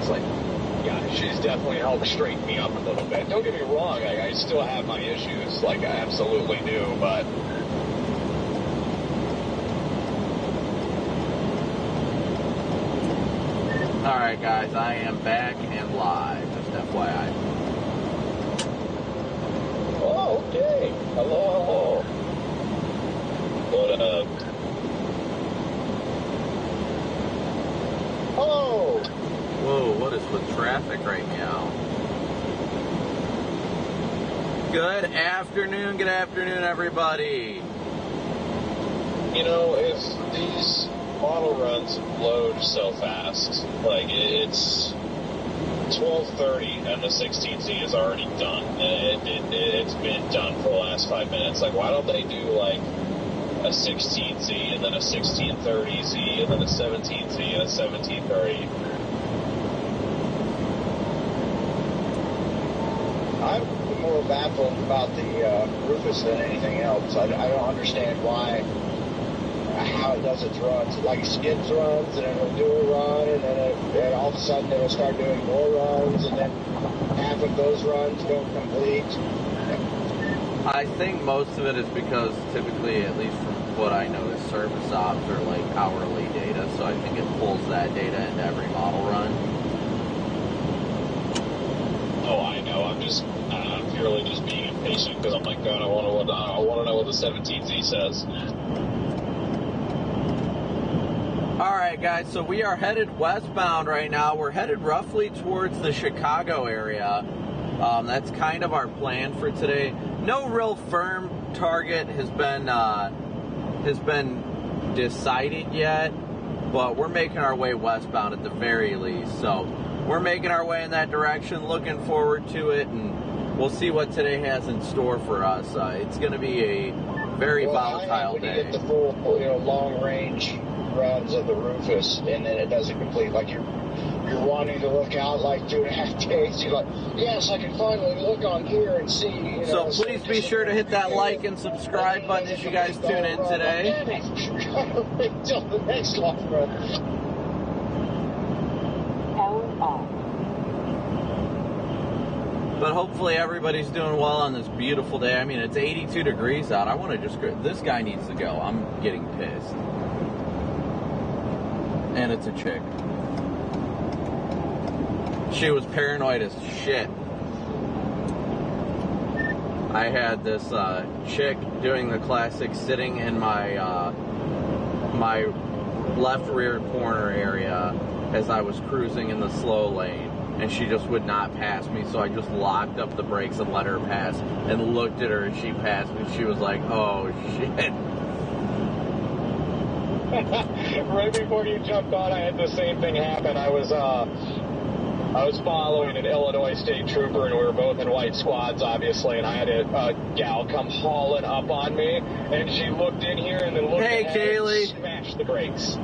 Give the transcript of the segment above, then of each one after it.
it's like, yeah, she's definitely helped straighten me up a little bit. Don't get me wrong, I still have my issues, like I absolutely do, but... Alright guys, I am back and live, just FYI. Oh, okay. Hello, hello. What up? Hello! Whoa, what is with traffic right now? Good afternoon, everybody. You know, if these model runs load so fast, like it's 12:30 and the 16Z is already done. It's been done for the last 5 minutes. Like, why don't they do like a 16Z and then a 1630Z and then a 17Z and a 1730? I'm more baffled about the Rufus than anything else. I don't understand how it does its runs. It like skips runs, and then it'll do a run, and then all of a sudden it'll start doing more runs, and then half of those runs don't complete. I think most of it is because typically, at least from what I know, is service ops are like hourly data, so I think it pulls that data into every model run. Oh, I know. I'm purely just being impatient because I'm like, God, I want to know what the 17Z says. Alright guys, so we are headed westbound right now. We're headed roughly towards the Chicago area. That's kind of our plan for today. No real firm target has been decided yet, but we're making our way westbound at the very least. So we're making our way in that direction, looking forward to it, and we'll see what today has in store for us. It's going to be a very volatile day. You get the full, long range runs of the Rufus, and then it doesn't complete. Like you're wanting to look out like 2.5 days. You're like, yes, I can finally look on here and see. So please be sure to hit that like and subscribe button as you guys tune in today. Wait till the next long run. Power off. But hopefully everybody's doing well on this beautiful day. I mean, it's 82 degrees out. I want to just go. This guy needs to go. I'm getting pissed. And it's a chick. She was paranoid as shit. I had this chick doing the classic sitting in my my left rear corner area as I was cruising in the slow lane, and she just would not pass me, so I just locked up the brakes and let her pass and looked at her as she passed me. She was like, oh shit. Right before you jumped on, I had the same thing happen. I was following an Illinois state trooper, and we were both in white squads, obviously, and I had a gal come hauling up on me, and she looked in here and then looked hey, ahead Kaylee. and smashed the brakes.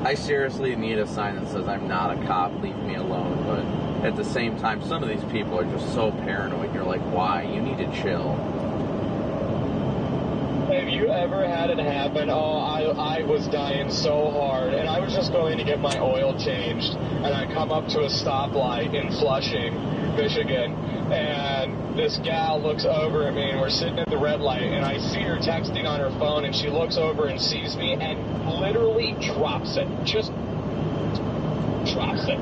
I seriously need a sign that says I'm not a cop, leave me alone, but at the same time, some of these people are just so paranoid. You're like, why? You need to chill. Have you ever had it happen? Oh, I was dying so hard, and I was just going to get my oil changed, and I come up to a stoplight in Flushing, Michigan, and this gal looks over at me, and we're sitting at the red light, and I see her texting on her phone, and she looks over and sees me, and literally drops it. Just drops it.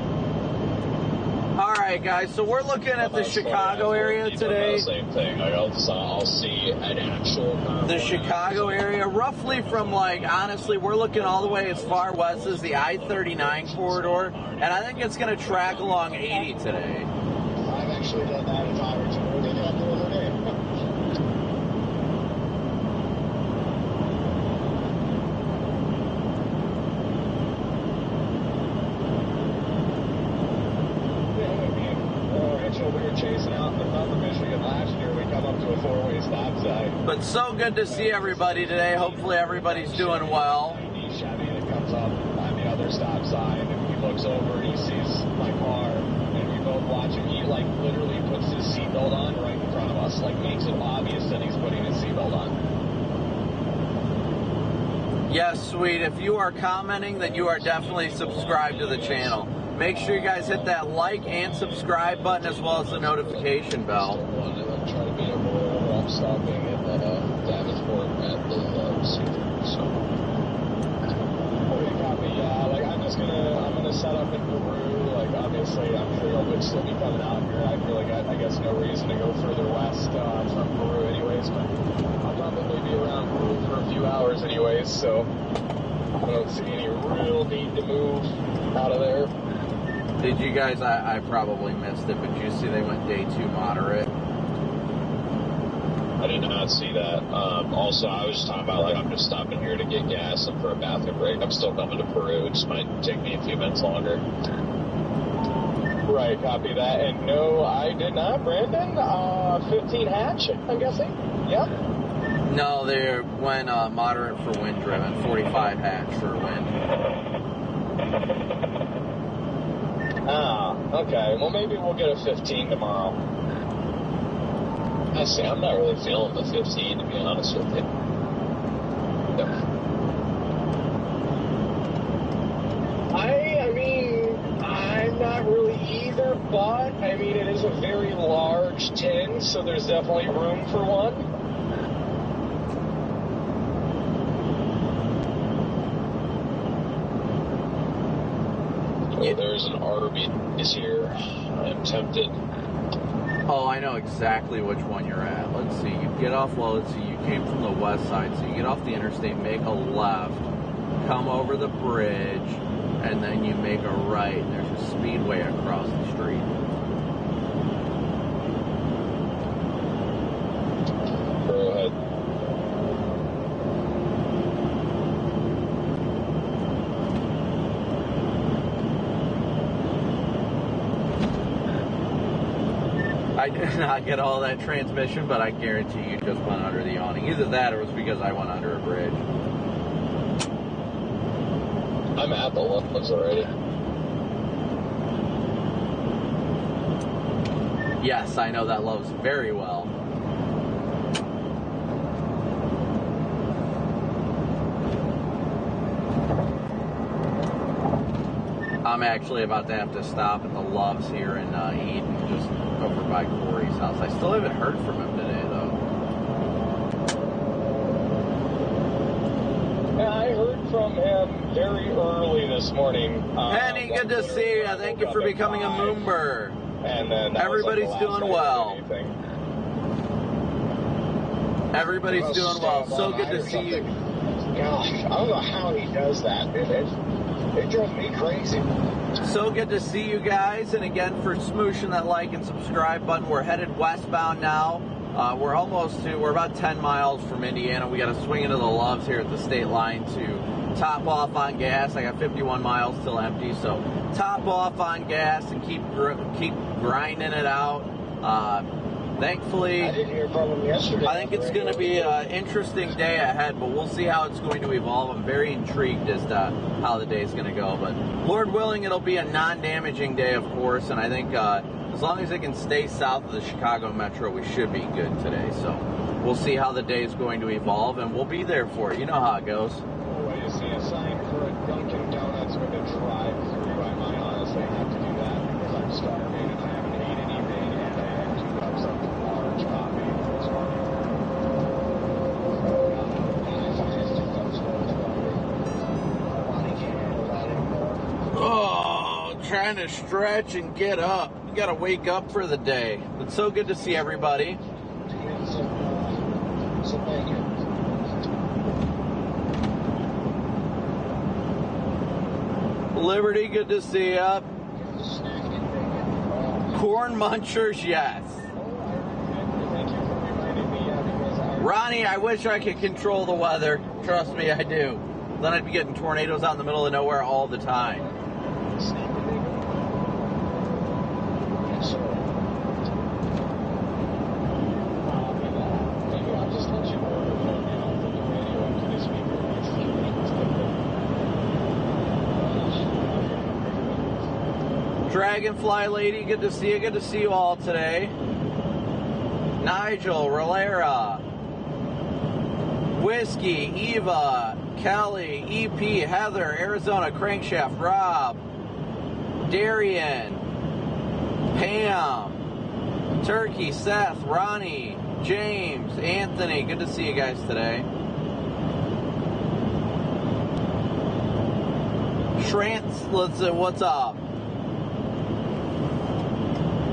Alright guys, so we're looking at the Chicago area today. Same thing. I'll see an actual... The Chicago area, roughly from honestly, we're looking all the way as far west as the I-39 corridor, and I think it's going to track along 80 today. I've actually done that a time or two. We did that the other day. We were chasing out in Upper Michigan last year. We come up to a 4-way stop sign. But so good to see everybody today. Hopefully everybody's doing well. Chevy that comes up on the other stop sign, and he looks over and he sees my car, and we both watch him. He literally puts his seatbelt on right in front of us, makes it obvious that he's putting his seatbelt on. Yes, sweet. If you are commenting, then you are definitely subscribed to the channel. Make sure you guys hit that like and subscribe button as well as the notification bell. I'm trying to beat up while I'm stopping at Davenport at the super. So, okay, copy. Yeah, like I'm gonna set up in Peru. Like obviously, I'm sure you'll still be coming out here. I feel like I guess no reason to go further west from Peru, anyways. But I'll probably be around Peru for a few hours, anyways. So I don't see any real need to move out of there. Did you guys, I probably missed it, but did you see they went day 2 moderate? I did not see that. Also, I was just talking about, like, I'm just stopping here to get gas and for a bathroom break. I'm still coming to Peru. It just might take me a few minutes longer. Right, copy that. And no, I did not, Brandon. 15 hatch, I'm guessing? Yep. No, they went moderate for wind driven, 45 hatch for wind. Ah, okay. Well, maybe we'll get a 15 tomorrow. I see. I'm not really feeling the 15, to be honest with you. No. I mean, I'm not really either, but, I mean, it is a very large tin, so there's definitely room for one. Oh, there's an Arby's here. I'm tempted. Oh, I know exactly which one you're at. Let's see. You get off, well, let's see. You came from the west side, so you get off the interstate, make a left, come over the bridge, and then you make a right. And there's a speedway across the street. Go ahead. I did not get all that transmission, but I guarantee you just went under the awning. Either that or it was because I went under a bridge. I'm at the Loves already. Yes, I know that Loves very well. I'm actually about to have to stop at the Loves here in Eden, just over by Corey's house. I still haven't heard from him today, though. Yeah, I heard from him very early this morning. Penny, good to see you. Thank you for becoming a Moomber. And then everybody's doing well. Everybody's doing well. So good to see you. Gosh, I don't know how he does that. It drives me crazy. So good to see you guys, and again, for smooshing that like and subscribe button, we're headed westbound now. We're about 10 miles from Indiana. We got to swing into the Loves here at the state line to top off on gas. I got 51 miles till empty, so top off on gas and keep grinding it out. Thankfully, I didn't hear from him yesterday. I think it's going to be an interesting day ahead, but we'll see how it's going to evolve. I'm very intrigued as to how the day is going to go. But Lord willing, it'll be a non-damaging day, of course. And I think as long as it can stay south of the Chicago Metro, we should be good today. So we'll see how the day is going to evolve, and we'll be there for it. You know how it goes. Oh, I just see a sign for a Dunkin' Donuts with a drive-through. I might honestly have to do that because I'm starving and I haven't eaten anything, and I have 2 cups of large coffee. Oh, trying to stretch and get up. You got to wake up for the day. It's so good to see everybody. Liberty, good to see you. Corn munchers, yes. Ronnie, I wish I could control the weather. Trust me, I do. Then I'd be getting tornadoes out in the middle of nowhere all the time. Dragonfly Lady, good to see you. Good to see you all today. Nigel, Rolera, Whiskey, Eva, Kelly, EP, Heather, Arizona Crankshaft, Rob, Darian, Pam, Turkey, Seth, Ronnie, James, Anthony. Good to see you guys today. Shrants, listen, what's up?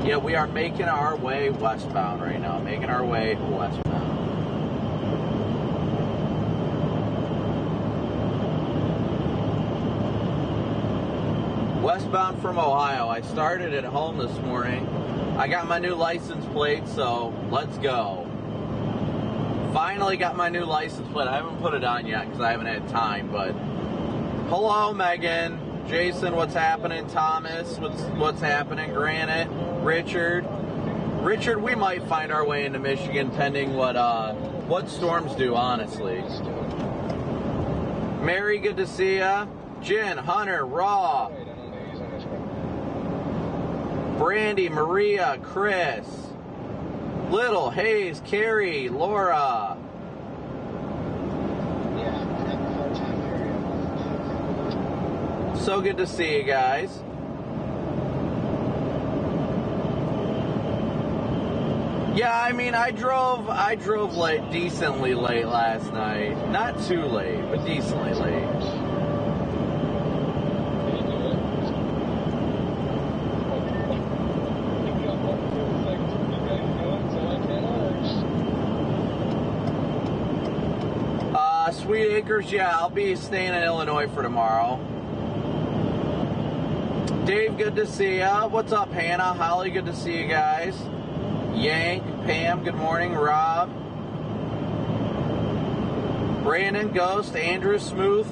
Yeah, we are making our way westbound right now. Making our way westbound. Westbound from Ohio. I started at home this morning. I got my new license plate, so let's go. Finally got my new license plate. I haven't put it on yet because I haven't had time, but hello, Megan. Jason, what's happening? Thomas, what's happening? Granite, Richard, we might find our way into Michigan, pending what storms do. Honestly, Mary, good to see ya. Jen, Hunter, Raw, Brandy, Maria, Chris, Little, Hayes, Carrie, Laura. So good to see you guys. Yeah, I mean, I drove late, decently late last night. Not too late, but decently late. Sweet Acres, yeah, I'll be staying in Illinois for tomorrow. Dave, good to see ya. What's up, Hannah? Holly, good to see you guys. Yank, Pam, good morning. Rob, Brandon, Ghost, Andrew, Smooth,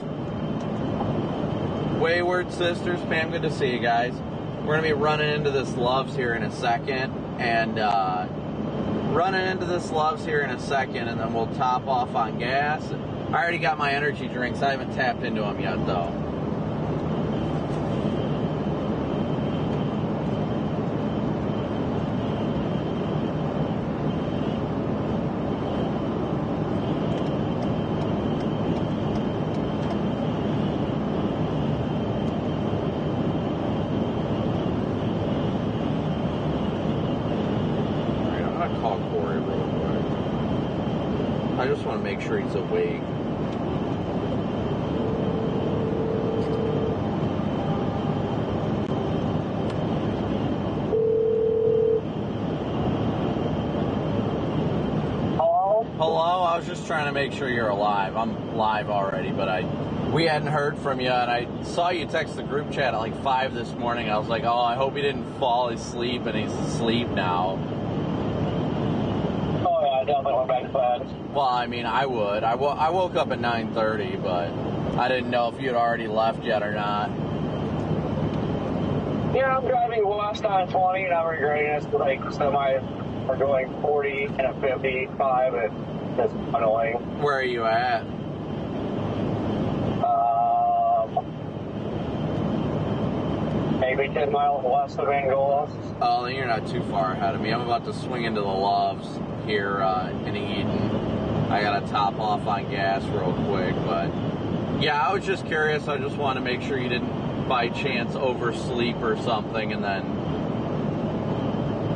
Wayward Sisters. Pam, good to see you guys. We're going to be running into this Loves here in a second, and then we'll top off on gas. I already got my energy drinks. I haven't tapped into them yet, though. Make sure he's awake. Hello, I was just trying to make sure you're alive. I'm live already, but we hadn't heard from you, and I saw you text the group chat at like 5 this morning. I was like, oh, I hope he didn't fall asleep, and he's asleep now. Oh yeah, I definitely went back to bed. Well, I mean, I would. I woke up at 9:30, but I didn't know if you had already left yet or not. Yeah, I'm driving west on 20, and I'm regretting it. Like, semis are going 40 and a 55. It's just annoying. Where are you at? Maybe 10 miles west of Angola. Oh, then you're not too far ahead of me. I'm about to swing into the Loves here in Eden. I gotta top off on gas real quick, but yeah, I was just curious. I just want to make sure you didn't by chance oversleep or something and then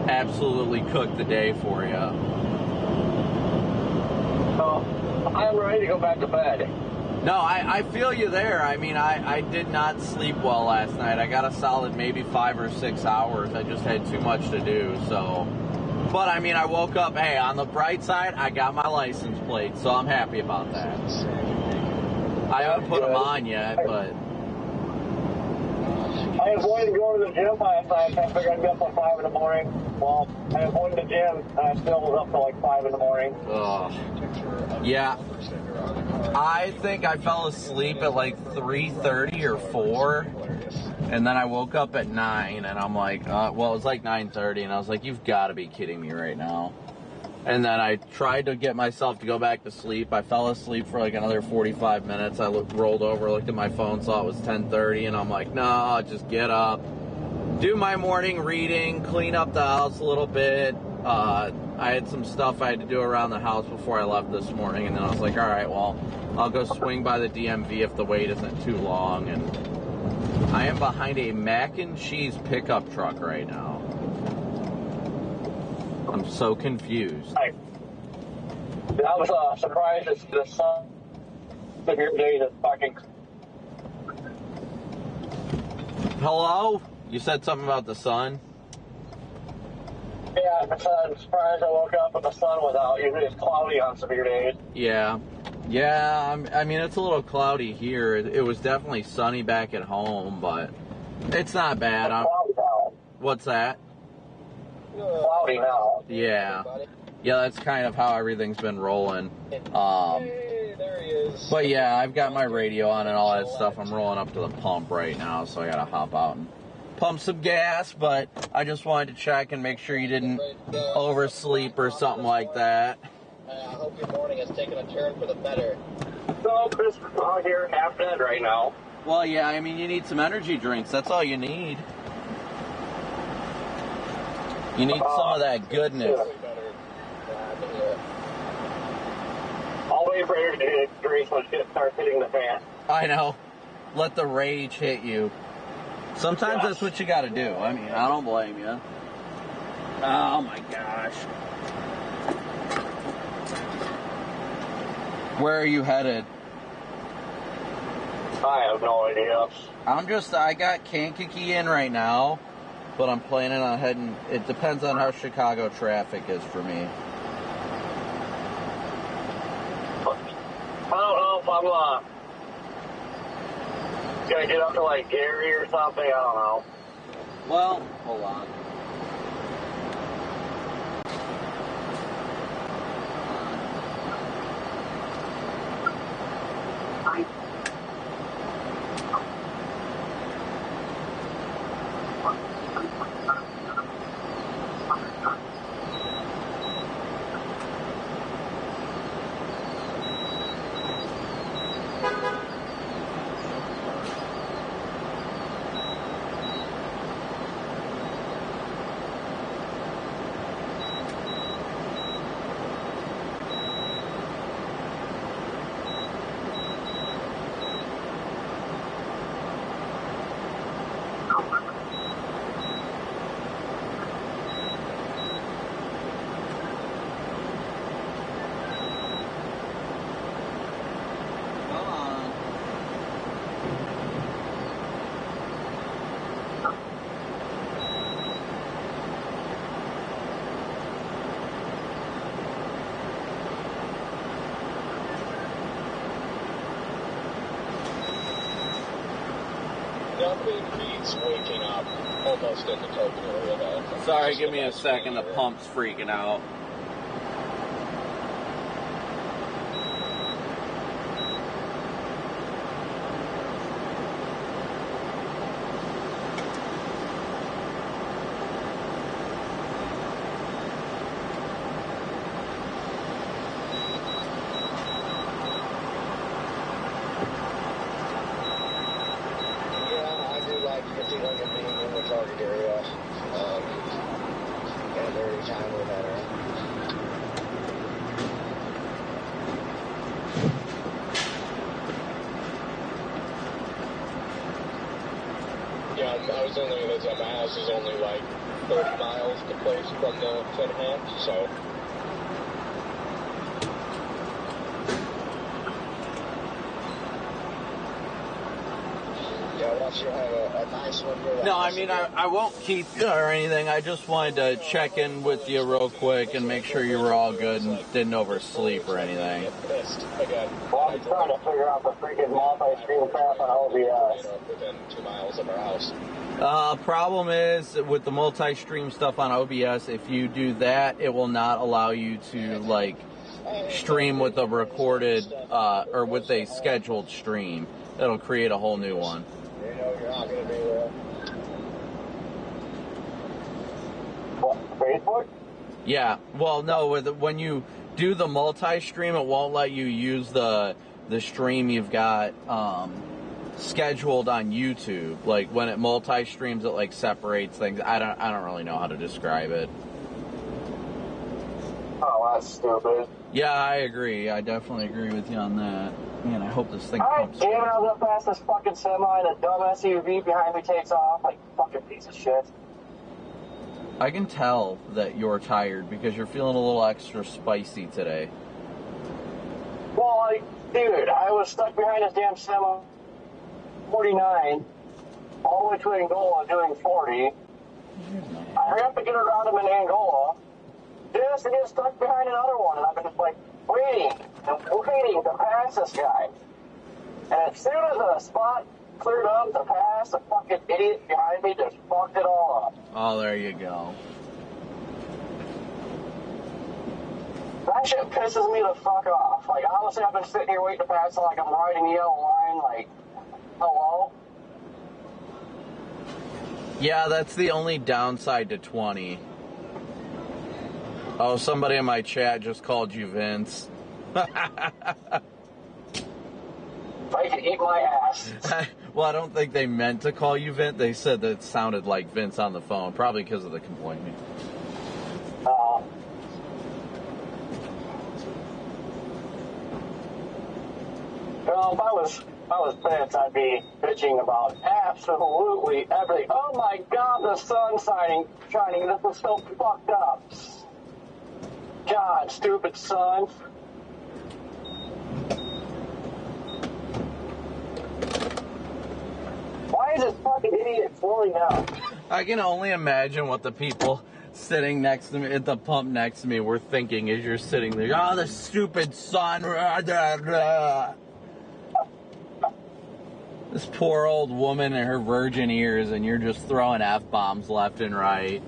absolutely cook the day for you. So I'm ready to go back to bed. No, I feel you there. I mean, I did not sleep well last night. I got a solid maybe 5 or 6 hours. I just had too much to do, so. But, I mean, I woke up, hey, on the bright side, I got my license plate, so I'm happy about that. I haven't put them on yet, but. I avoided going to the gym last night. I figured I'd be up till 5 in the morning. Well, I avoided the gym, and I still was up till like 5 in the morning. Ugh. Yeah. I think I fell asleep at like 3:30 or 4, and then I woke up at 9, and I'm like, well, it was like 9:30, and I was like, you've got to be kidding me right now. And then I tried to get myself to go back to sleep. I fell asleep for like another 45 minutes. I rolled over, looked at my phone, saw it was 10:30, and I'm like, no, I'll just get up, do my morning reading, clean up the house a little bit. I I had some stuff I had to do around the house before I left this morning, and then I was like, all right, well, I'll go swing by the DMV if the wait isn't too long. And I am behind a mac and cheese pickup truck right now. I'm so confused. I was surprised at the sun of your day is fucking. Hello? You said something about the sun? Yeah, I'm surprised I woke up and the sun was out. Usually it's cloudy on some of your days. Yeah. Yeah, I mean, it's a little cloudy here. It was definitely sunny back at home, but it's not bad. Cloudy now. What's that? Cloudy now. Yeah. Yeah, that's kind of how everything's been rolling. Hey, there he is. But yeah, I've got my radio on and all that stuff. I'm rolling up to the pump right now, so I gotta hop out and pump some gas, but I just wanted to check and make sure you didn't oversleep or something like that. I hope your morning has taken a turn for the better. So, Chris, out here half dead right now. Well, yeah, I mean, you need some energy drinks. That's all you need. You need some of that goodness. I'll wait for you to drink when shit starts hitting the fan. I know. Let the rage hit you. Sometimes that's what you gotta do. I mean, I don't blame you. Oh my gosh. Where are you headed? I have no idea. I got Kankakee in right now, but I'm planning on heading, it depends on how Chicago traffic is for me. I don't know if I'm gonna get up to like Gary or something. I don't know. Well, hold on. Nothing beats waking up almost in the Copic area though. Sorry, give me a second. The pump's freaking out. Target area, in a very timely manner. Yeah, I was only, my house is only like 30 miles to place from the Hamp, so. You have a nice one here. No, I mean, I won't keep you or anything. I just wanted to check in with you real quick and make sure you were all good and didn't oversleep or anything. Well, I'm trying to figure out the freaking multi-stream crap on OBS. Within 2 miles of our house. Problem is, with the multi-stream stuff on OBS, if you do that, it will not allow you to, like, stream with a recorded, or with a scheduled stream. It'll create a whole new one. You know you're not going to be there. What, Facebook? Yeah. Well, no. When you do the multi-stream, it won't let you use the stream you've got scheduled on YouTube. Like when it multi-streams, it like separates things. I don't really know how to describe it. That's stupid. Yeah, I agree. I definitely agree with you on that. Man, I hope this thing Alright, pumps. damn it, I was gonna pass this fucking semi and a dumb SUV behind me takes off. Like, fucking piece of shit. I can tell that you're tired because you're feeling a little extra spicy today. Well, like, dude, I was stuck behind this damn semi 49 all the way to Angola doing 40. I hurry up to get around him in Angola just to get stuck behind another one, and I've been like waiting to pass this guy. And as soon as the spot cleared up to pass, the fucking idiot behind me just fucked it all up. Oh, there you go. That shit pisses me the fuck off. Like, honestly, I've been sitting here waiting to pass like I'm riding the yellow line, like, hello? Yeah, that's the only downside to 20. Oh, somebody in my chat just called you Vince. I can eat my ass. Well, I don't think they meant to call you Vince. They said that it sounded like Vince on the phone, probably because of the complaining. Well, if I was Vince, I'd be bitching about absolutely everything. Oh my god, the sun's shining. This is so fucked up. God, stupid sun. Why is this fucking idiot slowing down? I can only imagine what the people sitting next to me at the pump next to me were thinking as you're sitting there. Oh, the stupid sun. This poor old woman and her virgin ears, and you're just throwing F-bombs left and right.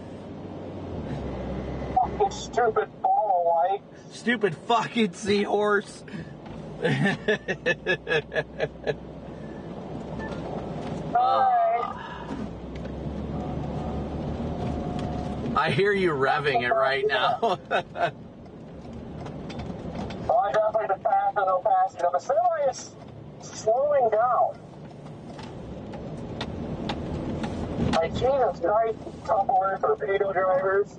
Fucking stupid ball of light. Stupid fucking seahorse. I hear you revving it right now. Well, I definitely the fast and no fast enough. The semi is slowing down. Like, Jesus Christ, Tupperware torpedo drivers.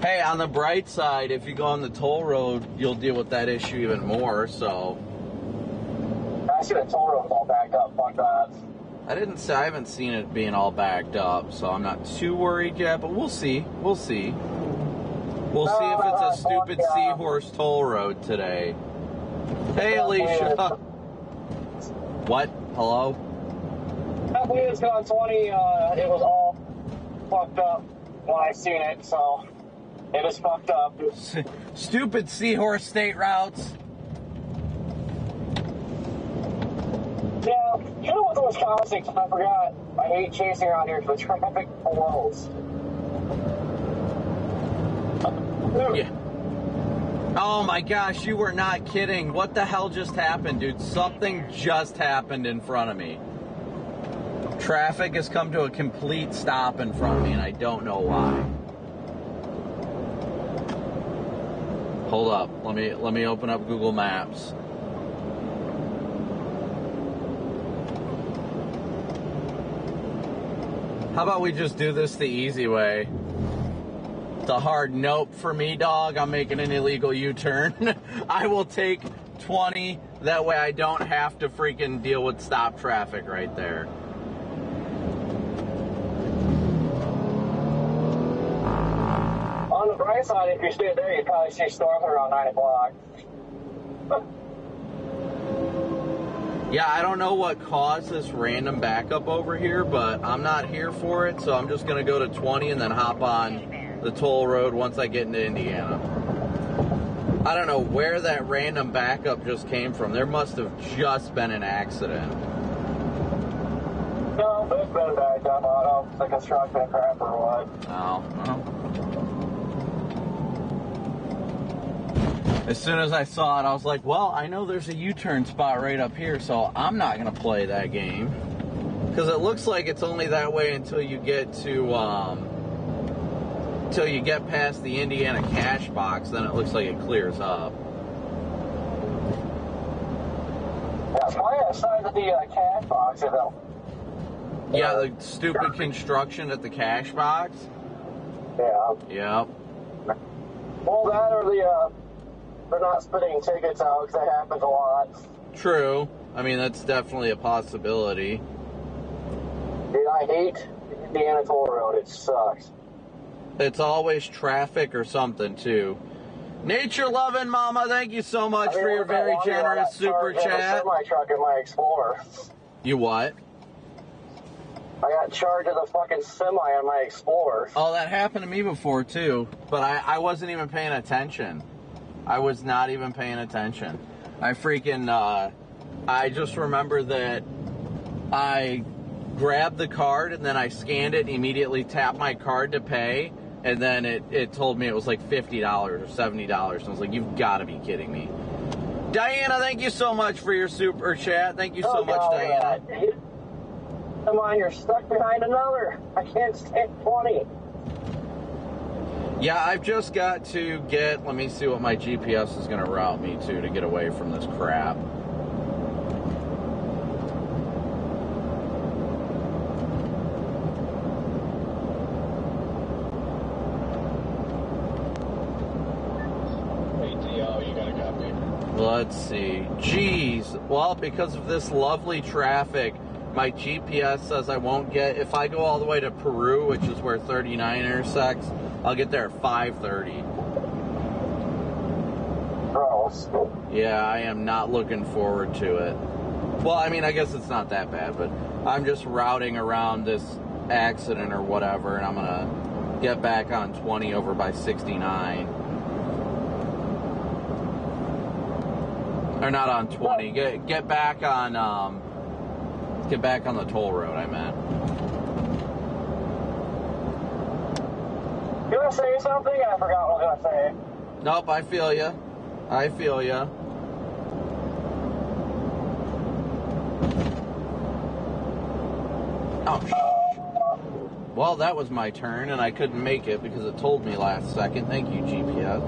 Hey, on the bright side, if you go on the toll road, you'll deal with that issue even more, so. I see the toll road's all backed up. Fuck that. I haven't seen it being all backed up, so I'm not too worried yet, but we'll see. We'll see. We'll see if it's a stupid seahorse toll road today. Hey, Alicia. What? Hello? That wheel's gone 20, it was all fucked up when I seen it, so it is fucked up. Stupid seahorse state routes. Yeah, you know what the Wisconsin, I forgot. I hate chasing around here for traffic blows. Yeah. Oh my gosh, you were not kidding. What the hell just happened, dude? Something just happened in front of me. Traffic has come to a complete stop in front of me, and I don't know why. Hold up. Let me open up Google Maps. How about we just do this the easy way? It's a hard nope for me, dog. I'm making an illegal U-turn. I will take 20. That way I don't have to freaking deal with stop traffic right there. On the bright side, if you stay there, you'd probably see storms around 9 o'clock. Yeah, I don't know what caused this random backup over here, but I'm not here for it, so I'm just going to go to 20 and then hop on the toll road once I get into Indiana. I don't know where that random backup just came from. There must have just been an accident. No, it's been backed up. I don't know if it's the construction crap or what. Oh, well. As soon as I saw it, I was like, well, I know there's a U-turn spot right up here, so I'm not going to play that game. Because it looks like it's only that way until you get to, until you get past the Indiana cash box, then it looks like it clears up. Yeah, it's probably the size of the cash box, you know. Yeah, the stupid construction at the cash box. Yeah. Yep. Well, that or they're not spitting tickets out, because that happens a lot. True. I mean, that's definitely a possibility. Dude, I hate the Indiana Toll Road. It sucks. It's always traffic or something, too. Nature loving mama, thank you so much for your very generous super chat. I truck in my Explorer. You what? I got charged of the fucking semi on my Explorer. Oh, that happened to me before too, but I wasn't even paying attention. I was not even paying attention. I just remember that I grabbed the card and then I scanned it and immediately tapped my card to pay. And then it told me it was like $50 or $70. And I was like, you've got to be kidding me. Diana, thank you so much for your super chat. Thank you so much, Diana. Come on, you're stuck behind another. I can't stand 20. Yeah, I've just got to get, let me see what my GPS is going to route me to get away from this crap. Let's see. Jeez. Well, because of this lovely traffic, my GPS says I won't get, if I go all the way to Peru, which is where 39 intersects, I'll get there at 5:30. Gross. Yeah, I am not looking forward to it. Well, I mean, I guess it's not that bad, but I'm just routing around this accident or whatever, and I'm going to get back on 20 over by 69. Or not on 20. Get back on the toll road, I meant. You gonna say something? I forgot what I was gonna say. Nope, I feel ya. I feel ya. Oh, well, that was my turn, and I couldn't make it because it told me last second. Thank you, GPS.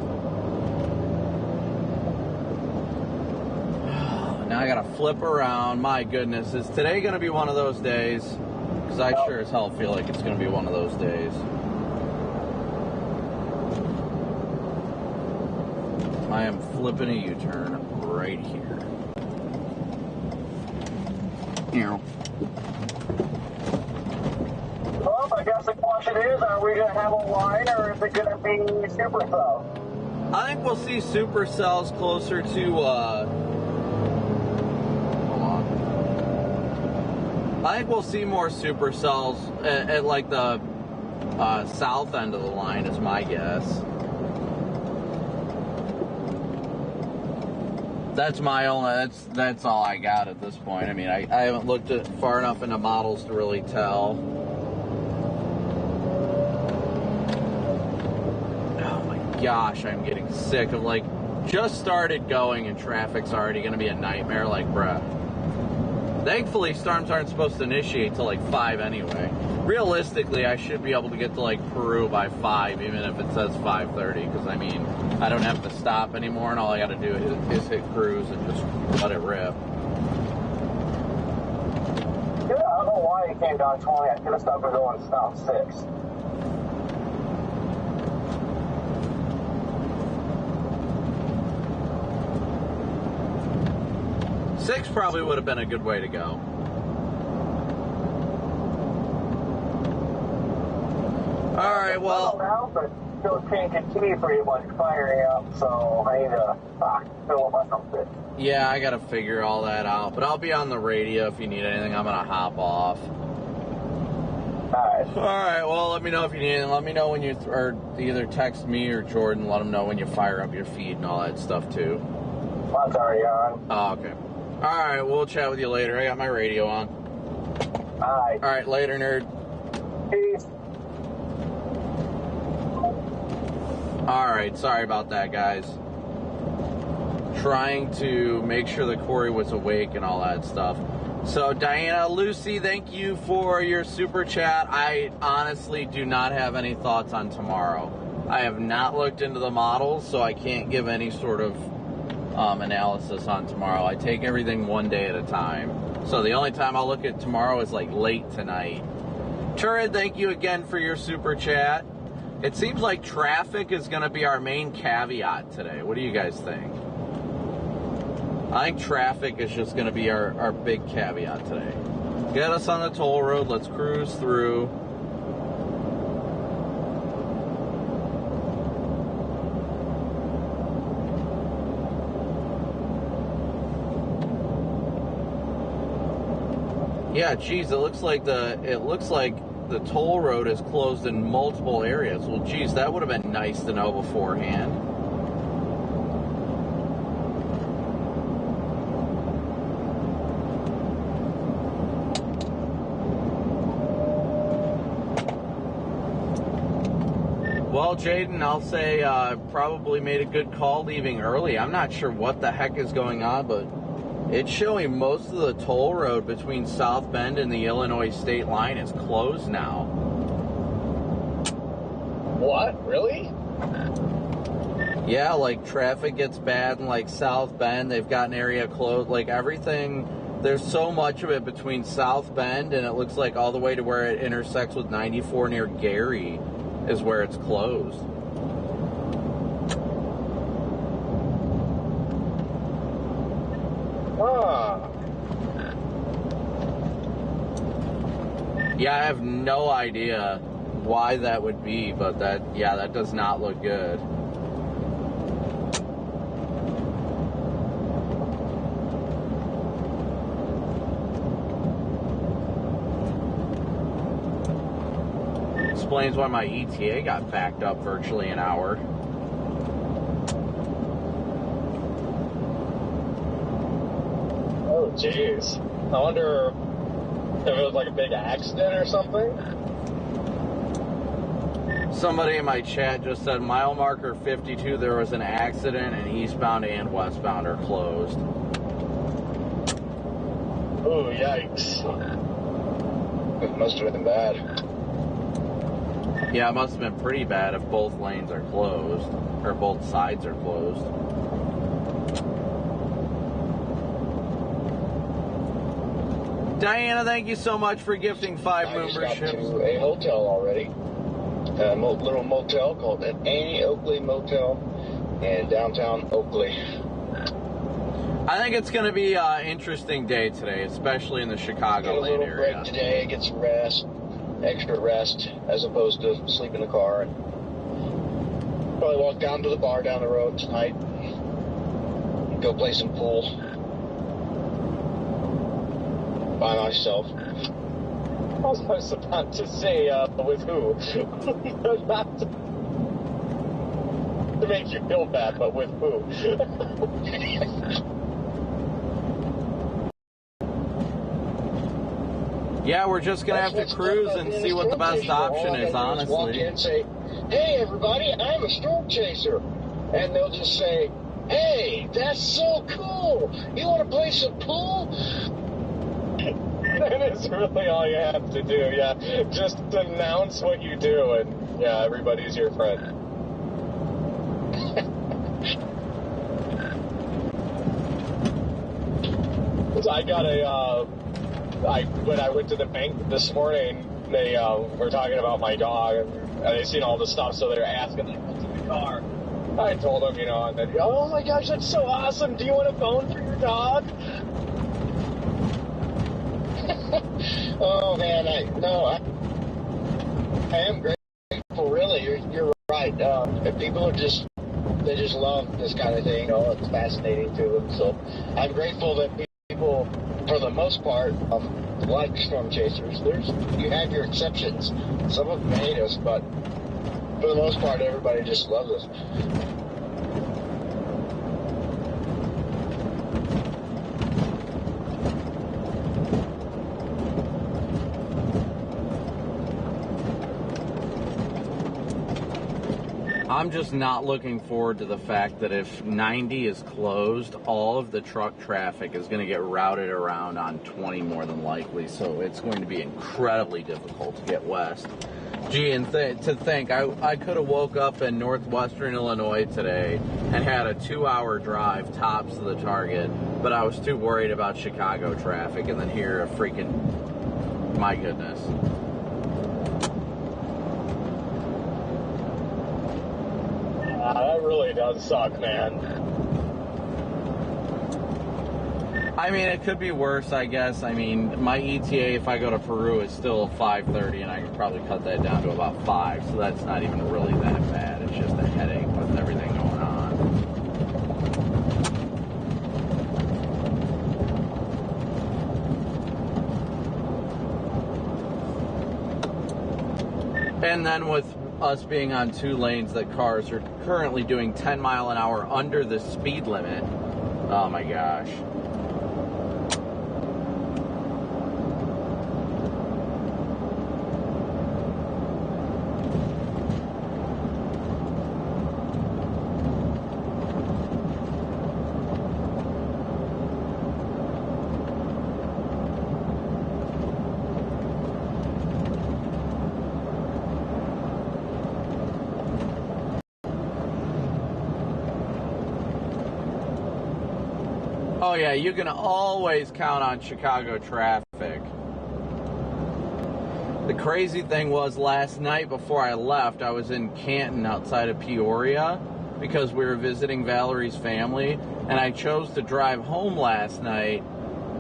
Now I gotta flip around. My goodness, is today gonna be one of those days? Because I sure as hell feel like it's gonna be one of those days. I am flipping a U-turn right here. Well, I guess the question is, are we gonna have a line or is it gonna be supercell? I think we'll see supercells closer to I think we'll see more supercells at like the south end of the line is my guess. That's my only, that's all I got at this point. I mean, I haven't looked at far enough into models to really tell. Oh my gosh, I'm getting sick of like, just started going and traffic's already going to be a nightmare, like bruh. Thankfully, storms aren't supposed to initiate till like 5 anyway. Realistically, I should be able to get to like Peru by 5, even if it says 5:30, because I mean, I don't have to stop anymore, and all I got to do is hit cruise and just let it rip. Yeah, I don't know why it came down 20. I could have stopped and going stop 6. Six probably would have been a good way to go. All right, well. Still can't continue pretty much firing up, so I need to fill up myself. Yeah, I gotta figure all that out. But I'll be on the radio if you need anything. I'm gonna hop off. Alright. Alright, well, let me know if you need anything. Let me know when you, or either text me or Jordan, let them know when you fire up your feed and all that stuff too. Mine's already on. Oh, okay. Alright, we'll chat with you later. I got my radio on. Alright. Alright, later, nerd. Peace. Alright, sorry about that, guys. Trying to make sure that Corey was awake and all that stuff. So, Diana, Lucy, thank you for your super chat. I honestly do not have any thoughts on tomorrow. I have not looked into the models, so I can't give any sort of analysis on tomorrow. I take everything one day at a time. So the only time I'll look at tomorrow is like late tonight. Turin, thank you again for your super chat. It seems like traffic is going to be our main caveat today. What do you guys think? I think traffic is just going to be our big caveat today. Get us on the toll road. Let's cruise through. Yeah, geez, it looks like the toll road is closed in multiple areas. Well, geez, that would have been nice to know beforehand. Well, Jaden, I'll say probably made a good call leaving early. I'm not sure what the heck is going on, but it's showing most of the toll road between South Bend and the Illinois state line is closed now. What? Really? Yeah, like traffic gets bad in like South Bend. They've got an area closed. Like everything, there's so much of it between South Bend and it looks like all the way to where it intersects with 94 near Gary is where it's closed. Yeah, I have no idea why that would be, but that does not look good. Explains why my ETA got backed up virtually an hour. Oh, jeez. I wonder if it was like a big accident or something. Somebody in my chat just said mile marker 52, there was an accident and eastbound and westbound are closed. Oh, yikes. It must have been bad. Yeah, it must have been pretty bad if both lanes are closed, or both sides are closed. Diana, thank you so much for gifting 5 memberships. I just got to a hotel already. A little motel called Annie Oakley Motel in downtown Oakley. I think it's going to be an interesting day today, especially in the Chicagoland area. Get a little break today, get some rest, extra rest, as opposed to sleep in the car. And probably walk down to the bar down the road tonight, go play some pool by myself. I was about to say, with who? Not to make you feel bad, but with who? Yeah, we're just going to have to cruise and see what the best option is, honestly. Walk in and say, hey, everybody, I'm a storm chaser. And they'll just say, hey, that's so cool. You want to play some pool? That is really all you have to do, yeah. Just announce what you do, and, yeah, everybody's your friend. I got when I went to the bank this morning, they were talking about my dog, and they seen all the stuff, so they're asking, like, what's in the car? I told them, and then, oh my gosh, that's so awesome. Do you want a phone for your dog? Oh man, I am grateful. Really, you're right. If people are they just love this kind of thing. It's fascinating to them. So I'm grateful that people, for the most part, like storm chasers. You have your exceptions. Some of them hate us, but for the most part, everybody just loves us. I'm just not looking forward to the fact that if 90 is closed, all of the truck traffic is going to get routed around on 20 more than likely. So it's going to be incredibly difficult to get west. Gee, and to think, I could have woke up in northwestern Illinois today and had a 2-hour drive tops to the target, but I was too worried about Chicago traffic, and then here a freaking, my goodness. Yeah, that really does suck, man. I mean, it could be worse, I guess. I mean, my ETA, if I go to Peru, is still 5:30, and I can probably cut that down to about 5, so that's not even really that bad. It's just a headache with everything going on. And then with us being on 2 lanes, that cars are currently doing 10 mile an hour under the speed limit. Oh my gosh. Oh yeah, you can always count on Chicago traffic. The crazy thing was last night before I left, I was in Canton outside of Peoria because we were visiting Valerie's family, and I chose to drive home last night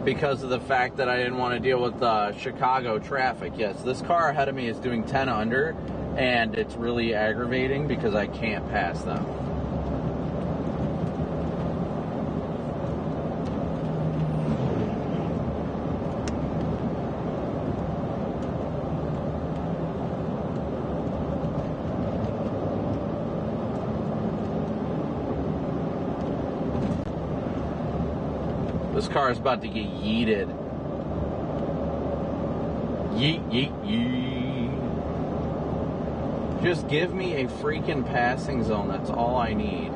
because of the fact that I didn't want to deal with Chicago traffic. Yes, this car ahead of me is doing 10 under, and it's really aggravating because I can't pass them. This car is about to get yeeted. Yeet, yeet, yeet. Just give me a freaking passing zone. That's all I need.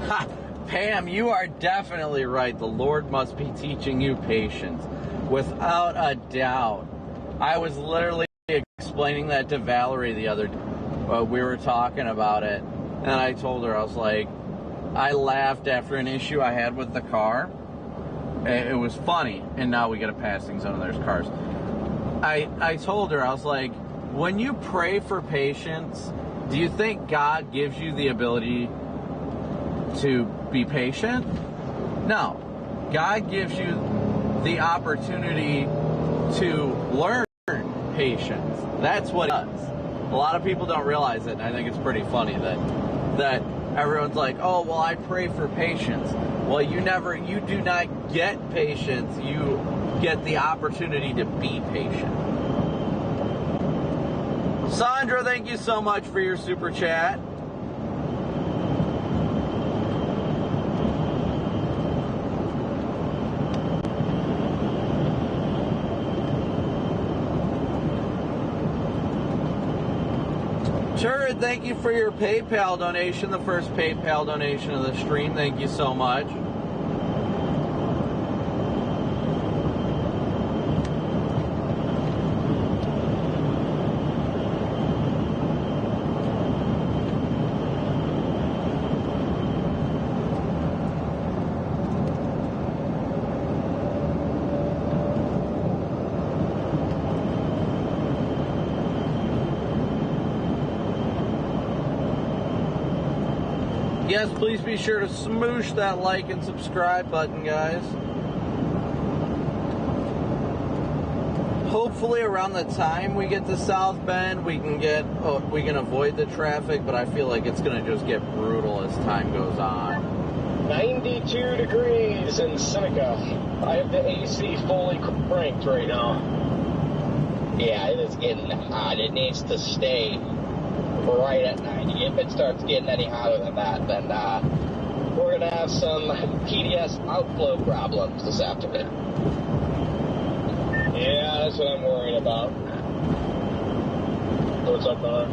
Ha! Pam, you are definitely right. The Lord must be teaching you patience. Without a doubt. I was literally explaining that to Valerie the other day. We were talking about it, and I told her, I was like, I laughed after an issue I had with the car. It was funny, and now we get a passing zone and there's cars. I told her, I was like, when you pray for patience, do you think God gives you the ability to be patient? No. God gives you the opportunity to learn patience. That's what it does. A lot of people don't realize it, and I think it's pretty funny that everyone's like, oh, well, I pray for patience. Well, you do not get patience. You get the opportunity to be patient. Sandra, thank you so much for your super chat. Sure, thank you for your PayPal donation, the first PayPal donation of the stream. Thank you so much. Yes, please be sure to smoosh that like and subscribe button, guys. Hopefully around the time we get to South Bend, we can avoid the traffic, but I feel like it's going to just get brutal as time goes on. 92 degrees in Seneca. I have the AC fully cranked right now. Yeah, it is getting hot. It needs to stay right at 90. If it starts getting any hotter than that, then we're going to have some PDS outflow problems this afternoon. Yeah, that's what I'm worried about. What's up, Don?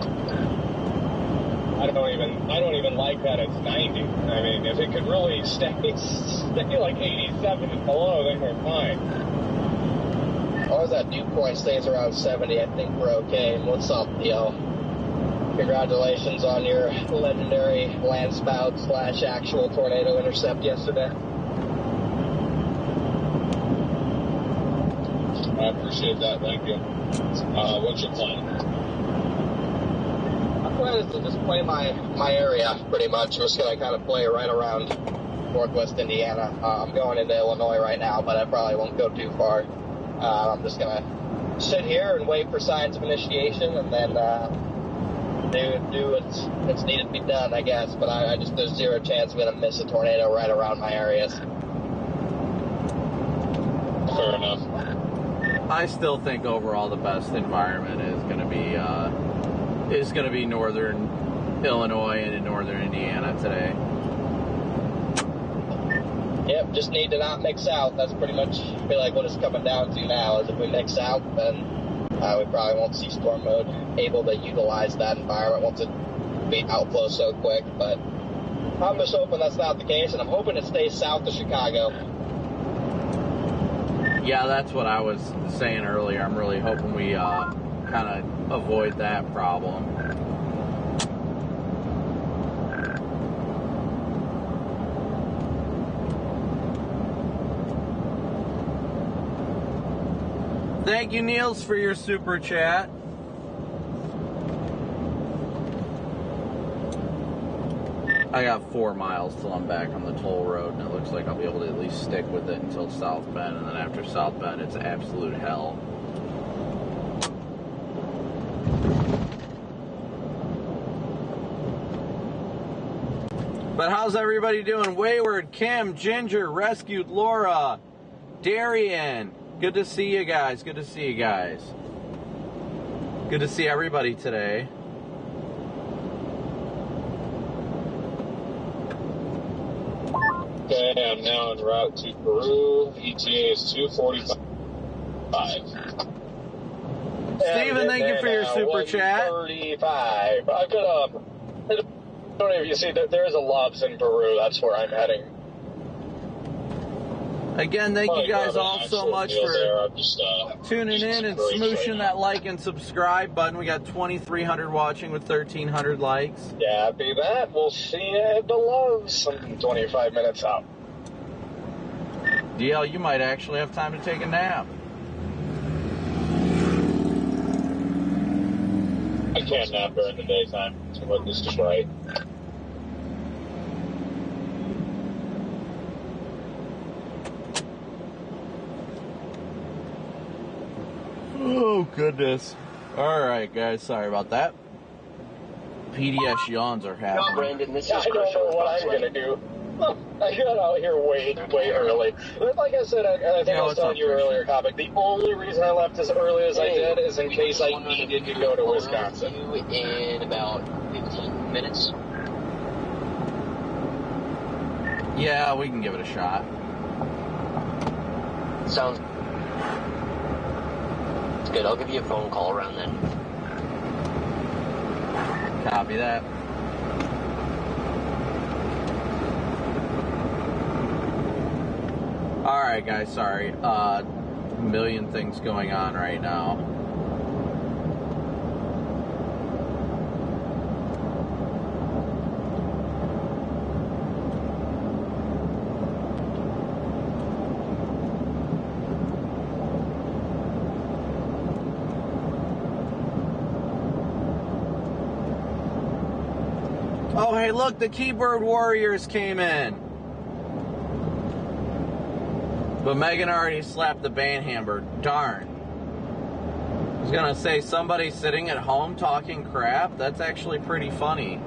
I don't even like that it's 90. I mean, if it could really stay like 87 and below, then we're fine. As long as that dew point stays around 70, I think we're okay. What's up, yo? Congratulations on your legendary landspout / actual tornado intercept yesterday. I appreciate that, thank you. What's your plan? My plan is to just play my area, pretty much. I'm just going to kind of play right around northwest Indiana. I'm going into Illinois right now, but I probably won't go too far. I'm just going to sit here and wait for signs of initiation, and then do what's needed to be done, I guess. But there's zero chance I'm going to miss a tornado right around my areas. Fair enough. I still think overall the best environment is going to be northern Illinois and in northern Indiana today. Yep, just need to not mix out. That's pretty much feel like what it's coming down to now. Is if we mix out, then we probably won't see storm mode able to utilize that environment once it be outflow so quick. But I'm just hoping that's not the case, and I'm hoping it stays south of Chicago. Yeah, that's what I was saying earlier. I'm really hoping we kind of avoid that problem. Thank you, Niels, for your super chat. I got 4 miles till I'm back on the toll road, and it looks like I'll be able to at least stick with it until South Bend, and then after South Bend, it's absolute hell. But how's everybody doing? Wayward, Kim, Ginger, Rescued, Laura, Darian. Good to see you guys. Good to see you guys. Good to see everybody today. Okay, I'm now en route to Peru. ETA is 2:45. Steven, thank you for your super chat. 1:35. I've got I don't know if you see, there is a Loves in Peru. That's where I'm heading. Again, thank you guys all so much for just, tuning in and smooshing that like and subscribe button. We got 2,300 watching with 1,300 likes. Yeah, be that. We'll see you at the Loves. I'm 25 minutes out. DL, you might actually have time to take a nap. I can't nap during the daytime. What is just right. Oh, goodness. Alright, guys. Sorry about that. PDS yawns are happening. Brandon, this is I don't know what I'm going to do. I got out here way early. But like I said, I think I was telling you earlier, Copic, the only reason I left as early as I did is in case I needed to go to Wisconsin. In about 15 minutes. Yeah, we can give it a shot. Sounds good. I'll give you a phone call around then. Copy that. Alright, guys, sorry. A million things going on right now. Oh, hey, look, the Keyboard Warriors came in. But Megan already slapped the band hammer. Darn. I was gonna say, somebody sitting at home talking crap? That's actually pretty funny.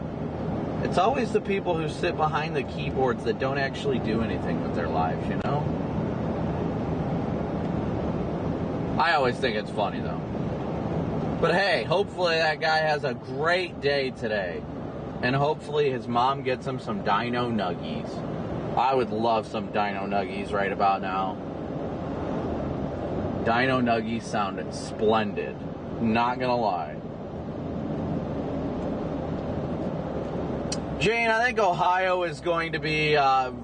It's always the people who sit behind the keyboards that don't actually do anything with their lives, you know? I always think it's funny, though. But hey, hopefully that guy has a great day today. And hopefully his mom gets him some dino nuggies. I would love some dino nuggies right about now. Dino nuggies sounded splendid. Not gonna lie. Jane, I think Ohio is going to be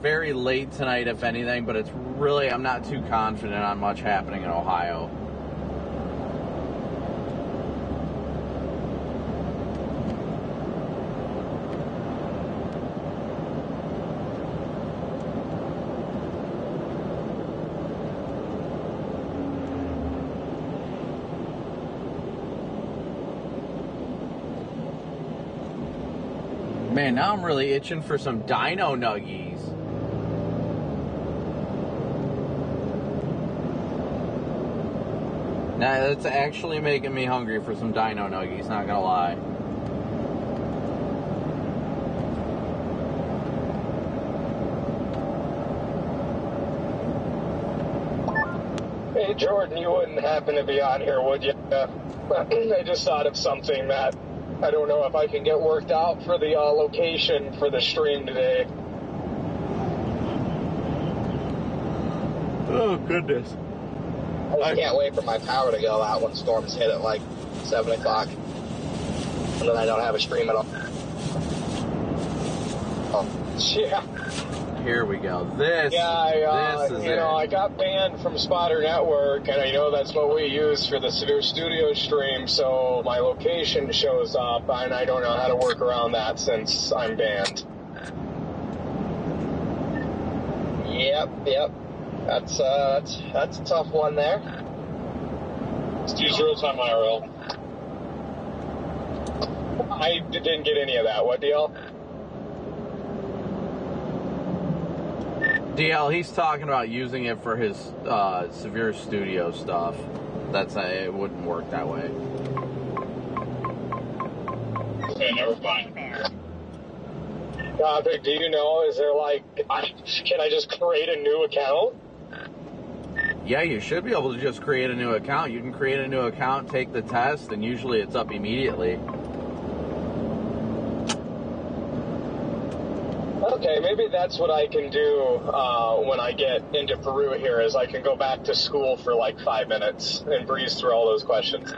very late tonight, if anything, but it's really, I'm not too confident on much happening in Ohio. Man, now I'm really itching for some dino nuggies. Now, that's actually making me hungry for some dino nuggies, not gonna lie. Hey, Jordan, you wouldn't happen to be on here, would you? I just thought of something that I don't know if I can get worked out for the location for the stream today. Oh, goodness. I can't wait for my power to go out when storms hit at like 7 o'clock. And then I don't have a stream at all. Oh, Yeah. Here we go. This is I got banned from Spotter Network, and I know that's what we use for the Severe Studio stream, so my location shows up, and I don't know how to work around that since I'm banned. Yep. That's a tough one there. Let's use real-time IRL. I didn't get any of that. What deal? DL, he's talking about using it for his Severe Studio stuff. It wouldn't work that way. Okay, never mind. Copic, do you know, is there can I just create a new account? Yeah, you should be able to just create a new account. You can create a new account, take the test, and usually it's up immediately. Okay, maybe that's what I can do when I get into Peru here, is I can go back to school for like 5 minutes and breeze through all those questions.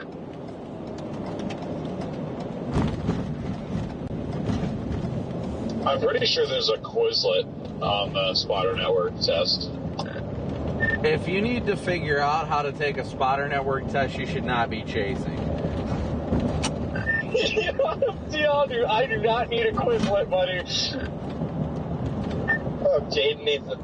I'm pretty sure there's a Quizlet on the Spotter Network test. If you need to figure out how to take a Spotter Network test, you should not be chasing. I do not need a Quizlet, buddy. Oh, Jaden needs the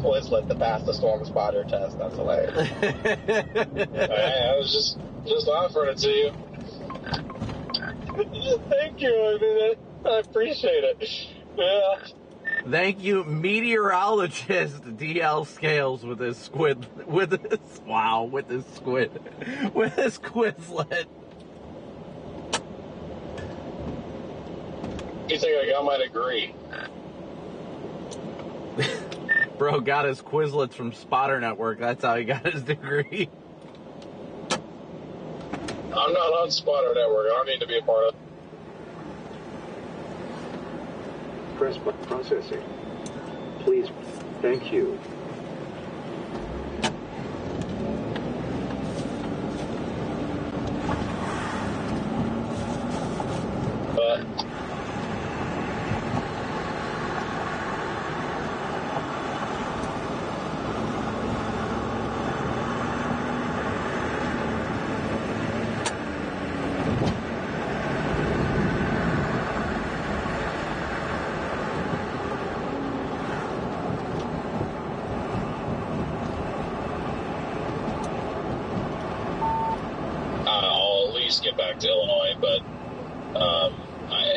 Quizlet to pass the Storm Spotter test. That's hilarious. I was just offering it to you. Thank you. I appreciate it. Yeah. Thank you, meteorologist DL Scales, with his squid, with his Quizlet. You think I got my degree? Bro got his Quizlets from Spotter Network. That's how he got his degree. I'm not on Spotter Network. I don't need to be a part of it. Press button processing. Please. Thank you. Get back to Illinois, but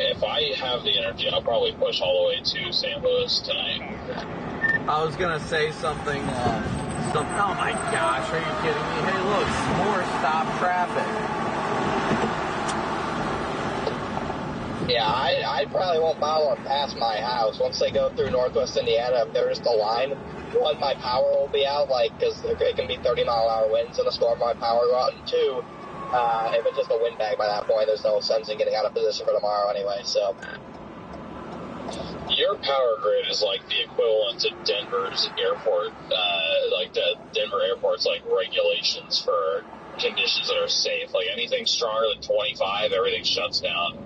if I have the energy, I'll probably push all the way to St. Louis tonight. I was gonna say something. Oh my gosh, are you kidding me? Hey, look, more stop traffic. Yeah, I probably won't follow them past my house. Once they go through Northwest Indiana, if there's the line, one, my power will be out, because it can be 30-mile-an-hour winds in a storm, my power will go out, and two, if it's just a windbag by that point, there's no sense in getting out of position for tomorrow anyway, so. Your power grid is like the equivalent to Denver's airport, the Denver airport's regulations for conditions that are safe. Like anything stronger than 25, everything shuts down.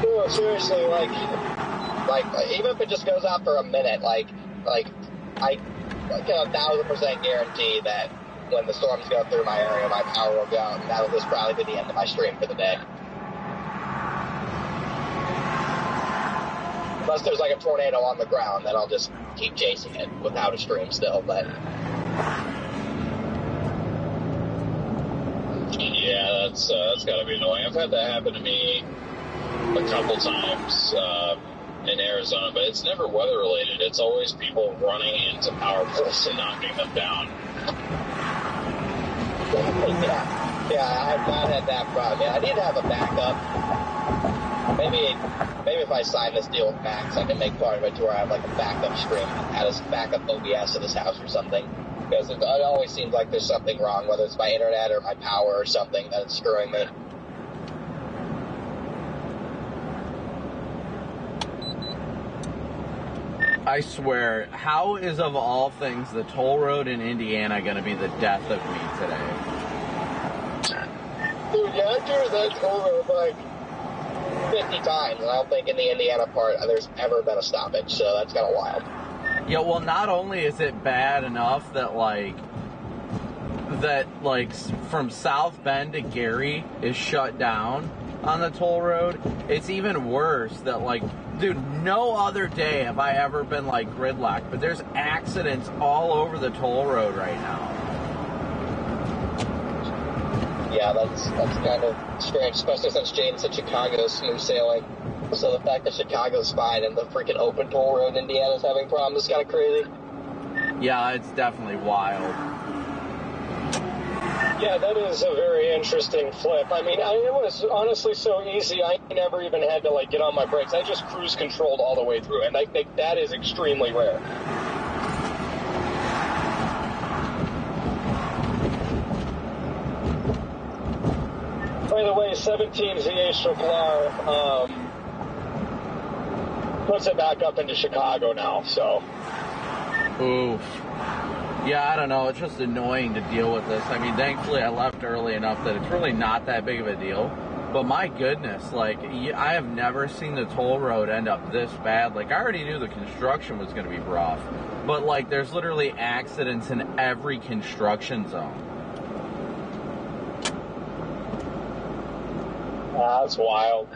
No, seriously, even if it just goes out for a minute, I can 1,000% guarantee that when the storms go through my area, my power will go out, and that'll just probably be the end of my stream for the day. Unless there's a tornado on the ground, then I'll just keep chasing it without a stream still, but... Yeah, that's got to be annoying. I've had that happen to me a couple times in Arizona, but it's never weather related. It's always people running into power poles and knocking them down. Yeah, I've not had that problem. Yeah, I need to have a backup. Maybe if I sign this deal with Max, I can make part of it to where I have like a backup stream, add a backup OBS to this house or something. Because it always seems like there's something wrong, whether it's my internet or my power or something that's screwing me. I swear, how is of all things the toll road in Indiana going to be the death of me today? Dude, yeah, I've driven that toll road like 50 times, and I don't think in the Indiana part there's ever been a stoppage, so that's kind of wild. Yeah, well, not only is it bad enough that from South Bend to Gary is shut down on the toll road, it's even worse that, like, dude, no other day have I ever been, like, gridlocked, but there's accidents all over the toll road right now. Yeah, that's kind of strange, especially since Jane said Chicago's smooth sailing. So the fact that Chicago's fine and the freaking open toll road in Indiana's having problems is kind of crazy. Yeah, it's definitely wild. Yeah, that is a very interesting flip. I mean, it was honestly so easy. I never even had to, like, get on my brakes. I just cruise controlled all the way through, and I think that is extremely rare. By the way, 17 ZH Choclar puts it back up into Chicago now, so. Oof. Yeah, I don't know. It's just annoying to deal with this. I mean, thankfully I left early enough that it's really not that big of a deal. But my goodness, like, I have never seen the toll road end up this bad. Like, I already knew the construction was going to be rough. But, like, there's literally accidents in every construction zone. That's wild.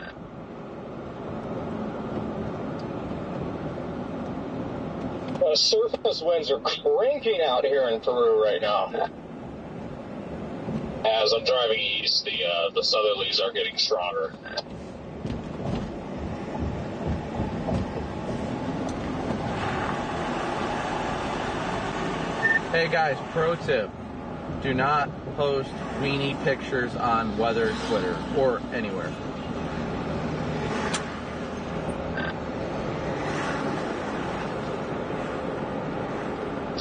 The surface winds are cranking out here in Peru right now. As I'm driving east, the southerlies are getting stronger. Hey guys, pro tip. Do not post weenie pictures on weather Twitter or anywhere.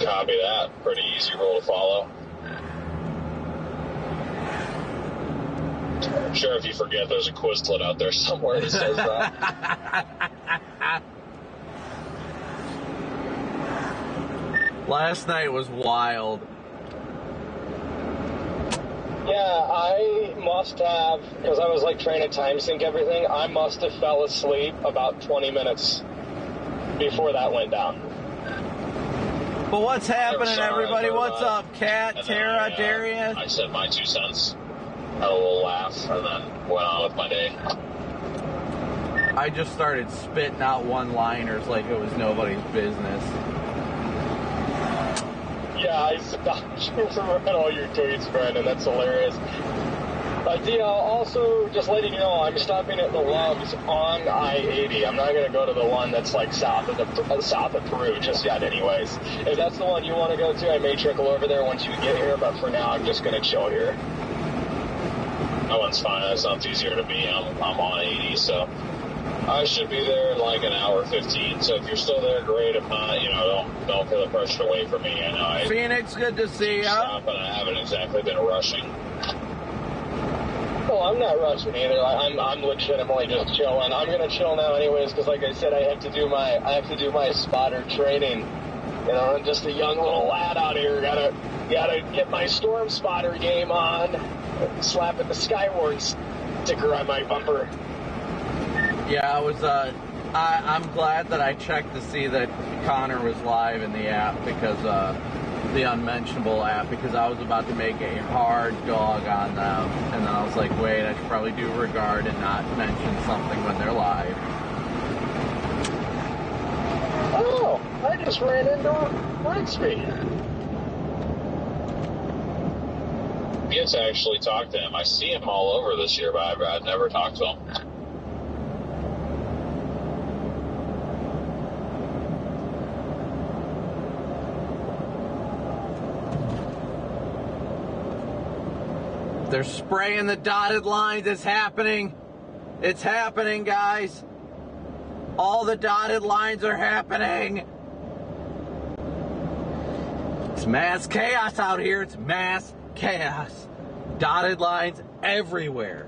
Copy that. Pretty easy rule to follow. I'm sure if you forget, there's a Quizlet out there somewhere that says that. Last night was wild. Yeah, I must have, because I was like trying to time sync everything, I must have fell asleep about 20 minutes before that went down. But what's happening, Sorry, everybody? What's up, Kat, Tara, Darius? I said my 2 cents, had a little laugh, and then went on with my day. I just started spitting out one-liners like it was nobody's business. Yeah, I stopped you from all your tweets, Brandon. That's hilarious. Also, just letting you know, I'm stopping at the Loves on I-80. I'm not going to go to the one that's like south of Peru just yet anyways. If that's the one you want to go to, I may trickle over there once you get here, but for now, I'm just going to chill here. That one's fine. That sounds easier to me. I'm on 80, so I should be there in like an hour 15. So if you're still there, great. If not, don't feel the pressure to wait for me. I know Phoenix, good to see ya. But I haven't exactly been rushing. Well, I'm not rushing either. I'm legitimately just chilling. I'm gonna chill now, anyways, because like I said, I have to do my spotter training. I'm just a young little lad out here. Gotta get my storm spotter game on. Slapping the Skyward sticker on my bumper. Yeah, I'm glad that I checked to see that Connor was live in the app because the unmentionable app, because I was about to make a hard dog on them, and then I was like, wait, I should probably do regard and not mention something when they're live. Oh, I just ran into Brixby. get to actually talk to him. I see him all over this year, but I've never talked to him. They're spraying the dotted lines. It's happening. It's happening, guys. All the dotted lines are happening. It's mass chaos out here. It's mass chaos. Dotted lines everywhere.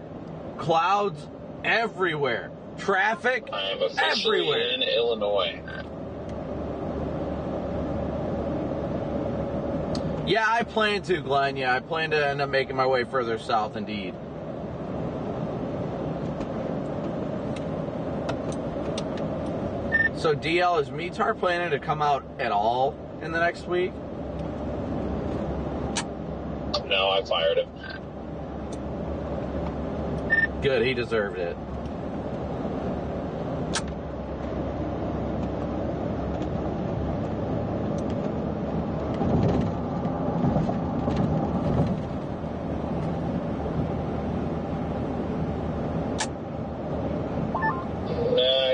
Clouds everywhere. Traffic I am officially everywhere. in Illinois. Yeah, I plan to, Glenn. Yeah, I plan to end up making my way further south, indeed. So, DL, is Meatar planning to come out at all in the next week? No, I fired him. Good, he deserved it.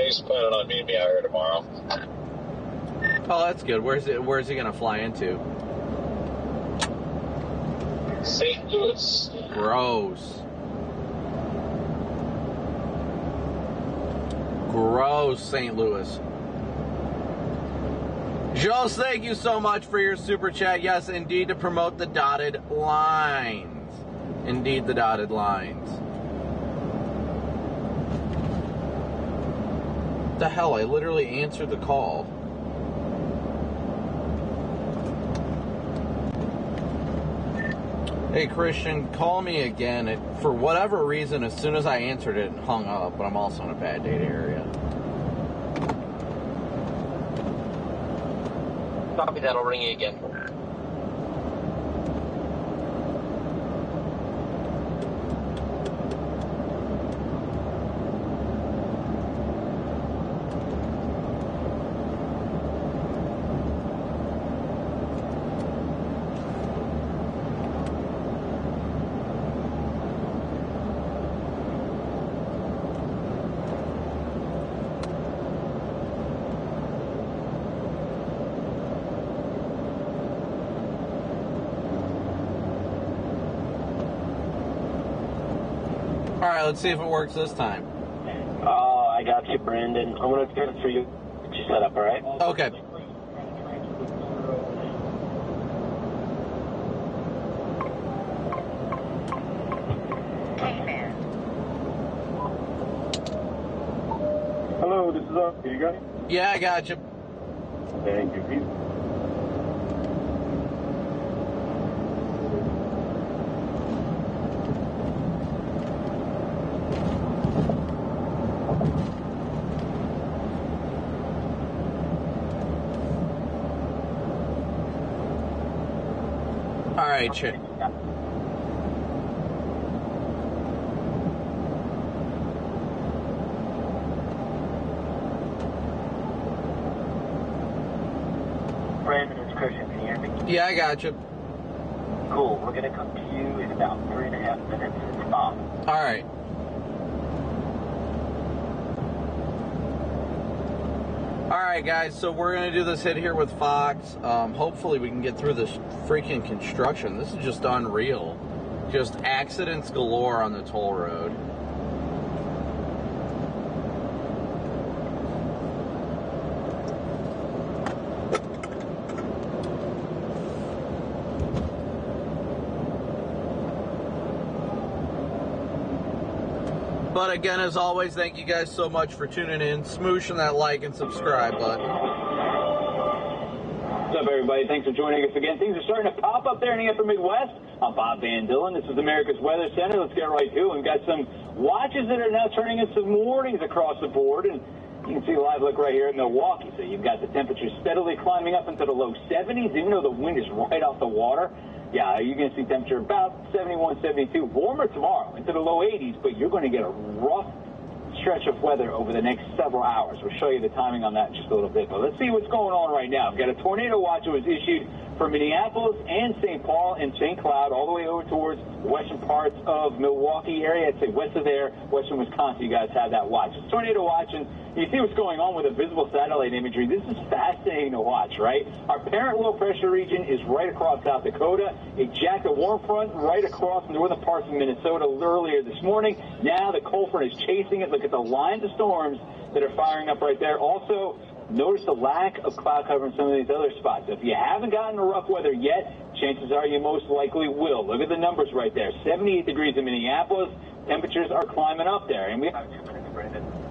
He's planning on meeting me out here tomorrow. Oh, that's good. Where's he gonna fly into? St. Louis. Gross. Gross, St. Louis. Jos, thank you so much for your super chat. Yes, indeed, to promote the dotted lines. Indeed, the dotted lines. What the hell? I literally answered the call. Hey, Christian, call me again. For whatever reason, as soon as I answered it, it hung up, but I'm also in a bad data area. Copy that, I'll ring you again. Alright, let's see if it works this time. Oh, I got you, Brandon. I'm going to transfer you. Get you set up, all right? Okay. Hello, this is Arthur. You got it? Yeah, I got you. Thank you. Alright, check. Brandon, it's Christian. Can you hear me? Yeah, I got you. Cool. We're going to come to you in about 3.5 minutes. It's Bob. Alright. Alright, guys, so we're going to do this hit here with Fox. Hopefully we can get through this freaking construction. This is just unreal. Just accidents galore on the toll road. But again, as always, thank you guys so much for tuning in. Smooshing that like and subscribe button. What's up, everybody? Thanks for joining us again. Things are starting to pop up there in the upper Midwest. I'm Bob Van Dillon. This is America's Weather Center. Let's get right to it. We've got some watches that are now turning into some warnings across the board. And you can see a live look right here at Milwaukee. So you've got the temperatures steadily climbing up into the low 70s, even though the wind is right off the water. Yeah, you're going to see temperature about 71, 72. Warmer tomorrow into the low 80s, but you're going to get a rough stretch of weather over the next several hours. We'll show you the timing on that in just a little bit. But let's see what's going on right now. We've got a tornado watch that was issued from Minneapolis and St. Paul and St. Cloud all the way over towards the western parts of Milwaukee area. I'd say west of there, western Wisconsin, you guys have that watch. It's tornado watch, and you see what's going on with the visible satellite imagery. This is fascinating to watch, right? Our parent low pressure region is right across South Dakota. A jacket warm front right across northern parts of Minnesota earlier this morning. Now the cold front is chasing it. Look at the lines of storms that are firing up right there. Also, notice the lack of cloud cover in some of these other spots. If you haven't gotten to rough weather yet, chances are you most likely will. Look at the numbers right there. 78 degrees in Minneapolis. Temperatures are climbing up there. And we have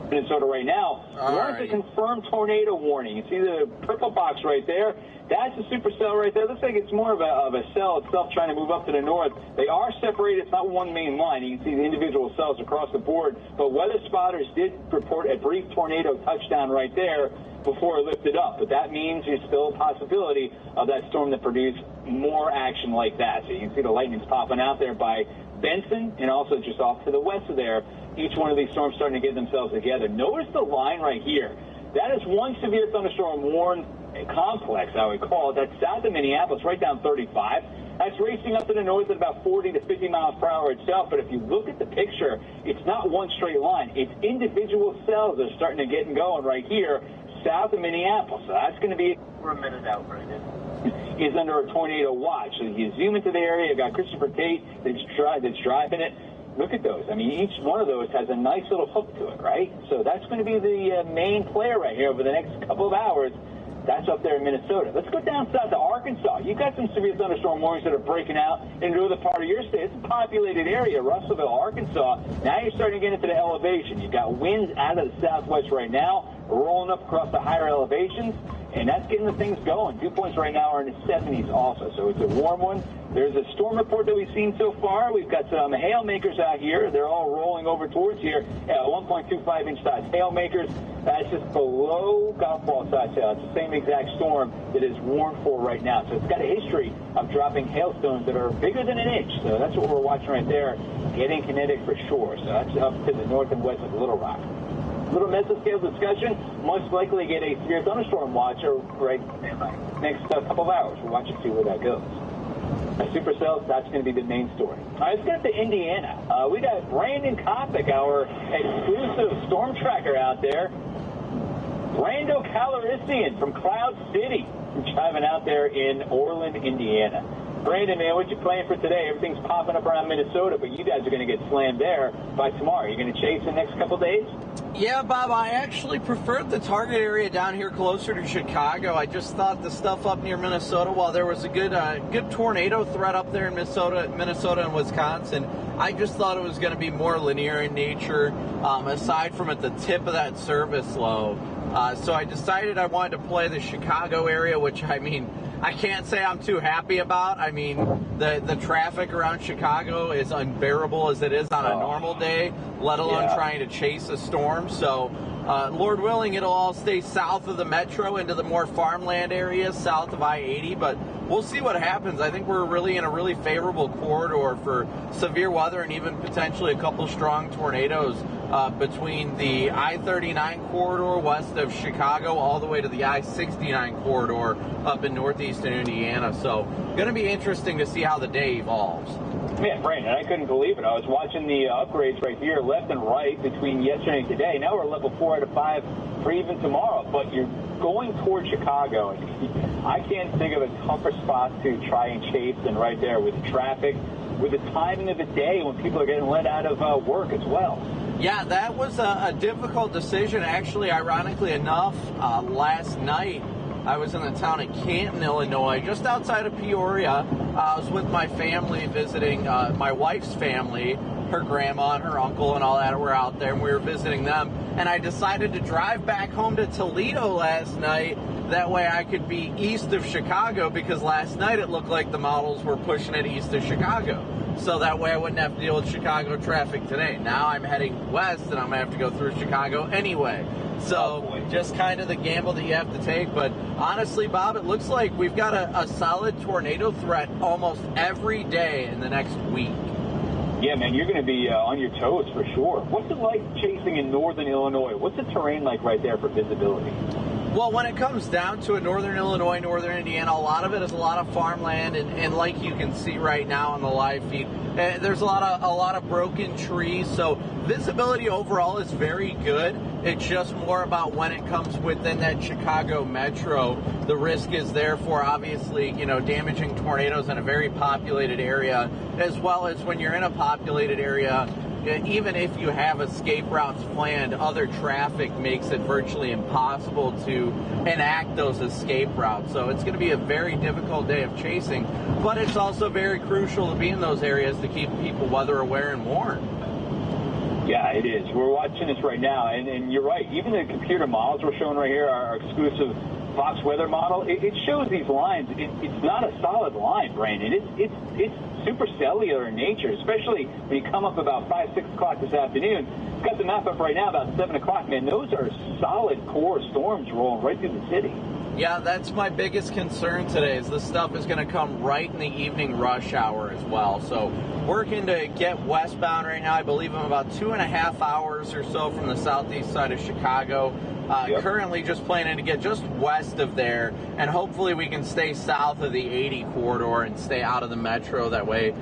Minnesota right now. We're at the confirmed tornado warning. You see the purple box right there? That's a supercell right there. Looks like it's more of a cell itself trying to move up to the north. They are separated. It's not one main line. You can see the individual cells across the board. But weather spotters did report a brief tornado touchdown right there before it lifted up. But that means there's still a possibility of that storm that produced more action like that. So you can see the lightning's popping out there by Benson and also just off to the west of there. Each one of these storms starting to get themselves together. Notice the line right here. That is one severe thunderstorm warned complex, I would call it. That's south of Minneapolis, right down 35. That's racing up to the north at about 40 to 50 miles per hour itself. But if you look at the picture, it's not one straight line. It's individual cells that are starting to get going right here south of Minneapolis. So that's going to be... We're a minute out right now. Is under a tornado watch. So you zoom into the area, you've got Christopher Tate that's driving it. Look at those. I mean, each one of those has a nice little hook to it, right? So that's going to be the main player right here over the next couple of hours. That's up there in Minnesota. Let's go down south to Arkansas. You've got some severe thunderstorm warnings that are breaking out into the part of your state. It's a populated area, Russellville, Arkansas. Now you're starting to get into the elevation. You've got winds out of the southwest right now, rolling up across the higher elevations, and that's getting the things going. Dew points right now are in the 70s also, so it's a warm one. There's a storm report that we've seen so far. We've got some hail makers out here. They're all rolling over towards here at 1.25 inch size hail makers. That's just below golf ball size hail. It's the same exact storm that is warned for right now. So it's got a history of dropping hailstones that are bigger than an inch. So that's what we're watching right there, getting kinetic for sure. So that's up to the north and west of Little Rock. Little mesoscale discussion, most likely get a severe thunderstorm watcher right next couple of hours. We'll watch and see where that goes. Supercells, that's going to be the main story. All right, let's get to Indiana. We got Brandon Copic, our exclusive storm tracker out there. Brando Calrissian from Cloud City, driving out there in Orland, Indiana. Brandon, man, what you playing for today? Everything's popping up around Minnesota, but you guys are going to get slammed there by tomorrow. You're going to chase the next couple days? Yeah, Bob, I actually preferred the target area down here closer to Chicago. I just thought the stuff up near Minnesota, while there was a good tornado threat up there in Minnesota and Wisconsin, I just thought it was going to be more linear in nature, aside from at the tip of that service low. So I decided I wanted to play the Chicago area, which, I mean, I can't say I'm too happy about. I mean, the traffic around Chicago is unbearable as it is on a normal day, let alone trying to chase a storm. So, Lord willing, it'll all stay south of the metro into the more farmland areas south of I-80, but we'll see what happens. I think we're really in a really favorable corridor for severe weather and even potentially a couple strong tornadoes between the I-39 corridor west of Chicago all the way to the I-69 corridor up in northeastern Indiana. So going to be interesting to see how the day evolves. Yeah, Brandon, I couldn't believe it. I was watching the upgrades right here, left and right, between yesterday and today. Now we're level 4 out of 5 for even tomorrow. But you're going towards Chicago. I can't think of a tougher spot to try and chase than right there with the traffic, with the timing of the day when people are getting let out of work as well. Yeah, that was a difficult decision. Actually, ironically enough, last night, I was in the town of Canton, Illinois, just outside of Peoria. I was with my family visiting my wife's family. Her grandma and her uncle and all that were out there, and we were visiting them. And I decided to drive back home to Toledo last night. That way I could be east of Chicago, because last night it looked like the models were pushing it east of Chicago. So that way I wouldn't have to deal with Chicago traffic today. Now I'm heading west, and I'm going to have to go through Chicago anyway. So just kind of the gamble that you have to take. But honestly, Bob, it looks like we've got a solid tornado threat almost every day in the next week. Yeah, man, you're going to be on your toes for sure. What's it like chasing in northern Illinois? What's the terrain like right there for visibility? Well, when it comes down to it, northern Illinois, northern Indiana, a lot of it is a lot of farmland, and like you can see right now on the live feed, there's a lot of broken trees, so visibility overall is very good. It's just more about when it comes within that Chicago metro, the risk is there for obviously, damaging tornadoes in a very populated area, as well as when you're in a populated area. Even if you have escape routes planned, other traffic makes it virtually impossible to enact those escape routes. So it's going to be a very difficult day of chasing, but it's also very crucial to be in those areas to keep people weather aware and warned. Yeah, it is. We're watching this right now, and you're right. Even the computer models we're showing right here, our exclusive Fox weather model, it shows these lines. It's not a solid line, Brandon. It's supercellular in nature, especially when you come up about 5, 6 o'clock this afternoon. It's got the map up right now about 7 o'clock, man. Those are solid core storms rolling right through the city. Yeah, that's my biggest concern today, is this stuff is going to come right in the evening rush hour as well. So working to get westbound right now. I believe I'm about 2.5 hours or so from the southeast side of Chicago. Currently just planning to get just west of there, and hopefully we can stay south of the 80 corridor and stay out of the metro. That way,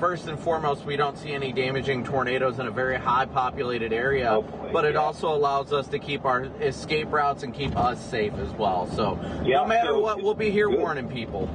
first and foremost, we don't see any damaging tornadoes in a very high populated area, but it also allows us to keep our escape routes and keep us safe as well. So no matter what, we'll be here warning people.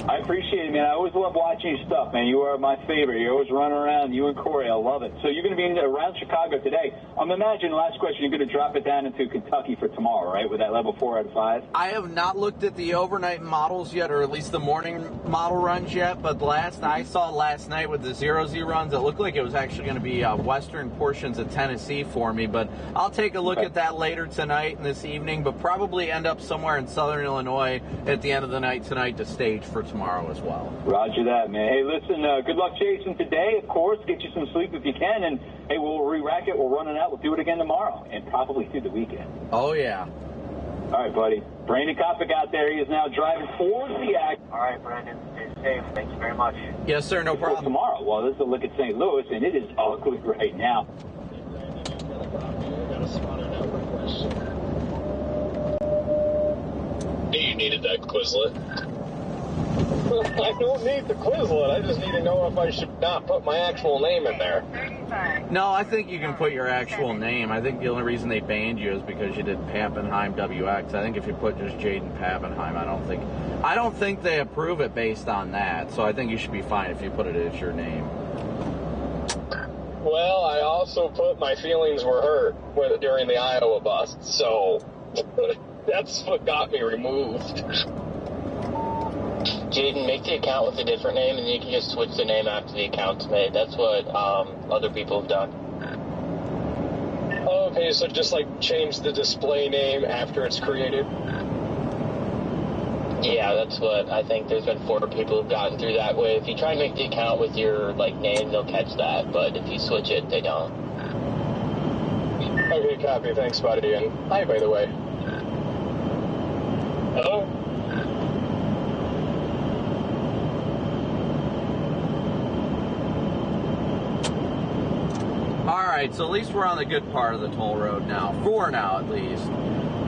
I appreciate it, man. I always love watching your stuff, man. You are my favorite. You're always running around. You and Corey, I love it. So you're going to be around Chicago today. I'm imagining, last question, you're going to drop it down into Kentucky for tomorrow, right, with that level 4 out of 5? I have not looked at the overnight models yet, or at least the morning model runs yet, but last I saw last night with the 0Z runs, it looked like it was actually going to be western portions of Tennessee for me, but I'll take a look at that later tonight and this evening, but probably end up somewhere in southern Illinois at the end of the night tonight to stage for tomorrow as well. Roger that, man. Hey, listen, good luck chasing today, of course. Get you some sleep if you can, and hey, we'll re-rack it. We'll run it out. We'll do it again tomorrow, and probably through the weekend. Oh, yeah. All right, buddy. Brandon Copic out there. He is now driving towards the act. All right, Brandon. Stay safe. Thanks very much. Yes, sir. No problem. Tomorrow. Well, this is a look at St. Louis, and it is ugly right now. You needed that Quizlet. I don't need the Quizlet. I just need to know if I should not put my actual name in there. No, I think you can put your actual name. I think the only reason they banned you is because you did Pappenheim WX. I think if you put just Jaden Pappenheim, I don't think they approve it based on that. So I think you should be fine if you put it as your name. Well, I also put my feelings were hurt during the Iowa bust, so that's what got me removed. Jaden, make the account with a different name, and you can just switch the name after the account's made. That's what other people have done. Okay, so just change the display name after it's created? Yeah, that's what I think. There's been 4 people who've gotten through that way. If you try and make the account with your name, they'll catch that, but if you switch it, they don't. Okay, copy. Thanks, buddy. And hi, by the way. Hello? Alright, so at least we're on the good part of the toll road now. For now, at least.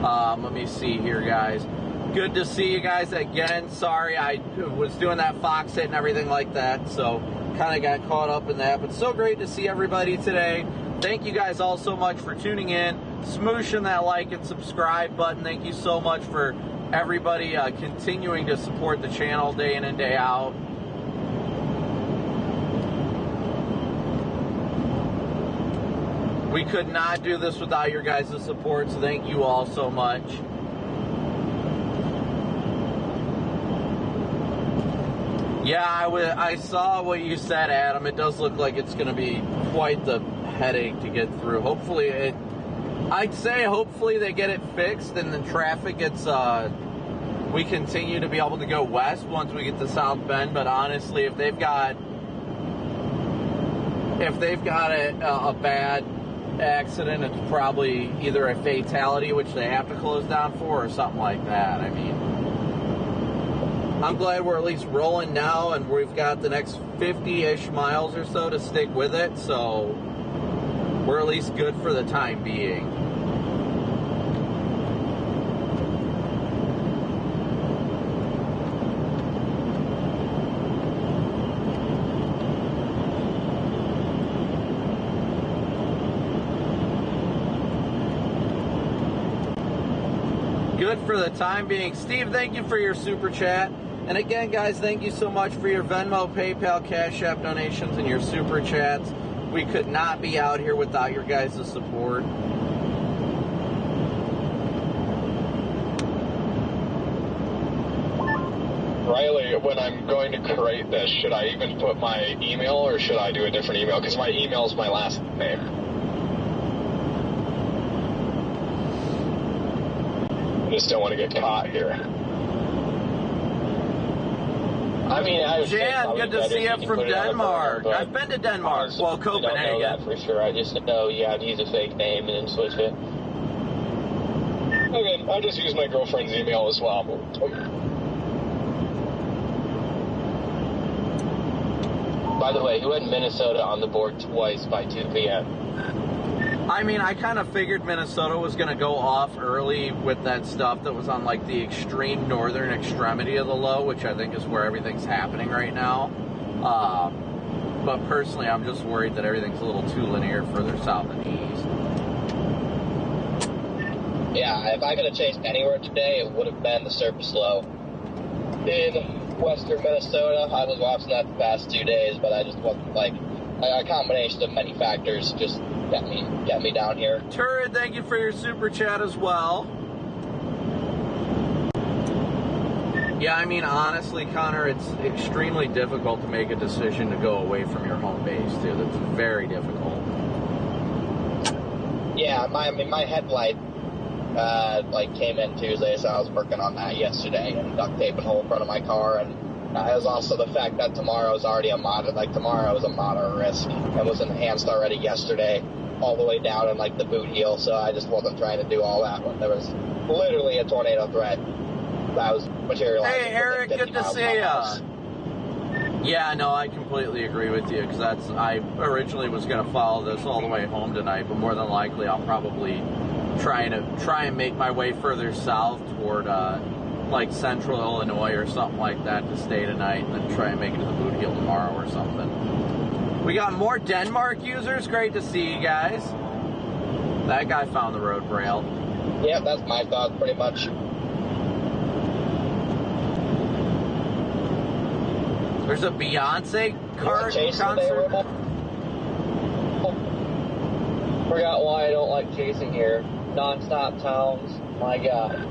Let me see here, guys. Good to see you guys again. Sorry, I was doing that Fox hit and everything like that, so kind of got caught up in that. But so great to see everybody today. Thank you guys all so much for tuning in, smooshing that like and subscribe button. Thank you so much for everybody continuing to support the channel day in and day out. We could not do this without your guys' support, so thank you all so much. Yeah, I saw what you said, Adam. It does look like it's going to be quite the headache to get through. Hopefully they get it fixed and the traffic gets, we continue to be able to go west once we get to South Bend. But honestly, if they've got a bad accident, it's probably either a fatality, which they have to close down for, or something like that. I mean, I'm glad we're at least rolling now, and we've got the next 50-ish miles or so to stick with it, so we're at least good for the time being. good for the time being. Steve, thank you for your super chat. And again, guys, thank you so much for your Venmo, PayPal, Cash App donations, and your super chats. We could not be out here without your guys' support. Riley, when I'm going to create this, should I even put my email or should I do a different email? Because my email is my last name. I just don't want to get caught here. I mean, I would Jan, good to see you from Denmark. I've been to Denmark. Well, Copenhagen. I don't know that for sure. I just know you have to use a fake name and then switch it. Okay, I'll just use my girlfriend's email as well. By the way, who had Minnesota on the board twice by 2 p.m.? I mean, I kind of figured Minnesota was going to go off early with that stuff that was on, like, the extreme northern extremity of the low, which I think is where everything's happening right now. But personally, I'm just worried that everything's a little too linear further south and east. Yeah, if I could have chased anywhere today, it would have been the surface low in western Minnesota. I was watching that the past 2 days, but I just wasn't, like, a combination of many factors just got me down here. Turret, thank you for your super chat as well. Yeah, I mean, honestly, Connor, it's extremely difficult to make a decision to go away from your home base, too. That's very difficult. Yeah, my headlight came in Tuesday, so I was working on that yesterday and duct taping the whole front of my car. And it was also the fact that tomorrow is already a moderate, tomorrow is a moderate risk and was enhanced already yesterday, all the way down in the boot heel. So I just wasn't trying to do all that when there was literally a tornado threat that was materializing. Hey, Eric, good to see ya. Yeah, no, I completely agree with you, because I originally was going to follow this all the way home tonight, but more than likely I'll probably try and make my way further south toward central Illinois or something like that to stay tonight, and then try and make it to the boot heel tomorrow or something. We got more Denmark users. Great to see you guys. That guy found the road braille. Yeah, that's my thought pretty much. There's a Beyonce concert. Forgot why I don't like chasing here. Non-stop towns. My God.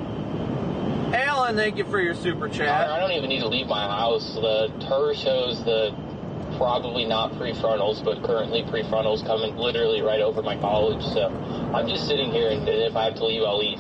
Alan, thank you for your super chat. I don't even need to leave my house. The tour shows the probably not prefrontals, but currently prefrontals coming literally right over my college. So I'm just sitting here, and if I have to leave, I'll leave.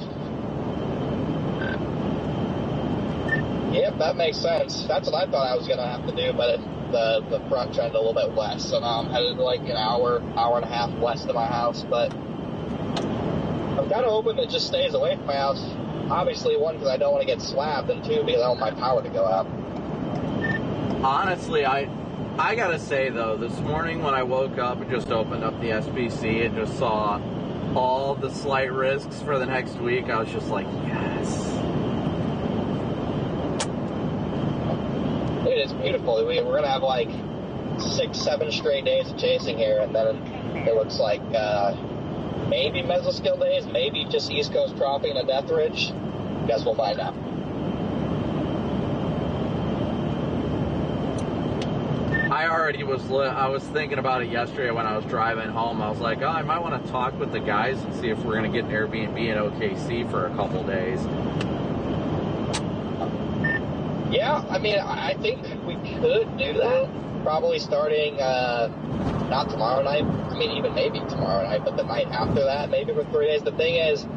Yep, that makes sense. That's what I thought I was going to have to do, but the front trend a little bit west. So now I'm headed an hour and a half west of my house, but I'm kind of hoping it just stays away from my house. Obviously, one, because I don't want to get slapped, and two, because I want my power to go out. Honestly, I gotta say, though, this morning when I woke up and just opened up the SBC and just saw all the slight risks for the next week, I was just like, yes. Dude, it's beautiful. We're going to have 6-7 straight days of chasing here, and then it looks like maybe mesoscale days, maybe just East Coast dropping a death ridge. Guess we'll find out. I was thinking about it yesterday when I was driving home. I was like, I might want to talk with the guys and see if we're going to get an Airbnb in OKC for a couple days. Yeah, I mean, I think we could do that. Probably starting not tomorrow night. I mean, even maybe tomorrow night, but the night after that, maybe for 3 days. The thing is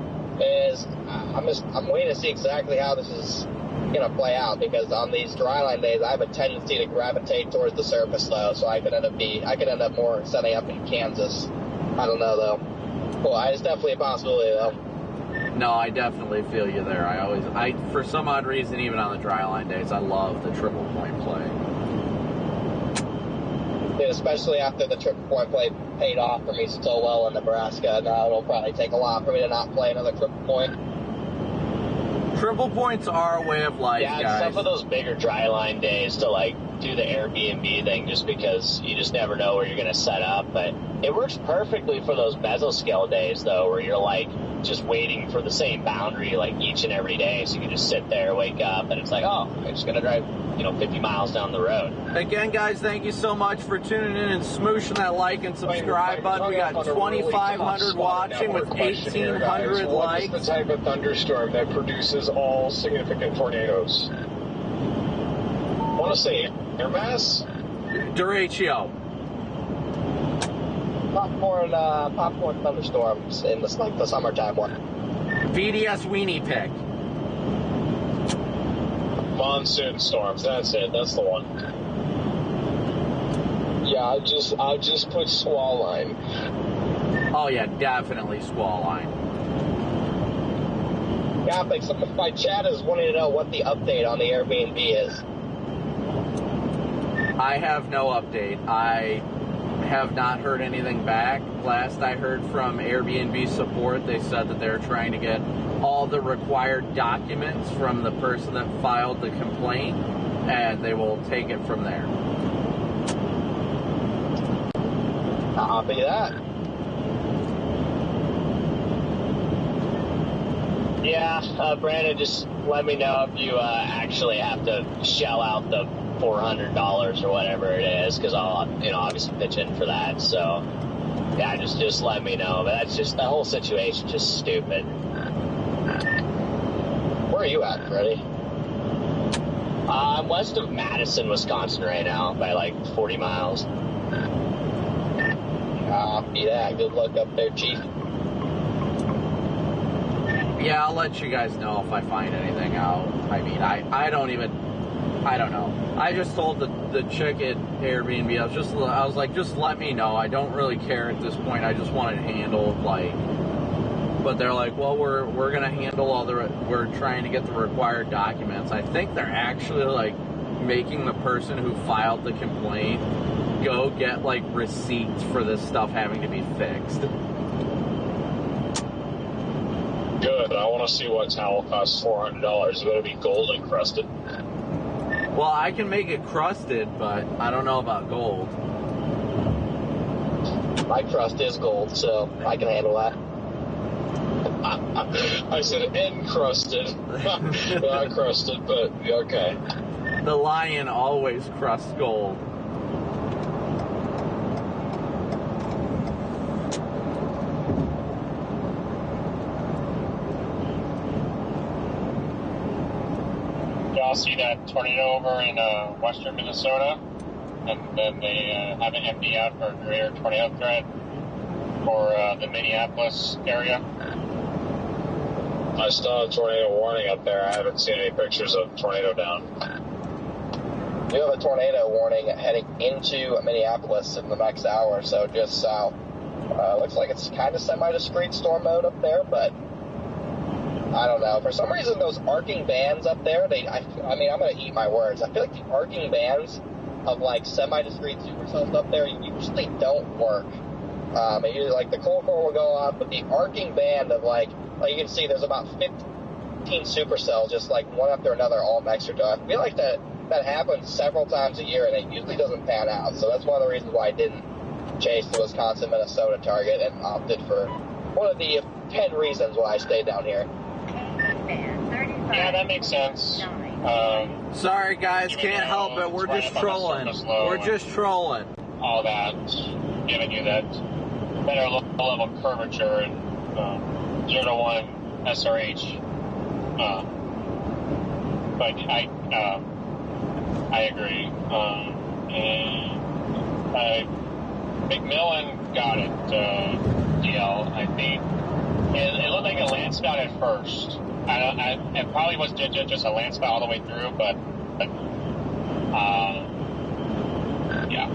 I'm waiting to see exactly how this is going to play out, because on these dryline days, I have a tendency to gravitate towards the surface though, so I could end up more setting up in Kansas. I don't know though. Well, it's definitely a possibility though. No, I definitely feel you there. I for some odd reason, even on the dryline days, I love the triple point play. Dude, especially after the triple point play paid off for me so well in Nebraska. Now it'll probably take a lot for me to not play another triple point. Triple points are a way of life, guys. Yeah, some of those bigger dry line days to do the Airbnb thing, just because you just never know where you're going to set up. But it works perfectly for those mesoscale days, though, where you're just waiting for the same boundary like each and every day, so you can just sit there, wake up, and it's like, oh, I'm just gonna drive 50 miles down the road. Again, guys, thank you so much for tuning in and smooshing that like and subscribe button. We got 2,500 watching with 1,800 likes. What is the type of thunderstorm that produces all significant tornadoes? I want to say air mass? Derecho. Popcorn thunderstorms in the summertime one. VDS weenie pick. Monsoon storms. That's it. That's the one. Yeah, I'll just put squall line. Oh yeah, definitely squall line. Yeah, I think some of my chat is wanting to know what the update on the Airbnb is. I have no update. I have not heard anything back. Last I heard from Airbnb support, they said that they're trying to get all the required documents from the person that filed the complaint, and they will take it from there. Copy that. Yeah, Brandon, just let me know if you actually have to shell out the $400 or whatever it is, because I'll, obviously pitch in for that. So, yeah, just let me know. But that's just, the whole situation just stupid. Where are you at, Freddie? I'm west of Madison, Wisconsin right now, by like 40 miles. Copy that. Good luck up there, Chief. Yeah, I'll let you guys know if I find anything out. I mean, I don't know. I just told the chick at Airbnb, I was like, just let me know. I don't really care at this point. I just want it handled, but they're like, well, we're gonna handle we're trying to get the required documents. I think they're actually making the person who filed the complaint go get receipts for this stuff having to be fixed. Good. I want to see what towel costs $400. It's going to be gold encrusted. Well, I can make it crusted, but I don't know about gold. My crust is gold, so I can handle that. I said encrusted. Not crusted, but okay. The lion always crusts gold. Y'all see that tornado over in western Minnesota? And then they have an MD out for a greater tornado threat for the Minneapolis area. I saw a tornado warning up there. I haven't seen any pictures of tornado down. We have a tornado warning heading into Minneapolis in the next hour or so, just south. Looks like it's kind of semi-discrete storm mode up there, but I don't know. For some reason, those arcing bands up there, I'm going to eat my words. I feel like the arcing bands of semi-discrete supercells up there usually don't work. Usually the cold core will go off, but the arcing band of you can see there's about 15 supercells just one after another all next to each other. I feel like that happens several times a year and it usually doesn't pan out. So that's one of the reasons why I didn't chase the Wisconsin-Minnesota target and opted for one of the 10 reasons why I stayed down here. Yeah, that makes sense. Sorry guys, can't help it. We're just trolling. We're just trolling. All that, giving you that better level of curvature and 0 to 1 SRH. But I agree. And McMillan got it, DL, I think. It looked like a land spout at first. It probably was just a land spout all the way through, but yeah.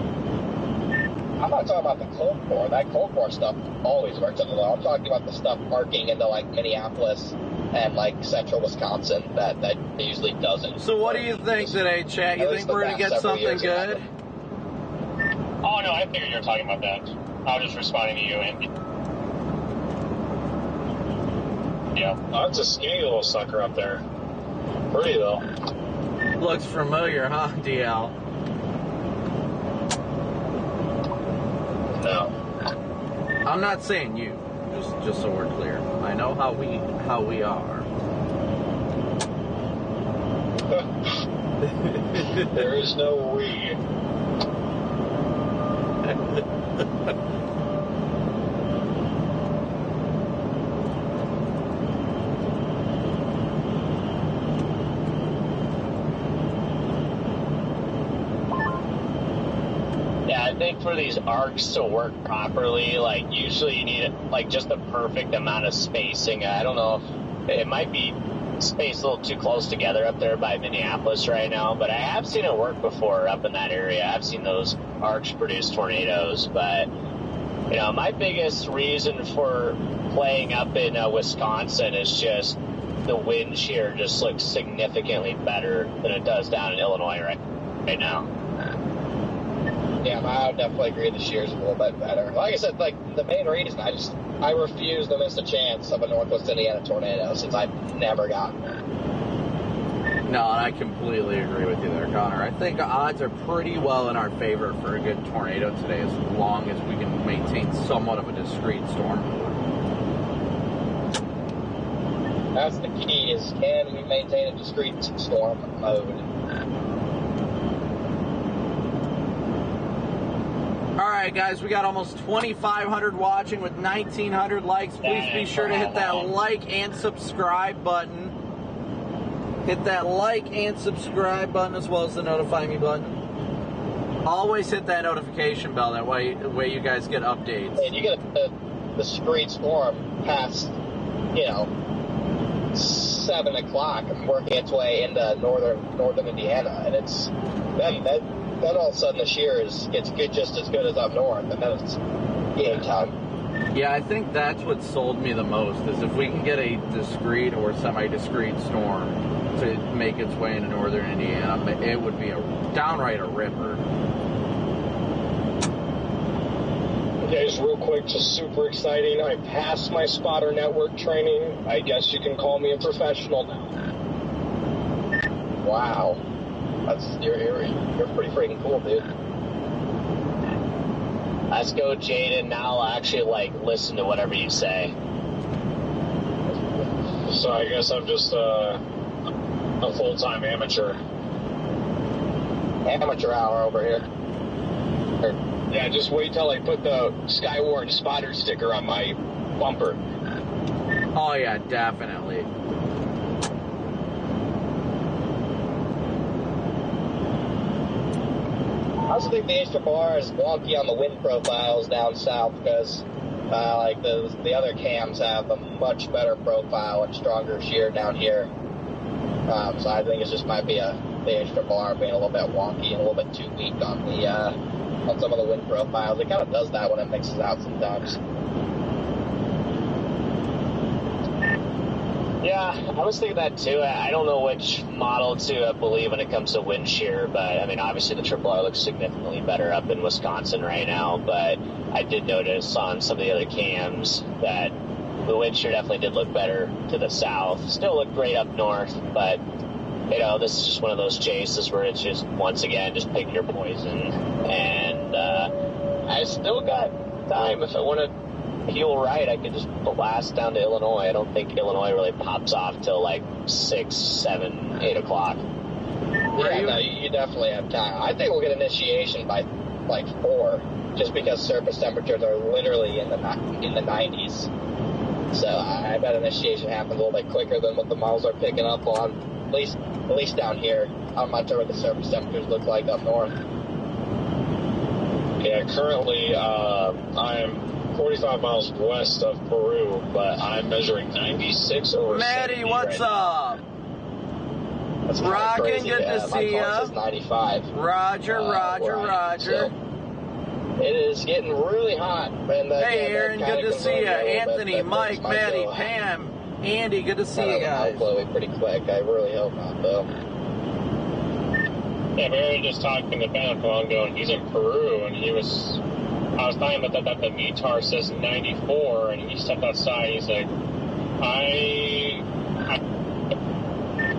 I'm not talking about the cold core. That cold core stuff always works out well. I'm talking about the stuff arcing into Minneapolis and central Wisconsin that usually doesn't. So what do you think today, chat? You think we're going to get something good? Oh no, I figured you were talking about that. I was just responding to you, and yeah, that's a skinny little sucker up there. Pretty though. Looks familiar, huh, DL? No. I'm not saying you. just so we're clear. I know how we are. There is no we. I think for these arcs to work properly, like usually you need like just the perfect amount of spacing. I don't know if it might be spaced a little too close together up there by Minneapolis right now, but I have seen it work before up in that area. I've seen those arcs produce tornadoes, but my biggest reason for playing up in Wisconsin is just the wind shear just looks significantly better than it does down in Illinois right now. Yeah, I would definitely agree the shear's a little bit better. Like I said, like the main reason I refuse to miss a chance of a Northwest Indiana tornado since I've never gotten that. No, and I completely agree with you there, Connor. I think odds are pretty well in our favor for a good tornado today as long as we can maintain somewhat of a discrete storm mode. That's the key, is can we maintain a discrete storm mode? All right, guys, we got almost 2,500 watching with 1,900 likes. Please be sure to hit that like and subscribe button. Hit that like and subscribe button as well as the notify me button. Always hit that notification bell. That way you guys get updates. And you get the discrete storm past, 7 o'clock and working its way into northern Indiana, and it's then all of a sudden the shear gets good, just as good as up north, and then it's game time. Yeah, I think that's what sold me the most, is if we can get a discrete or semi-discrete storm to make its way into northern Indiana, it would be downright a ripper. Okay, just real quick, just super exciting. I passed my spotter network training. I guess you can call me a professional now. Wow. You're pretty freaking cool, dude. Let's go, Jaden. Now I'll actually listen to whatever you say. So I guess I'm just a full-time amateur. Amateur hour over here. Yeah, just wait till I put the Skywarn spotter sticker on my bumper. Oh yeah, definitely. I also think the HRR is wonky on the wind profiles down south because, the other cams have a much better profile and stronger shear down here. So I think it just might be the HRR being a little bit wonky and a little bit too weak on the on some of the wind profiles. It kind of does that when it mixes out sometimes. Yeah, I was thinking that too. I don't know which model to believe when it comes to wind shear, but I mean, obviously the RRR looks significantly better up in Wisconsin right now, but I did notice on some of the other cams that the wind shear definitely did look better to the south. Still looked great up north, but this is just one of those chases where it's just, once again, just pick your poison. And I still got time. If I want to peel right, I could just blast down to Illinois. I don't think Illinois really pops off till 6, 7, 8 o'clock. Yeah, no, you definitely have time. I think we'll get initiation by 4, just because surface temperatures are literally in the 90s. So I bet initiation happens a little bit quicker than what the models are picking up on. At least down here. I'm not sure what the surface temperatures look like up north. Yeah, currently I'm 45 miles west of Peru, but I'm measuring 96 over 70 Maddie, what's right up? That's Rockin', crazy. good to see ya. Is 95. Roger. So it is getting really hot. And Hey, Aaron, good to see you. Anthony, Mike, Maddie, Pam, Andy, good to see you guys. Chloe pretty quick. I really hope not, though. Yeah, Barry just talked in the phone going, he's in Peru, and I was talking about that the METAR says 94, and he stepped outside, he's like,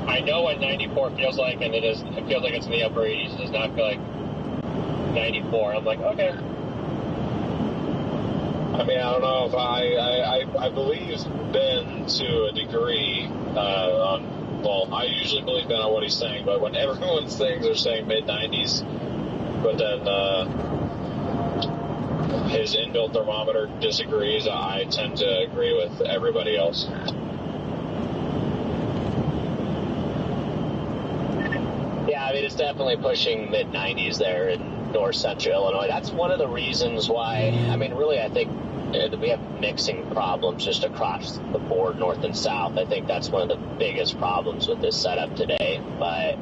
I know what 94 feels like, and it feels like it's in the upper 80s. It does not feel like 94. I'm like, okay. I mean, I don't know if I believe Ben to a degree well, I usually believe Ben on what he's saying, but when everyone's saying they're saying mid-90s, but then his inbuilt thermometer disagrees, I tend to agree with everybody else. Yeah, I mean, it's definitely pushing mid-90s there in north central Illinois. That's one of the reasons why, I mean, really, I think we have mixing problems just across the board, north and south. I think that's one of the biggest problems with this setup today. But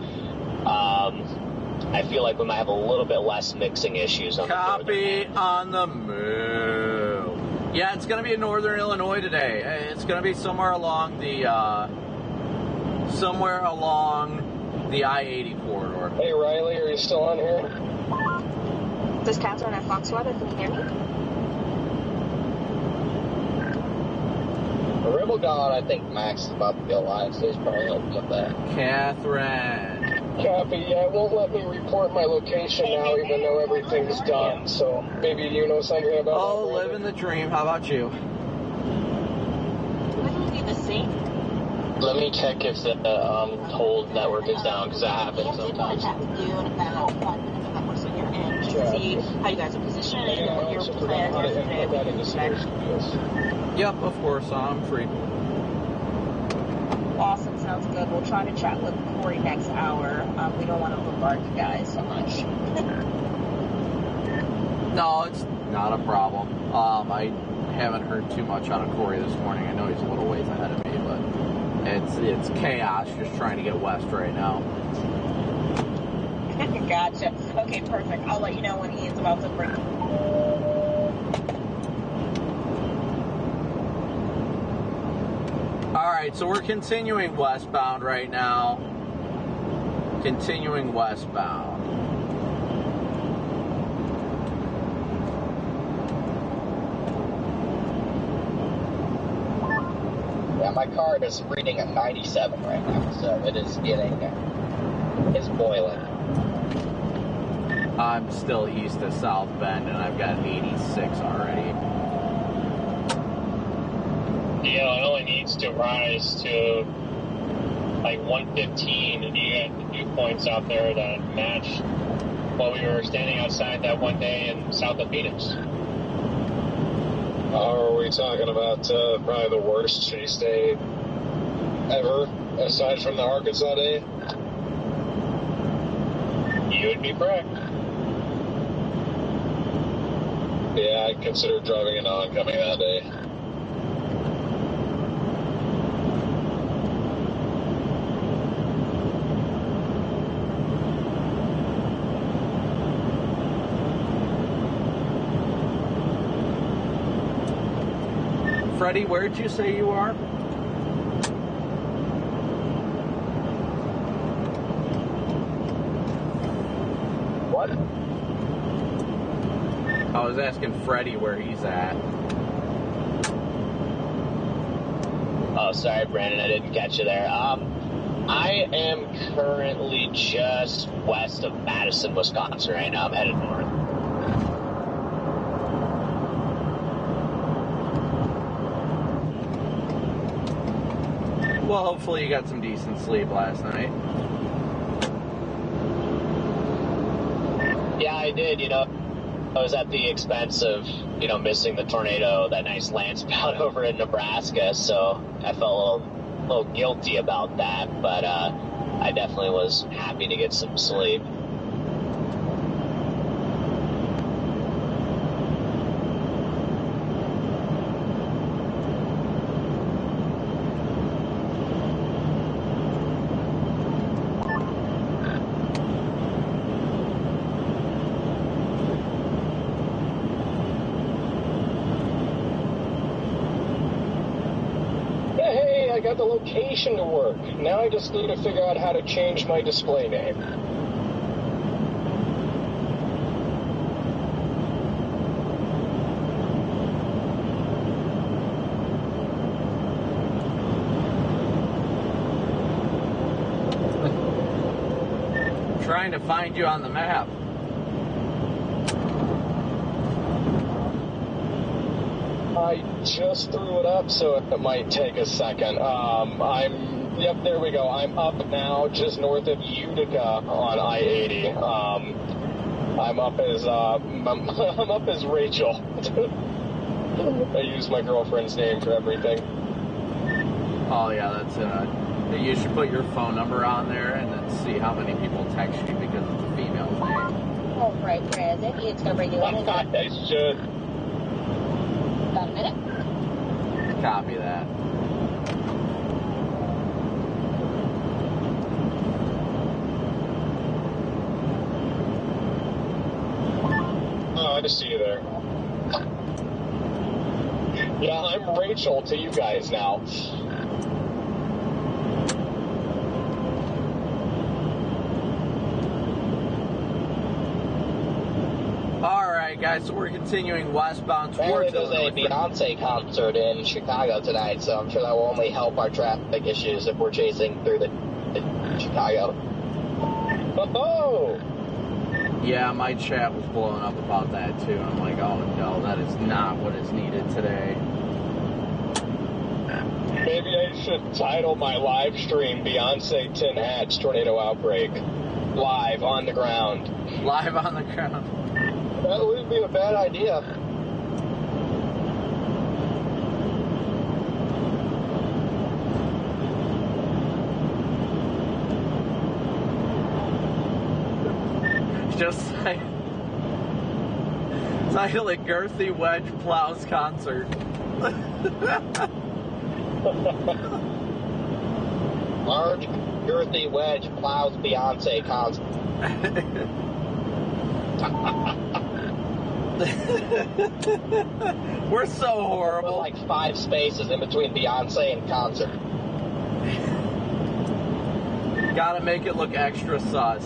I feel like we might have a little bit less mixing issues on Copy on the move. Yeah, it's going to be in northern Illinois today. It's going to be somewhere along the I-80 corridor. Hey, Riley, are you still on here? This is Catherine at Fox Weather. Can you hear me? Rebel God, I think Max is about to go live, so he's probably helping with that. Catherine. Copy, yeah, it won't let me report my location now, even though everything's done, so maybe you know something about Oh, living the dream. How about you? Wouldn't be the same. Let me check if the hold network is down, because that happens sometimes. Chat with you in about 5 minutes if that works on your end, just to see how you guys are positioned and what your plan is today. Yep, of course, I'm free. Awesome, sounds good. We'll try to chat with Corey next hour. We don't want to bombard you guys so much. No, it's not a problem. I haven't heard too much out of Corey this morning. I know he's a little ways ahead of me, but it's chaos just trying to get west right now. Gotcha. Okay, perfect. I'll let you know when Ian's about to break. Alright, so we're continuing westbound right now. Continuing westbound. Yeah, my car is reading a 97 right now, so it is it's boiling. I'm still east of South Bend, and I've got 86 already. Yeah, it only needs to rise to like 115, and you got the dew points out there that match what we were standing outside that one day in south of Phoenix. Are we talking about probably the worst chase day ever, aside from the Arkansas day? You would be correct. Yeah, I'd consider driving an oncoming that day. Freddie, where'd you say you are? What? I was asking Freddie where he's at. Oh, sorry, Brandon, I didn't catch you there. I am currently just west of Madison, Wisconsin right now. I'm headed north. Well, hopefully you got some decent sleep last night. Yeah, I did, I was at the expense of, missing the tornado, that nice land spout over in Nebraska, so I felt a little guilty about that, but I definitely was happy to get some sleep. I got the location to work. Now I just need to figure out how to change my display name. Trying to find you on the map. I just threw it up, so it might take a second. Yep, there we go. I'm up now, just north of Utica on I-80. I'm up as Rachel. I use my girlfriend's name for everything. Oh yeah, that's you should put your phone number on there and then see how many people text you because it's a female's name. All right, Brandon, it's going to bring you in. I should. About a minute. Copy that. Oh, I just see you there. Yeah, I'm Rachel to you guys now. Alright guys, so we're continuing westbound Apparently towards there's a Beyonce concert in Chicago tonight, so I'm sure that will only help our traffic issues if we're chasing through the Chicago. Oh! Yeah, my chat was blowing up about that too. I'm like, oh no, that is not what is needed today. Maybe I should title my live stream Beyonce Tin Hats Tornado Outbreak. Live on the ground. Live on the ground. That wouldn't be a bad idea. Just like title it Girthy Wedge Plows Concert. Large, girthy wedge plows Beyonce concert. We're so horrible. Like 5 spaces in between Beyonce and concert. Gotta make it look extra sus.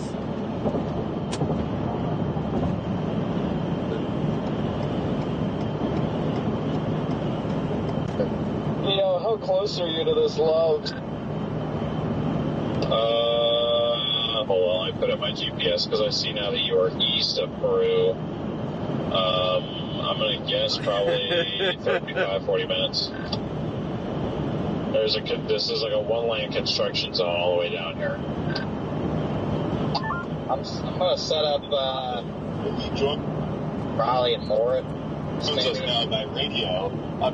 Yo, how close are you to this love? Hold on, I put up my GPS because I see now that you are east of Peru. I'm going to guess probably 35, 40 minutes. This is like a 1-lane construction zone all the way down here. I'm going to set up, You join Raleigh and Morit. us now by radio.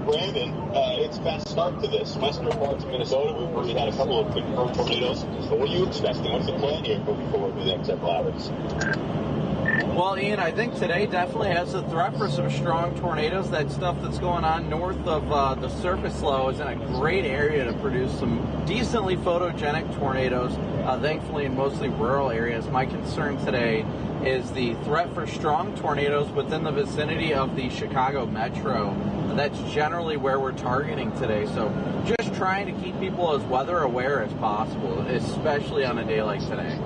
Brandon, it's fast start to this. Western parts of Minnesota, we've already had a couple of confirmed tornadoes. So what are you expecting? What's the plan here moving forward for the next several hours? Well, Ian, I think today definitely has a threat for some strong tornadoes. That stuff that's going on north of the surface low is in a great area to produce some decently photogenic tornadoes, thankfully in mostly rural areas. My concern today is the threat for strong tornadoes within the vicinity of the Chicago metro. That's generally where we're targeting today. So just trying to keep people as weather aware as possible, especially on a day like today.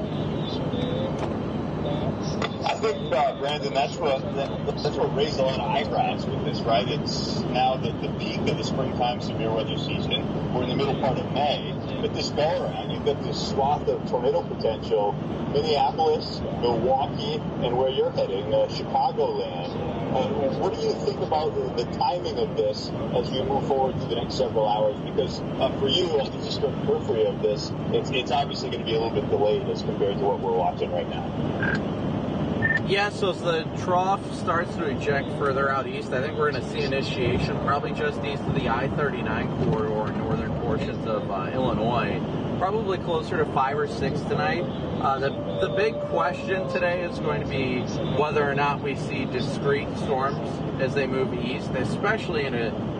I think, Brandon, that's what raised a lot of eyebrows with this, right? It's now the peak of the springtime severe weather season. We're in the middle part of May, but this go around, you've got this swath of tornado potential. Minneapolis, Milwaukee, and where you're heading, Chicagoland. What do you think about the timing of this as we move forward through the next several hours? Because for you, on the eastern periphery of this, it's obviously going to be a little bit delayed as compared to what we're watching right now. Yeah, so as the trough starts to eject further out east, I think we're going to see initiation probably just east of the I-39 corridor in northern portions of Illinois, probably closer to 5 or 6 tonight. The big question today is going to be whether or not we see discrete storms as they move east, especially in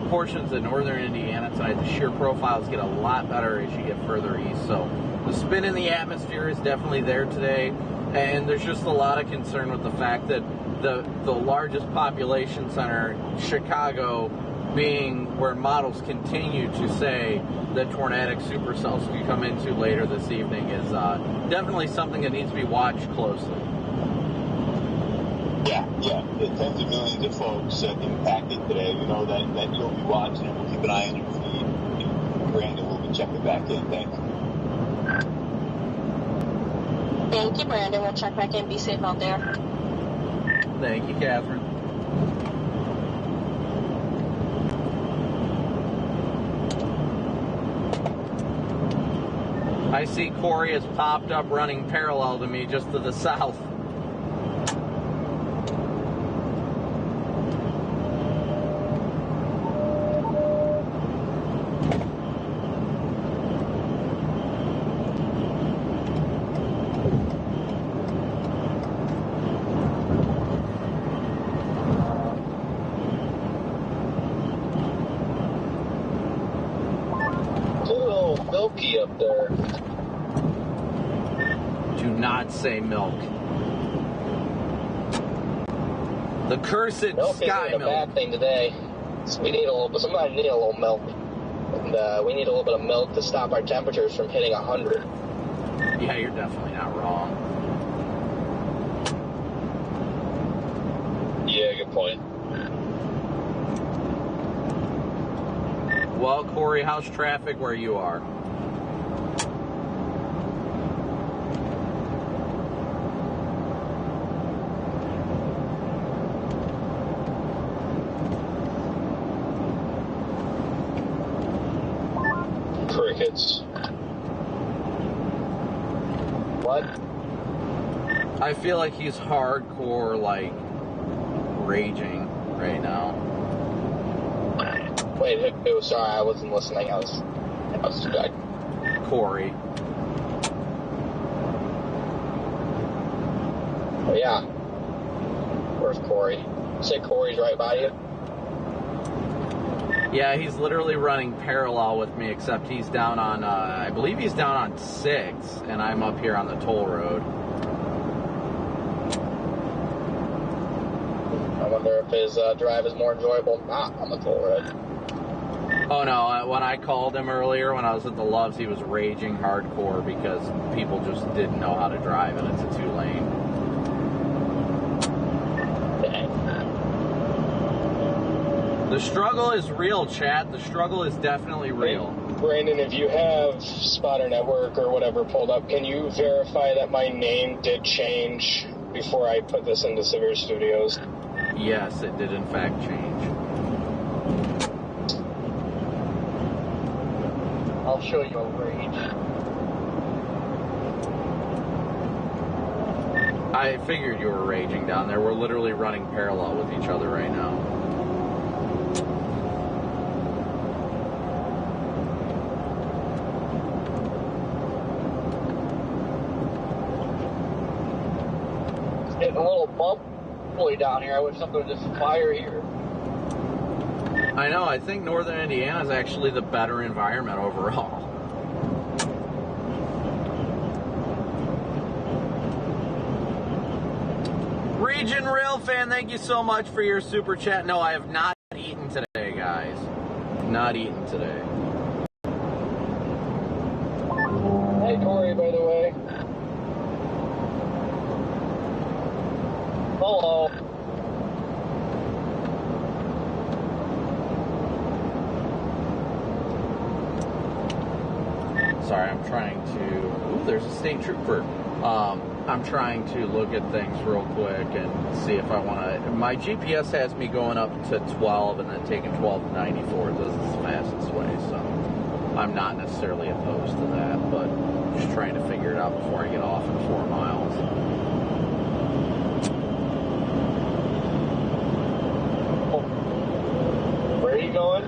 portions of northern Indiana tonight. The shear profiles get a lot better as you get further east, so the spin in the atmosphere is definitely there today. And there's just a lot of concern with the fact that the largest population center, Chicago, being where models continue to say that tornadic supercells we come into later this evening, is definitely something that needs to be watched closely. Yeah. The tens of millions of folks impacted today. We know that you'll be watching and we'll keep an eye on your feed. Brandon will be checking back in. Thank you. Thank you, Brandon. We'll check back in. Be safe out there. Thank you, Catherine. I see Corey has popped up running parallel to me just to the south. Milky up there. Do not say milk. The cursed Milk sky isn't a milk. bad thing today. So we need a little. Somebody need a little milk, and we need a little bit of milk to stop our temperatures from hitting 100. Yeah, you're definitely not wrong. Yeah, good point. Well, Corey, how's traffic where you are? Crickets. What? I feel like he's hardcore, like, raging right now. Wait, who? Sorry, I wasn't listening. I was distracted. Corey. Oh, yeah. Where's Corey? You say Corey's right by you? Yeah, he's literally running parallel with me, except he's down on, I believe he's down on 6, and I'm up here on the toll road. I wonder if his drive is more enjoyable not on the toll road. Oh no, when I called him earlier when I was at the Loves, he was raging hardcore because people just didn't know how to drive and it's a 2-lane. The struggle is real, chat. The struggle is definitely real. Brandon, if you have Spotter Network or whatever pulled up, can you verify that my name did change before I put this into Severe Studios? Yes, it did in fact change. I'll show you a rage. I figured you were raging down there. We're literally running parallel with each other right now. It's getting a little bumpy down here. I wish something would just fire here. I know, I think northern Indiana is actually the better environment overall. Region Rail Fan, thank you so much for your super chat. No, I have not eaten today, guys. Not eaten today. Hey, Corey, by the way. Hello. Sorry, I'm trying to... Ooh, there's a state trooper. I'm trying to look at things real quick and see if I want to... My GPS has me going up to 12 and then taking 12 to 94. This is the fastest way, so I'm not necessarily opposed to that, but just trying to figure it out before I get off in 4 miles. Where are you going?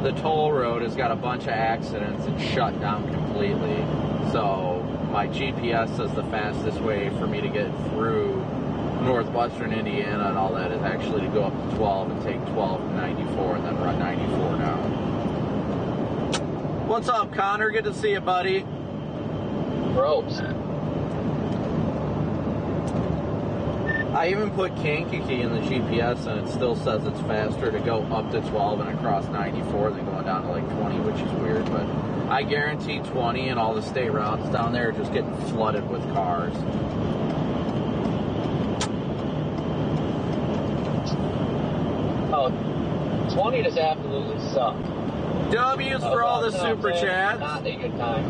The toll road has got a bunch of accidents and shut down completely. So my GPS says the fastest way for me to get through northwestern Indiana and all that is actually to go up to 12 and take 12 to 94 and then run 94 down. What's up, Connor? Good to see you, buddy. Ropes. I even put Kankakee in the GPS and it still says it's faster to go up to 12 and across 94 than going down to like 20, which is weird, but I guarantee 20 and all the state routes down there are just getting flooded with cars. Oh, 20 just absolutely sucked. W's for all the super chats. Not a good time.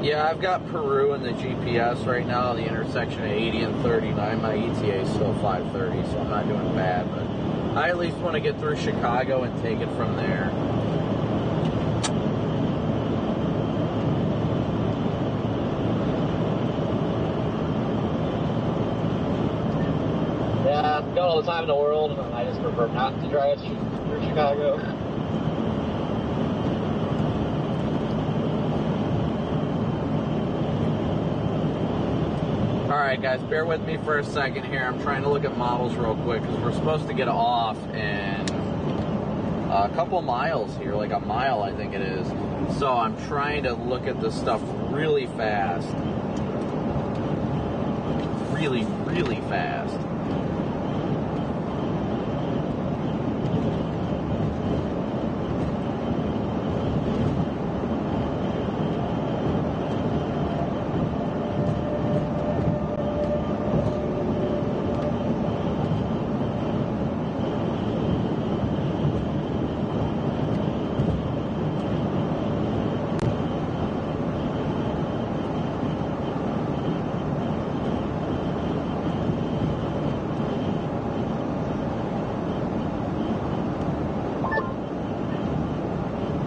Yeah, I've got Peru in the GPS right now, the intersection of 80 and 39. My ETA is still 530, so I'm not doing bad, but I at least want to get through Chicago and take it from there. Yeah, I've got all the time in the world, and I just prefer not to drive through Chicago. Alright guys, bear with me for a second here. I'm trying to look at models real quick because we're supposed to get off in a couple miles here, like a mile I think it is. So I'm trying to look at this stuff really fast. Really, really fast.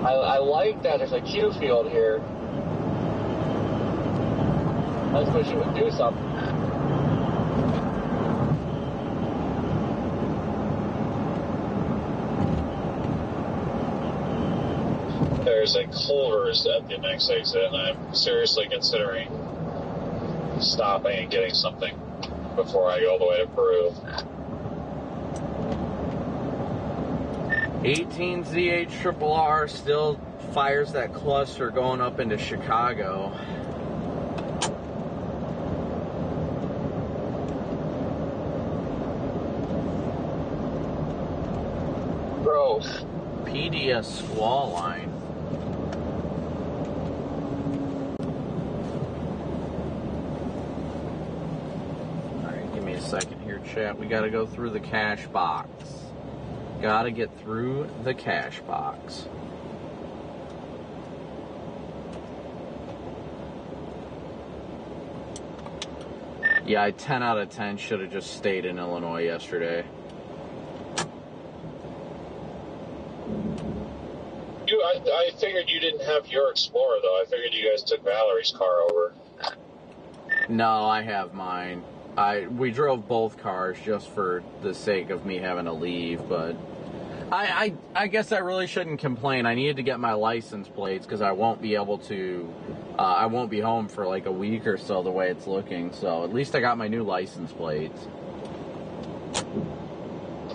I like that there's a queue field here. I just wish it would do something. There's a Culver's at the next exit, and I'm seriously considering stopping and getting something before I go all the way to Peru. 18ZH-RRR still fires that cluster going up into Chicago. Gross. PDS squall line. Alright, give me a second here, chat. We gotta go through the cash box. Gotta get through the cash box. Yeah, I 10 out of 10 should have just stayed in Illinois yesterday. I figured you didn't have your Explorer, though. I figured you guys took Valerie's car over. No, I have mine. We drove both cars just for the sake of me having to leave, but I guess I really shouldn't complain. I needed to get my license plates because I won't be able to, I won't be home for like a week or so the way it's looking, so at least I got my new license plates.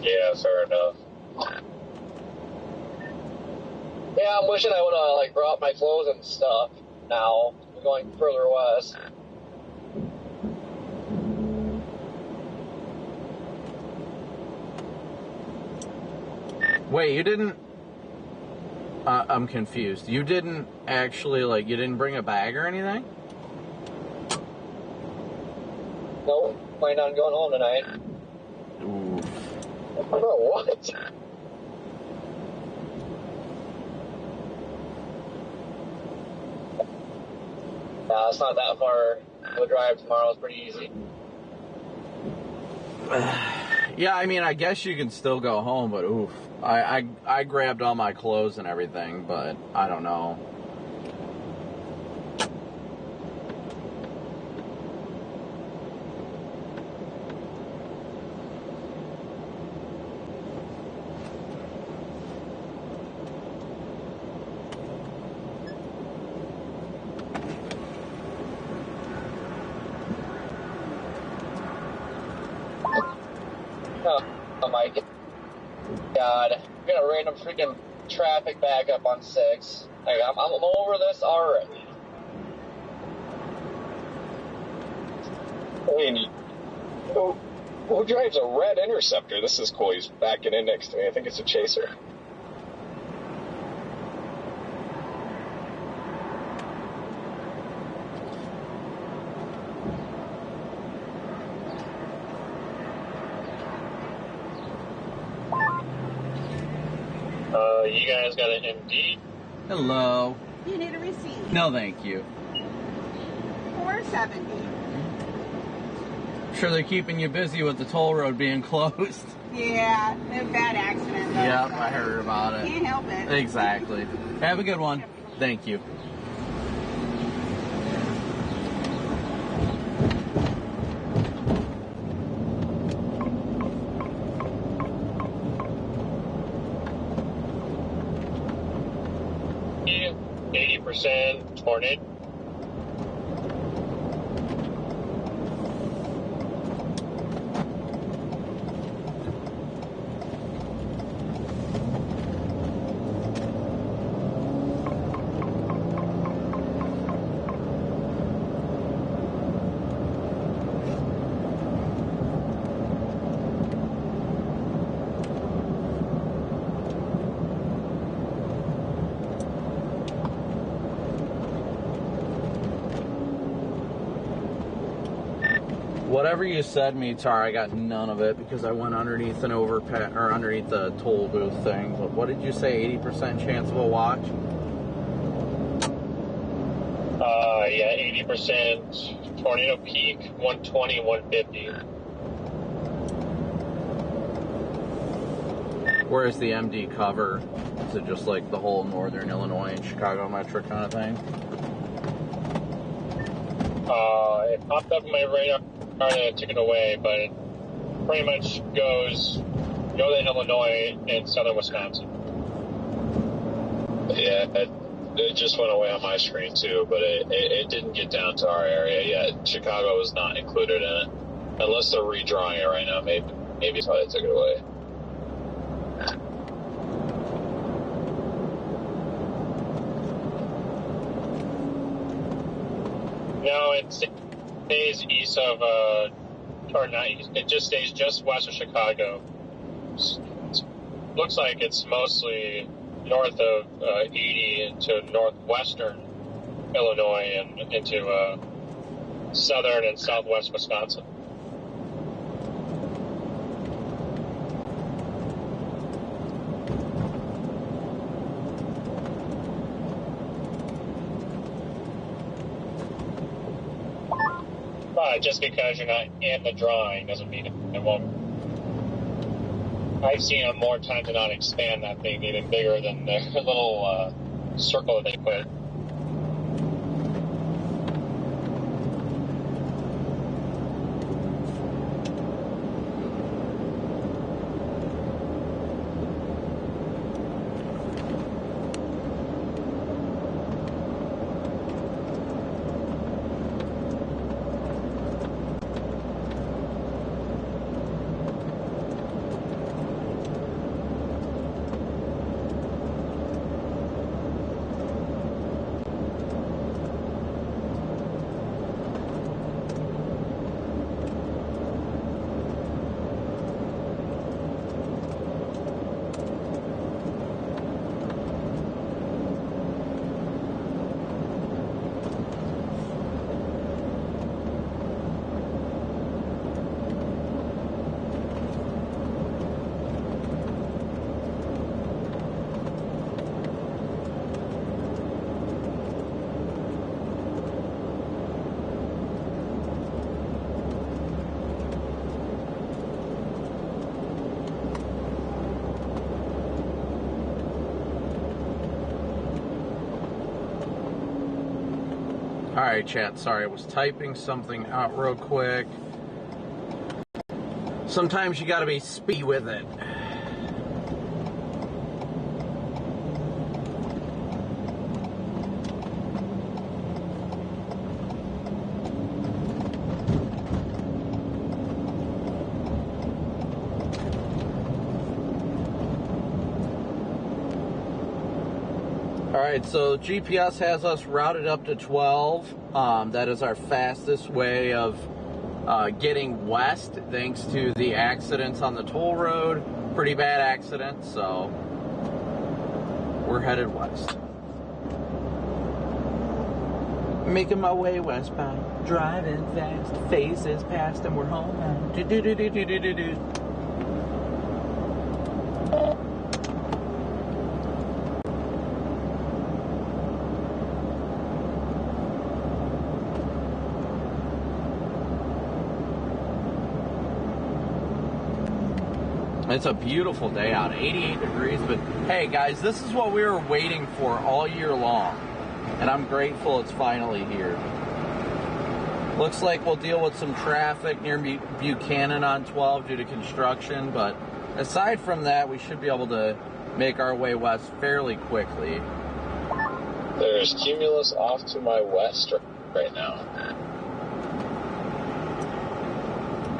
Yeah, fair enough. Yeah, I'm wishing I would have like brought my clothes and stuff now. We're going further west. Wait, you didn't... I'm confused. You didn't actually, like, you didn't bring a bag or anything? No, plan on going home tonight. Ooh. Bro, what? Nah, it's not that far. The drive tomorrow is pretty easy. Yeah, I mean, I guess you can still go home, but oof. I grabbed all my clothes and everything, but I don't know. Oh my god. We got a random freaking traffic backup on 6. Like, I'm over this already. I mean, who drives a red Interceptor? This is cool. He's backing in next to me. I think it's a Chaser. You guys got an MD? Hello. You need a receipt. No, thank you. $4.70. Sure they're keeping you busy with the toll road being closed. Yeah, a bad accident. Though. Yep, I heard about it. Can't help it. Exactly. Have a good one. Thank you. Yeah, 80% tornado. Whatever you said, Tar, I got none of it because I went underneath an overpass or underneath the toll booth thing. But what did you say? 80% chance of a watch? Yeah, 80%. Tornado peak 120, 150. Where is the MD cover? Is it just like the whole northern Illinois and Chicago metro kind of thing? It popped up on my radar and I took it away, but it pretty much goes northern Illinois and southern Wisconsin. Yeah, it just went away on my screen too, but it didn't get down to our area yet. Chicago is not included in it, unless they're redrawing it right now. Maybe that's why they took it away. No, it stays east of, or not east, it just stays just west of Chicago. Looks like it's mostly north of 80 into northwestern Illinois and into southern and southwest Wisconsin. But just because you're not in the drawing doesn't mean it won't. I've seen them more times than not expand that thing even bigger than the little circle that they put. Alright, chat, sorry, I was typing something out real quick. Sometimes you gotta be speedy with it. Alright, so GPS has us routed up to 12. That is our fastest way of getting west, thanks to the accidents on the toll road. Pretty bad accident, so we're headed west. Making my way westbound, driving fast, faces past, and we're home now. Do-do-do-do-do-do-do. It's a beautiful day out, 88 degrees, but hey guys, this is what we were waiting for all year long, and I'm grateful it's finally here. Looks like we'll deal with some traffic near Buchanan on 12 due to construction, but aside from that, we should be able to make our way west fairly quickly. There's Cumulus off to my west right now.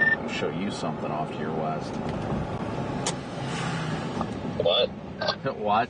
I'll show you something off to your west. What? What?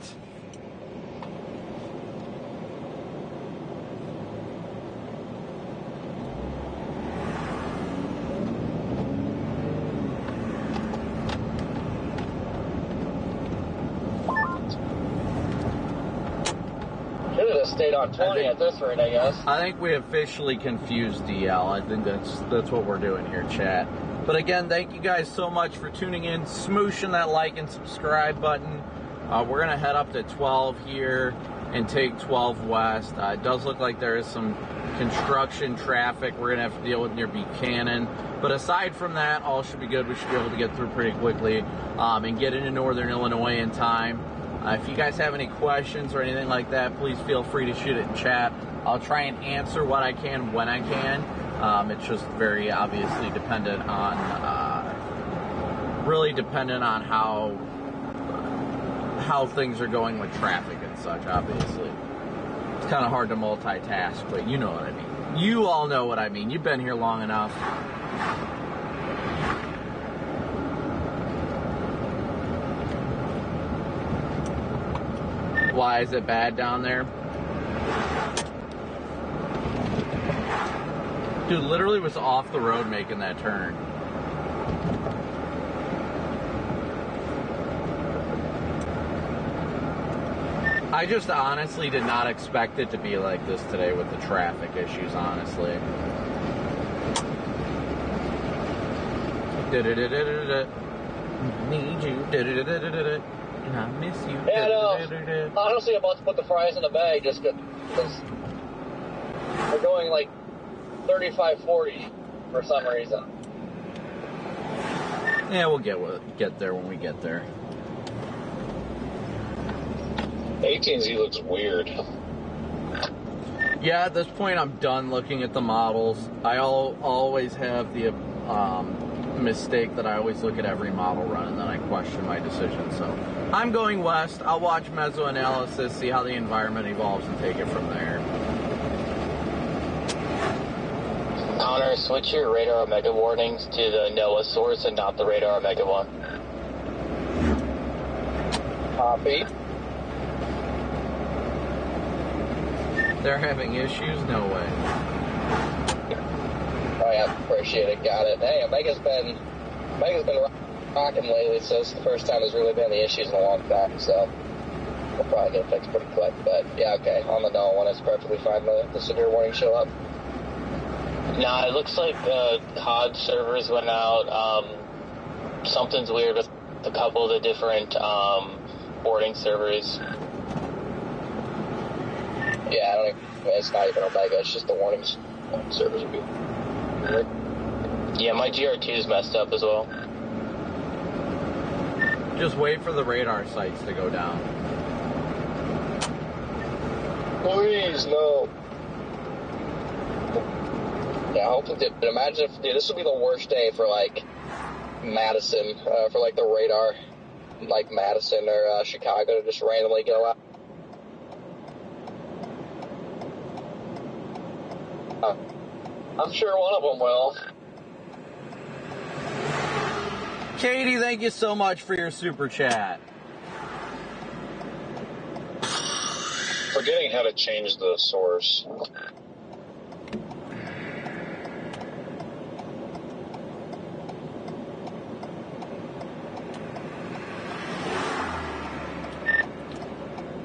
Should have stayed on 20 at this rate, I guess. I think we officially confused DL. I think that's what we're doing here, chat. But again, thank you guys so much for tuning in, smooshing that like and subscribe button. We're going to head up to 12 here and take 12 west. It does look like there is some construction traffic we're going to have to deal with near Buchanan. But aside from that, all should be good. We should be able to get through pretty quickly and get into Northern Illinois in time. If you guys have any questions or anything like that, please feel free to shoot it in chat. I'll try and answer what I can when I can. It's just very obviously dependent on, really dependent on how things are going with traffic and such, obviously. It's kind of hard to multitask, but you know what I mean. You all know what I mean. You've been here long enough. Why is it bad down there? Dude, literally was off the road making that turn. I just honestly did not expect it to be like this today with the traffic issues, honestly. Need you. And I miss you. And honestly, I'm about to put the fries in a bag just because we're going like 35-40 for some reason. Yeah, we'll get there when we get there. 18Z looks weird. Yeah, at this point, I'm done looking at the models. I always have the mistake that I always look at every model run and then I question my decision. So I'm going west. I'll watch mesoanalysis, see how the environment evolves, and take it from there. Connor, switch your radar omega warnings to the NOAA source and not the radar omega one. Copy. They're having issues? No way. Oh yeah, appreciate it. Got it. Hey, Omega's been rocking lately, so it's the first time there's really been the issues in a long time. So we'll probably get it fixed pretty quick. But yeah, okay. On the NOAA one, it's perfectly fine. The severe warnings show up. Nah, it looks like COD servers went out. Something's weird with a couple of the different boarding servers. Yeah, it's not even Omega, it's just the warnings servers would be weird. Yeah, my GR2's messed up as well. Just wait for the radar sites to go down. Please, no. Yeah, hopefully, imagine if, this would be the worst day for, like, Madison, for, like, the radar, like, Madison or Chicago to just randomly get a lot. I'm sure one of them will. Katie, thank you so much for your super chat. Forgetting how to change the source.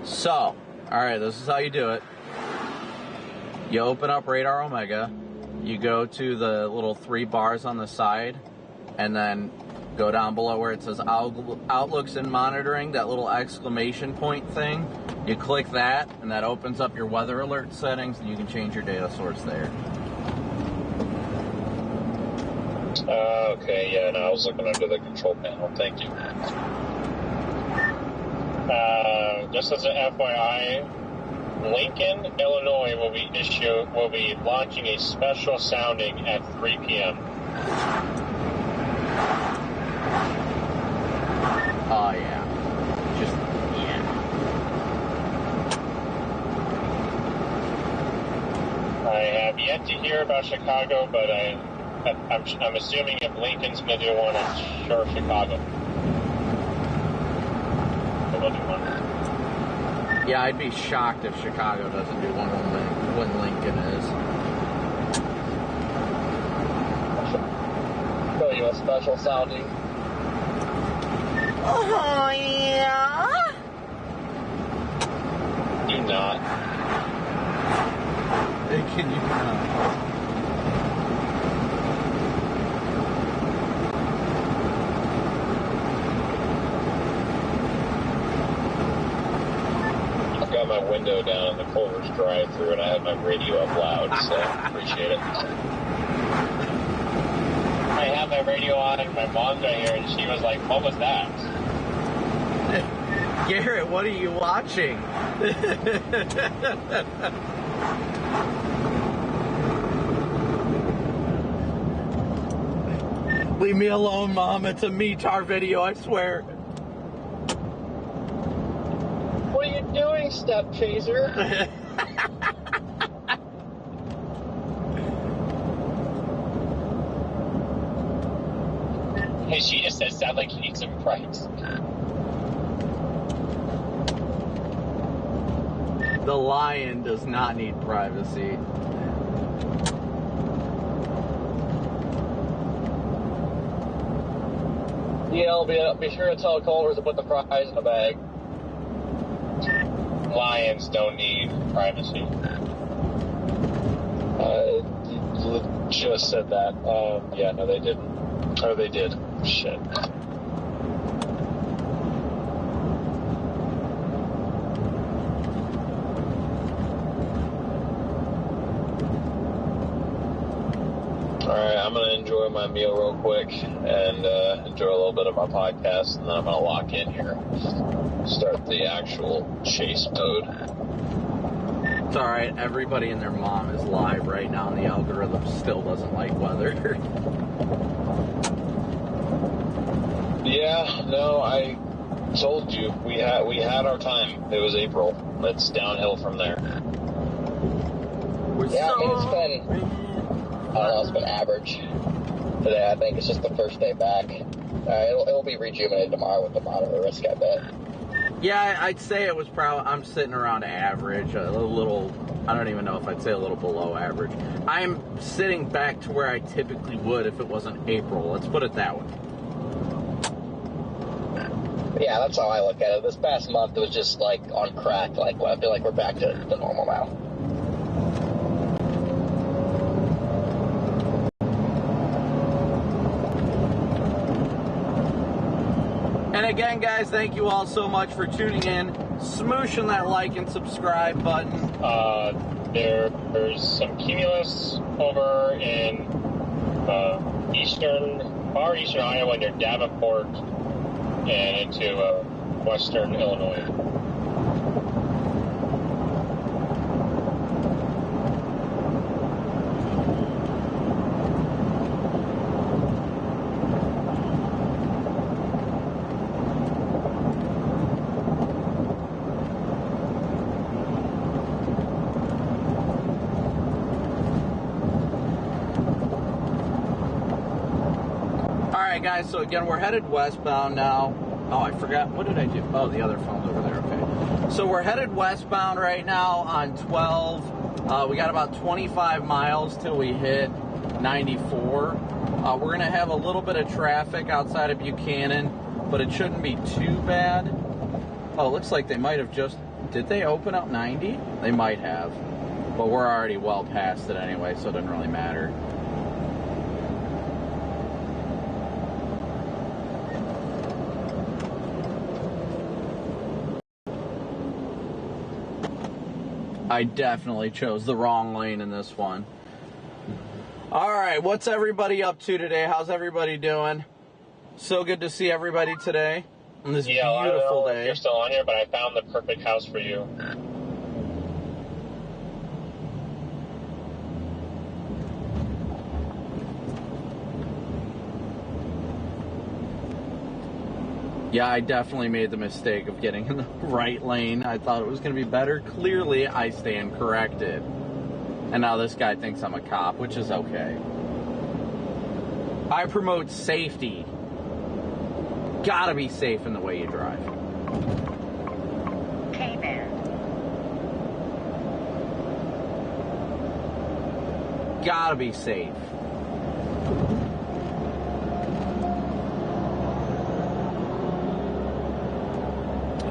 So, alright, this is how you do it. You open up Radar Omega, you go to the little 3 bars on the side, and then go down below where it says Outlooks and Monitoring, that little exclamation point thing. You click that, and that opens up your weather alert settings, and you can change your data source there. Okay, yeah, no, I was looking under the control panel. Thank you. Just as an FYI, Lincoln, Illinois will be launching a special sounding at 3 p.m. Oh yeah. Just yeah. I have yet to hear about Chicago, but I'm assuming if Lincoln's going to do one, I'm sure Chicago will do one. Yeah, I'd be shocked if Chicago doesn't do one when Lincoln is. Show you a special sounding. Oh, yeah? Do not. Can you not? I've got my window down in the Culver's drive-thru and I have my radio up loud, so I appreciate it. I have my radio on and my mom's right here and she was like, what was that? Garrett, what are you watching? Leave me alone, Mom. It's a METAR video, I swear. What are you doing, step chaser? Hey, she just said, sound like you need some price. The lion does not need privacy. Yeah, I'll be sure to tell Culver's to put the fries in the bag. Lions don't need privacy. Just said that. Yeah, no, they didn't. Or they did. Shit. Alright, I'm going to enjoy my meal real quick and enjoy a little bit of my podcast, and then I'm going to lock in here. Start the actual chase mode. It's alright, everybody and their mom is live right now, and the algorithm still doesn't like weather. Yeah, no, I told you, we had our time. It was April. It's downhill from there. Yeah, I mean, it's been average today. I think it's just the first day back. It'll be rejuvenated tomorrow with the moderate risk, I bet. Yeah, I'd say it was probably, I'm sitting around average, a little, I don't even know if I'd say a little below average. I'm sitting back to where I typically would if it wasn't April. Let's put it that way. Yeah, that's how I look at it. This past month, it was just like on crack. Like, I feel like we're back to normal now. And again, guys, thank you all so much for tuning in. Smooshing that like and subscribe button. There's some cumulus over in far eastern Iowa near Davenport and into western Illinois. Alright guys, so again, we're headed westbound now. Oh, I forgot, what did I do? Oh, the other phone's over there, okay. So we're headed westbound right now on 12. We got about 25 miles till we hit 94. We're going to have a little bit of traffic outside of Buchanan, but it shouldn't be too bad. Oh, it looks like they might have just, did they open up 90? They might have, but we're already well past it anyway, so it doesn't really matter. I definitely chose the wrong lane in this one. All right, what's everybody up to today? How's everybody doing? So good to see everybody today on this beautiful I don't know day. if you're still on here, but I found the perfect house for you. Yeah, I definitely made the mistake of getting in the right lane. I thought it was going to be better. Clearly, I stand corrected. And now this guy thinks I'm a cop, which is okay. I promote safety. Gotta be safe in the way you drive. Gotta be safe.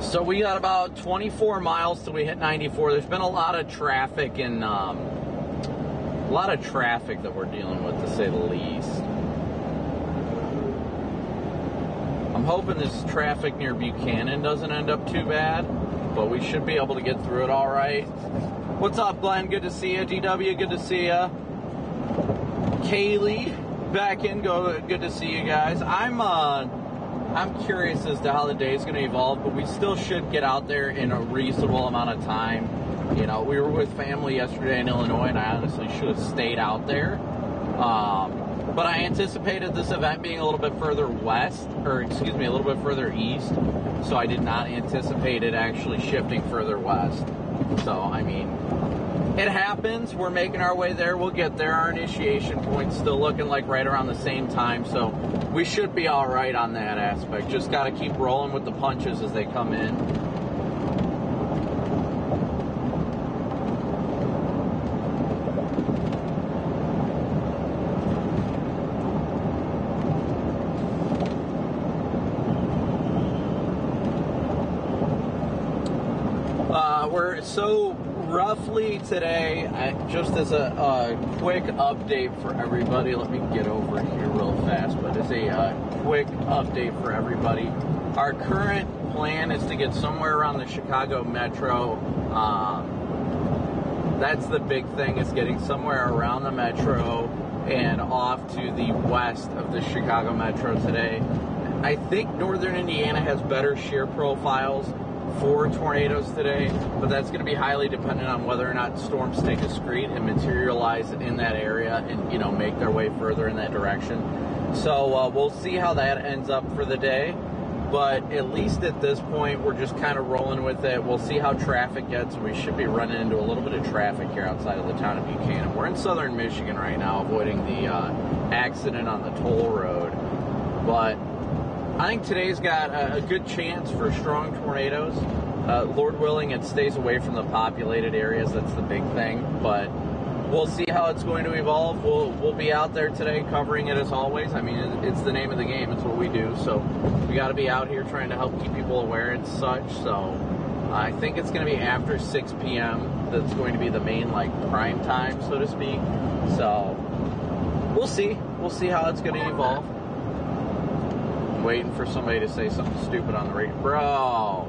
So we got about 24 miles till we hit 94. There's been a lot of traffic and a lot of traffic that we're dealing with, to say the least. I'm hoping this traffic near Buchanan doesn't end up too bad, but we should be able to get through it all right. What's up, Glenn? Good to see you. GW, good to see you. Kaylee, back in. Good to see you guys. I'm curious as to how the day is going to evolve, but we still should get out there in a reasonable amount of time. You know, we were with family yesterday in Illinois, and I honestly should have stayed out there. But I anticipated this event being a little bit further west, or excuse me, a little bit further east. So I did not anticipate it actually shifting further west. So, I mean, it happens. We're making our way there. We'll get there. Our initiation point's still looking like right around the same time. So we should be all right on that aspect. Just got to keep rolling with the punches as they come in. So roughly today, just as a quick update for everybody, let me get over here real fast, but as a quick update for everybody, our current plan is to get somewhere around the Chicago Metro. That's the big thing, is getting somewhere around the Metro and off to the west of the Chicago Metro today. I think Northern Indiana has better shear profiles for tornadoes today, but that's going to be highly dependent on whether or not storms stay discrete and materialize in that area and, you know, make their way further in that direction. So we'll see how that ends up for the day, but at least at this point we're just kind of rolling with it. We'll see how traffic gets. We should be running into a little bit of traffic here outside of the town of Buchanan. We're in southern Michigan right now, avoiding the accident on the toll road, but I think today's got a good chance for strong tornadoes. Lord willing, it stays away from the populated areas. That's the big thing. But we'll see how it's going to evolve. We'll be out there today covering it as always. I mean, it's the name of the game. It's what we do. So we got to be out here trying to help keep people aware and such. So I think it's going to be after 6 p.m. that's going to be the main, like, prime time, so to speak. So we'll see. We'll see how it's going to evolve. Waiting for somebody to say something stupid on the radio. Bro!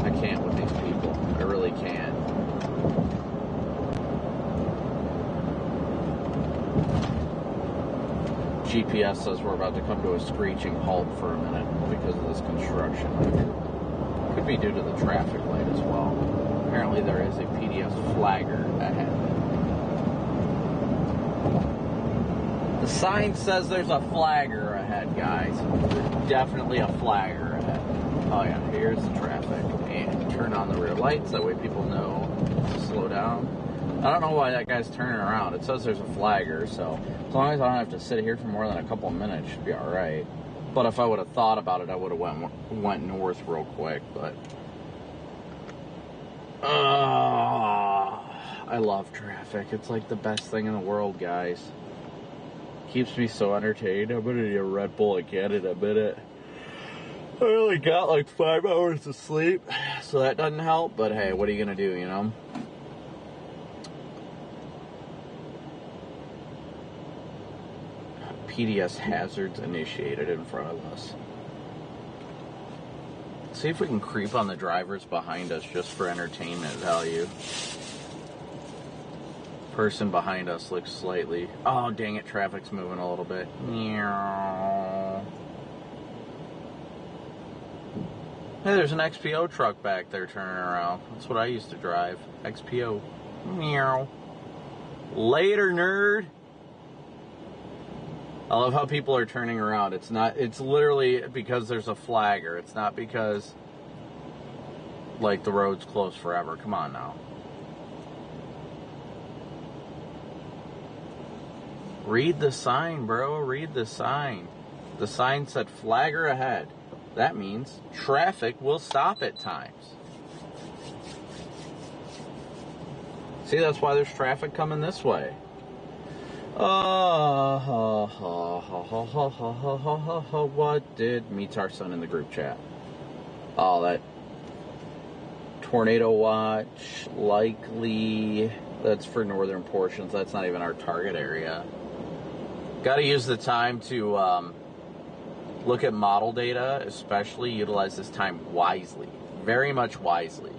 I can't with these people. I really can't. GPS says we're about to come to a screeching halt for a minute because of this construction. Could be due to the traffic light as well. Apparently there is a PDS flagger ahead. The sign says there's a flagger ahead, guys. There's definitely a flagger ahead. Oh yeah, here's the traffic. And turn on the rear lights, that way people know to slow down. I don't know why that guy's turning around. It says there's a flagger, so as long as I don't have to sit here for more than a couple of minutes, it should be alright. But if I would have thought about it, I would have went north real quick, but... I love traffic. It's like the best thing in the world, guys. Keeps me so entertained. I'm gonna need a Red Bull again in a minute. I only got like 5 hours of sleep, so that doesn't help, but hey, what are you gonna do, you know? PDS hazards initiated in front of us. See if we can creep on the drivers behind us just for entertainment value. Person behind us looks slightly... Oh, dang it, traffic's moving a little bit. Meow. Hey, there's an XPO truck back there turning around. That's what I used to drive. XPO. Meow. Later, nerd. I love how people are turning around. It's literally because there's a flagger. It's not because, like, the road's closed forever. Come on now. Read the sign, bro. Read the sign. The sign said flagger ahead. That means traffic will stop at times. See, that's why there's traffic coming this way. What did... Meets our son in the group chat. Oh, that tornado watch, likely... That's for northern portions. That's not even our target area. Got to use the time to look at model data, especially utilize this time wisely. Very much wisely.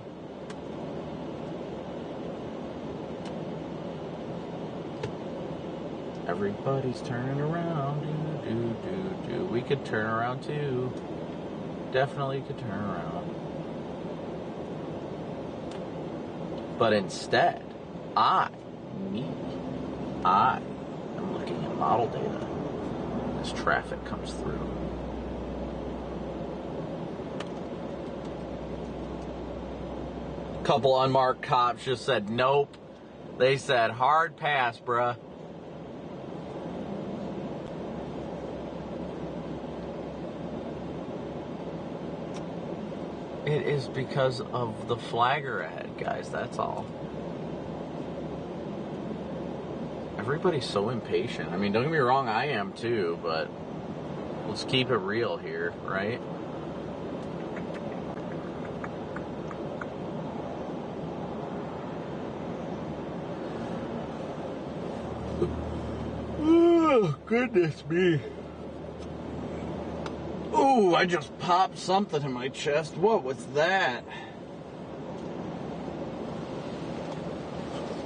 Everybody's turning around. Do. We could turn around too. Definitely could turn around. But instead, I am looking at model data as traffic comes through. Couple unmarked cops just said nope. They said hard pass, bruh. It is because of the flagger ahead, guys, that's all. Everybody's so impatient. I mean, don't get me wrong, I am too, but let's keep it real here, right? Oh, goodness me. Ooh, I just popped something in my chest. What was that?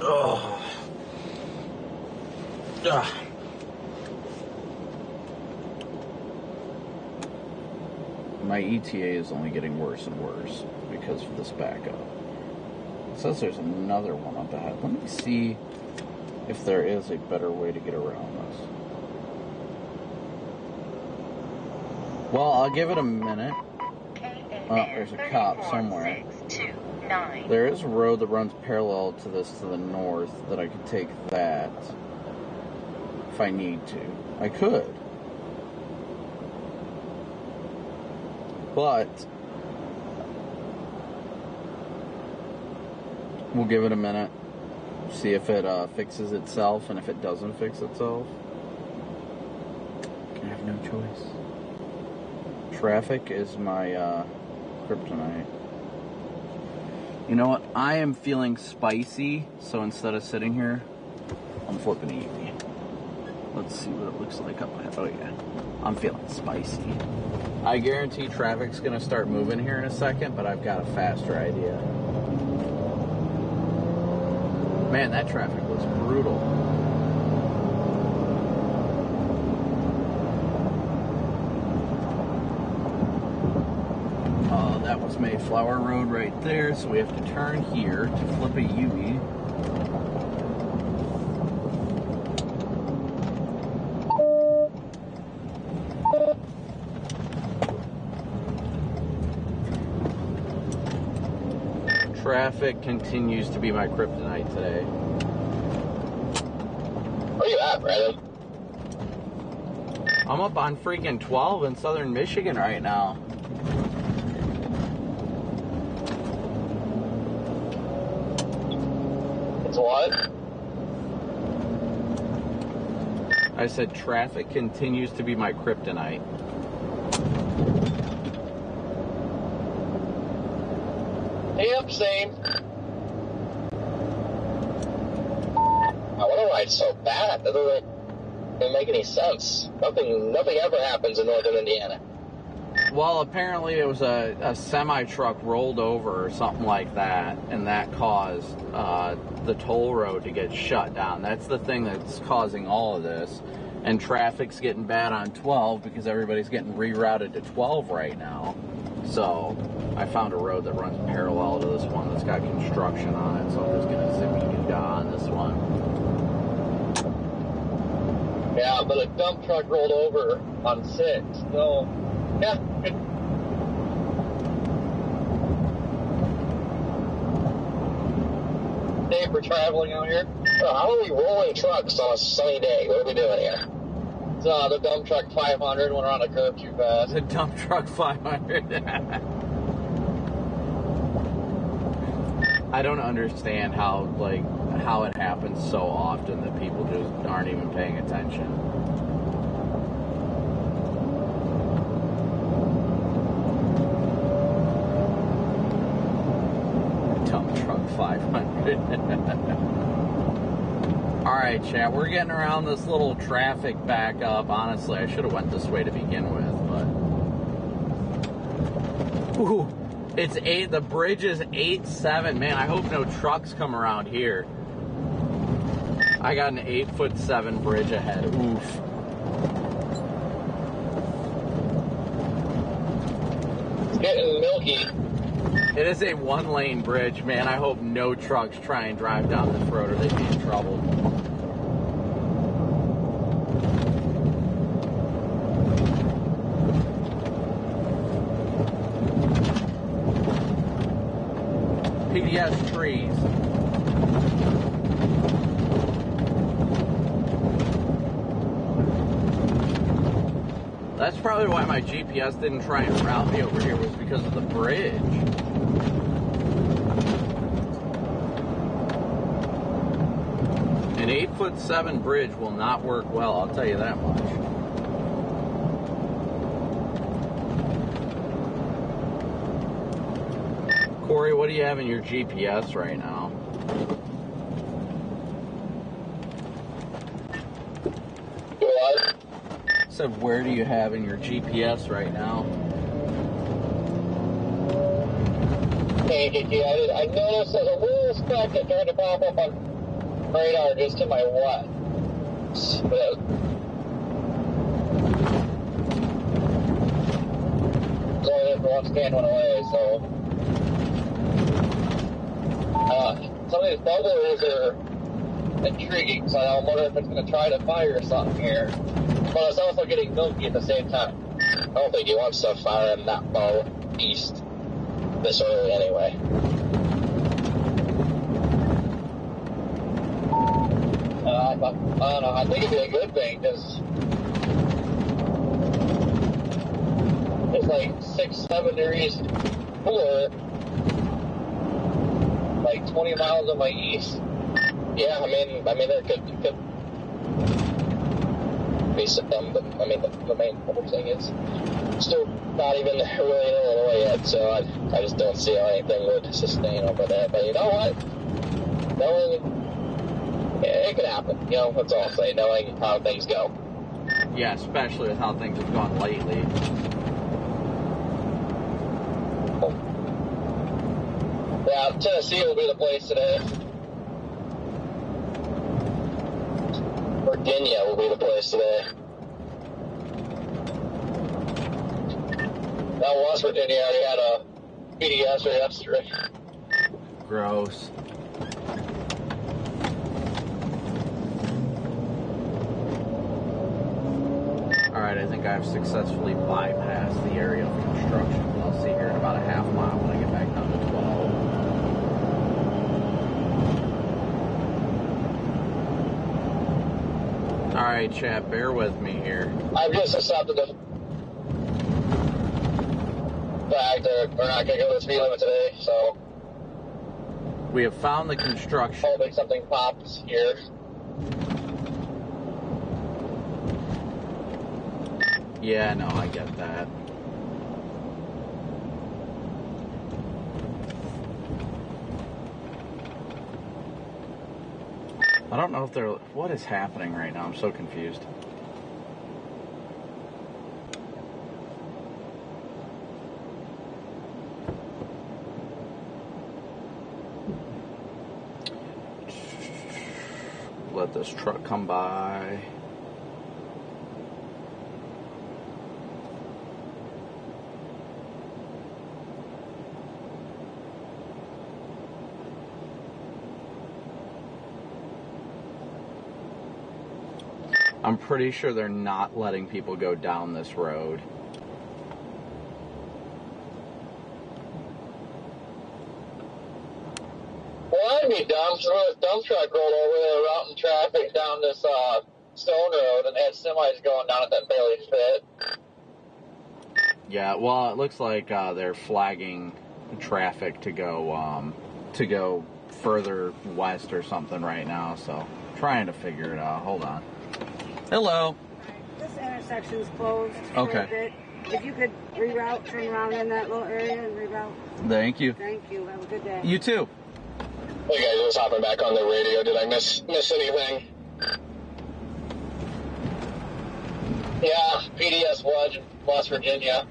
Oh. Ugh. My ETA is only getting worse and worse because of this backup. It says there's another one up ahead. Let me see if there is a better way to get around this. Well, I'll give it a minute. Oh, there's a cop somewhere. There is a road that runs parallel to this to the north that I could take that if I need to. I could. But we'll give it a minute. See if it fixes itself, and if it doesn't fix itself, I have no choice. Traffic is my kryptonite. You know what? I am feeling spicy, so instead of sitting here, I'm flipping Evie. Let's see what it looks like up ahead. Oh yeah, I'm feeling spicy. I guarantee traffic's gonna start moving here in a second, but I've got a faster idea. Man, that traffic was brutal. That was Mayflower Road right there, so we have to turn here to flip a U. Traffic continues to be my kryptonite today. Where you at, Brandon? I'm up on freaking 12 in southern Michigan right now. What? I said traffic continues to be my kryptonite. Yep, same. I wonder why it's so bad. That doesn't make any sense. Nothing ever happens in northern Indiana. Well, apparently it was a semi-truck rolled over or something like that, and that caused the toll road to get shut down. That's the thing that's causing all of this. And traffic's getting bad on 12 because everybody's getting rerouted to 12 right now. So I found a road that runs parallel to this one that's got construction on it, so I'm just going to zippy-doo on this one. Yeah, but a dump truck rolled over on 6. So, yeah. Day for traveling out here. So how are we rolling trucks on a sunny day? What are we doing here? The dump truck 500 went around a curve too fast. The dump truck 500. I don't understand how it happens so often that people just aren't even paying attention. Dump truck 500. Alright, chat, we're getting around this little traffic backup. Honestly, I should have went this way to begin with, but... Ooh, it's 8, the bridge is 8-7. Man, I hope no trucks come around here. I got an 8'7" bridge ahead. Oof. It's getting milky. It is a 1-lane bridge, man. I hope no trucks try and drive down this road or they'd be in trouble. PDS trees. That's probably why my GPS didn't try and route me over here, was because of the bridge. An 8'7" bridge will not work well, I'll tell you that much. Corey, what do you have in your GPS right now? What? So where do you have in your GPS right now? Hey, I noticed there's a little speck that tried to pop up on radar just to my left. But it's only there for one scan went away, so some of these bubblers are intriguing, so I'm wondering if it's going to try to fire something here. But it's also getting milky at the same time. I don't think you want stuff firing that far east this early anyway. I don't know, I think it'd be a good thing, because it's like 6-7 degrees cooler, like 20 miles on my east. Yeah, I mean, there could be some, but I mean, the main whole thing is still not even really in Illinois yet, so I just don't see how anything would sustain over there. But you know what? It could happen. You know, that's all I'll say, knowing how things go. Yeah, especially with how things have gone lately. Yeah, Tennessee will be the place today. Virginia will be the place today. Now, West Virginia already had a PDS or yesterday. Gross. Alright, I think I've successfully bypassed the area of construction. I'll see here in about a half mile when I get back down to 12. Alright, chat, bear with me here. I've just accepted the fact that we're not going to go to the speed limit today, so we have found the construction. hoping something pops here. Yeah, no, I get that. I don't know if they're... What is happening right now? I'm so confused. let this truck come by. I'm pretty sure they're not letting people go down this road. Well, that'd be dumb. So a dump truck rolled over there routing traffic down this stone road, and they had semis going down it that barely fit. Yeah, well, it looks like they're flagging traffic to go further west or something right now, so trying to figure it out. Hold on. Hello. This intersection's closed Okay. for a bit. If you could reroute, turn around in that little area and reroute. Thank you. Thank you. Have a good day. You too. Hey guys, just hopping back on the radio. Did I miss anything? Yeah, PDS West Virginia.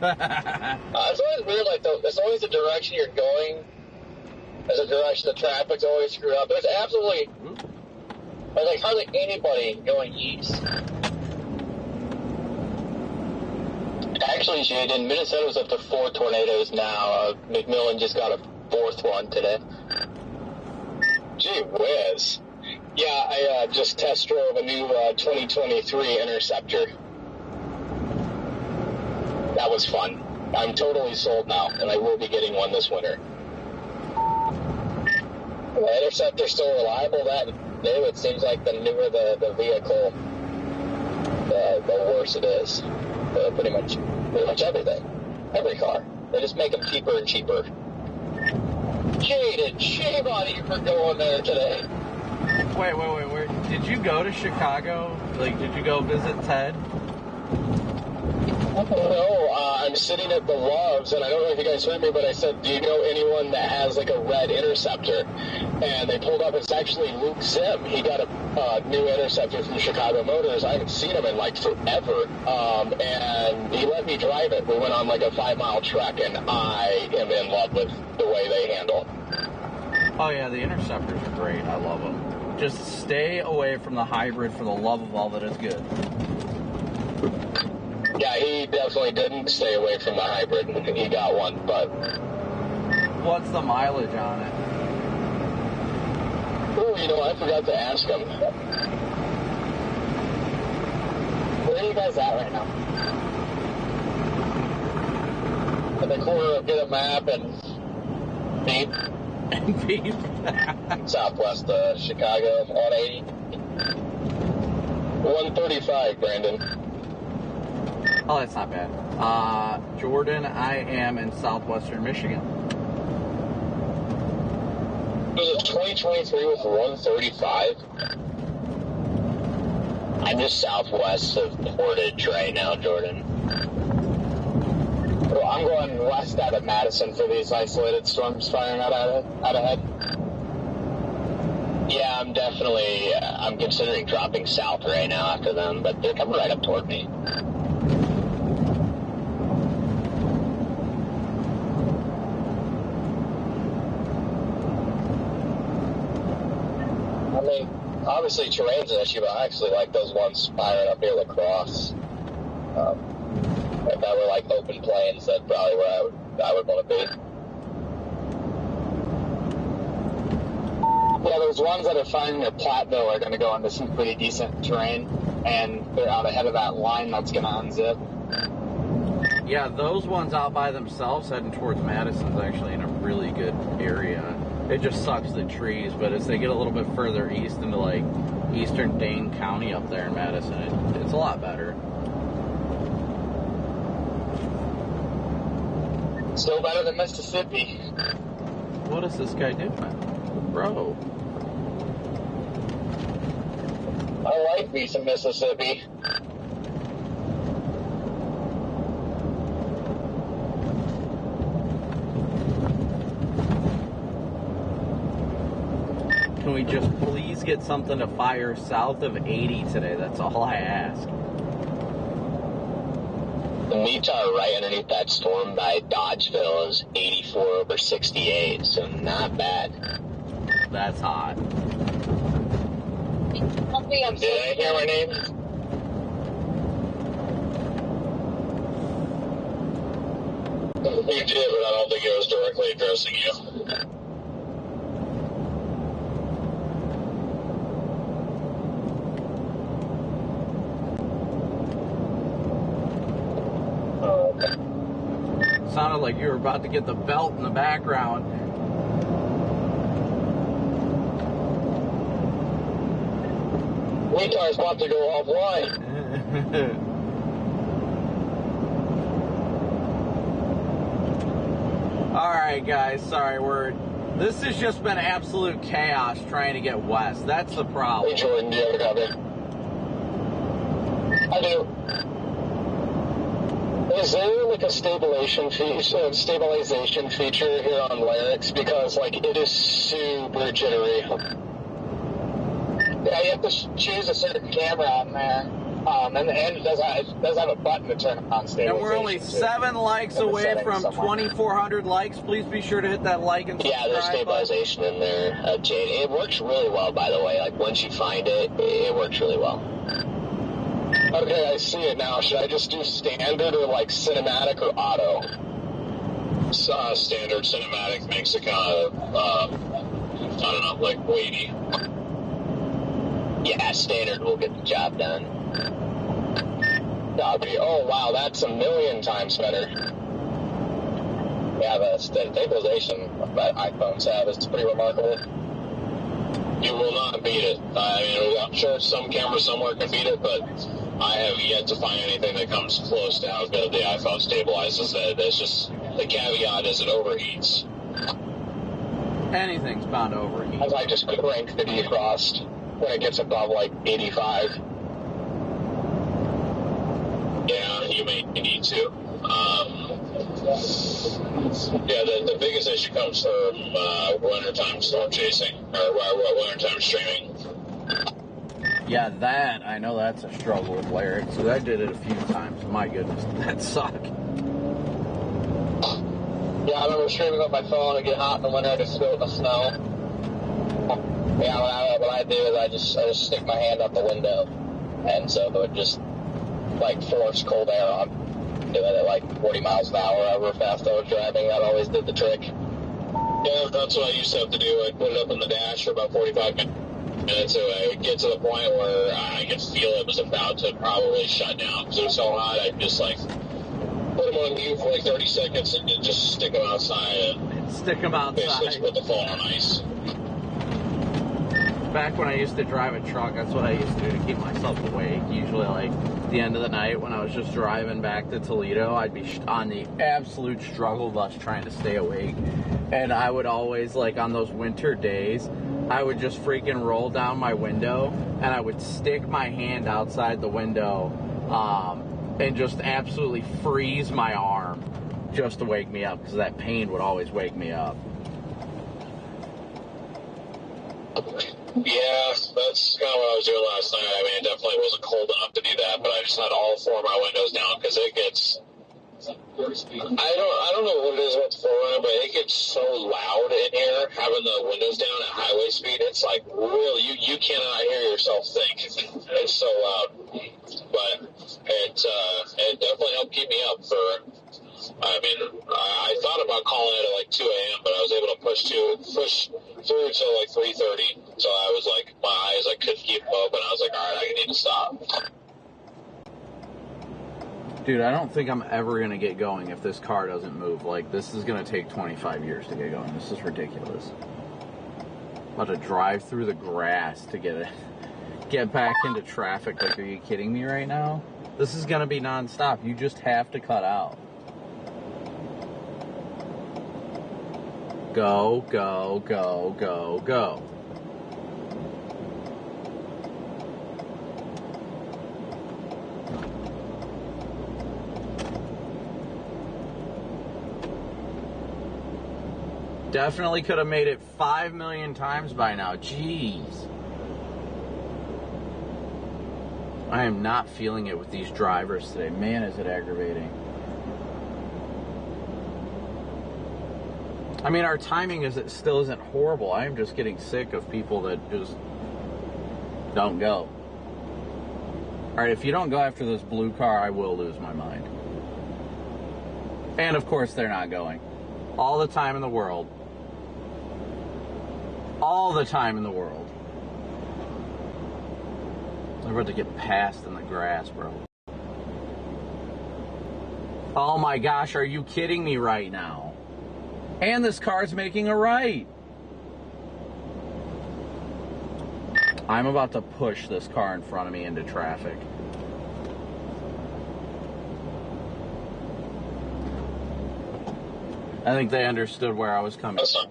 It's always weird, like, it's always the direction you're going. There's a direction the traffic's always screwed up. There's absolutely, like, hardly anybody going east. Actually, Jaden, Minnesota's up to 4 tornadoes now. McMillan just got a 4th one today. Gee whiz. Yeah, I just test drove a new 2023 Interceptor. That was fun. I'm totally sold now, and I will be getting one this winter. The Interceptor's still reliable. That new, it seems like the newer the vehicle, the worse it is. Pretty much everything. Every car. They just make them cheaper and cheaper. Jaden, shame on you for going there today. Wait. Where did you go to Chicago? Like, did you go visit Ted? No, I'm sitting at the Loves, and I don't know if you guys heard me, but I said, do you know anyone that has, like, a red Interceptor? And they pulled up, it's actually Luke Zim. He got a new Interceptor from Chicago Motors. I haven't seen him in, like, forever. And he let me drive it. We went on, like, a 5-mile trek, and I am in love with the way they handle. Oh yeah, the Interceptors are great. I love them. Just stay away from the hybrid for the love of all that is good. Yeah, he definitely didn't stay away from the hybrid. He got one, but... What's the mileage on it? Oh, you know, I forgot to ask him. Where are you guys at right now? At the corner of Get a Map and Beep. Beep. Southwest Chicago, 180. 135, Brandon. Oh, that's not bad. Jordan, I am in southwestern Michigan. Was it 2023 with 135? I'm just southwest of Portage right now, Jordan. Well, I'm going west out of Madison for these isolated storms firing out ahead. Yeah, I'm considering dropping south right now after them, but they're coming right up toward me. I mean, obviously terrain's an issue, but I actually like those ones firing up near La Crosse. If that were like open plains, that's probably where I would want to be. Yeah, those ones that are firing near Platteville are going to go into some pretty decent terrain, and they're out ahead of that line that's going to unzip. Yeah, those ones out by themselves heading towards Madison's actually in a really good area. It just sucks the trees, but as they get a little bit further east into like eastern Dane County up there in Madison, it's a lot better. Still better than Mississippi. What is this guy doing? Bro. I like me some Mississippi. Can we just please get something to fire south of 80 today? That's all I ask. The METAR right underneath that storm by Dodgeville is 84/68, so not bad. That's hot. Did I hear my name? You did, but I don't think it was directly addressing you. Sounded like you were about to get the belt in the background. Retard's about to go offline. Alright guys, sorry, this has just been absolute chaos trying to get west. That's the problem. Hey Jordan, do you have a copy? I do. Is there like a stabilization feature here on Lyrics? Because like it is super jittery. Yeah, you have to choose a certain camera on there. And it does have a button to turn on stabilization. And we're only 7 likes away from 2,400 likes. Please be sure to hit that like and subscribe. Yeah, there's stabilization in there, Jade. It works really well, by the way. Like, once you find it, it works really well. Okay, I see it now. Should I just do standard or like cinematic or auto? Standard cinematic makes it kind of, I don't know, like weighty. Yeah, standard will get the job done. Copy. Oh, wow, that's 1,000,000 times better. Yeah, the stabilization that iPhones have is pretty remarkable. You will not beat it. I mean, I'm sure some camera somewhere can beat it, but I have yet to find anything that comes close to how good the iPhone stabilizes it. It's just, the caveat is it overheats. Anything's bound to overheat. I just crank the defrost when it gets above like 85. Yeah, you may need to. Yeah, the biggest issue comes from wintertime storm chasing, or wintertime streaming. Yeah, I know that's a struggle with Lyrics. So I did it a few times. My goodness, that sucked. Yeah, I remember streaming on my phone and get hot in the winter to go in the snow. Yeah, what I do is I just stick my hand out the window, and so it would just like force cold air on, doing it like 40 miles an hour, however fast I was driving. That always did the trick. Yeah, that's what I used to have to do. I'd put it up in the dash for about 45 minutes, so I would get to the point where I could feel it was about to probably shut down because it was so hot. I'd just like put them on mute for like 30 seconds and then just stick them outside. Stick them outside. Basically put the phone on ice. Back when I used to drive a truck, that's what I used to do to keep myself awake. Usually, like, at the end of the night when I was just driving back to Toledo, I'd be on the absolute struggle bus trying to stay awake. And I would always, like, on those winter days, I would just freaking roll down my window, and I would stick my hand outside the window and just absolutely freeze my arm just to wake me up, because that pain would always wake me up. Yeah, that's kind of what I was doing last night. I mean, it definitely wasn't cold enough to do that, but I just had all 4 of my windows down because it gets. I don't know what it is with the 4Runner, but it gets so loud in here, having the windows down at highway speed. It's like really, you cannot hear yourself think. It's so loud, but it definitely helped keep me up for. I mean, I thought about calling it at like 2 a.m., but I was able to push through till like 3:30. So I was like, my eyes, I couldn't keep them open. I was like, all right, I need to stop. Dude, I don't think I'm ever going to get going if this car doesn't move. Like, this is going to take 25 years to get going. This is ridiculous. I'm about to drive through the grass to get back into traffic. Like, are you kidding me right now? This is going to be nonstop. You just have to cut out. Go, go, go, go, go. Definitely could have made it 5 million times by now. Jeez. I am not feeling it with these drivers today. Man, is it aggravating. I mean, our timing still isn't horrible. I am just getting sick of people that Don't go. Alright, if you don't go after this blue car, I will lose my mind. And of course they're not going. All the time in the world. All the time in the world. They're about to get passed in the grass, bro. Oh my gosh, are you kidding me right now? And this car's making a right. I'm about to push this car in front of me into traffic. I think they understood where I was coming. That's not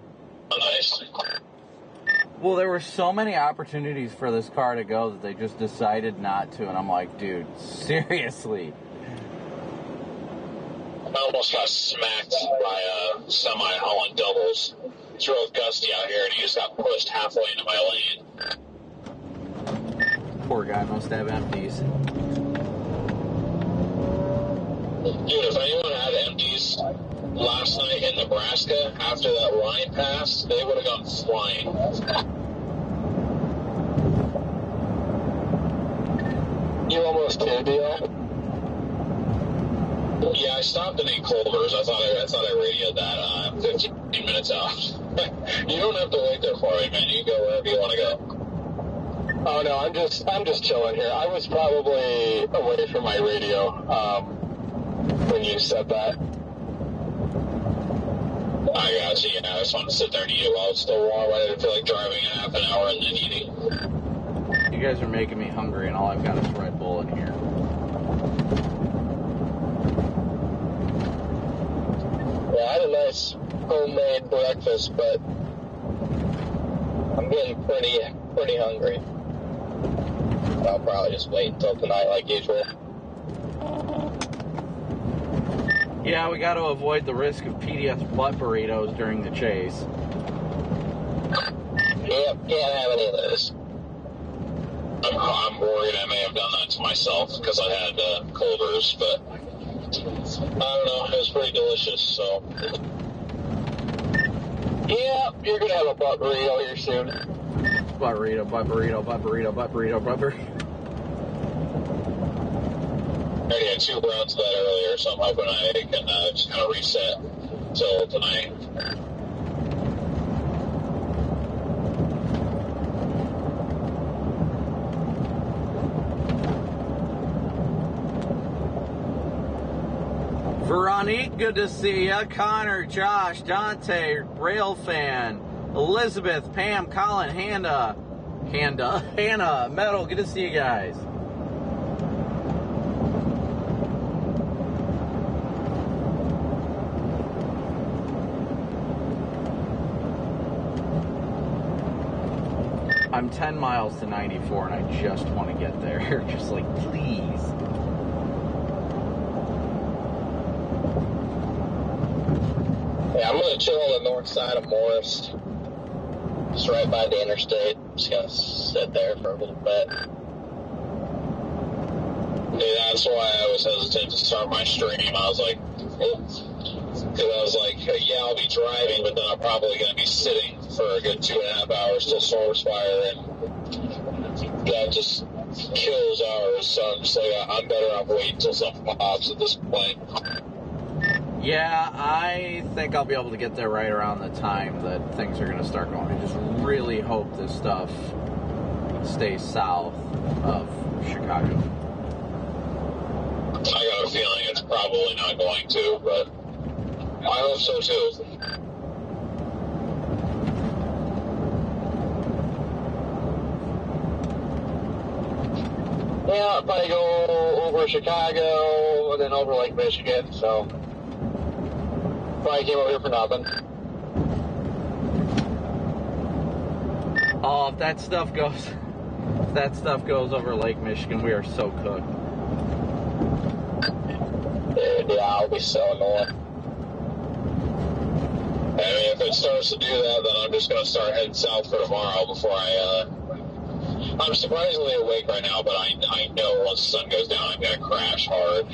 nice. Well, there were so many opportunities for this car to go that they just decided not to, and I'm like, dude, seriously. I almost got smacked by a semi hauling doubles. It's real gusty out here, and he just got pushed halfway into my lane. Poor guy must have empties. Dude, if anyone had empties last night in Nebraska after that line pass, they would have gone flying. You almost did, deal? Yeah, I stopped in 8 Culvers. I thought I radioed that 15 minutes out. You don't have to wait there for me, man. You can go wherever you want to go. Oh no, I'm just chilling here. I was probably away from my radio when you said that. I got you. Yeah, I just wanted to sit there and eat it while it's still warm. I didn't feel like driving in half an hour and then eating. You guys are making me hungry, and all I've got is Red Bull in here. Yeah, I had a nice homemade breakfast, but I'm getting pretty hungry. I'll probably just wait until tonight like usual. Yeah, we got to avoid the risk of PDF's butt burritos during the chase. Yep, can't have any of those. I'm worried I may have done that to myself because I had Culver's, but I don't know. It was pretty delicious, so. Yeah, you're going to have a butt burrito here soon. Butt burrito, butt burrito, butt burrito, butt burrito, butt burrito. I already had 2 rounds of that earlier, so I'm hoping I can just kind of reset till tonight. Veronique, good to see ya. Connor, Josh, Dante, Railfan, Elizabeth, Pam, Colin, Hannah, Metal, good to see you guys. I'm 10 miles to 94 and I just want to get there. Just like, please. Yeah, I'm going to chill on the north side of Morris. Just right by the interstate. Just going to sit there for a little bit. Yeah, that's why I was hesitant to start my stream. I was like, because I was like, yeah, I'll be driving, but then I'm probably going to be sitting for a good 2.5 hours till source fire, and that just kills ours. So I'm just like, I'm better off waiting till something pops at this point. Yeah, I think I'll be able to get there right around the time that things are going to start going. I just really hope this stuff stays south of Chicago. I got a feeling it's probably not going to, but I hope so too. Yeah, I'll probably go over Chicago and then over Lake Michigan, so probably came over here for nothing. Oh, if that stuff goes over Lake Michigan, we are so cooked. Dude, yeah, I'll be so annoyed. I mean, if it starts to do that, then I'm just going to start heading south for tomorrow before I'm surprisingly awake right now, but I know once the sun goes down, I'm going to crash hard.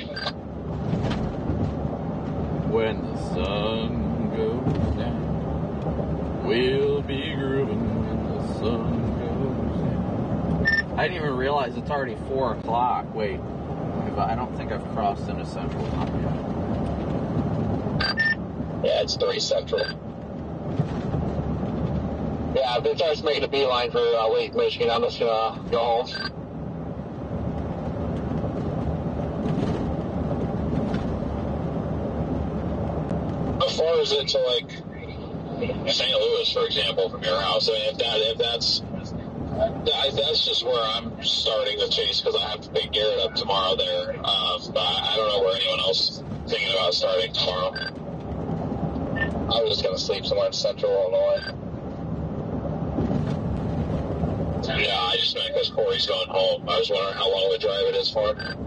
When the sun goes down, we'll be grooving when the sun goes down. I didn't even realize it's already 4 o'clock. Wait, I don't think I've crossed into Central Time yet. Yeah, it's 3 Central. Yeah, if it starts making a beeline for Lake Michigan, I'm just gonna go home. How far is it to like St. Louis, for example, from your house? I mean, if that's just where I'm starting to chase because I have to pick Garrett up tomorrow there. But I don't know where anyone else is thinking about starting tomorrow. I was just gonna sleep somewhere in Central Illinois. Yeah, I just meant because Corey's going home. I was wondering how long the drive it is for him.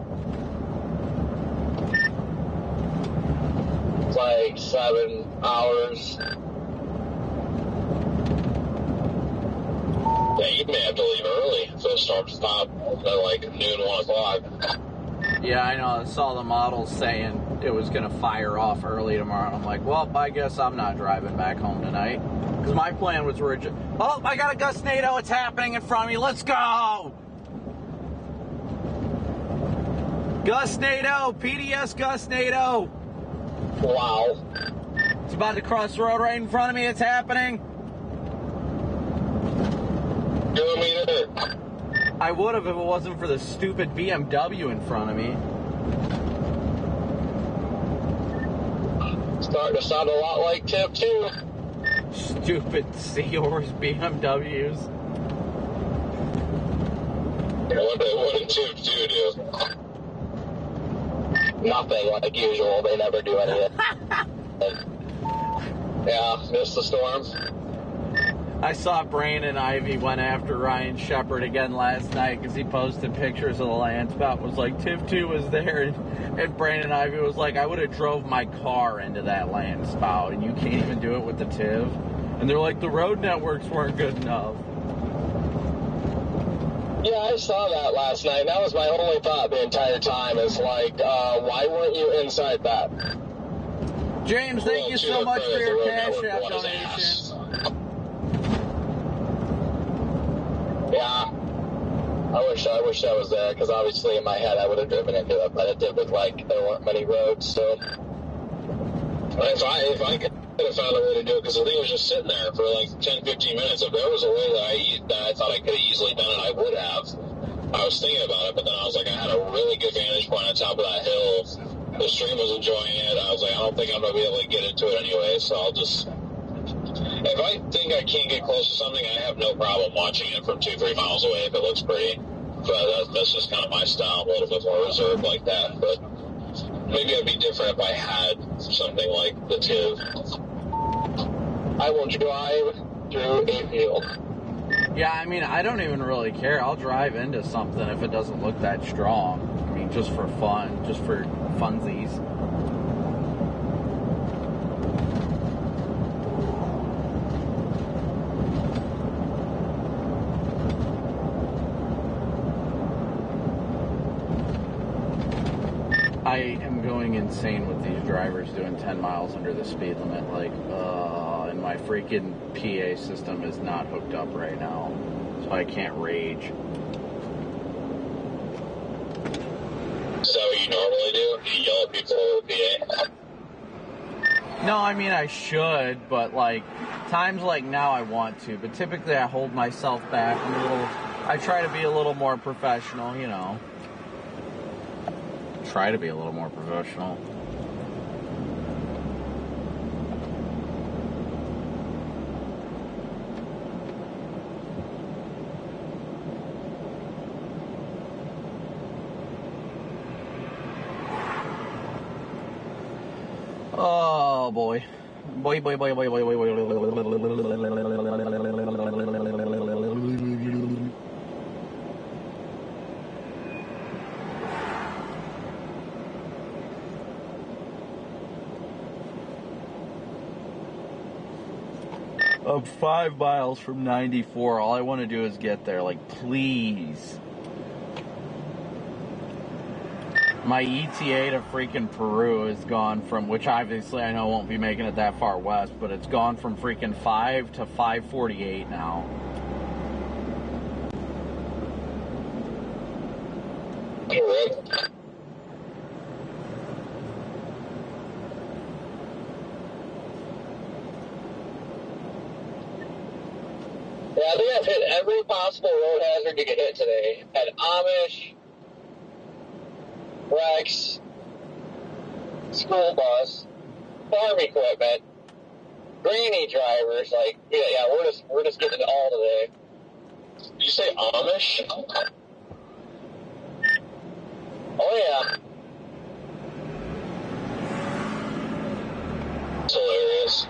It's like 7 hours. Yeah, you may have to leave early if those storms stop at like noon, 1 o'clock. Yeah, I know. I saw the models saying it was going to fire off early tomorrow. And I'm like, well, I guess I'm not driving back home tonight. Because my plan was oh, I got a gustnado. It's happening in front of me. Let's go! Gustnado! PDS Gustnado! Wow. It's about to cross the road right in front of me. It's happening. I would have if it wasn't for the stupid BMW in front of me. Starting to sound a lot like Tip, too. Stupid Seahorse BMWs. What did Tip do? Nothing like usual. They never do anything. Yeah, missed the storm. I saw Brandon Ivy went after Ryan Shepard again last night because he posted pictures of the land spout. Was like, Tiv 2 was there, and Brandon Ivy was like, I would have drove my car into that land spout, and you can't even do it with the Tiv. And they're like, the road networks weren't good enough. Yeah, I saw that last night. That was my only thought the entire time. Is like, why weren't you inside that? James, thank you so much for your Cash App donation. Yeah, I wish I was there because obviously in my head I would have driven into it, but it did look like there weren't many roads. So if I could have found a way to do it, because the thing was just sitting there for like 10, 15 minutes. If there was a way that I thought I could have easily done it, I would have. I was thinking about it, but then I was like, I had a really good vantage point on top of that hill. The stream was enjoying it. I was like, I don't think I'm going to be able to get into it anyway, so I'll just... If I think I can't get close to something, I have no problem watching it from 2-3 miles away if it looks pretty. But that's just kind of my style, a little bit more reserved like that. But maybe it'd be different if I had something like the TIV. I will drive through a field. Yeah, I mean, I don't even really care. I'll drive into something if it doesn't look that strong. I mean, just for fun, just for funsies. I am going insane with these drivers doing 10 miles under the speed limit. Like, and my freaking PA system is not hooked up right now, so I can't rage. Is that what you normally do? You yell at people with PA? No, I mean, I should, but like, times like now I want to, but typically I hold myself back. I try to be a little more professional, you know. Try to be a little more professional. Oh boy. Boy. 5 miles from 94. All I want to do is get there. Like, please. My ETA to freaking Peru is gone from, which obviously I know won't be making it that far west, but it's gone from freaking 5 to 5:48 now. every possible road hazard you could hit today. Had Amish, Rex, school bus, farm equipment, granny drivers. Like, yeah, we're just getting it all today. Did you say Amish? Oh yeah. That's hilarious.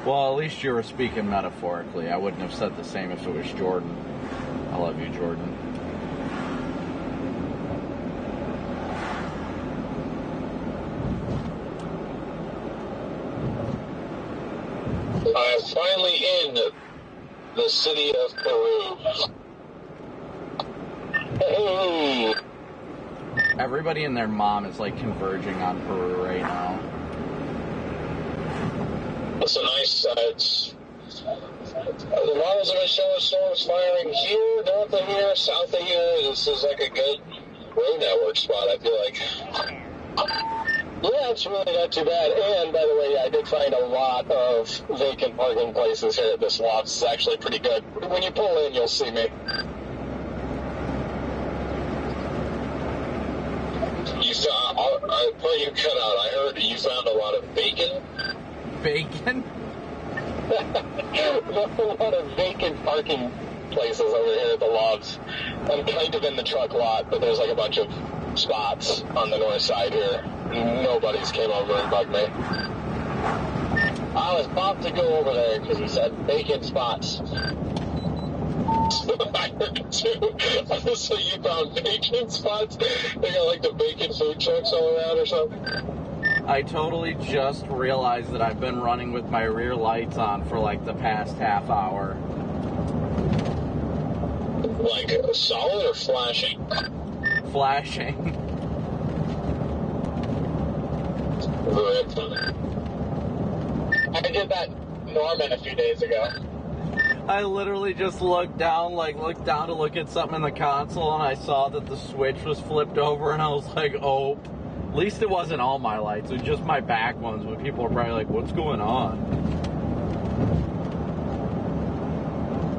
Well, at least you were speaking metaphorically. I wouldn't have said the same if it was Jordan. I love you, Jordan. I'm finally in the city of Peru. Hey. Everybody and their mom is like converging on Peru right now. It's a nice, the models have been showing storms firing here, north of here, south of here. This is like a good road network spot, I feel like. Yeah, it's really not too bad. And, by the way, I did find a lot of vacant parking places here at this lot. It's actually pretty good. When you pull in, you'll see me. You found, before you cut out, I heard you found a lot of bacon. Bacon? A lot of vacant parking places over here at the lofts. I'm kind of in the truck lot, but there's like a bunch of spots on the north side here. Nobody's came over and bugged me. I was about to go over there because he said vacant spots. I heard it too. So you found bacon spots? They got like the bacon food trucks all around or something? I totally just realized that I've been running with my rear lights on for like the past half hour. Like solid or flashing? Flashing. I did that Norman a few days ago. I literally just looked down to look at something in the console, and I saw that the switch was flipped over, and I was like, oh. At least it wasn't all my lights, it was just my back ones, but people are probably like, what's going on?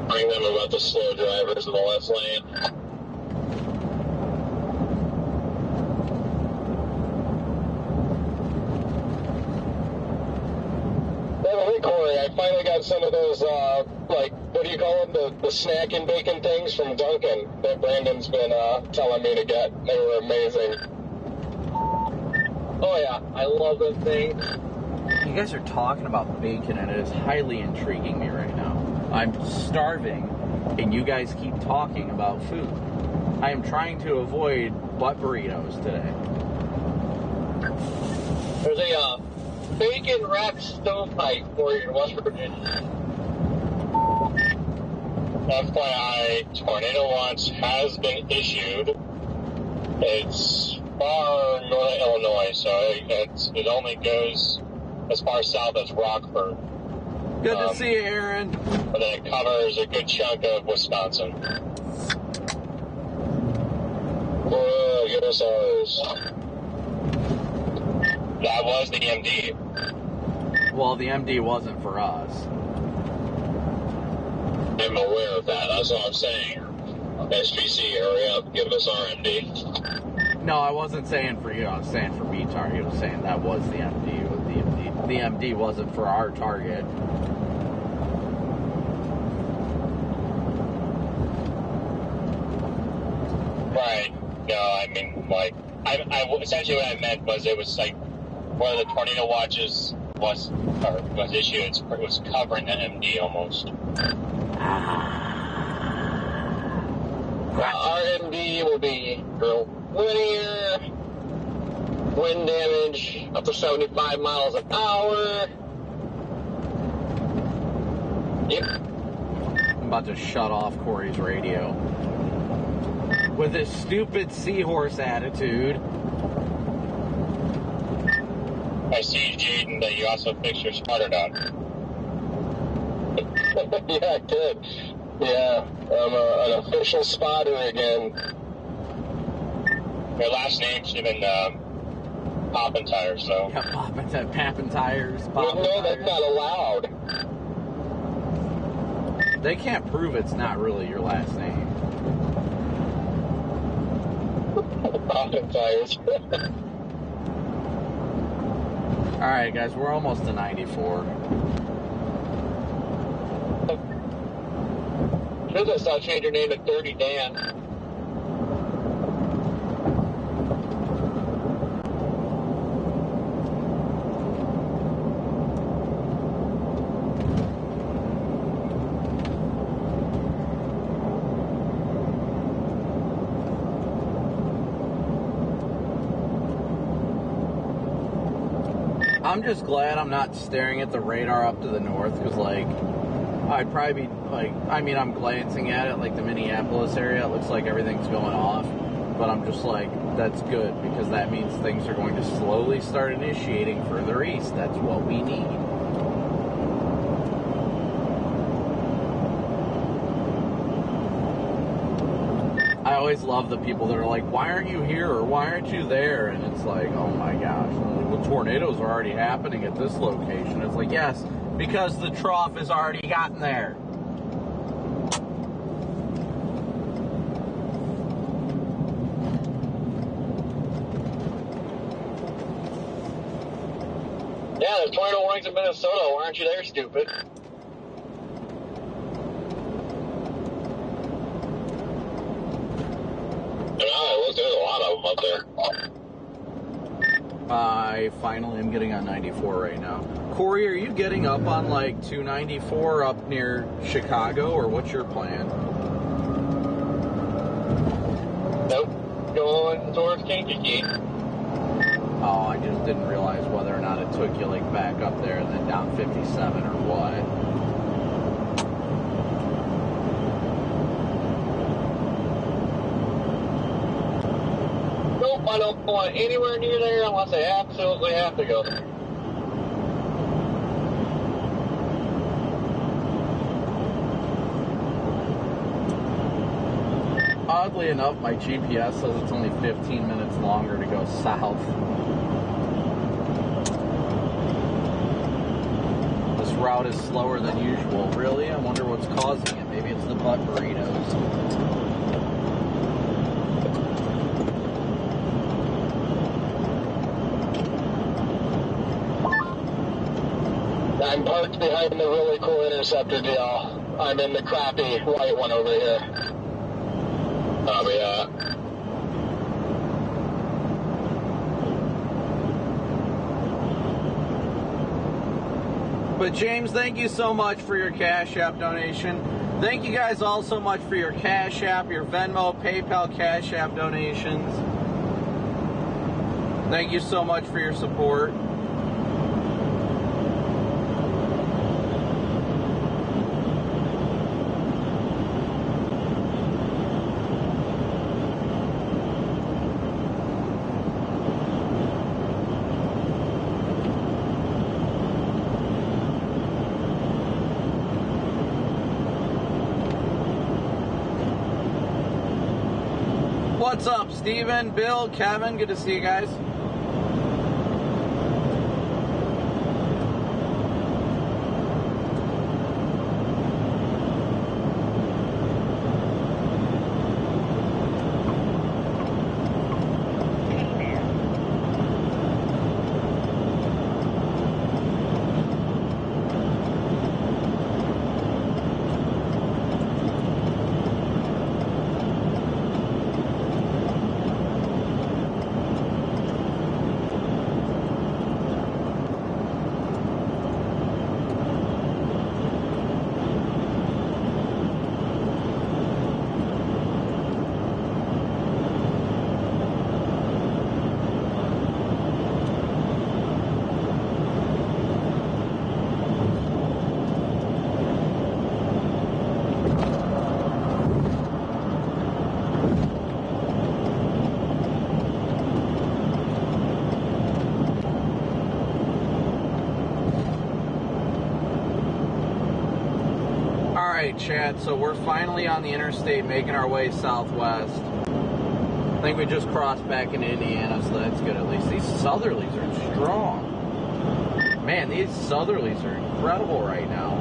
Bring them about the slow drivers in the left lane. Hey, Corey, I finally got some of those, what do you call them? The snack and bacon things from Dunkin' that Brandon's been telling me to get. They were amazing. Oh yeah, I love those things. You guys are talking about bacon, and it is highly intriguing me right now. I'm starving, and you guys keep talking about food. I am trying to avoid butt burritos today. There's a bacon wrapped stovepipe for you in West Virginia. FYI, Tornado Watch has been issued. It's far northern Illinois, so it only goes as far south as Rockford. Good to see you, Aaron. But then it covers a good chunk of Wisconsin. Give us ours. That was the MD. Well, the MD wasn't for us. I'm aware of that. That's what I'm saying. SPC, hurry up. Give us our MD. No, I wasn't saying for you. I was saying for me, target. I was saying that was the MD. The MD wasn't for our target. Right. No, I mean, like, I essentially what I meant was it was like one of the Tornado Watches was issued. It was covering the MD almost. Our MD will be linear, wind damage up to 75 miles an hour. Yep. I'm about to shut off Corey's radio. With his stupid seahorse attitude. I see, Jaden, that you also fixed your spotter dog. Yeah, I did. Yeah, I'm an official spotter again. Your last name should have been Poppin' Tires, though. Yeah, Poppin' Tires. No, that's not allowed. They can't prove it's not really your last name. Popping tires. Alright, guys, we're almost to 94. Should I saw change your name to 30 Dan. I'm just glad I'm not staring at the radar up to the north, because, like, I'd probably be, like, I mean, I'm glancing at it, like, the Minneapolis area, it looks like everything's going off, but I'm just like, that's good, because that means things are going to slowly start initiating further east. That's what we need. I always love the people that are like, why aren't you here, or why aren't you there? And it's like, oh my gosh, well, tornadoes are already happening at this location. It's like, yes, because the trough has already gotten there. Yeah, there's tornado warnings in Minnesota. Why aren't you there, stupid? There's a lot of them up there. I finally am getting on 94 right now. Corey, are you getting up on like 294 up near Chicago, or what's your plan? Nope. Going towards Kankakee. Oh, I just didn't realize whether or not it took you like back up there and then down 57 or what. I don't want anywhere near there unless I absolutely have to go there. Oddly enough, my GPS says it's only 15 minutes longer to go south. This route is slower than usual. Really? I wonder what's causing it. Maybe it's the butt burritos. I'm parked behind the really cool Interceptor deal. I'm in the crappy white one over here. But James, thank you so much for your Cash App donation. Thank you guys all so much for your Cash App, your Venmo, PayPal, Cash App donations. Thank you so much for your support. What's up, Steven, Bill, Kevin? Good to see you guys. Chad, so we're finally on the interstate making our way southwest. I think we just crossed back into Indiana, so that's good at least. These southerlies are strong. Man, these southerlies are incredible right now.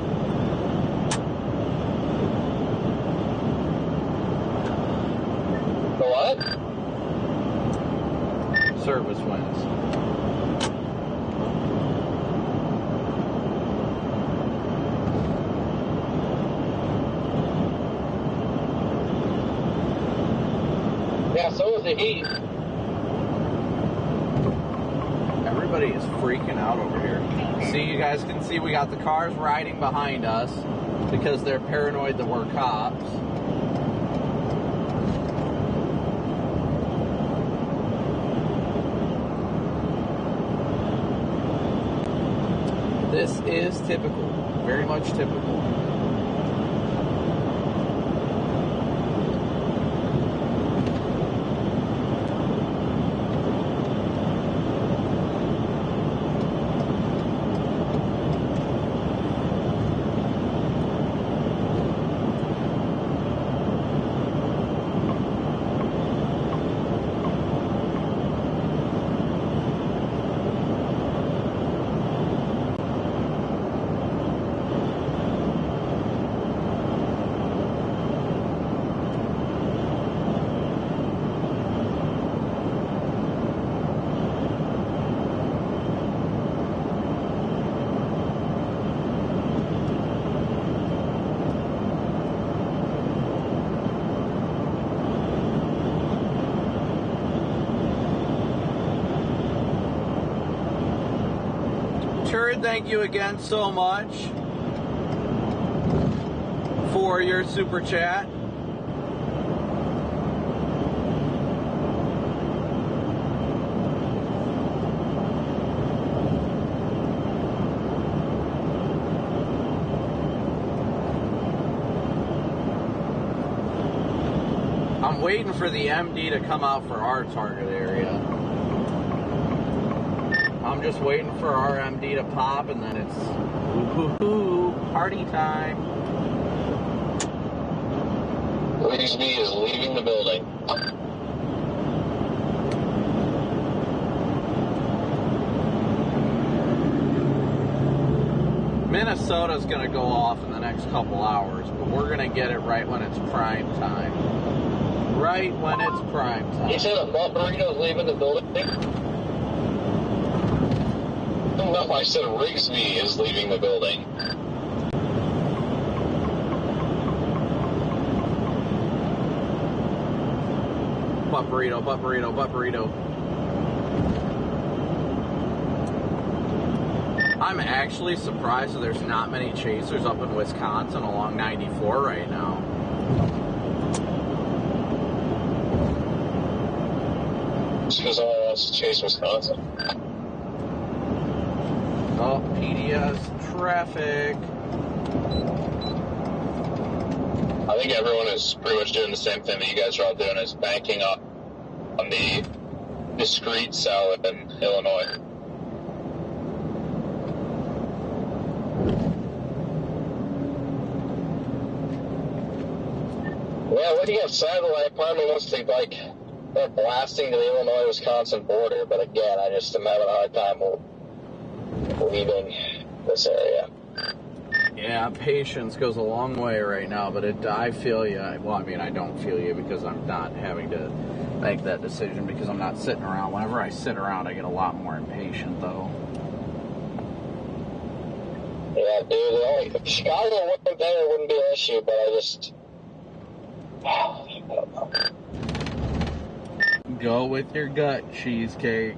service wins. Yeah, so was the heat. Everybody is freaking out over here. See, you guys can see we got the cars riding behind us because they're paranoid that we're cops. This is typical, very much typical. Thank you again so much for your super chat. I'm waiting for the MD to come out for our target area. I'm just waiting for our MD to pop, and then it's woo-hoo-hoo, party time. Rigsby is leaving the building. Minnesota's going to go off in the next couple hours, but we're going to get it right when it's prime time. Right when it's prime time. You said a butt burrito's leaving the building? No, I said Rigsby is leaving the building. Butt burrito, butt burrito, butt burrito. I'm actually surprised that there's not many chasers up in Wisconsin along 94 right now. It's because all wants to chase Wisconsin. Oh, PDS traffic. I think everyone is pretty much doing the same thing that you guys are all doing, is banking up on the discrete sell in Illinois. Yeah, looking outside the light, part of me wants to, like, they're blasting to the Illinois-Wisconsin border, but again, I just am having a hard time leaving this area. Yeah, patience goes a long way right now, but I feel you. Well, I mean, I don't feel you because I'm not having to make that decision because I'm not sitting around. Whenever I sit around, I get a lot more impatient, though. Yeah, dude, if Chicago wasn't there, it wouldn't be an issue, but I don't know. Go with your gut, cheesecake.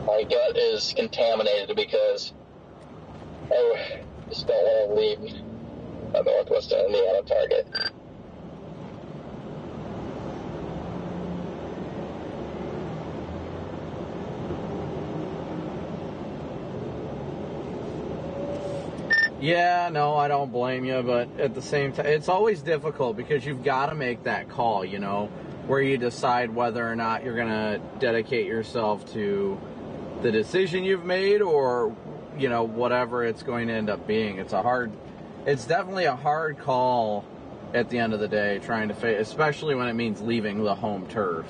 My gut is contaminated because I just don't want to leave a Northwestern Indiana target. Yeah, no, I don't blame you, but at the same time, it's always difficult because you've got to make that call, you know, where you decide whether or not you're going to dedicate yourself to the decision you've made or, you know, whatever it's going to end up being. It's definitely a hard call at the end of the day, trying to face, especially when it means leaving the home turf.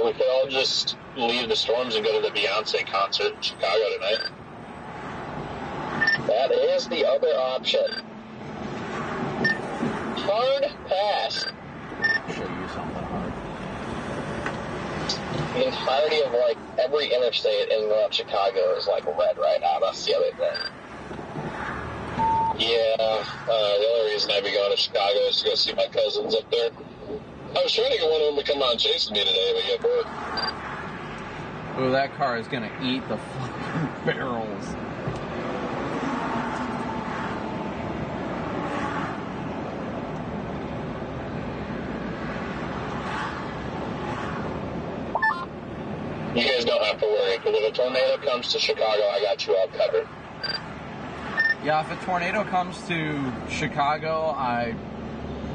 we could all just leave the storms and go to the Beyonce concert in Chicago tonight. That is the other option. Hard pass. Show you something hard. The entirety of, like, every interstate in and around Chicago is, like, red right now. That's the other thing. Yeah, the only reason I'd be going to Chicago is to go see my cousins up there. I was trying to get one of them to come out and chase me today, but yeah, boy. Ooh, that car is gonna eat the fucking barrels. You guys don't have to worry, because if a tornado comes to Chicago, I got you all covered. Yeah, if a tornado comes to Chicago,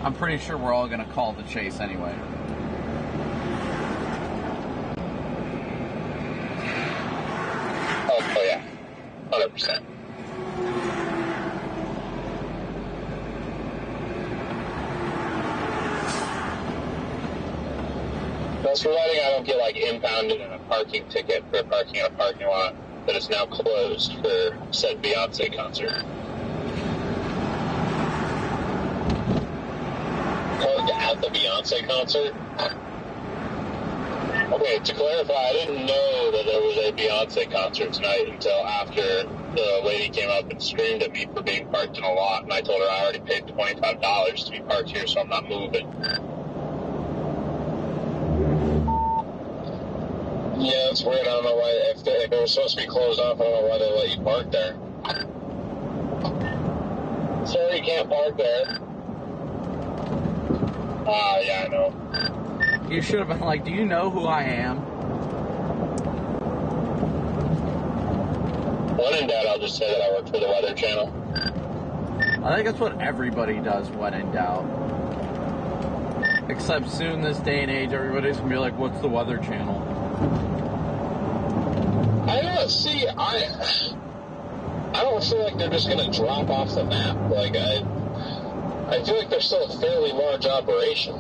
I'm pretty sure we're all gonna call the chase anyway. Oh yeah, 100%. That's providing I don't get like impounded in a parking ticket for parking in a parking lot that is now closed for said Beyonce concert. Parked at the Beyonce concert? Okay, to clarify, I didn't know that there was a Beyonce concert tonight until after the lady came up and screamed at me for being parked in a lot, and I told her I already paid $25 to be parked here, so I'm not moving. Yeah, it's weird. I don't know why, if it was supposed to be closed off, I don't know why they let you park there. Sir, you can't park there. Yeah, I know. You should have been like, do you know who I am? When in doubt, I'll just say that I work for the Weather Channel. I think that's what everybody does when in doubt. Except soon this day and age, everybody's going to be like, what's the Weather Channel? I don't see, I don't feel like they're just going to drop off the map. Like, I feel like they're still a fairly large operation.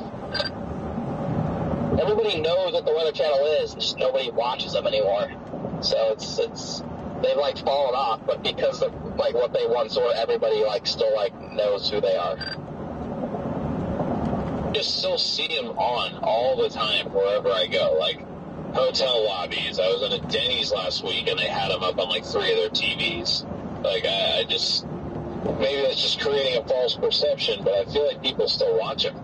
Everybody knows what the Weather Channel is, just nobody watches them anymore. So they've like fallen off, but because of like what they once were, everybody like still like knows who they are. Just still see them on all the time wherever I go, like hotel lobbies. I was in a Denny's last week and they had them up on like 3 of their TVs. Like I just, maybe that's just creating a false perception, but I feel like people still watch them.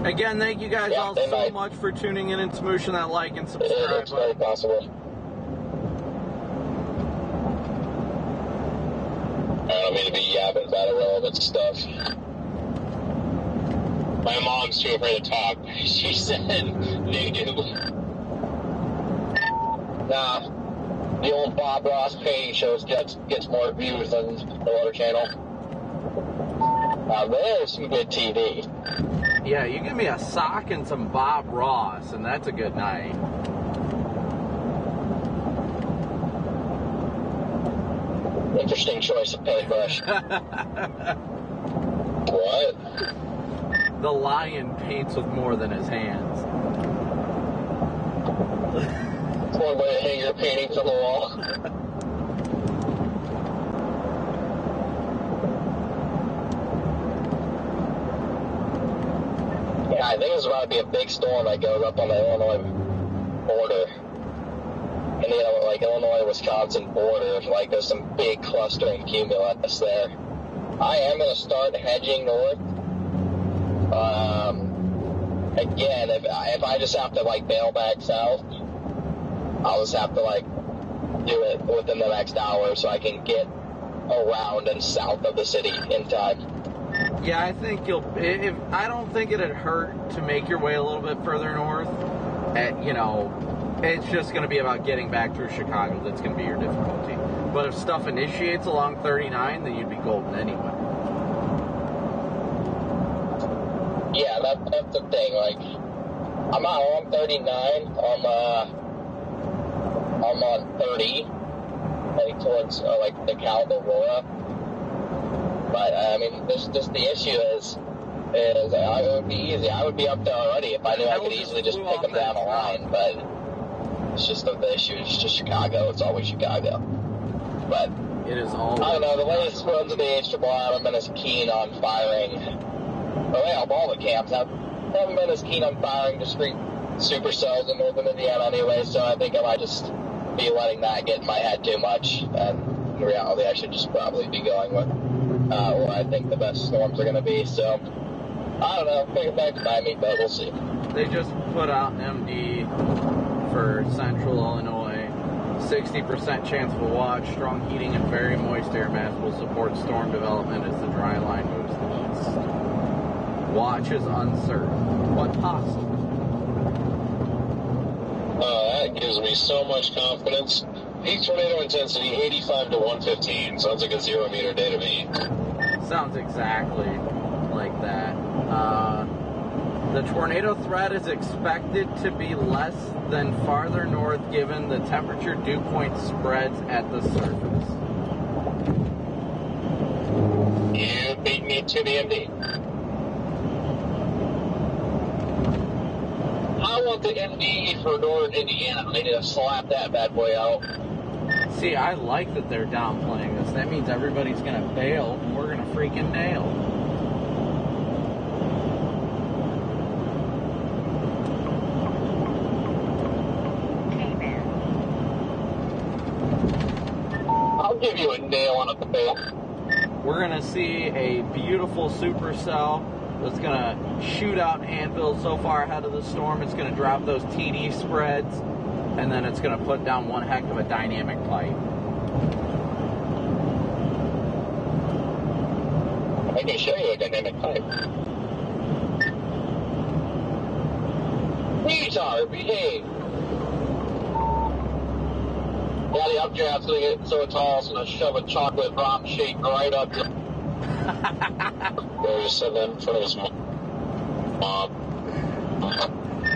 Again, thank you guys all so much for tuning in and smooshing that like and subscribe. It's very possible. I don't mean to be yapping about irrelevant stuff. My mom's too afraid to talk. She said they do. Nah, the old Bob Ross painting shows gets more views than the Weather Channel. Now there's some good TV. Yeah, you give me a sock and some Bob Ross, and that's a good night. Interesting choice of paintbrush. What? The lion paints with more than his hands. It's one way to hang your paintings on the wall. Yeah, I think there's about to be a big storm that goes up on the Illinois border. And like Illinois-Wisconsin border, like there's some big clustering cumulus there. I am going to start hedging north. Again, if I just have to like bail back south, I'll just have to like do it within the next hour so I can get around and south of the city in time. Yeah, I think I don't think it'd hurt to make your way a little bit further north. It's just going to be about getting back through Chicago that's going to be your difficulty. But if stuff initiates along 39, then you'd be golden anyway. Yeah, that's the thing. Like, I'm not on 39. I'm on 30, heading towards like the Cal Aurora. But I mean, there's just the issue is is it would be easy. I would be up there already if I knew I could easily just pick them down the line. But it's just the issue. It's just Chicago. It's always Chicago. But it is always. I don't know. The latest runs of the HII haven't been as keen on firing. Well, all the camps haven't been as keen on firing discrete supercells in northern Indiana anyway. So I think I might just be letting that get in my head too much. And in reality, I should just probably be going with what I think the best storms are going to be. So I don't know. Bring it back to Miami, but we'll see. They just put out an MD for central Illinois. 60% chance of a watch. Strong heating and very moist air mass will support storm development as the dry line moves east. Watch is uncertain, but possible. That gives me so much confidence. Peak tornado intensity 85 to 115. Sounds like a 0 meter day to me. Sounds exactly like that. The tornado threat is expected to be less than farther north given the temperature dew point spreads at the surface. You beat me to the MD. I want the MD for northern Indiana. They need to slap that bad boy out. See, I like that they're downplaying this. That means everybody's going to bail and we're going to freaking nail. I'll give you a nail on a fail. We're going to see a beautiful supercell that's going to shoot out anvils so far ahead of the storm. It's going to drop those TD spreads, and then it's going to put down one heck of a dynamic pipe. I can show you a dynamic pipe. Retard, behave. Yeah, the updraft's gonna get so tall, it's gonna shove a chocolate drop shake right up your. They just said that in front of his mom.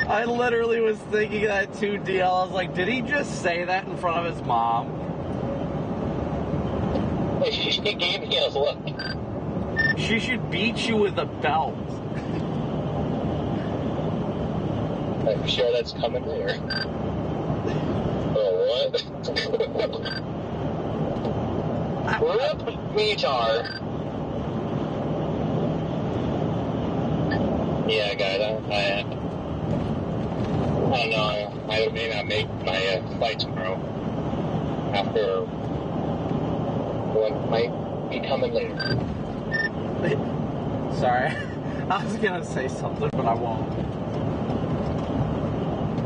I literally was thinking that too, DL. I was like, did he just say that in front of his mom? He gave me a look. She should beat you with a belt. I'm sure that's coming later. Oh, what? Rip retard. Yeah, guys, I don't know. I may not make my flight tomorrow. After what might be coming later. Sorry. I was going to say something, but I won't.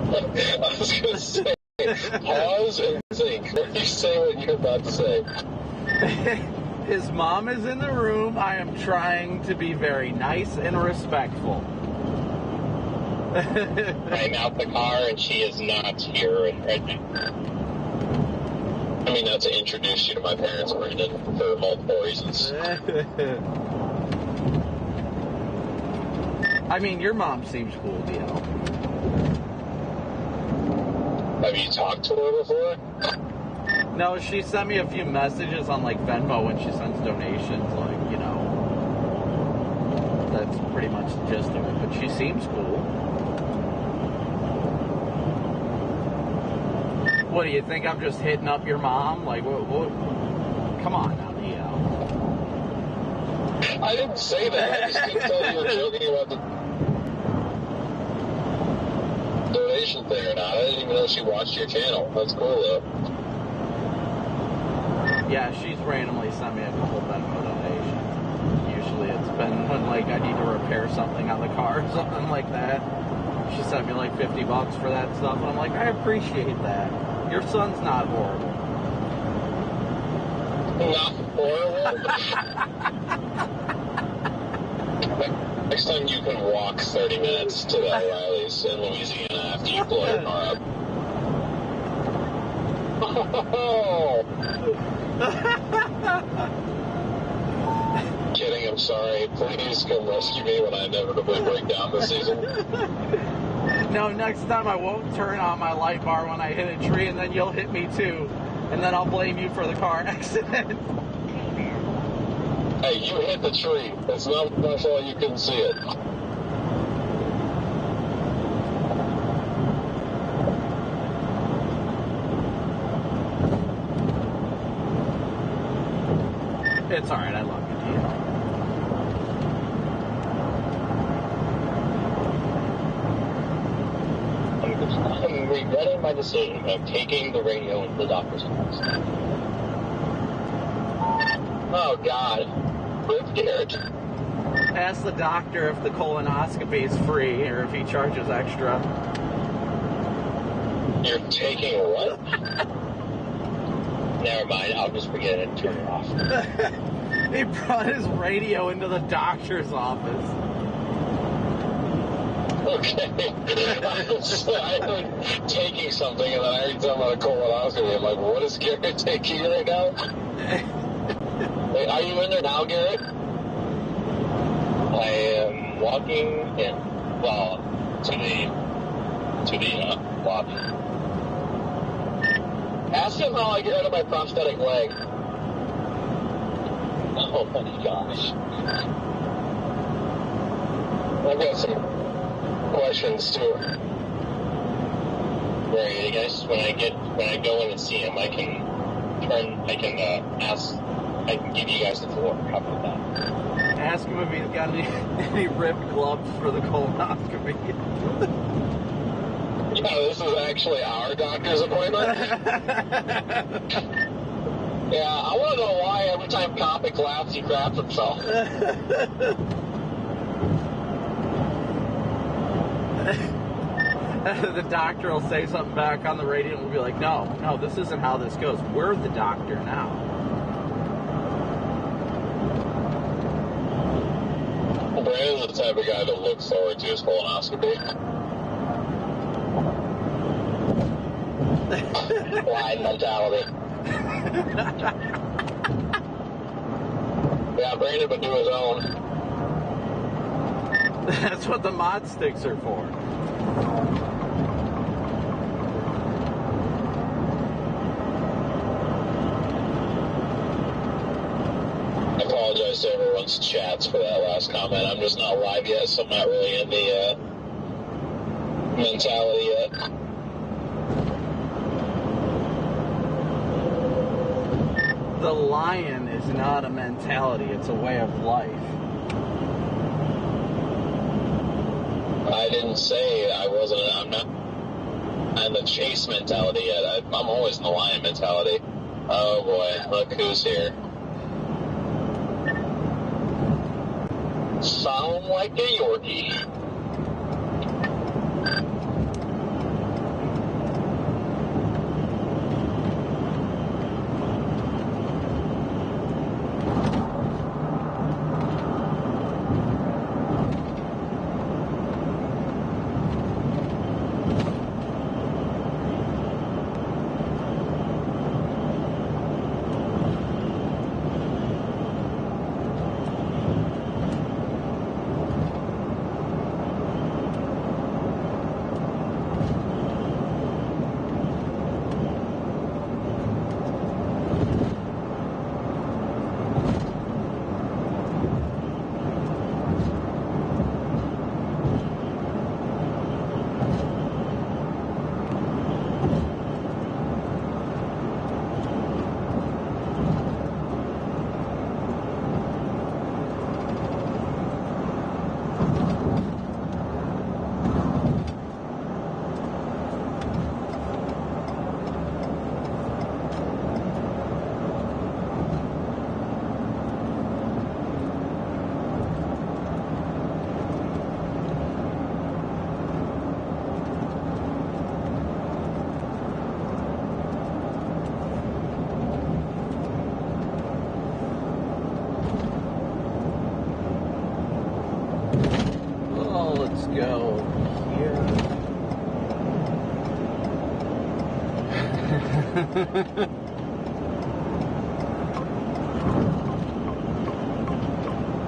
I was going to say, pause and think. Let you say what you're about to say. His mom is in the room. I am trying to be very nice and respectful. I'm out the car and she is not here right now. I mean, not to introduce you to my parents, Brandon, for multiple reasons. I mean, your mom seems cool, DL. Have you talked to her before? No, she sent me a few messages on, like, Venmo when she sends donations, like, you know. That's pretty much the gist of it, but she seems cool. What, do you think I'm just hitting up your mom? Like, what? Come on now, DL. I didn't say that. I just didn't tell you were joking about the donation thing or not. I didn't even know she watched your channel. That's cool, though. Yeah, she's randomly sent me a couple Venmo donations. Usually it's been when, like, I need to repair something on the car or something like that. She sent me, like, $50 for that stuff, and I'm like, I appreciate that. Your son's not horrible. Not horrible? Next time you can walk 30 minutes to the O'Reilly's in Louisiana after you blow your car up. Oh! Kidding, I'm sorry. Please come rescue me when I inevitably break down this season. No, next time I won't turn on my light bar when I hit a tree, and then you'll hit me too. And then I'll blame you for the car accident. Hey, you hit the tree. It's not my fault you couldn't see it. It's alright, I love you, I'm regretting my decision of taking the radio into the doctor's office. Oh, God. Rip Garrett. Ask the doctor if the colonoscopy is free or if he charges extra. You're taking what? Never mind, I'll just forget it and turn it off. He brought his radio into the doctor's office. Okay. I heard taking something, and then I heard something about a colonoscopy. I'm like, what is Garrett taking right now? Wait, are you in there now, Garrett? I am walking in, well, to the lobby. Ask him how I get rid of my prosthetic leg. Oh my gosh. I've got some questions too. Right, I guess when I go in and see him, I can give you guys the floor. How about that? Ask him if he's got any ripped gloves for the colonoscopy. Yeah, this is actually our doctor's appointment. Yeah, I want to know why every time Copic laughs, he craps himself. The doctor will say something back on the radio and we'll be like, no, this isn't how this goes. We're the doctor now. Brandon's the type of guy that looks forward to his colonoscopy. Blind mentality. Yeah, Brandon would do his own. That's what the mod sticks are for. I apologize to everyone's chats for that last comment. I'm just not live yet, so I'm not really in the mentality yet. The lion is not a mentality, it's a way of life. I didn't say I'm not in the chase mentality yet. I'm always in the lion mentality. Oh boy, look who's here. Sound like a Yorkie. Let's go here.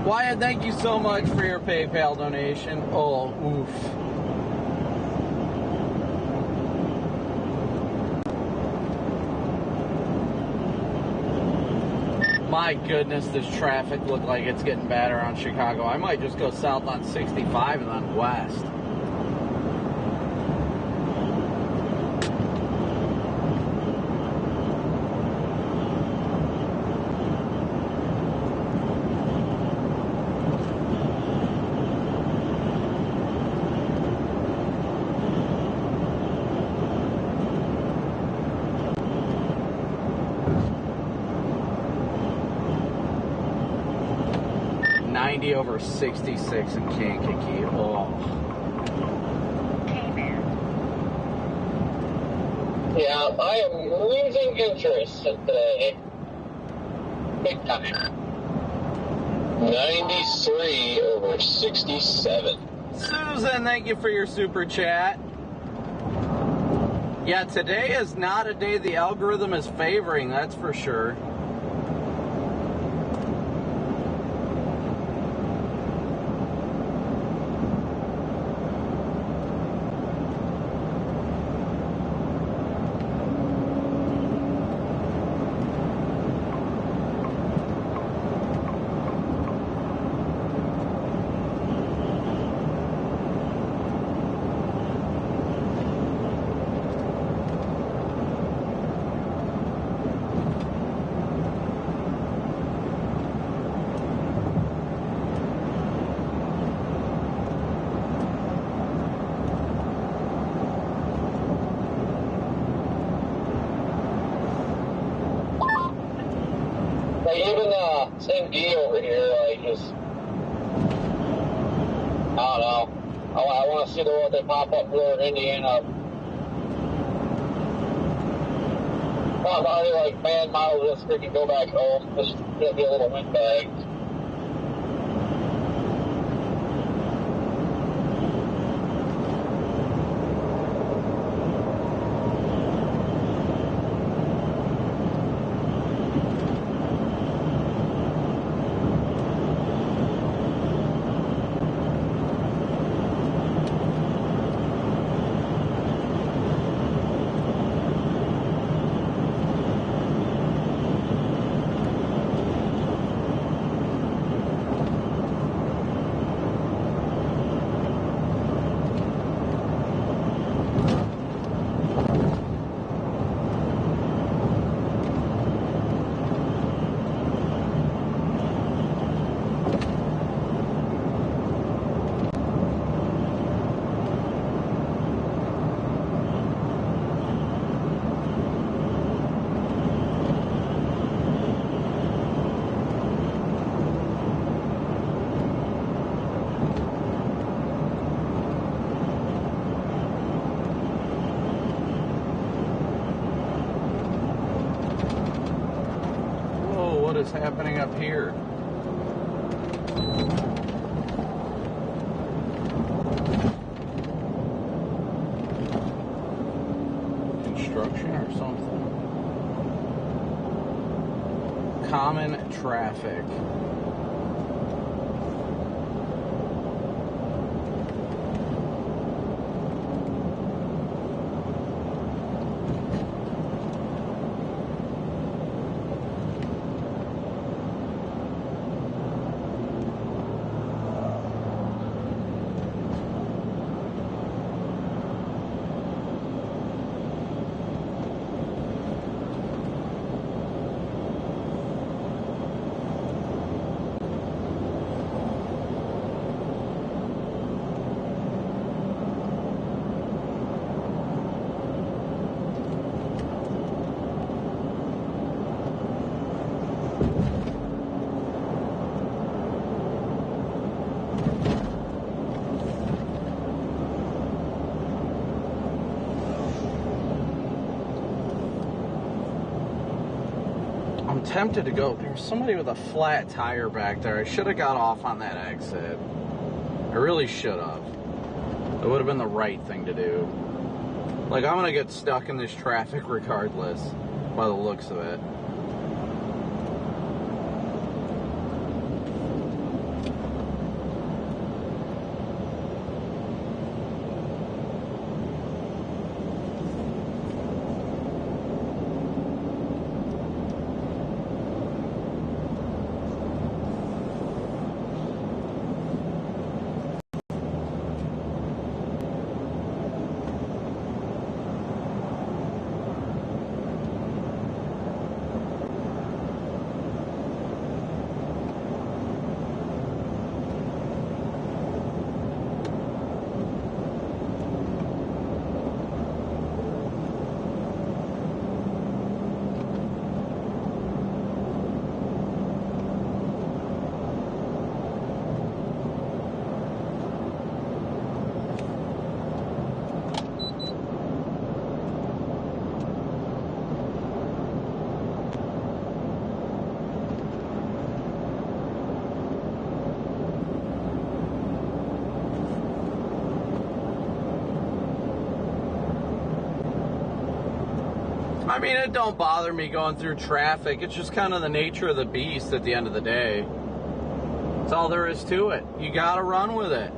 Wyatt, thank you so much for your PayPal donation. Oh, oof. My goodness, this traffic look like it's getting bad around Chicago. I might just go south on 65 and then west. Over 66 in Kankakee. Oh. Yeah, I am losing interest today. Big time. 93 over 67. Susan, thank you for your super chat. Yeah, today is not a day the algorithm is favoring, that's for sure. Same D over here, like, just, I don't know. I want to see what they pop up for in Indiana. I'm already like, man, might as well just freaking go back home. This is going to be a little windbag. Is happening up here? Construction or something? Common traffic. Tempted to go. There's somebody with a flat tire back there. I should have got off on that exit. I really should have. It would have been the right thing to do. Like, I'm gonna get stuck in this traffic regardless, by the looks of it. I mean, it don't bother me going through traffic. It's just kind of the nature of the beast at the end of the day. That's all there is to it. You gotta run with it.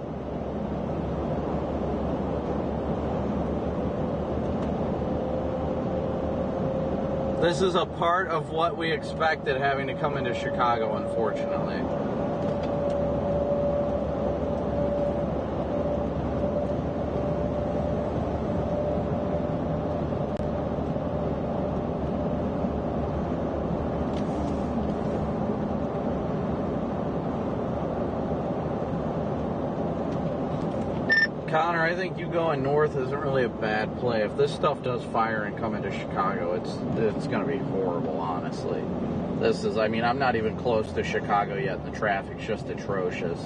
This is a part of what we expected having to come into Chicago, unfortunately. Connor, I think you going north isn't really a bad play. If this stuff does fire and come into Chicago, it's going to be horrible, honestly. This is, I mean, I'm not even close to Chicago yet. The traffic's just atrocious.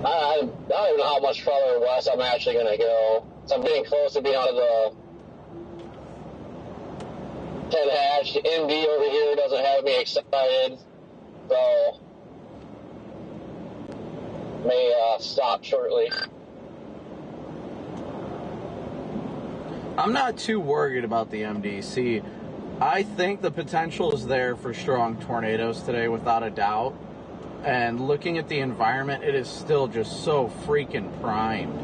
I don't even know how much farther west I'm actually going to go. So I'm getting close to being out of the 10 hatch. MD over here doesn't have me excited. So may stop shortly. I'm not too worried about the MDC. I think the potential is there for strong tornadoes today, without a doubt. And looking at the environment, it is still just so freaking primed.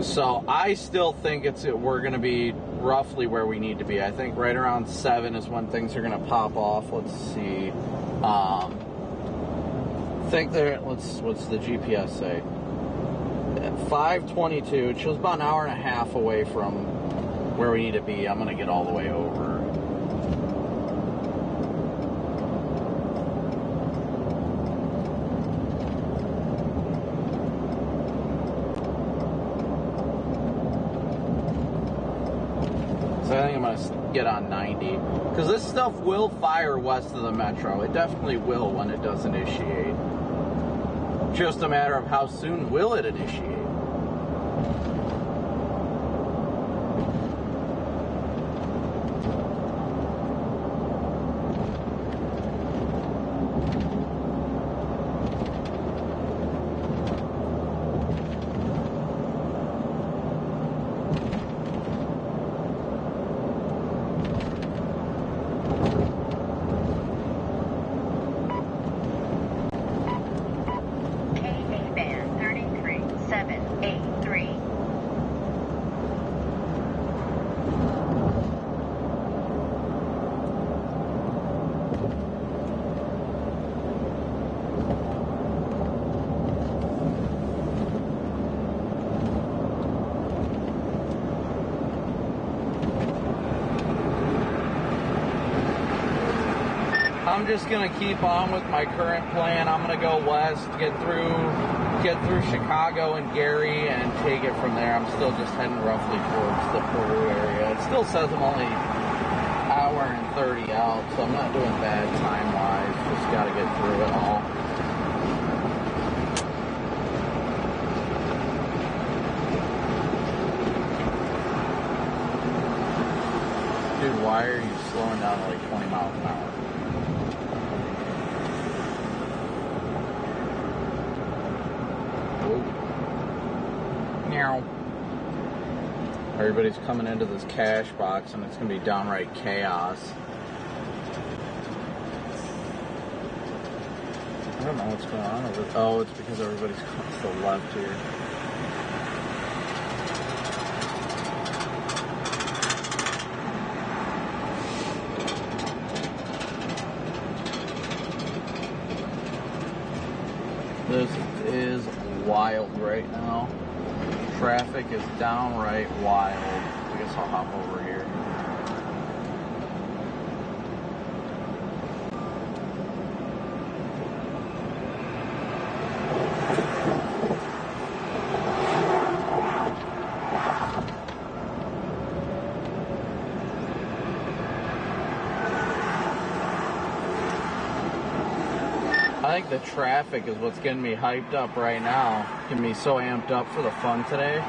So I still think we're going to be roughly where we need to be. I think right around 7 is when things are going to pop off. Let's see. Think what's the GPS say? At 5:22, it shows about an hour and a half away from where we need to be. I'm going to get all the way over. So I think I'm going to get on 90. Because this stuff will fire west of the metro. It definitely will when it does initiate. Just a matter of how soon will it initiate. I'm just gonna keep on with my current plan. I'm gonna go west, get through Chicago and Gary, and take it from there. I'm still just heading roughly towards the Peru area. It still says I'm only an hour and 30 out, so I'm not doing bad time-wise. Just gotta get through it all. Dude, why are you slowing down to like 20 miles an hour? Everybody's coming into this cash box, and it's going to be downright chaos. I don't know what's going on over there. Oh, it's because everybody's going to the left here. This is wild right now. Traffic is downright wild. I guess I'll hop over here. I think the traffic is what's getting me hyped up right now. Getting me so amped up for the fun today.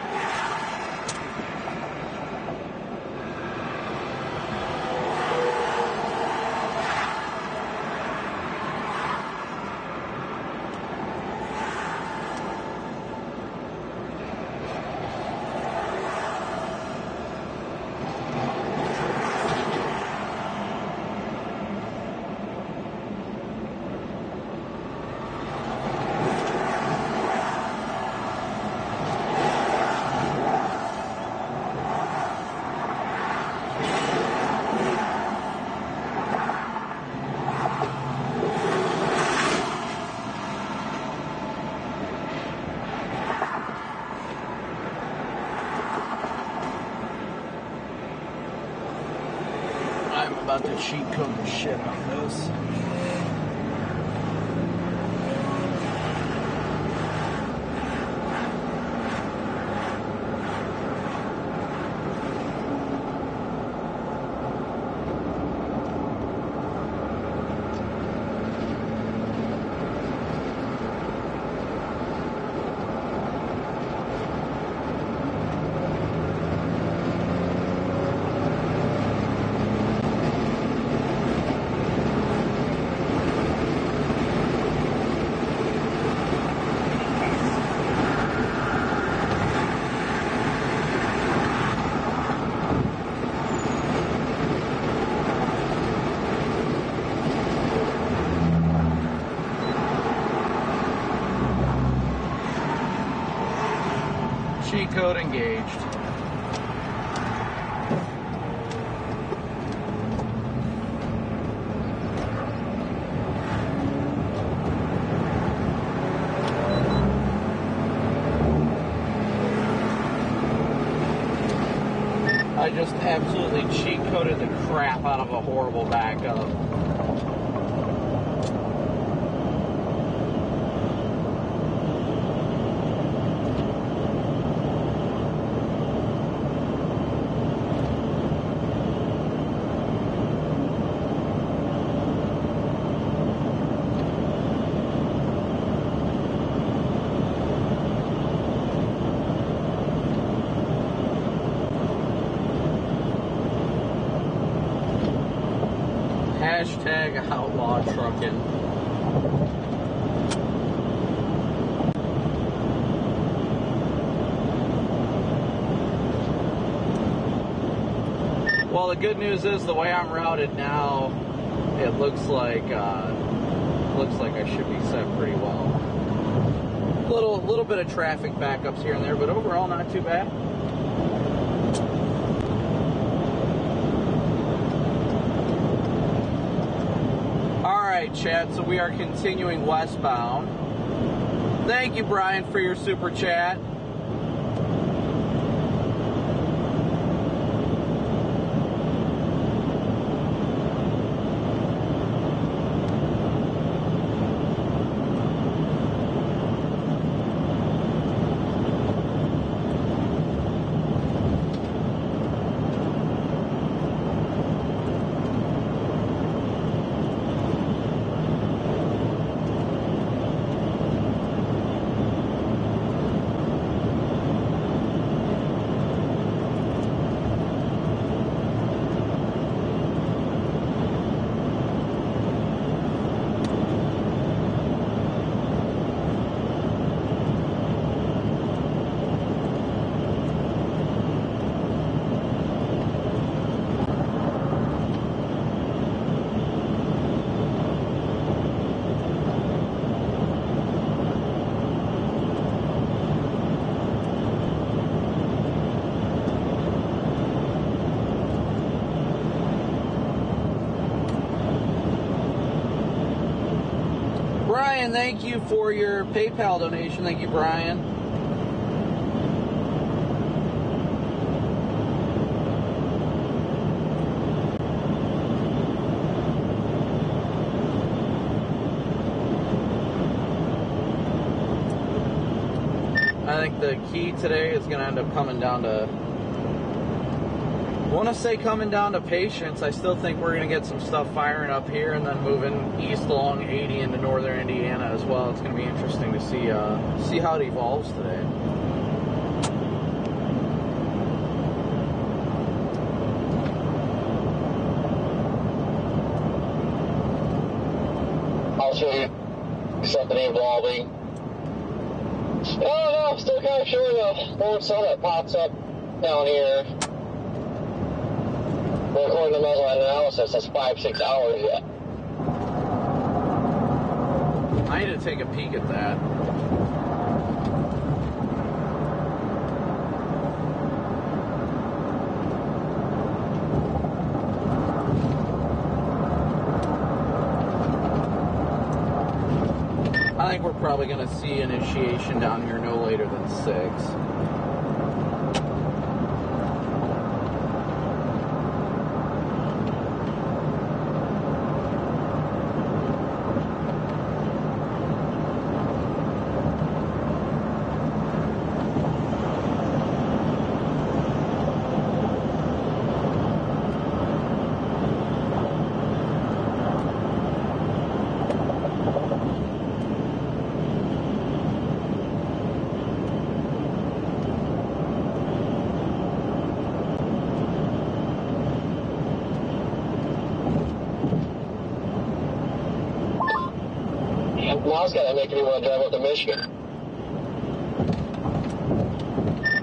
about to cheat code the shit out of this. Cheat code engaged. I just absolutely cheat coded the crap out of a horrible backup. Hashtag outlaw trucking. Well, the good news is the way I'm routed now, it looks like I should be set pretty well. Little bit of traffic backups here and there, but overall not too bad. Alright, chat, so we are continuing westbound. Thank you, Brian, for your super chat. Brian, thank you for your PayPal donation. Thank you, Brian. I think the key today is going to end up coming down to, I want to say coming down to patience. I still think we're going to get some stuff firing up here and then moving east along 80 into northern Indiana as well. It's going to be interesting to see how it evolves today. I'll show you something evolving. Oh no, I'm still kind of sure the old sun that pops up down here. But according to measurement analysis, that's 5-6 hours yet. I need to take a peek at that. I think we're probably going to see initiation down here no later than 6. Now's gotta make me want to drive up to Michigan.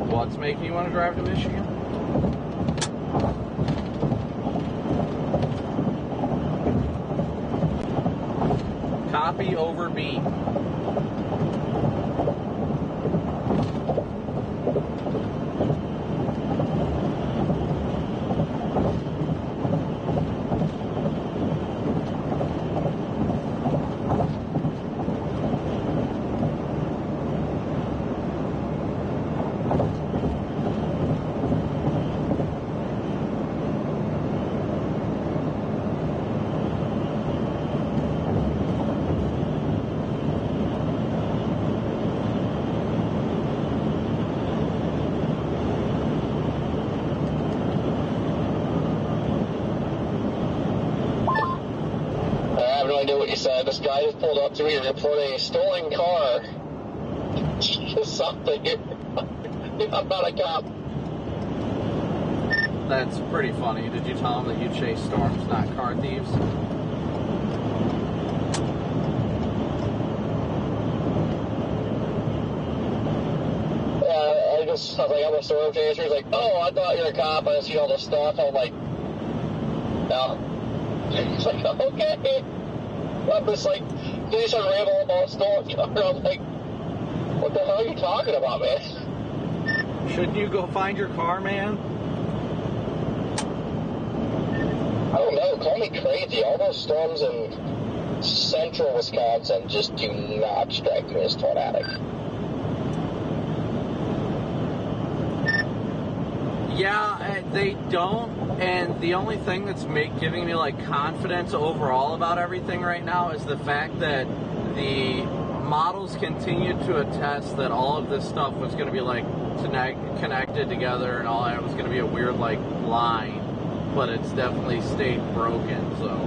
What's making you want to drive to Michigan? Copy over B. This guy just pulled up to me and reported a stolen car. Something. I'm not a cop. That's pretty funny. Did you tell him that you chase storms, not car thieves? I was like, I'm a storm chaser. He's like, oh, I thought you were a cop. I see all this stuff. I'm like, no. He's like, okay. I'm just like, he started rambling about a stolen car. I'm like, what the hell are you talking about, man? Shouldn't you go find your car, man? I don't know. Call me crazy. All those storms in central Wisconsin just do not strike me as tornadic. Yeah, they don't. And the only thing that's giving me like confidence overall about everything right now is the fact that the models continue to attest that all of this stuff was going to be like connected together and all that. It was going to be a weird like line, but it's definitely stayed broken. So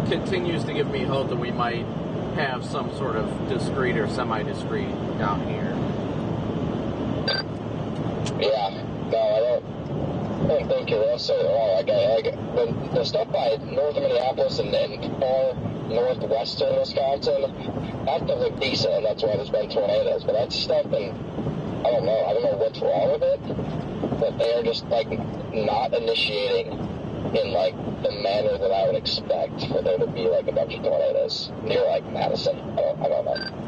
continues to give me hope that we might have some sort of discrete or semi-discrete down here. Yeah, no, I don't think you're also at all. Like the stuff by north of Minneapolis and far northwestern Wisconsin, that stuff look decent, and that's why there's been tornadoes. But that stuff, and I don't know what's wrong with it, but they are just like not initiating in like the manner that I would expect for there to be like a bunch of tornadoes near like Madison. I don't know.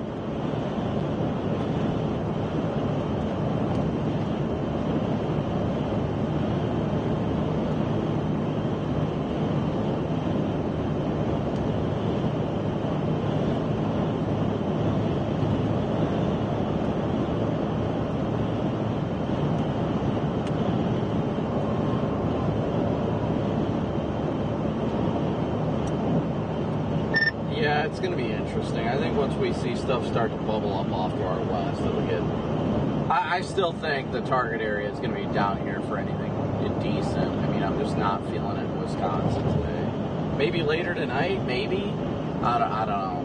It's going to be interesting. I think once we see stuff start to bubble up off to our west, it'll get... I still think the target area is going to be down here for anything decent. I mean, I'm just not feeling it in Wisconsin today. Maybe later tonight, maybe? I don't know.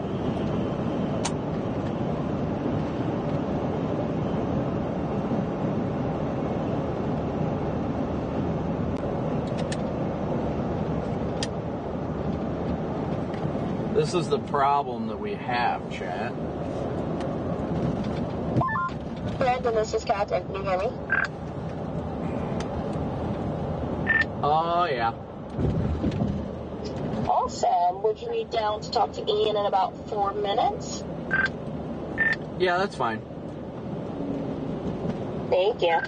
This is the problem that we have, chat. Brandon, this is Catherine. Can you hear me? Oh, yeah. Awesome. Would you be down to talk to Ian in about 4 minutes? Yeah, that's fine. Thank you.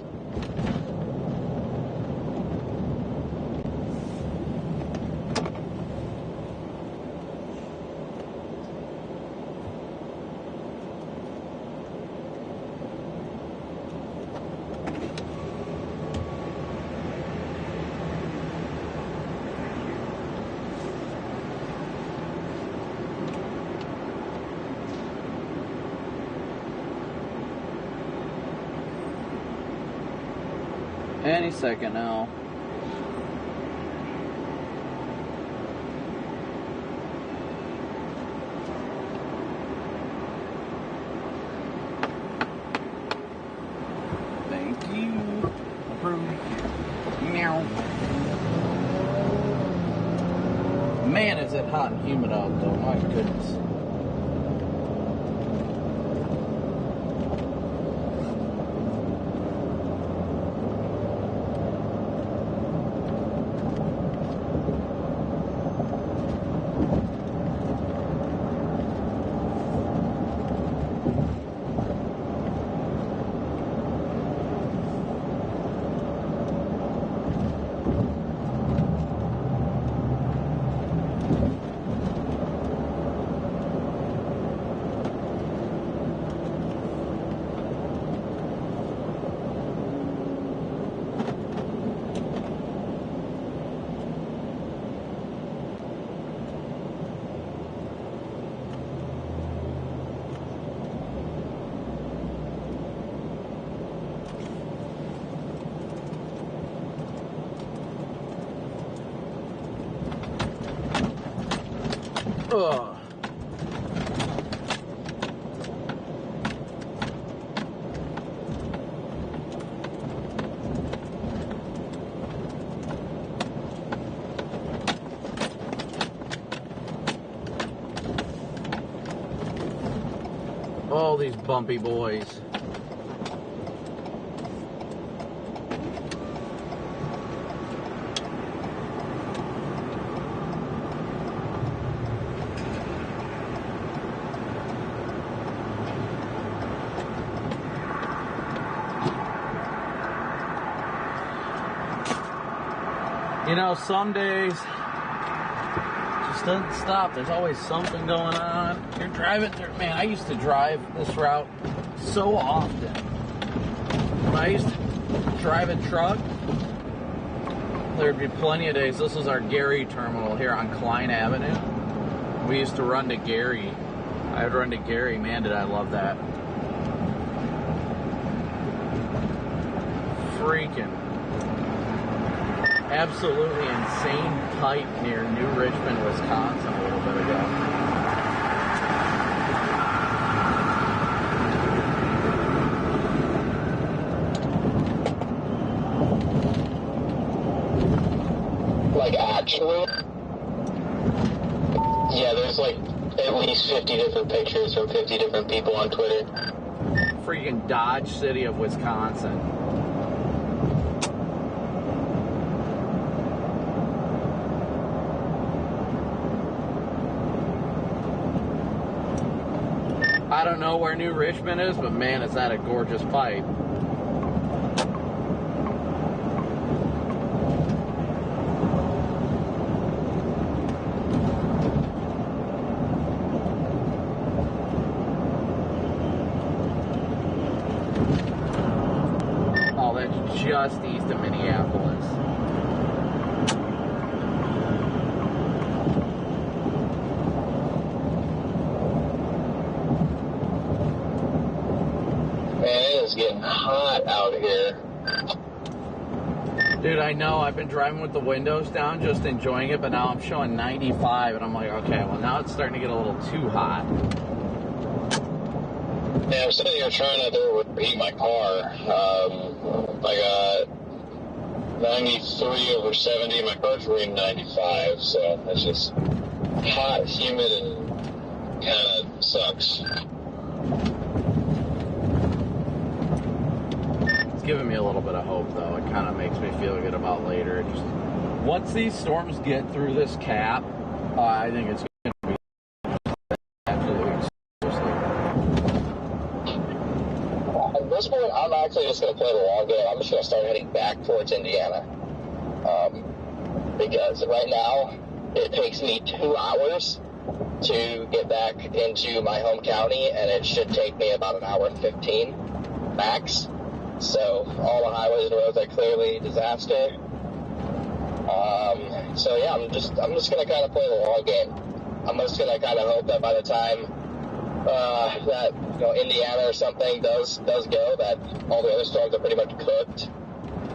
Any second now. Thank you. Approved. Meow. Man, is it hot and humid out though. My goodness. Ugh. All these bumpy boys. You know, some days just doesn't stop. There's always something going on. You're driving through, man, I used to drive this route so often. When I used to drive a truck, there'd be plenty of days. This is our Gary terminal here on Klein Avenue. We used to run to Gary. I would run to Gary. Man, did I love that. Freaking absolutely insane pipe near New Richmond, Wisconsin a little bit ago. Like, actually? Yeah, there's like at least 50 different pictures from 50 different people on Twitter. Freaking Dodge City of Wisconsin. I don't know where New Richmond is, but man, is that a gorgeous pipe. Oh, that's just east of Minneapolis. Getting hot out here. Dude, I know. I've been driving with the windows down, just enjoying it, but now I'm showing 95, and I'm like, okay, well, now it's starting to get a little too hot. Yeah, I'm sitting here trying not to overheat my car. I got 93 over 70. My car's reading 95, so it's just hot, humid, and kind of sucks. Giving me a little bit of hope, though. It kind of makes me feel good about later. Just once these storms get through this cap, I think it's going to be absolutely exhausting. At this point, I'm actually just going to play the long game. I'm just going to start heading back towards Indiana. Because right now, it takes me 2 hours to get back into my home county, and it should take me about an hour and 15 max. So all the highways and roads are clearly a disaster. So yeah, I'm just gonna kind of play the long game. I'm just gonna kind of hope that by the time that Indiana or something does go, that all the other storms are pretty much cooked.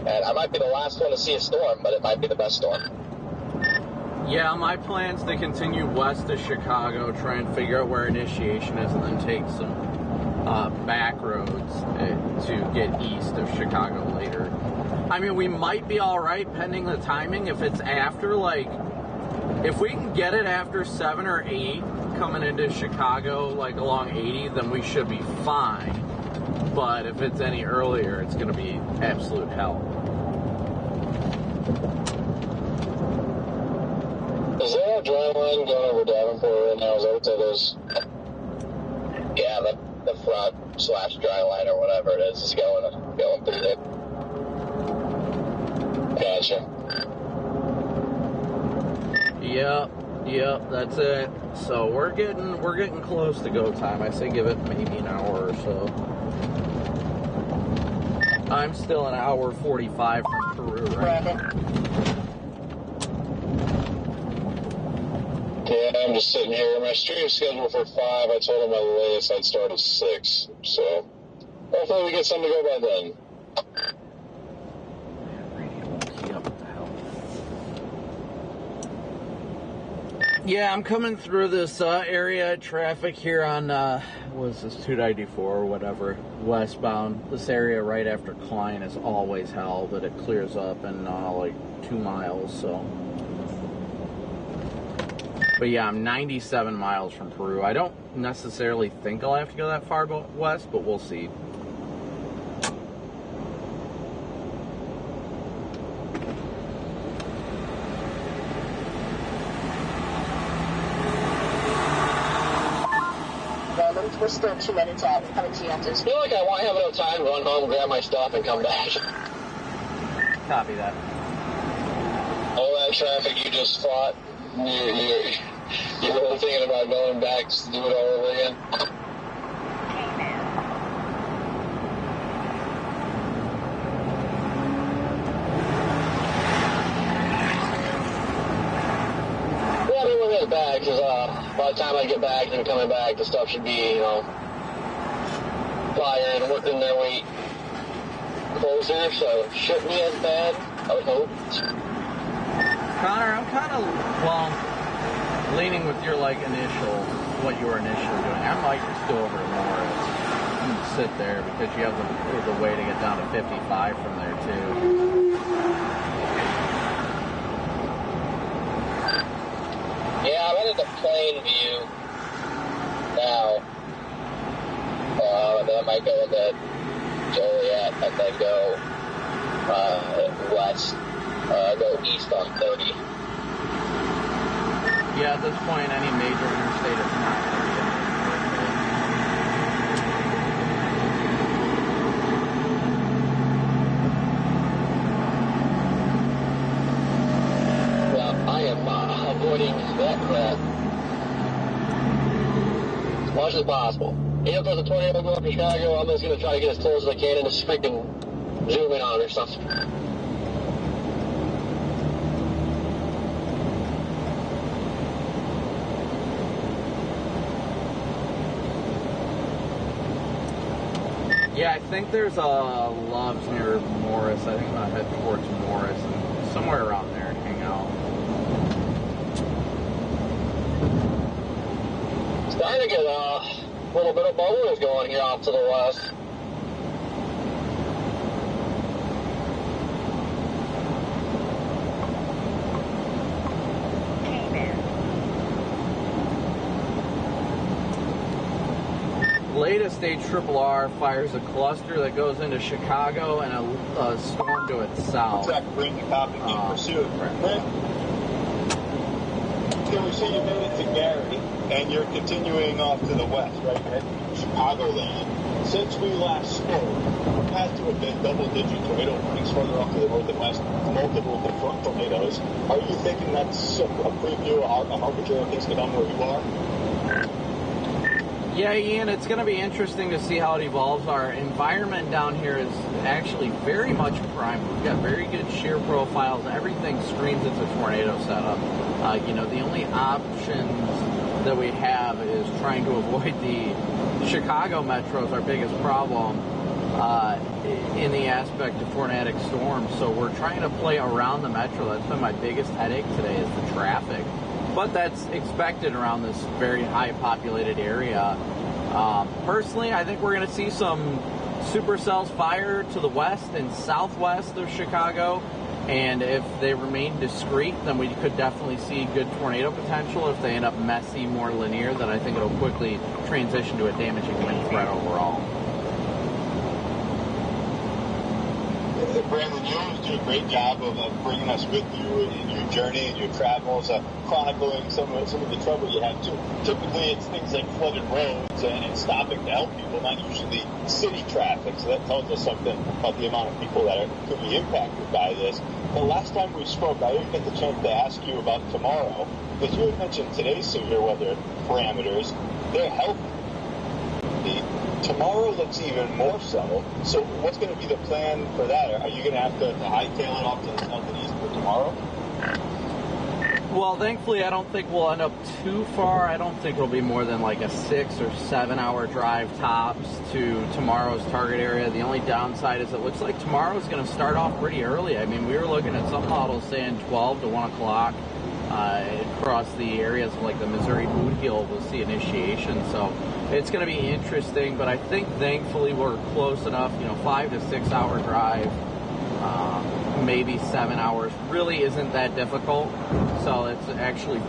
And I might be the last one to see a storm, but it might be the best storm. Yeah, my plan's to continue west of Chicago, try and figure out where initiation is, and then take some back roads to get east of Chicago later. I mean, we might be all right pending the timing. If it's after, like, if we can get it after 7 or 8 coming into Chicago, like along 80, then we should be fine. But if it's any earlier, it's going to be absolute hell. Is there a dry line going over Davenport right now? Is that what that is? Yeah, the front / dry line or whatever it is going through it. Gotcha. Yep, that's it. So we're getting close to go time. I say give it maybe an hour or so. I'm still an hour 45 from Peru right now. Yeah, I'm just sitting here. My stream is scheduled for 5. I told him my latest I'd start at 6. So hopefully we get something to go by then. Yeah, I'm coming through this area of traffic here on, what is this, 294 or whatever, westbound. This area right after Klein is always hell, but it clears up in like 2 miles, so. But yeah, I'm 97 miles from Peru. I don't necessarily think I'll have to go that far west, but we'll see. We're still 2 minutes out. Coming to you after. I feel like I won't have enough time to run home, grab my stuff, and come back. Copy that. All that traffic you just fought, you're really thinking about going back to do it all over again? Yeah, I mean, we'll get back, because by the time I get back and coming back, the stuff should be, fired and working their way closer, so it shouldn't be as bad, I would hope. Connor, I'm kind of, leaning with your, what you were initially doing. I might just go over to Morris and sit there because you have the way to get down to 55 from there, too. Yeah, I'm at the plain view now. Then I might go into Joliet and then go west, go east on 30. Yeah, at this point, any major interstate is not going to be Well, I am avoiding that crap as much as possible. Even if there's a tornado going to Chicago, I'm just going to try to get as close as I can and just freaking zoom in on it or something. Yeah, I think there's a Loves near Morris. I think I'm going to head towards Morris and somewhere around there and hang out. It's starting to get a little bit of bubbles going here off to the west. Latest HRRR fires a cluster that goes into Chicago and a storm to its south. Bring the Copic in pursuit. So we see you made it to Gary, and you're continuing off to the west, right? Heading to Chicagoland. Since we last spoke, we've had to have been double-digit tornado warnings further off to the north and west, multiple different tornadoes. Are you thinking that's a preview, a harbinger of things to come where you are? Yeah, Ian, it's going to be interesting to see how it evolves. Our environment down here is actually very much primed. We've got very good shear profiles. Everything screams it's a tornado setup. The only options that we have is trying to avoid the Chicago metro is our biggest problem in the aspect of tornadic storms. So we're trying to play around the metro. That's been my biggest headache today is the traffic. But that's expected around this very high populated area. Personally, I think we're going to see some supercells fire to the west and southwest of Chicago. And if they remain discreet, then we could definitely see good tornado potential. If they end up messy, more linear, then I think it'll quickly transition to a damaging wind threat overall. Brandon, you always do a great job of bringing us with you in your journey and your travels, chronicling some of the trouble you have too. Typically, it's things like flooded roads and stopping to help people, not usually city traffic. So that tells us something about the amount of people that could be impacted by this. The last time we spoke, I didn't get the chance to ask you about tomorrow, because you had mentioned today's severe weather parameters. They're healthy. Tomorrow looks even more so. So what's going to be the plan for that? Are you going to have to hightail it off to the south and east for tomorrow? Well, thankfully, I don't think we'll end up too far. I don't think it'll be more than like a 6 or 7 hour drive tops to tomorrow's target area. The only downside is it looks like tomorrow's going to start off pretty early. I mean, we were looking at some models saying 12 to 1 o'clock. across the areas of like the Missouri Boot Heel. We'll see initiation. So it's going to be interesting, but I think thankfully we're close enough, 5 to 6 hour drive, maybe 7 hours really isn't that difficult. So it's actually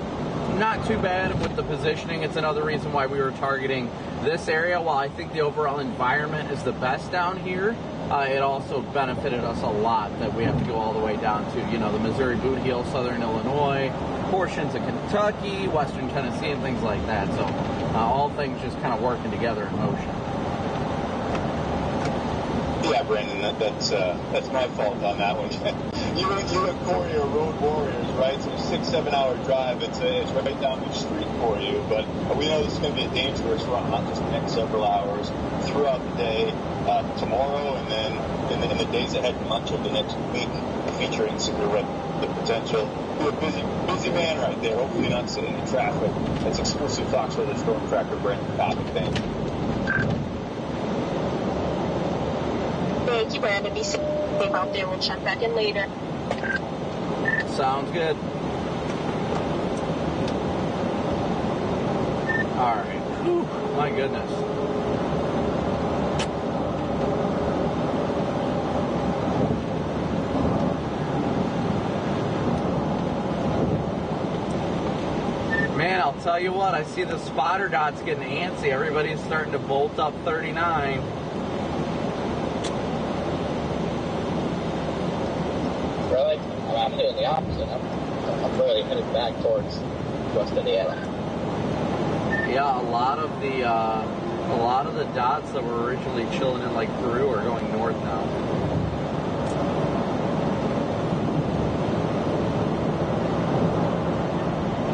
not too bad with the positioning. It's another reason why we were targeting this area. While I think the overall environment is the best down here, it also benefited us a lot that we have to go all the way down to, the Missouri Boot Heel, Southern Illinois, portions of Kentucky, Western Tennessee, and things like that. So all things just kind of working together in motion. Yeah, Brandon, that's my fault on that one. you and Corey are road warriors, right? So 6-7 hour drive, it's right down the street for you. But we know this is going to be a dangerous run, not just the next several hours, throughout the day, tomorrow, and then in the days ahead, much of the next week, featuring severe weather potential. You're a busy man right there. Hopefully not sitting in traffic. That's exclusive Fox Weather Storm Tracker, Brandon Copic. Thank you. Thank you, Brandon. Be safe out there. We'll check back in later. Sounds good. All right. Whew, my goodness. Man, I'll tell you what, I see the spotter dots getting antsy. Everybody's starting to bolt up 39. Really? I'm doing the opposite. I'm really headed back towards West Indiana. Yeah, a lot of the dots that were originally chilling in like Peru are going north now.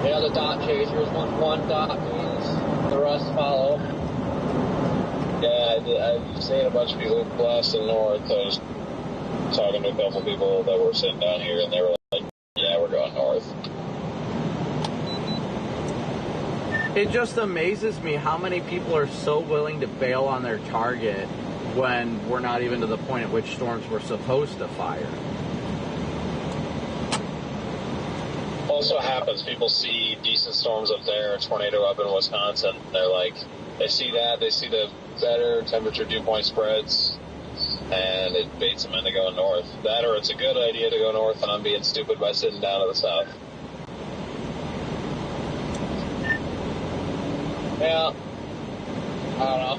Yeah, the dot chasers. One dot means the rest follow. Yeah, I've seen a bunch of people blasting north. I was talking to a couple people that were sitting down here, and they were like, yeah, we're going north. It just amazes me how many people are so willing to bail on their target when we're not even to the point at which storms were supposed to fire. Also happens, people see decent storms up there, a tornado up in Wisconsin. They're like, they see that, they see the better temperature dew point spreads, and it baits them into going north. That, or it's a good idea to go north, and I'm being stupid by sitting down to the south. Yeah. I don't know.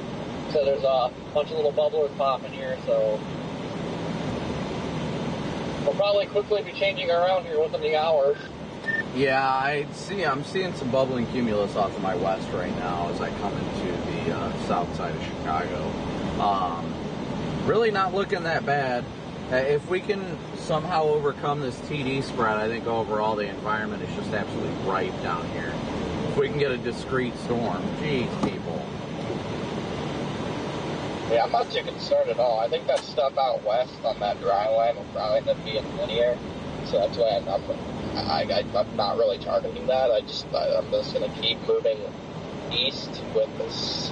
So there's a bunch of little bubblers popping here, so we'll probably quickly be changing around here within the hour. Yeah, I'm seeing some bubbling cumulus off to my west right now as I come into the south side of Chicago. Really not looking that bad. If we can somehow overcome this TD spread, I think overall the environment is just absolutely ripe down here. If we can get a discrete storm, geez, people. Yeah, I'm not too concerned at all. I think that stuff out west on that dry line will probably end up being linear, so that's why I'm not really targeting that. I'm just going to keep moving east with this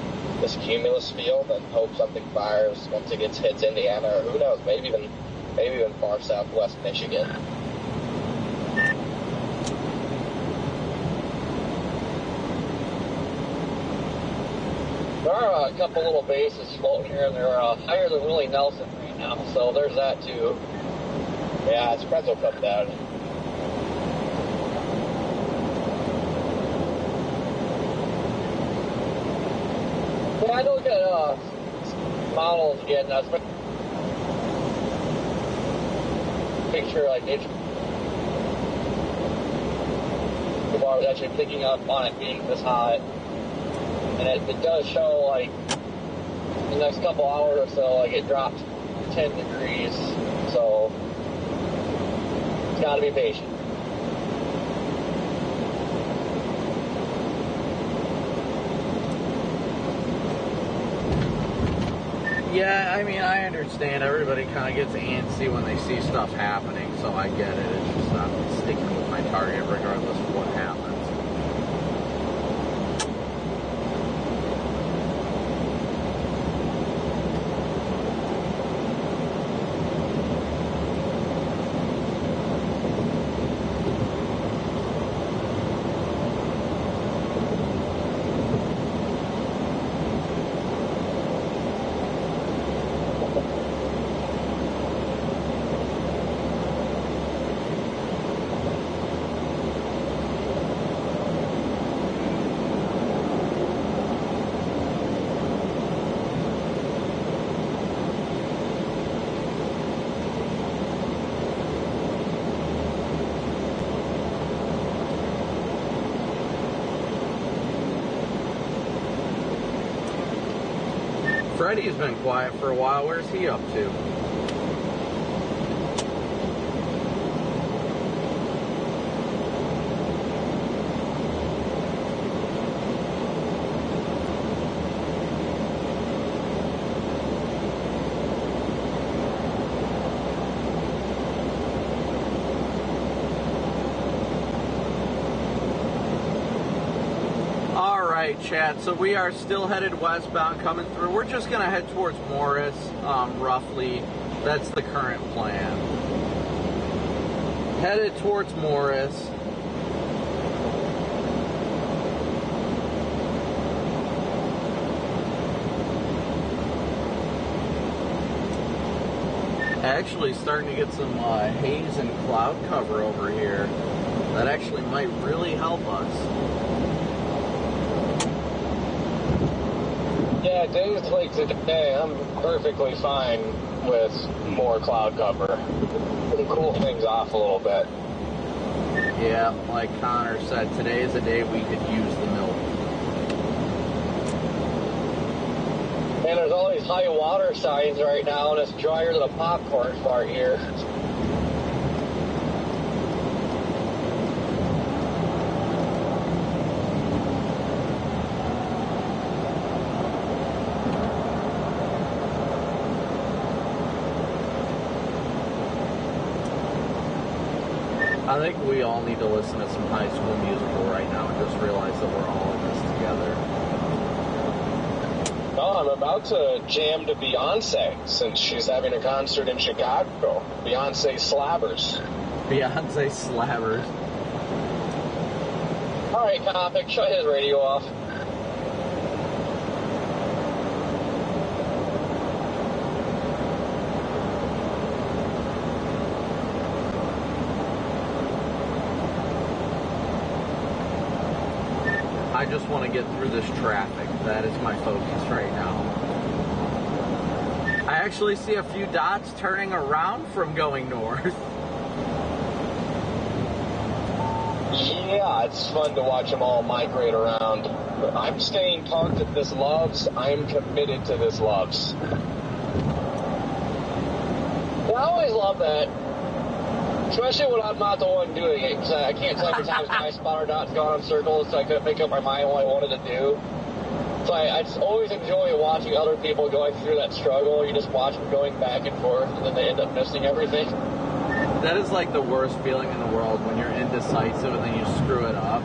cumulus field and hope something fires once it hits Indiana, or who knows, maybe even far southwest Michigan. There are a couple little bases floating here, and they're higher than Willie Nelson right now, so there's that too. Yeah, spreads will come down. Yeah, I look at models again. Picture like nature. The bar was actually picking up on it being this hot. And it does show, like, the next couple hours or so, like, it dropped 10 degrees. So, it's got to be patient. Yeah, I mean, I understand. Everybody kind of gets antsy when they see stuff happening, so I get it. It's just I'm sticking with my target regardless of what happens. Freddie's been quiet for a while. Where's he up to? Chat, so we are still headed westbound coming through. We're just going to head towards Morris, roughly. That's the current plan. Headed towards Morris. Actually starting to get some haze and cloud cover over here. That actually might really help us. Yeah, days like today, I'm perfectly fine with more cloud cover. It'll cool things off a little bit. Yeah, like Connor said, today is a day we could use the milk. And there's all these high water signs right now, and it's drier than a popcorn fart here. I think we all need to listen to some High School Musical right now and just realize that we're all in this together. Oh, I'm about to jam to Beyonce since she's having a concert in Chicago. Beyonce Slabbers. Beyonce Slabbers. All right, Copic, shut his radio off. I just want to get through this traffic. That is my focus right now. I actually see a few dots turning around from going north. Yeah, it's fun to watch them all migrate around. I'm staying parked at this Love's. I'm committed to this Love's. I always love that. Especially when I'm not the one doing it, because I can't tell how many times my spotter dot's gone in circles, so I couldn't make up my mind what I wanted to do. So I just always enjoy watching other people going through that struggle. You just watch them going back and forth, and then they end up missing everything. That is like the worst feeling in the world, when you're indecisive and then you screw it up.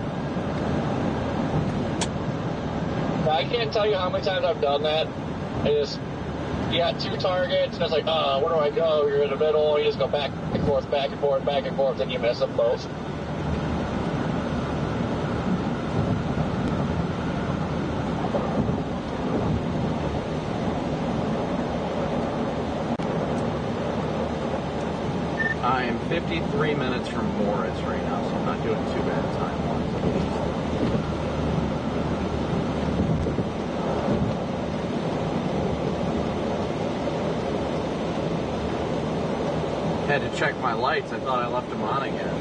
I can't tell you how many times I've done that. You got two targets, and it's like, where do I go? You're in the middle, you just go back and forth, back and forth, back and forth, and you miss them both. I am 53 minutes from Morris right now, so I'm not doing too bad time-wise. Had to check my lights. I thought I left them on again.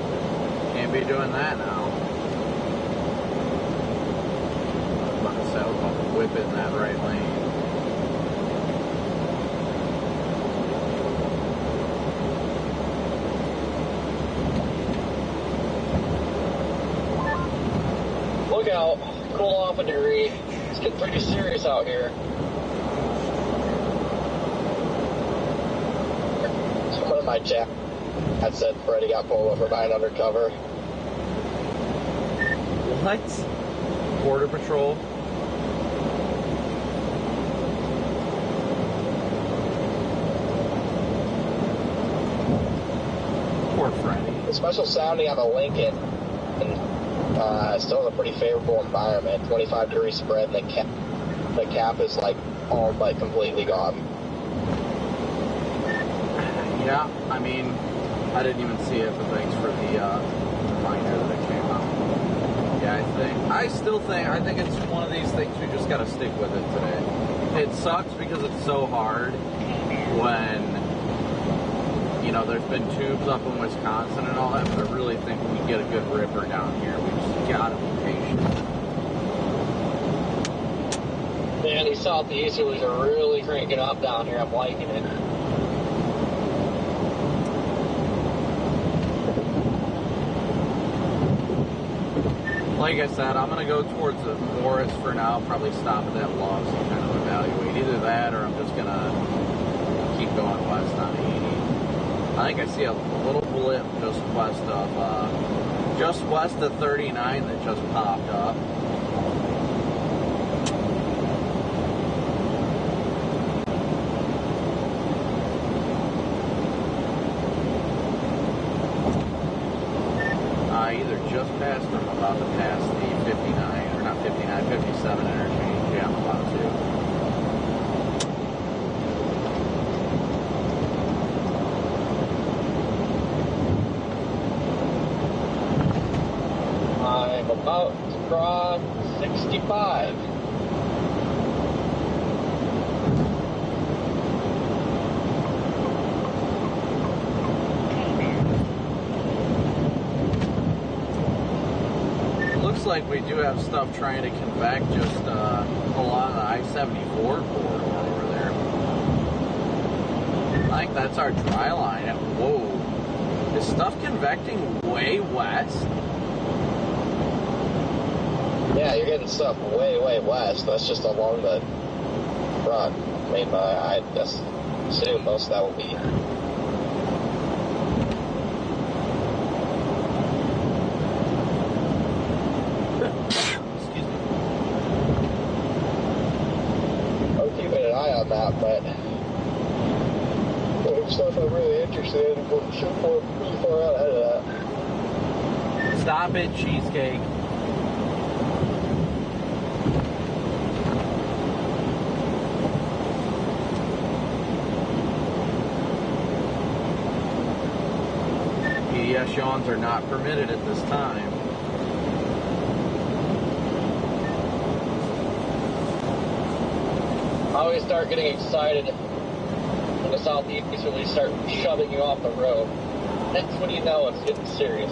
Can't be doing that now. I was about to say I was about to whip it in that right lane. Look out. Cool off a degree. It's getting pretty serious out here. One of my chat had said Freddie got pulled over by an undercover. What? Border Patrol? Poor Freddie. The special sounding on the Lincoln, still in a pretty favorable environment. 25-degree spread, and the cap is like all but completely gone. Yeah, I mean, I didn't even see it, but thanks for the reminder that it came out. Yeah, I think it's one of these things we just gotta stick with it today. It sucks because it's so hard when, you know, there's been tubes up in Wisconsin and all that, but I really think we get a good ripper down here. We just gotta be patient. Man, these southeasterlies are really cranking up down here. I'm liking it. Like I said, I'm going to go towards the Morris for now, probably stop at that Loves and kind of evaluate. Either that or I'm just going to keep going west on 80. I think I see a little blip just west of 39 that just popped up. Either just past or I'm about to pass the 59, or not 59, 57 interchange. Yeah, I'm about to. I'm about to cross 65. Looks like we do have stuff trying to convect just along the I-74 corridor over there. I think that's our dry line. Whoa. Is stuff convecting way west? Yeah, you're getting stuff way, way west. That's just along the front. I mean, I just assume most of that will be. Excuse me. I'm keeping an eye on that, but stuff I'm really interested in, we're pretty far out ahead of that. Stop it, cheesecake. PDS yawns are not permitted at this time. I always start getting excited when the southeasterlies start shoving you off the road. That's when you know it's getting serious.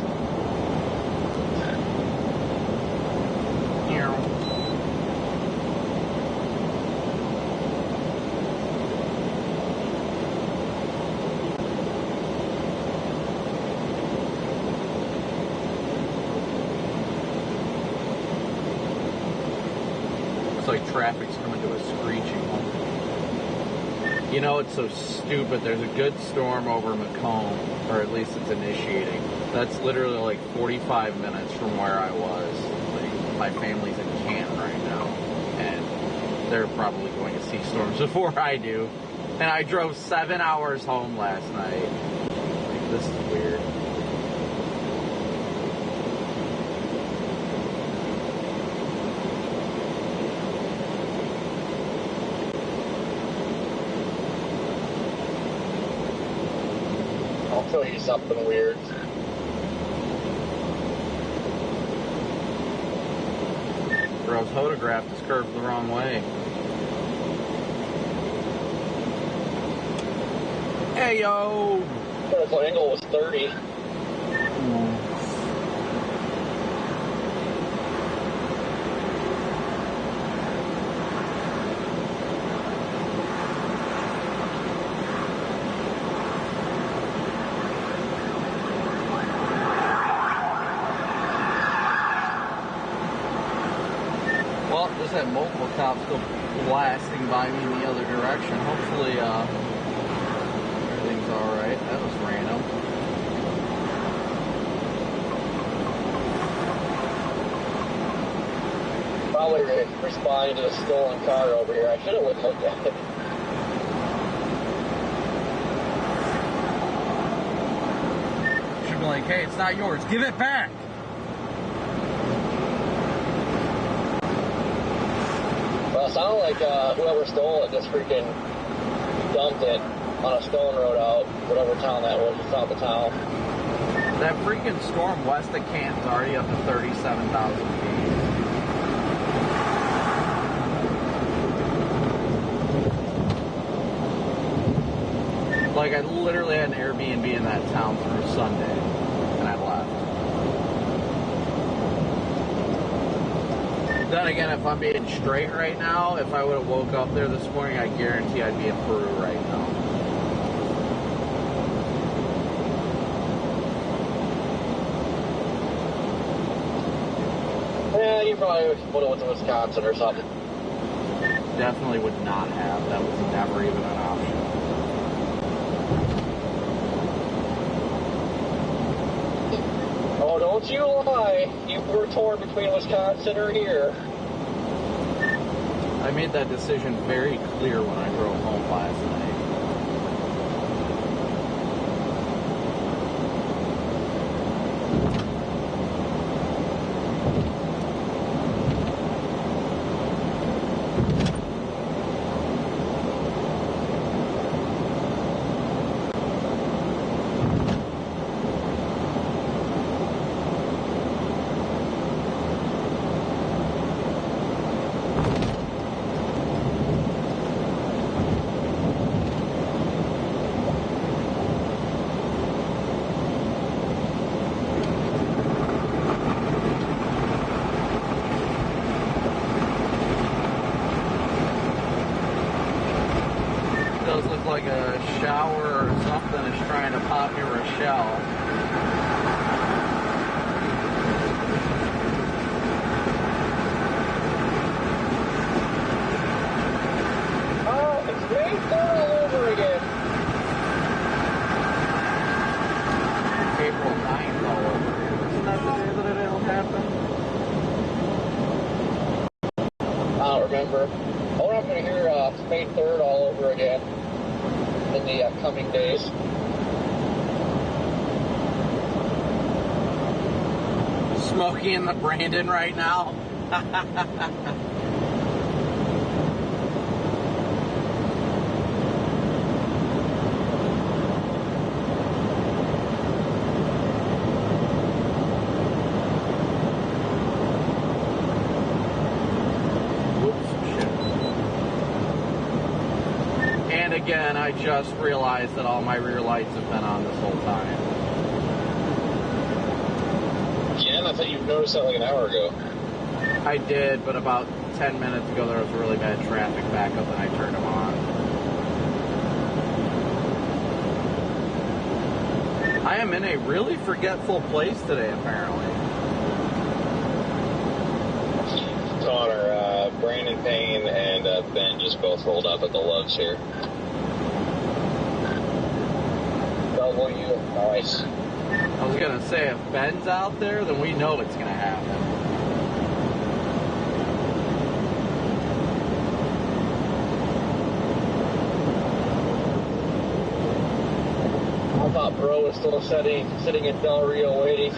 Like traffic's coming to a screeching halt. You know, it's so stupid. There's a good storm over Macomb, or at least it's initiating. That's literally like 45 minutes from where I was. Like, my family's in Canton right now, and they're probably going to see storms before I do. And I drove 7 hours home last night. Like, this is weird. I'll tell you something weird. Bro's photograph is curved the wrong way. Hey, yo! Vertical angle was 30. Just had multiple cops go blasting by me in the other direction. Hopefully, everything's alright. That was random. Probably responding to a stolen car over here. I should have looked at it. Should be like, hey, it's not yours. Give it back! Well, it sounded like whoever stole it just freaking dumped it on a stone road out, whatever town that was, just south of town. That freaking storm west of Canton's already up to 37,000 feet. Like, I literally had an Airbnb in that town through Sunday, and I left. Then again, if I'm being straight right now, if I would have woke up there this morning, I guarantee I'd be in Peru right now. Yeah, you probably would have went to Wisconsin or something. Definitely would not have. That was never even an option. Oh, don't you lie. You were torn between Wisconsin or here. I made that decision very clear when I drove home last night. Like a shower or something is trying to pop me Rochelle. Oh, it's May 3rd all over again. April 9th all over again. Isn't that the day that it'll happen? I don't remember. Oh, I'm going to hear May 3rd all over again in the coming days. Smokey and the Brandon right now. Again, I just realized that all my rear lights have been on this whole time. Jen, I thought you noticed that like an hour ago. I did, but about 10 minutes ago there was a really bad traffic backup and I turned them on. I am in a really forgetful place today, apparently. Connor, Brandon Payne and Ben just both rolled up at the Loves here. Nice. I was gonna say, if Ben's out there, then we know it's gonna happen. I thought Bro was still sitting in Del Rio waiting.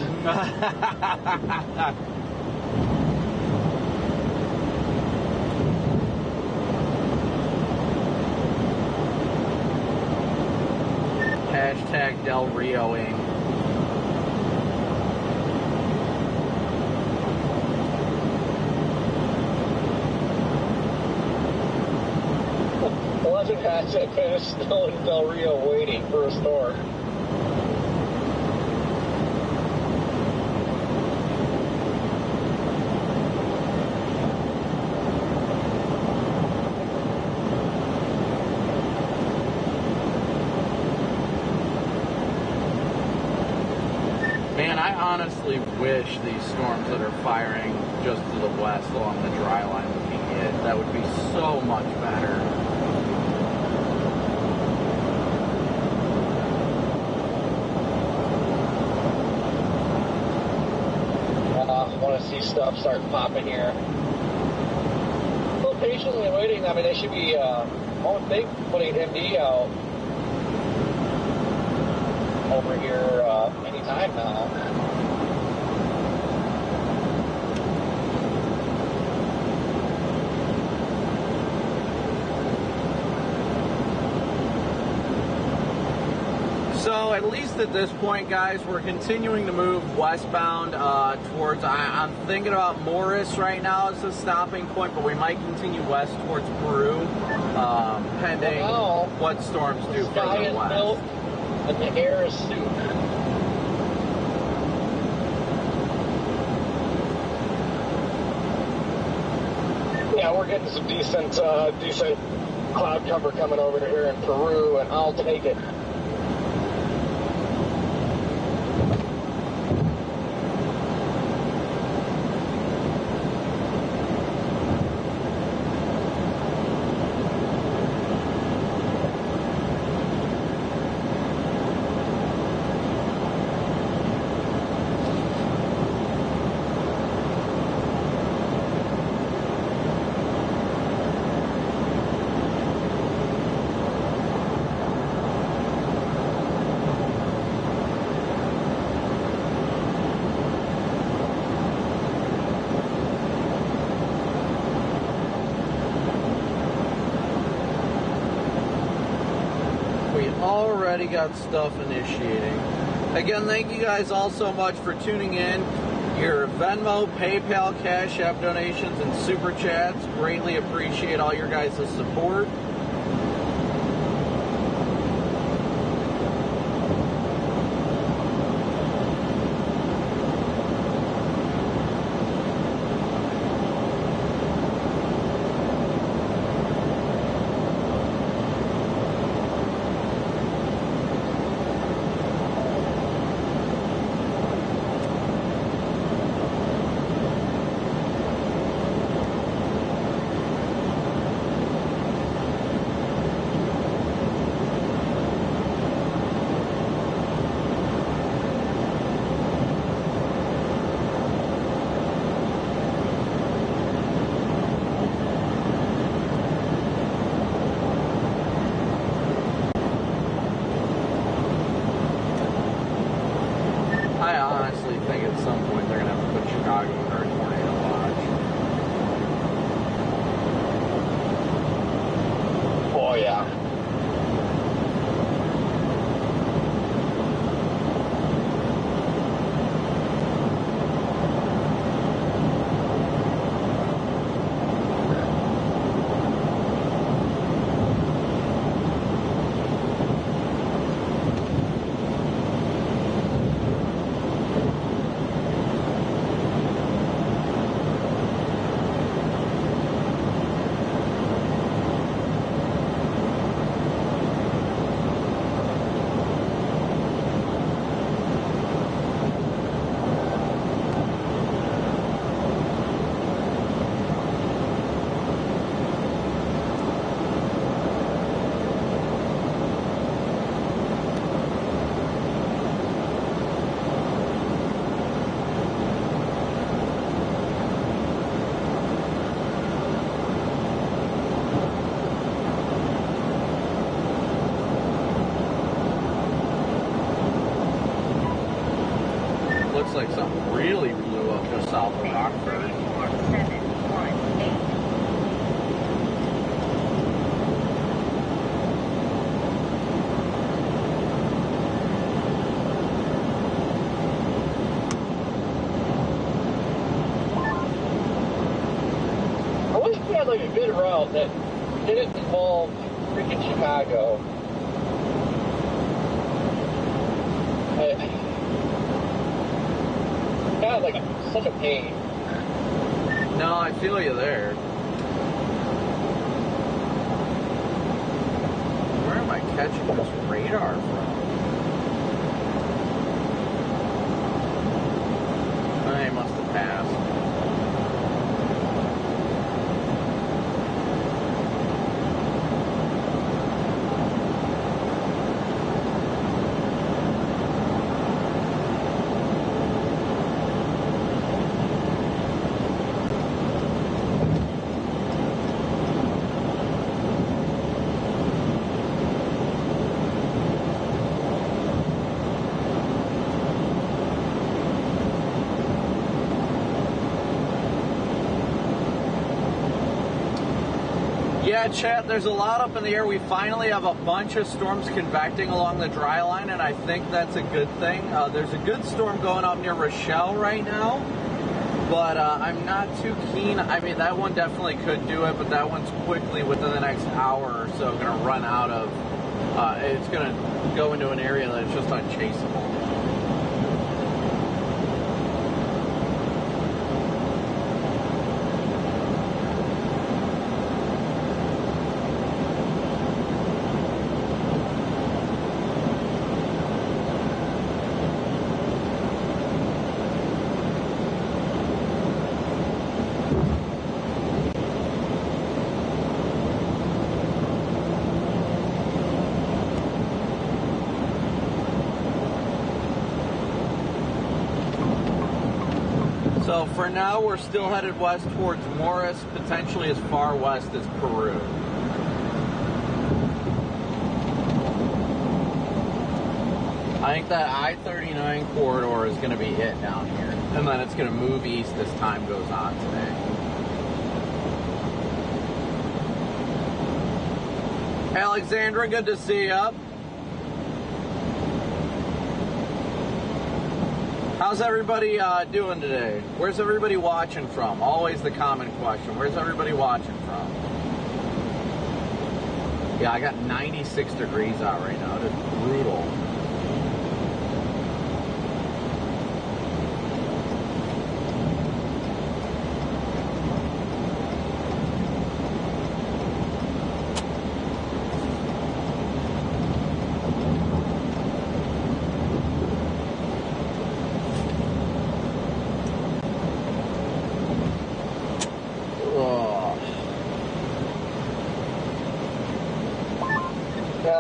Hashtag Del Rioing. Legend hashtag finish still in Del Rio waiting for a store. Man, I honestly wish these storms that are firing just to the west along the dry line would be hit. That would be so much better. I want to see stuff start popping here. Still patiently waiting. I mean, they should be, I would think, putting MD out over here anytime now. So at least at this point, guys, we're continuing to move westbound towards, I'm thinking about Morris right now as a stopping point, but we might continue west towards Peru, pending what storms do further west. Milk and the air is soup. we're getting some decent cloud cover coming over to here in Peru, and I'll take it. Already got stuff initiating. Again, thank you guys all so much for tuning in. Your Venmo, PayPal, Cash App donations, and Super Chats. Greatly appreciate all your guys' support. Looks like something really blew up just south of Rockford. 4718. I wish we had like a good route that didn't involve freaking Chicago. God, like such a pain. No, I feel you there. Where am I catching this radar from? I must have passed. Yeah, chat, there's a lot up in the air. We finally have a bunch of storms convecting along the dry line, and I think that's a good thing. There's a good storm going up near Rochelle right now, but I'm not too keen. I mean, that one definitely could do it, but that one's quickly, within the next hour or so, going to run out of, it's going to go into an area that's just unchaseable. So for now, we're still headed west towards Morris, potentially as far west as Peru. I think that I-39 corridor is going to be it down here, and then it's going to move east as time goes on today. Alexandra, good to see you. How's everybody doing today? Where's everybody watching from? Always the common question. Where's everybody watching from? Yeah, I got 96 degrees out right now. It is brutal.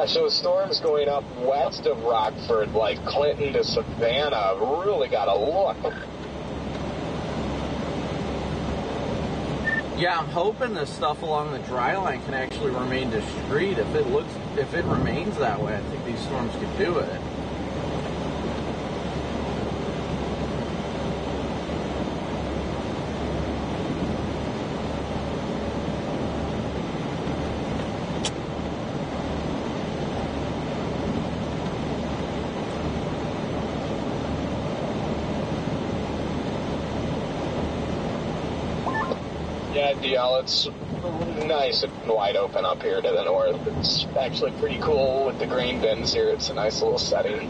So storms going up west of Rockford, like Clinton to Savannah, really got to look. Yeah, I'm hoping this stuff along the dry line can actually remain discreet. If it remains that way, I think these storms could do it. Yeah, it's nice and wide open up here to the north. It's actually pretty cool with the grain bins here. It's a nice little setting.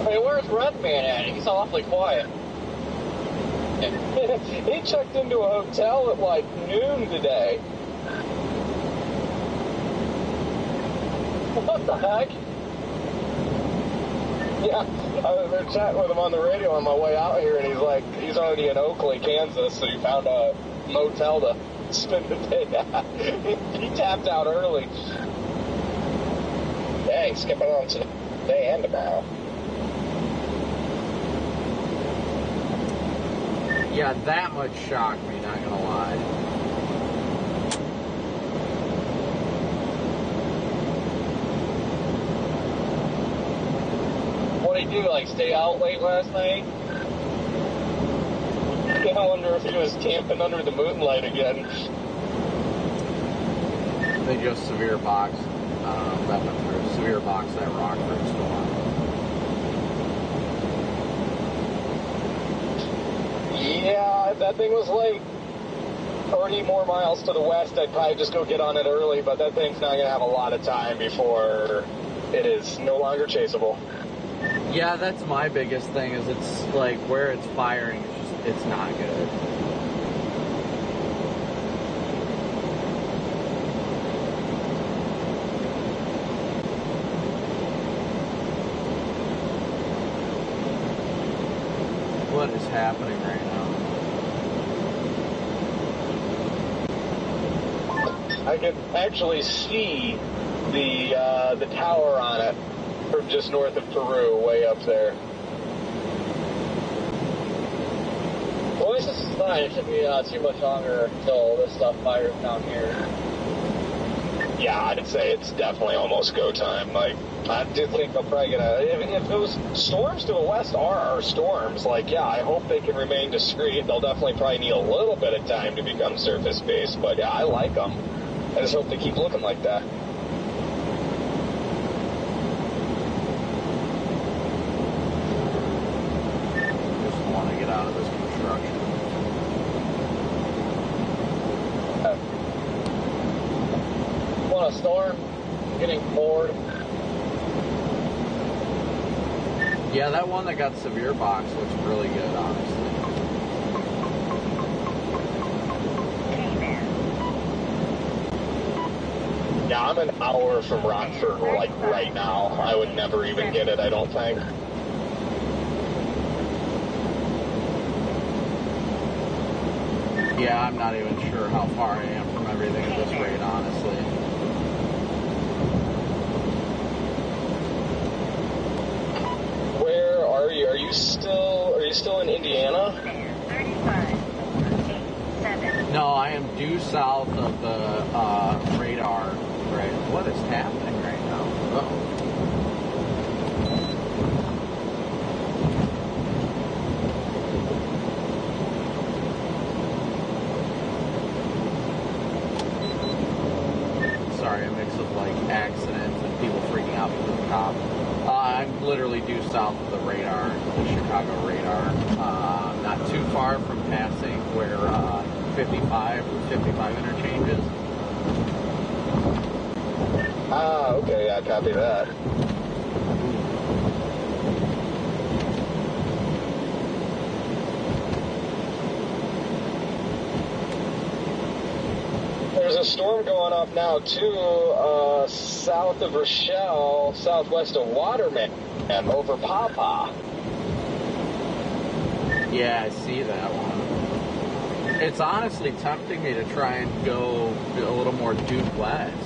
Hey, where's Redman at? He's awfully quiet. He checked into a hotel at like noon today. What the heck? Yeah, I was chatting with him on the radio on my way out here, and he's already in Oakley, Kansas, so he found a motel to spend the day at. He tapped out early. Dang, skipping on today and tomorrow. Yeah, that much shocked me, not gonna lie. What did he do, like stay out late last night? I wonder if he was camping under the moonlight again. They just severe box that went through. Severe box that Rockford storm. Yeah, if that thing was like 30 more miles to the west, I'd probably just go get on it early, but that thing's not going to have a lot of time before it is no longer chaseable. Yeah, that's my biggest thing, is it's like where it's firing, it's not good. What is happening right now? I can actually see the tower on it from just north of Peru, way up there. Well, this is fine. It shouldn't be too much longer until this stuff fires down here. Yeah, I'd say it's definitely almost go time. Like, I do think they'll probably get if those storms to the west are our storms, like, yeah, I hope they can remain discreet. They'll definitely probably need a little bit of time to become surface-based, but yeah, I like them. I just hope they keep looking like that. Just want to get out of this construction. Want a storm? Getting bored. Yeah, that one that got severe box looks really good, honestly. Yeah, I'm an hour from Rockford, like, right now. I would never even get it, I don't think. Yeah, I'm not even sure how far I am from everything at this rate, honestly. Where are you? Are you still in Indiana? 35, No, I am due south of the radar. Right. What is happening right now? Uh-oh. Sorry, a mix of like accidents and people freaking out because of the cop. I'm literally due south of the radar, the Chicago radar. Not too far from passing where 55 interchanges. Ah, okay, yeah, copy that. There's a storm going up now, too, south of Rochelle, southwest of Waterman, over Papa. Yeah, I see that one. It's honestly tempting me to try and go a little more due west.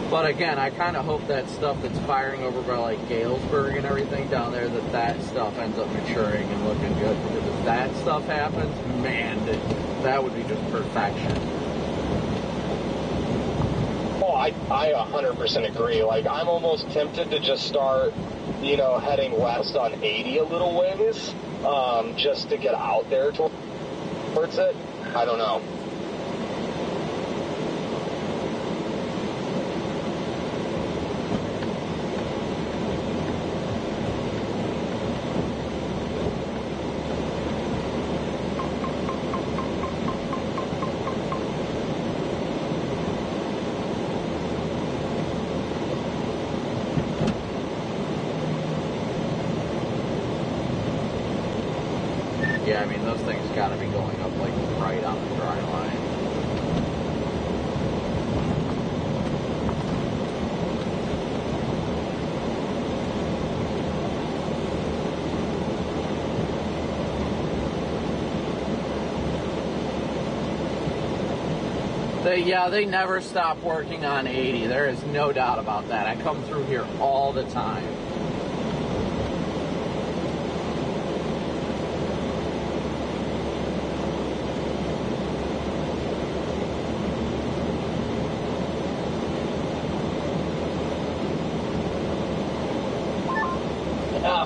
But again, I kind of hope that stuff that's firing over by like Galesburg and everything down there, that stuff ends up maturing and looking good. Because if that stuff happens, man, that would be just perfection. Oh, I 100% agree. Like, I'm almost tempted to just start, heading west on 80 a little ways, just to get out there towards it. I don't know. Yeah, I mean, those things got to be going up, like, right on the dry line. They never stop working on 80. There is no doubt about that. I come through here all the time.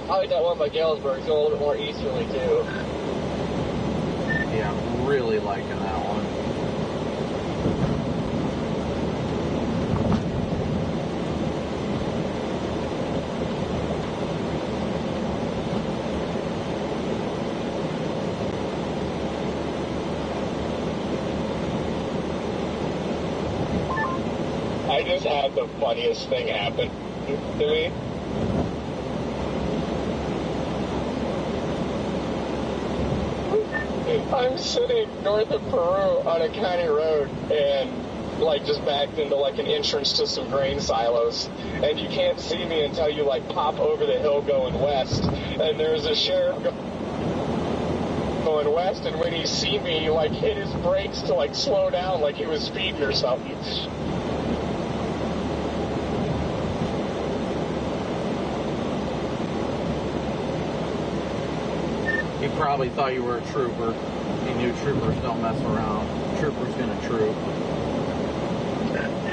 Probably that one by Galesburg is a little bit more easterly, too. Yeah, I'm really liking that one. I just had the funniest thing happen to me. I'm sitting north of Peru on a county road and like just backed into like an entrance to some grain silos, and you can't see me until you like pop over the hill going west, and there's a sheriff going west, and when he see me, he like hit his brakes to like slow down like he was speeding or something. He probably thought you were a trooper. He knew troopers don't mess around. Trooper's gonna troop.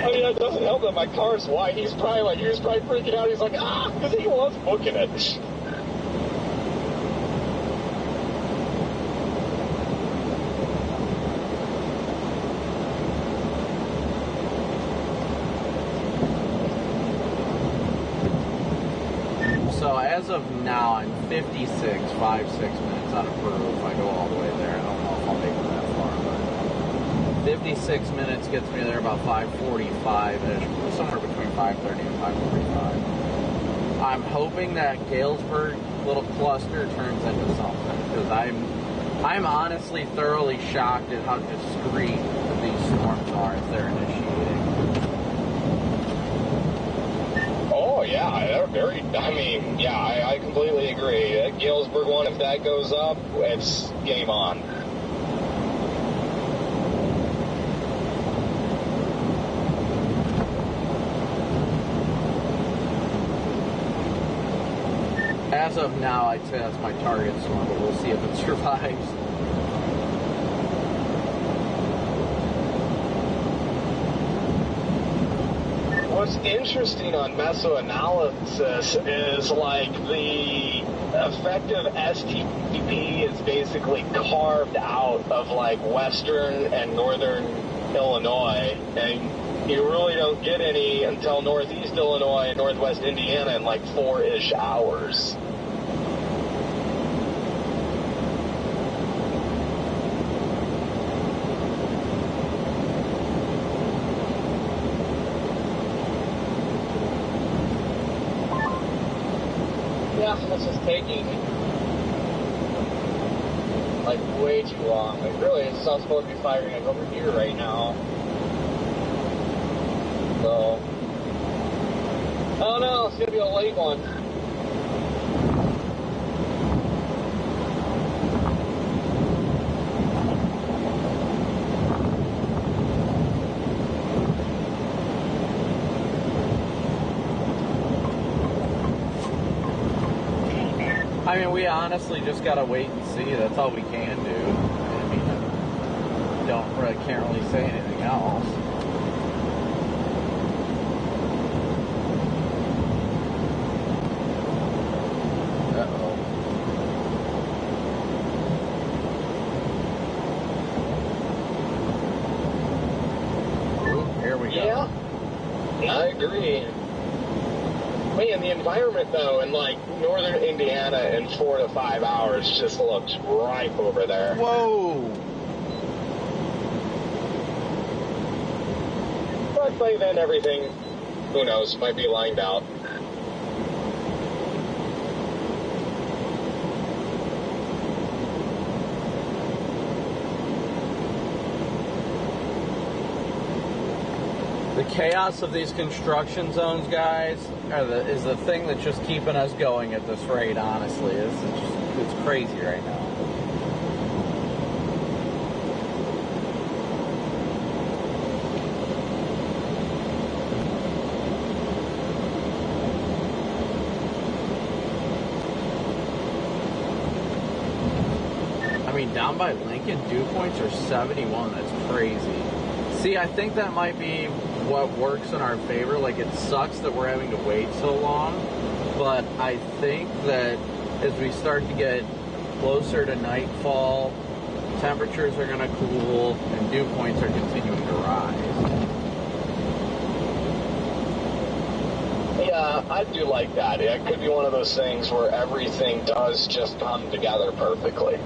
I mean, it doesn't help that my car's white. He was probably freaking out. He's like, because he was booking it. So as of now, I'm 5-6 minutes out of Peru if I go all the way there. I don't know if I'll make it that far, but 56 minutes gets me there about 5:45-ish, somewhere between 5:30 and 5:45. I'm hoping that Galesburg little cluster turns into something, because I'm honestly thoroughly shocked at how discreet these storms are as they're initiating. Oh, yeah, they're very, I completely agree. That Galesburg one, if that goes up, it's game on. As of now, I'd say that's my target storm, but we'll see if it survives. What's interesting on mesoanalysis is like the effective STP is basically carved out of like western and northern Illinois, and you really don't get any until northeast Illinois and northwest Indiana in like 4-ish hours. This is taking like way too long. Like really, it's not supposed to be firing like over here right now. So I don't know. It's gonna be a late one. I mean, we honestly just gotta wait and see. That's all we can do. I mean, can't really say anything else. Uh-oh. Ooh, here we go. Yeah, I agree. Man, the environment, though, in, like, northern Indiana in 4 to 5 hours just looks ripe over there. Whoa! But by then, everything, who knows, might be lined out. The chaos of these construction zones, guys, is the thing that's just keeping us going at this rate, honestly. It's crazy right now. I mean, down by Lincoln, dew points are 71. That's crazy. See, I think that might be what works in our favor. Like, it sucks that we're having to wait so long, but I think that as we start to get closer to nightfall, temperatures are going to cool and dew points are continuing to rise. Yeah, I do like that. It could be one of those things where everything does just come together perfectly.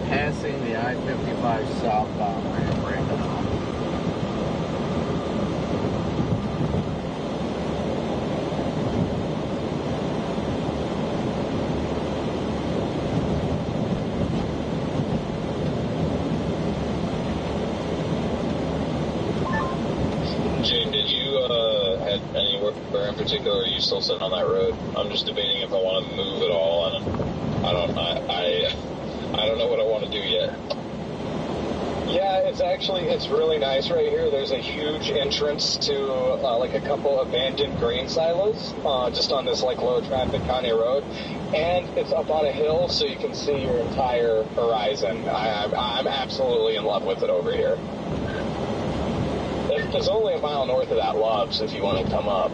Passing the I-55 southbound ramp right now. Jane, did you have anywhere in particular, or are you still sitting on that road? I'm just debating if I want to move at all, and I don't know what I want to do yet. Yeah, it's really nice right here. There's a huge entrance to like a couple abandoned grain silos just on this like low traffic county road, and it's up on a hill so you can see your entire horizon. I'm absolutely in love with it over here. There's only a mile north of that Loves if you want to come up.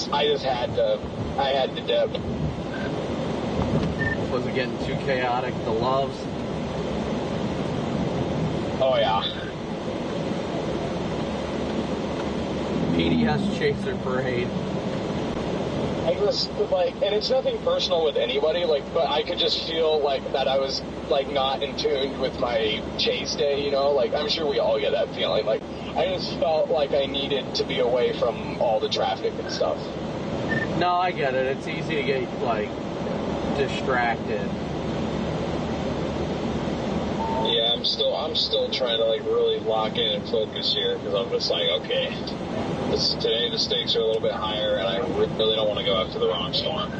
just had to dip. Was it getting too chaotic, the loves? Oh yeah. PDS Chaser Parade. I was like, and it's nothing personal with anybody, like, but I could just feel like that I was like not in tune with my chase day, you know, like I'm sure we all get that feeling. Like I just felt like I needed to be away from all the traffic and stuff. No, I get it. It's easy to get like distracted. Yeah, I'm still trying to like really lock in and focus here because I'm just like, okay, today the stakes are a little bit higher, and I really don't want to go after the wrong storm.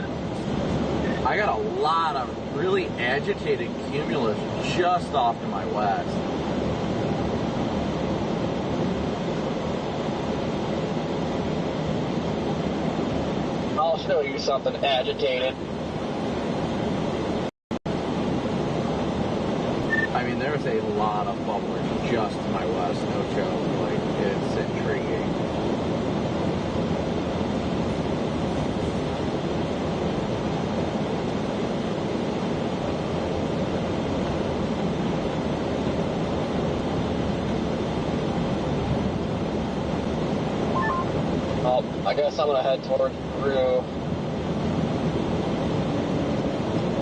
I got a lot of really agitated cumulus just off to my west. I'll show you something agitated. I mean, there's a lot of bubblers just to my west, no joke. Like, it's intriguing. Well, I guess I'm gonna head toward Peru.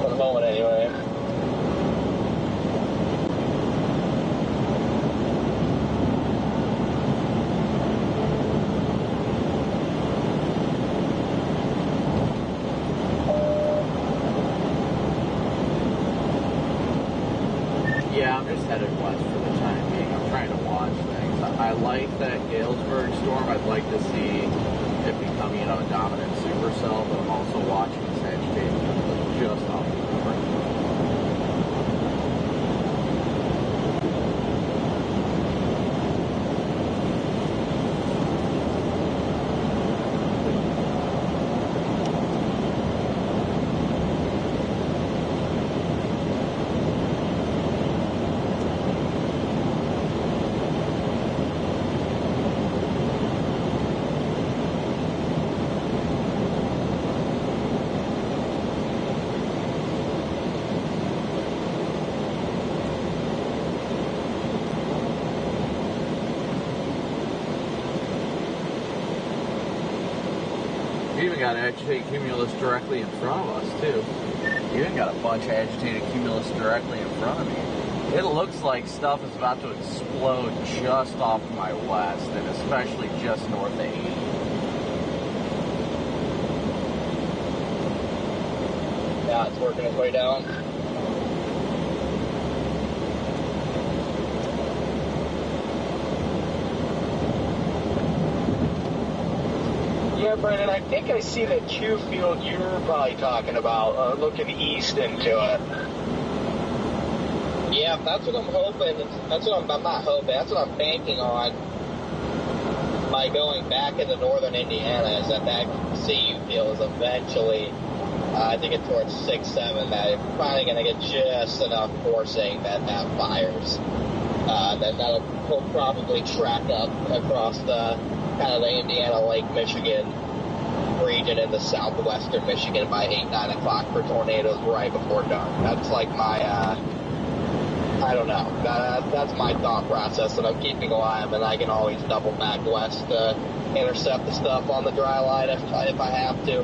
For the moment, anyway. Yeah, I'm just headed west for the time being. I'm trying to watch things. I like that Galesburg storm. I'd like to see it become, you know, a dominant supercell, but I'm also watching this agitation just off the board. We even got agitated cumulus directly in front of us, too. You even got a bunch of agitated cumulus directly in front of me. It looks like stuff is about to explode just off to my west, and especially just north of 80. Yeah, it's working its way down. Yeah, Brandon, I think I see the Q field you were probably talking about, looking east into it. Yeah, that's what I'm hoping. I'm not hoping. That's what I'm banking on by going back into northern Indiana, is that CU field is eventually, I think it's towards 6-7, that it's probably going to get just enough forcing that fires. That'll probably track up across the kind of the Indiana, Lake Michigan region into southwestern Michigan by 8-9 o'clock for tornadoes right before dark. That's like my, I don't know. That's my thought process, and I'm keeping an eye on, and I can always double back west to intercept the stuff on the dry line if I have to.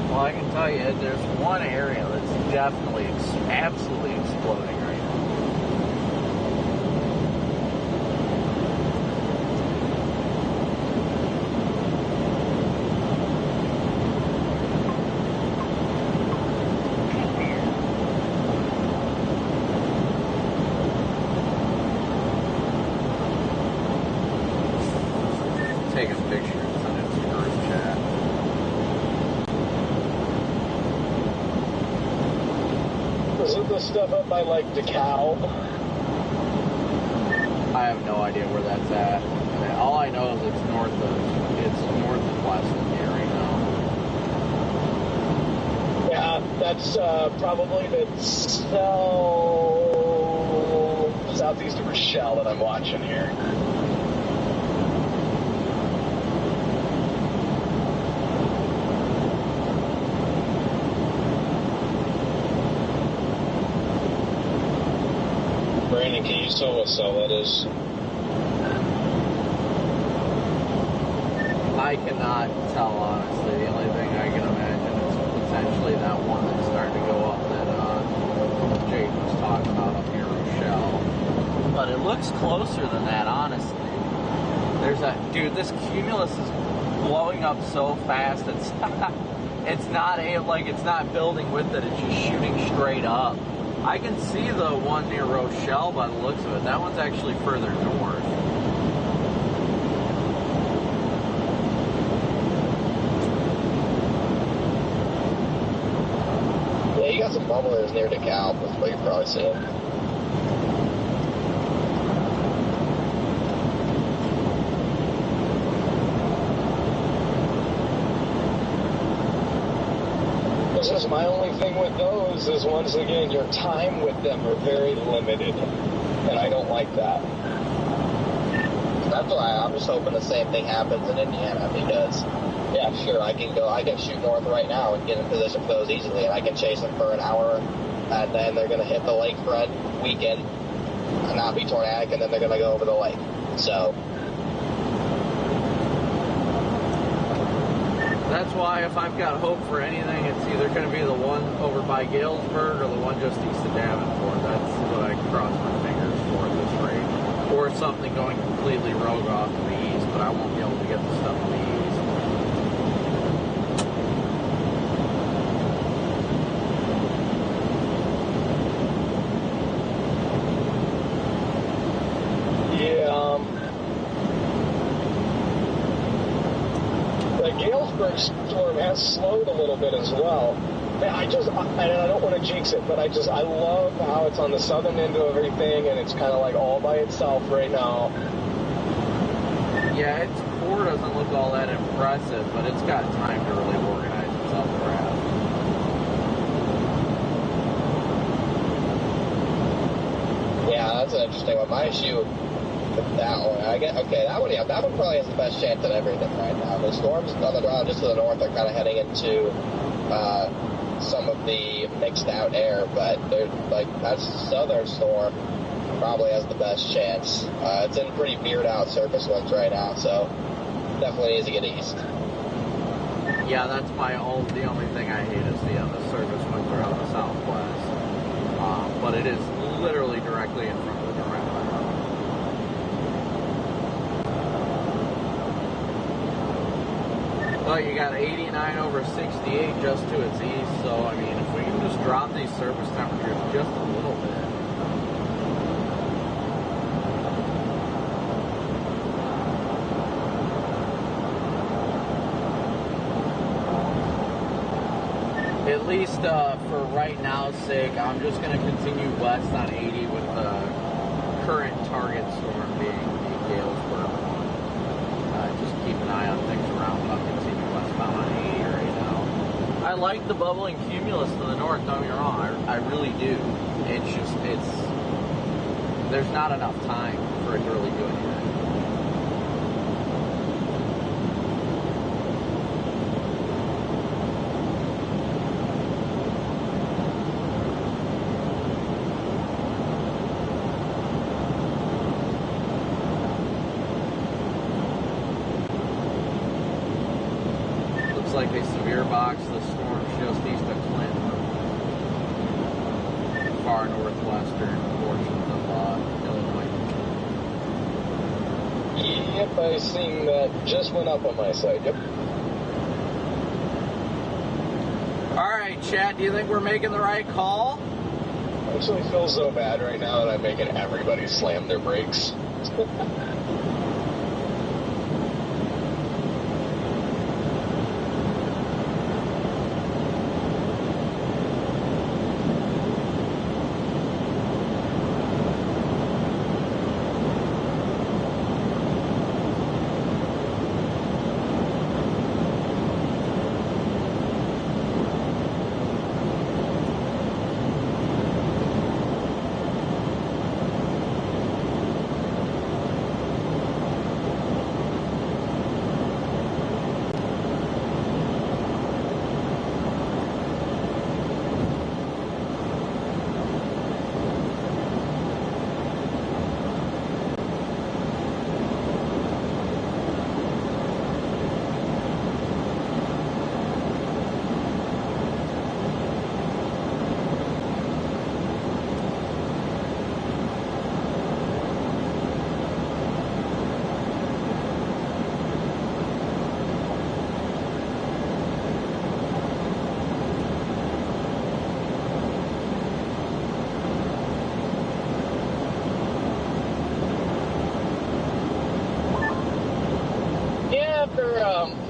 Well, I can tell you, there's one area that's definitely absolutely exploding right now. Taking pictures on its group chat. Isn't this stuff up by, like, DeKalb? I have no idea where that's at. And all I know is it's north and west of here right now. Yeah, that's probably the southeast of Rochelle that I'm watching here. tell what cell that is? I cannot tell, honestly. The only thing I can imagine is potentially that one that's starting to go up that Jake was talking about up near Rochelle. But it looks closer than that, honestly. There's a dude. This cumulus is blowing up so fast. It's not building with it. It's just shooting straight up. I can see the one near Rochelle by the looks of it. That one's actually further north. Yeah, you got some bubblers near DeKalb. That's what you're probably seeing. It's just my only thing with those is, once again, your time with them are very limited, and I don't like that. That's why I'm just hoping the same thing happens in Indiana, because, yeah, sure, I can shoot north right now and get in position for those easily, and I can chase them for an hour, and then they're going to hit the lakefront weekend, and not be tornadic, and then they're going to go over the lake. So that's why if I've got hope for anything, it's either going to be the one over by Galesburg or the one just east of Davenport. That's what I cross my fingers for at this rate. Or something going completely rogue off to the east, but I won't be able to get the stuff to the east. The Galesburg storm has slowed a little bit as well. I don't want to jinx it, but I love how it's on the southern end of everything, and it's kind of like all by itself right now. Yeah, its core doesn't look all that impressive, but it's got time to really organize itself around. yeah, that's an interesting one. My issue with that one, that one probably has the best chance at everything right now. The storms on the ground just to the north are kind of heading into some of the mixed out air, but that southern storm probably has the best chance. It's in pretty veered out surface winds right now, so definitely needs to get east. Yeah, that's the only thing I hate is the surface winds are out of the southwest. But it is literally directly in front of the ground. Well, you got 89 over 68 just to its east, so I mean, if we can just drop these surface temperatures just a little bit. At least for right now's sake, I'm just going to continue west on 80 with the current target storm being the Galesburg. Just keep an eye on things around, but I'll continue westbound on 80 right now. I like the bubbling cumulus to the north, don't get me wrong, I really do. It's just, there's not enough time for it to really do anything. Like a severe box, the storm just east of Clinton, far northwestern portions of Illinois. Yep, I seen that. Just went up on my side. Yep. All right, Chad, do you think we're making the right call? I actually feel so bad right now that I'm making everybody slam their brakes.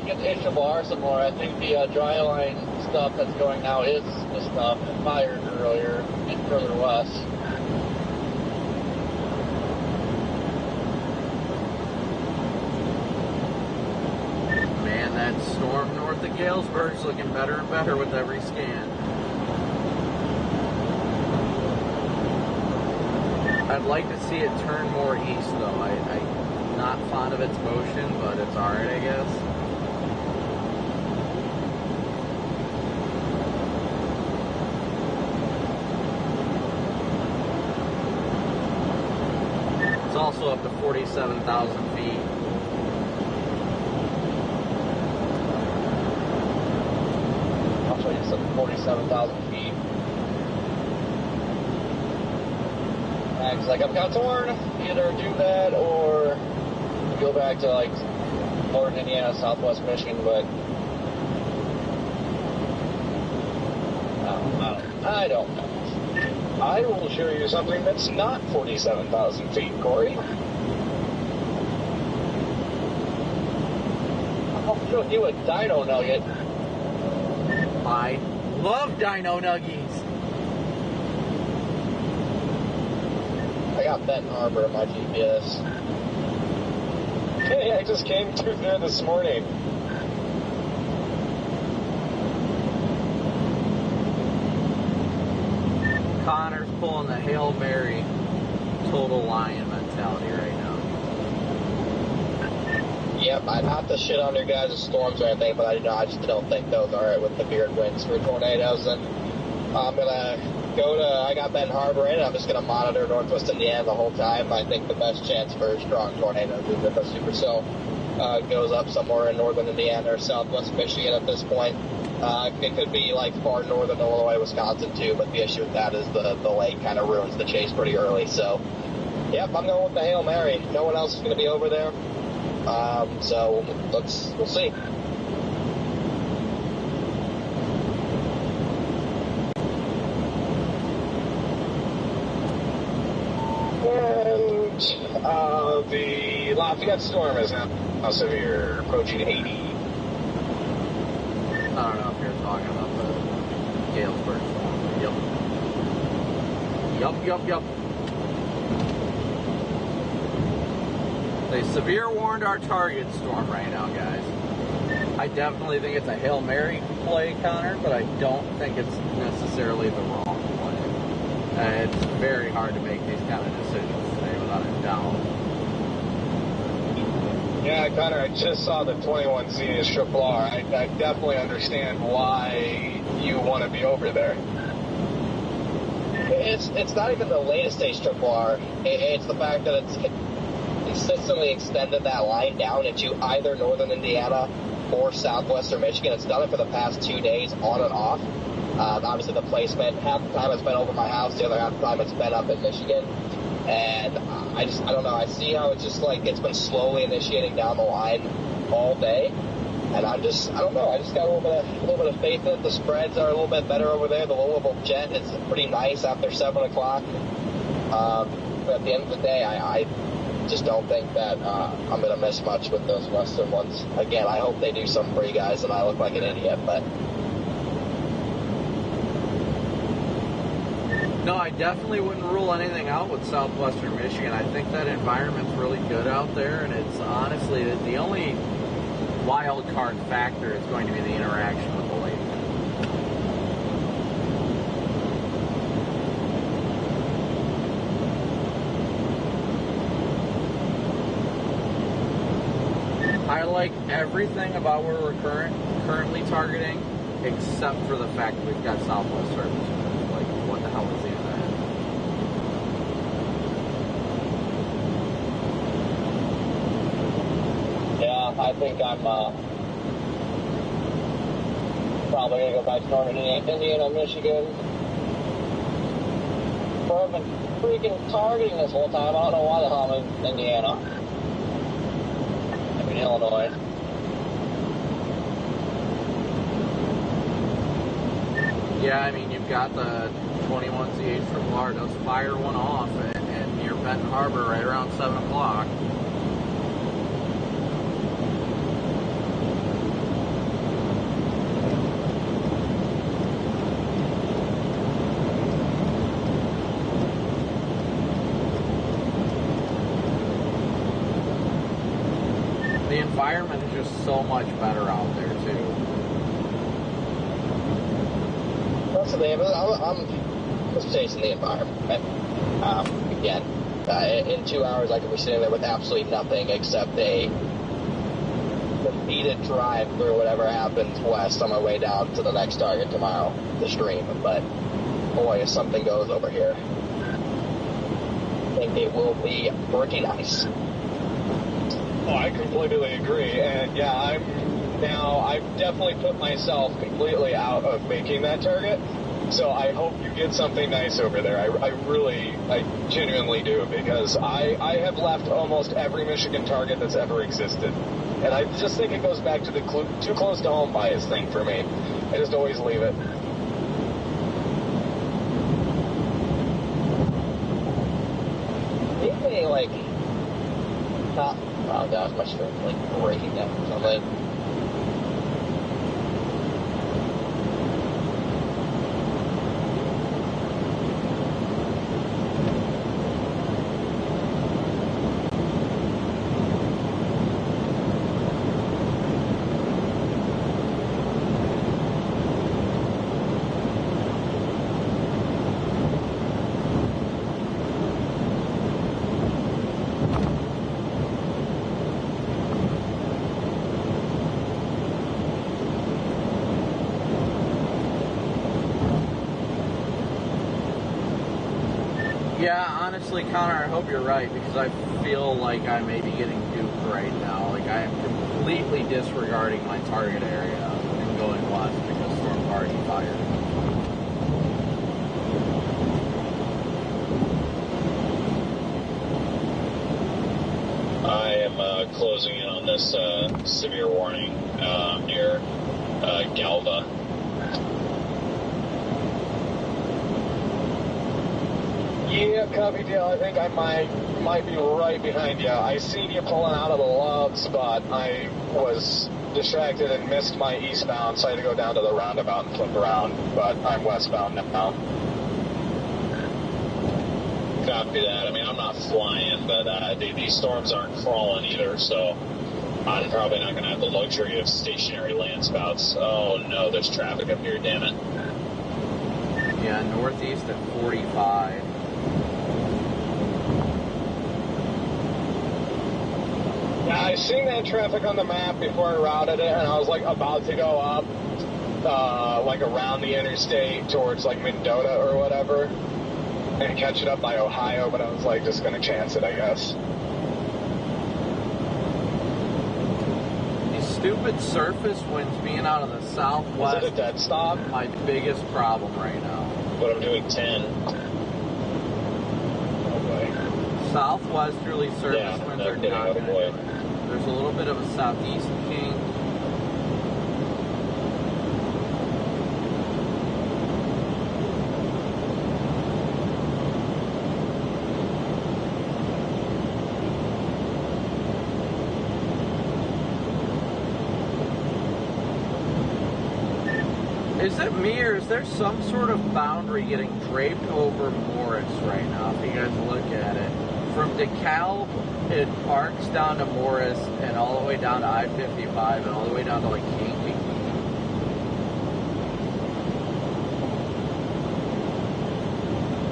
get the HMR some more. I think the dry line stuff that's going now is the stuff that fired earlier and further west. Man, that storm north of Galesburg's looking better and better with every scan. I'd like to see it turn more east, though. I'm not fond of its motion, but it's alright, I guess. It's also up to 47,000 feet. I'll show you some 47,000 feet. Like I'm kind of torn, either do that or go back to like northern Indiana, southwest Michigan, but I don't know. I will show you something that's not 47,000 feet, Corey. I'll show you a dino nugget. I love dino nuggies. I got Benton Harbor in my GPS. Hey, I just came through there this morning. Connor's pulling the Hail Mary total lion mentality right now. Yep, I'd have to shit on your guys' storms or anything, but I just don't think those are right with the beard winds for tornadoes. And I'm gonna I got Benton Harbor in, and I'm just going to monitor northwest Indiana the whole time. I think the best chance for strong tornadoes is if a supercell goes up somewhere in northern Indiana or southwest Michigan at this point. It could be like far northern Illinois, Wisconsin too, but the issue with that is the lake kind of ruins the chase pretty early. So, yep, I'm going with the Hail Mary. No one else is going to be over there. So we'll see. And the Lafayette storm is now severe, approaching 80. I don't know if you're talking about the Galesburg storm. Yup. They severe warned our target storm right now, guys. I definitely think it's a Hail Mary play, Connor, but I don't think it's necessarily the wrong play. It's very hard to make these kind of decisions today without a doubt. Yeah, Connor, I just saw the 21C is Triple R. I definitely understand why you want to be over there. It's not even the latest stage Triple R. It's the fact that it's consistently extended that line down into either northern Indiana or southwestern Michigan. It's done it for the past 2 days on and off. Obviously the placement, half the time it's been over my house, the other half the time it's been up in Michigan. And I don't know, I see how it's just like it's been slowly initiating down the line all day. And I don't know, I just got a little bit of faith in it. The spreads are a little bit better over there. The low level jet is pretty nice after 7 o'clock. But at the end of the day, I just don't think that I'm going to miss much with those western ones. Again, I hope they do something for you guys and I look like an idiot, but... No, I definitely wouldn't rule anything out with southwestern Michigan. I think that environment's really good out there, and it's honestly the only wild card factor is going to be the interaction with the lake. I like everything about where we're currently targeting, except for the fact that we've got southwest service. Like, what the hell is the that? Yeah, I think I'm probably going to go back to northern Indiana, Michigan. I've been freaking targeting this whole time. I don't know why the hell I'm in Indiana. Illinois. Yeah, I mean, you've got the 21CH Triple R does fire one off and near Benton Harbor right around 7 o'clock. The environment is just so much better out there too. That's the thing. I'm just chasing the environment. Again, in 2 hours I could be sitting there with absolutely nothing except a defeated drive through whatever happens west on my way down to the next target tomorrow, the stream. But boy, if something goes over here, I think it will be pretty nice. Oh, I completely agree. And yeah, I've definitely put myself completely out of making that target. So I hope you get something nice over there. I genuinely do, because I have left almost every Michigan target that's ever existed. And I just think it goes back to the too close to home bias thing for me. I just always leave it. Maybe like, oh gosh, my string's like breaking down or something. Yeah, honestly, Connor, I hope you're right, because I feel like I may be getting duped right now. Like, I am completely disregarding my target area and going west because Storm's already fired. I am closing in on this severe warning near Galva. Yeah, copy deal. I think I might be right behind you. I seen you pulling out of the love spot. I was distracted and missed my eastbound, so I had to go down to the roundabout and flip around. But I'm westbound now. Copy that. I mean, I'm not flying, but these storms aren't crawling either, so I'm probably not going to have the luxury of stationary land spouts. Oh no, there's traffic up here, damn it. Yeah, northeast at 45. Yeah, I seen that traffic on the map before I routed it, and I was like about to go up, like around the interstate towards like Mendota or whatever, and catch it up by Ohio, but I was like just gonna chance it, I guess. These stupid surface winds being out of the southwest. Is it a dead stop? My biggest problem right now. But I'm doing 10. Southwesterly surface winds are kidding, not oh going boy. to do it. There's a little bit of a southeast king. Is it me, or is there some sort of boundary getting draped over Morris right now? If you guys look at it. From DeKalb, it arcs down to Morris and all the way down to I-55 and all the way down to like Kankakee.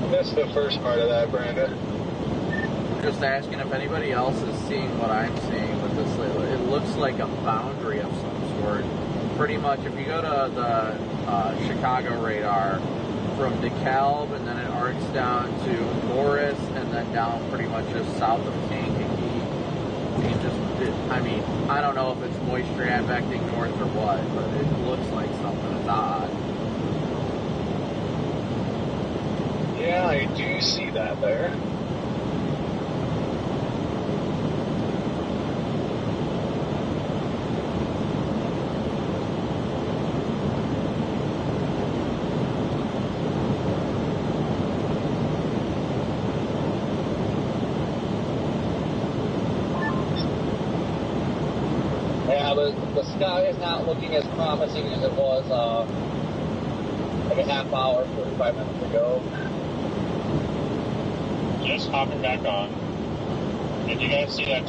I missed the first part of that, Brandon. I'm just asking if anybody else is seeing what I'm seeing with this. It looks like a boundary of some sort. Pretty much, if you go to the Chicago radar, from DeKalb, and then it arcs down to Morris, and then down pretty much just south of Kankakee. I mean, I don't know if it's moisture advecting north or what, but it looks like something that's odd. Yeah, I do see that there. The sky is not looking as promising as it was like a half hour, 45 minutes ago. Just hopping back on. Did you guys see that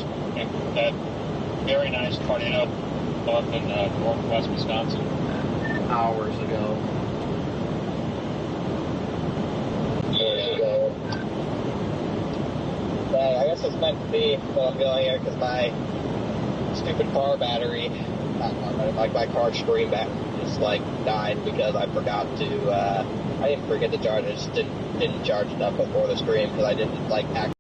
very nice tornado up in northwest Wisconsin. Hours ago. I guess it's meant to be what I'm going here because my stupid car battery, like my car screen back, just like died because I forgot to. I didn't forget to charge it. I just didn't charge it up before the stream because I didn't like act.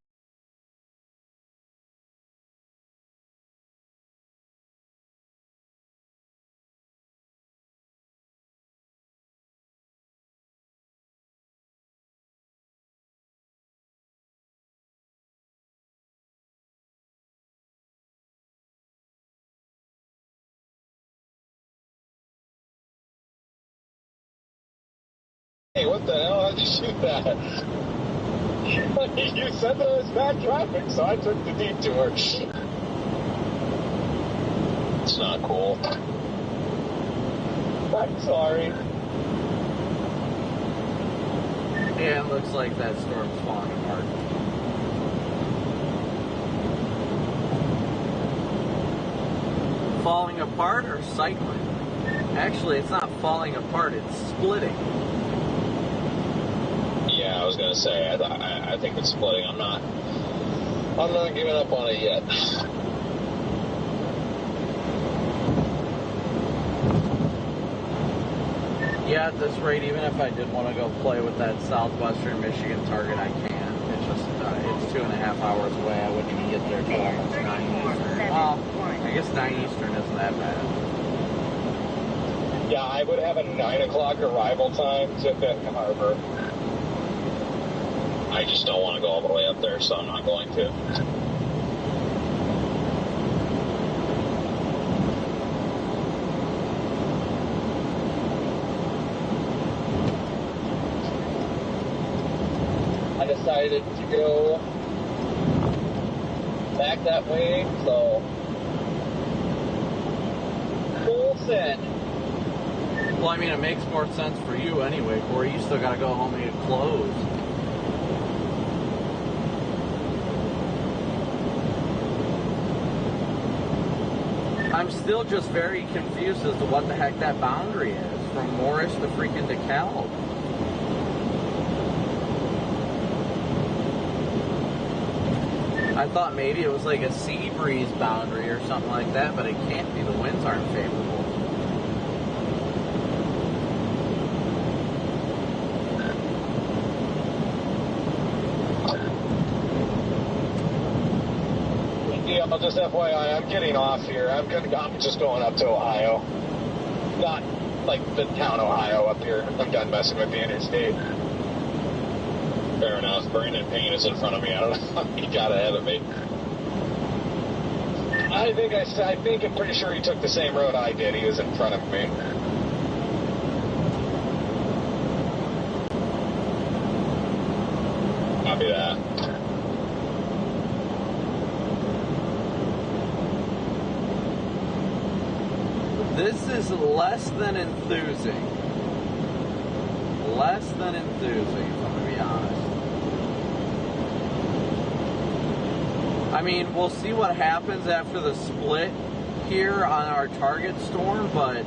Hey, what the hell? How'd you shoot that? You said there was bad traffic, so I took the detour. It's not cool. I'm sorry. Yeah, it looks like that storm's falling apart. Falling apart or cycling? Actually, it's not falling apart, it's splitting. Yeah, I was gonna say, I think it's splitting. I'm not giving up on it yet. Yeah, at this rate, even if I did want to go play with that southwestern Michigan target, I can. It's just, it's 2.5 hours away. I wouldn't even get there till almost 9 Eastern. I guess 9 Eastern isn't that bad. Yeah, I would have a 9 o'clock arrival time to Benton Harbor. I just don't want to go all the way up there, so I'm not going to. I decided to go back that way, so full send. Well, I mean, it makes more sense for you anyway, Corey. You still got to go home and get clothes. I'm still just very confused as to what the heck that boundary is from Morris to freaking DeKalb. I thought maybe it was like a sea breeze boundary or something like that, but it can't be. The winds aren't favorable. Yeah, just FYI, I'm getting off here. I'm just going up to Ohio. Not like the town Ohio up here. I'm done messing with the interstate. Fair enough. Brandon Payne is in front of me. I don't know if he got ahead of me. I'm pretty sure he took the same road I did. He was in front of me. Copy that. This is less than enthusing. Less than enthusing, if I'm going to be honest. I mean, we'll see what happens after the split here on our target storm, but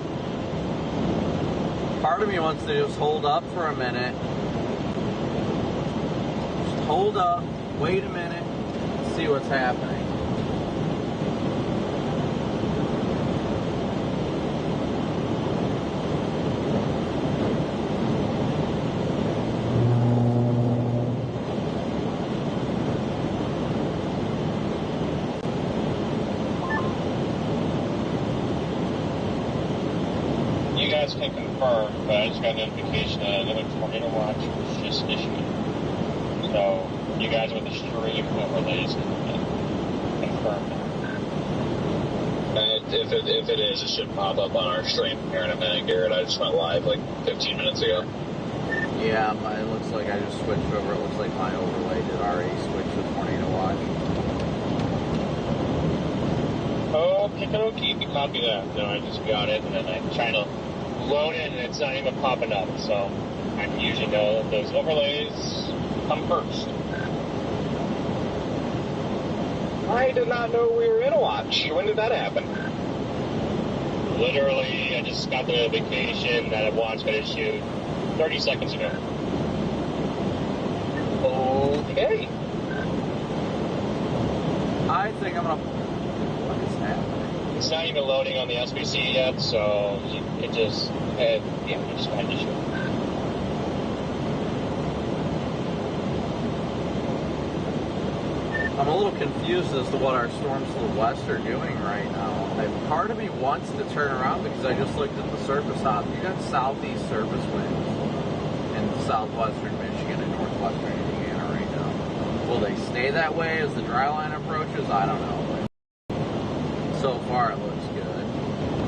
part of me wants to just hold up for a minute. Just hold up, wait a minute, see what's happening. Can confirm, but I just got a notification that another tornado watch was just issued. So you guys with the stream overlays can confirm that. If it is, it should pop up on our stream here in a minute, Garrett. I just went live like 15 minutes ago. Yeah, it looks like I just switched over. It looks like my overlay did already switch to tornado watch. Okie copy that. No, I just got it, and then I'm trying to load it, and it's not even popping up. So I usually know that those overlays come first. I did not know we were in a watch. When did that happen? Literally, I just got the notification that a watch got issued 30 seconds ago. Okay. I think I'm gonna. What is happening? It's not even loading on the SBC yet, so it just had issue. I'm a little confused as to what our storms to the west are doing right now. Part of me wants to turn around because I just looked at the surface op. You got southeast surface winds in southwestern Michigan and northwestern Indiana right now. Will they stay that way as the dry line approaches? I don't know. But so far it looks good.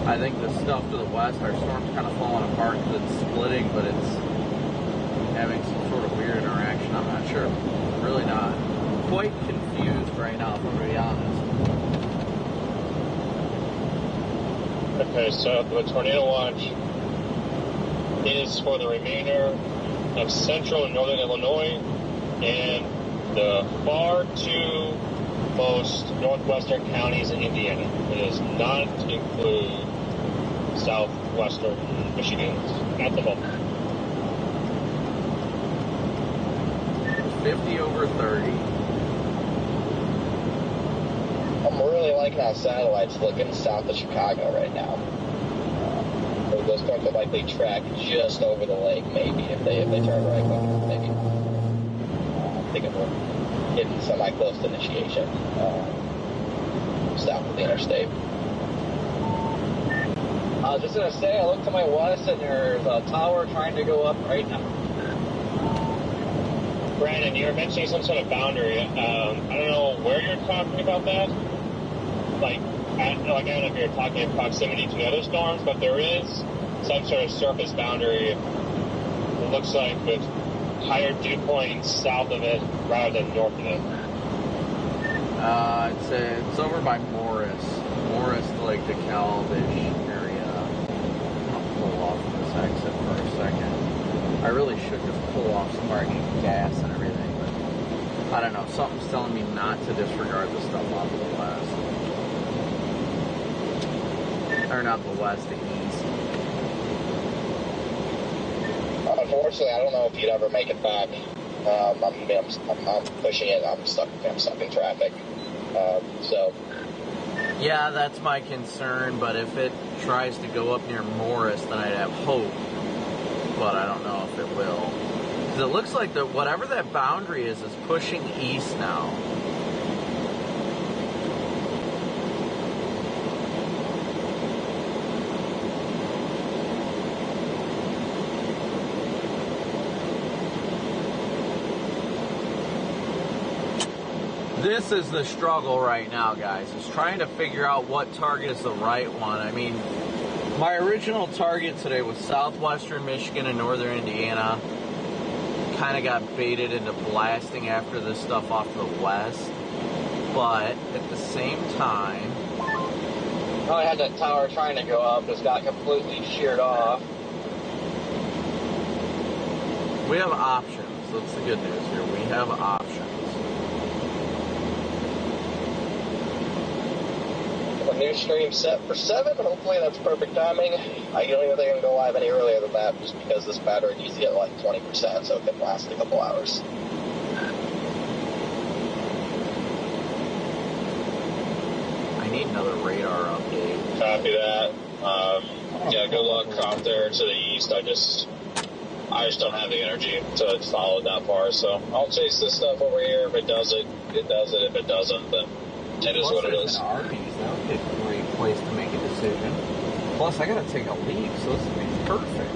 I think the stuff to the west, our storm's kind of falling apart because it's splitting, but it's having some sort of weird interaction. I'm not sure. Really not. Quite confused right now, if I'm going to be honest. Okay, so the tornado watch is for the remainder of central and northern Illinois and the far two most northwestern counties in Indiana. It does not include southwestern Michigan at the moment. 50 over 30. I'm really liking how satellite's looking south of Chicago right now. Those storms will likely track just over the lake, maybe, if they turn right, maybe. I think we're getting semi-close to initiation south of the interstate. I was just going to say, I look to my west and there's a tower trying to go up right now. Brandon, you were mentioning some sort of boundary. I don't know where you're talking about that. I don't know if you're talking in proximity to other storms, but there is some sort of surface boundary, it looks like, with higher dew points south of it rather than north of it. It's over by Morris to like the Calvish area. I'll pull off this exit for a second. I really should just pull off somewhere I need gas and everything, but I don't know. Something's telling me not to disregard the stuff off to the west. Or not the west, the east. Unfortunately, I don't know if you'd ever make it back. I'm pushing it. I'm stuck in traffic. So. Yeah, that's my concern. But if it tries to go up near Morris, then I'd have hope. But I don't know if it will. 'Cause it looks like that whatever that boundary is pushing east now. This is the struggle right now, guys, is trying to figure out what target is the right one. I mean, my original target today was southwestern Michigan and northern Indiana. Kind of got baited into blasting after this stuff off to the west. But at the same time... Oh, I had that tower trying to go up, just got completely sheared off. We have options. That's the good news here. We have options. A new stream set for 7. Hopefully that's perfect timing. I don't even think I'm going to go live any earlier than that just because this battery needs to get like 20%, so it can last a couple hours. I need another radar update. Copy that. Yeah, good luck out there to the east. I just don't have the energy to follow it that far, so I'll chase this stuff over here. If it does it, it does it. If it doesn't, then it is what it is. Arby's, that would be a great place to make a decision. Plus, I gotta take a leave, so this would be perfect.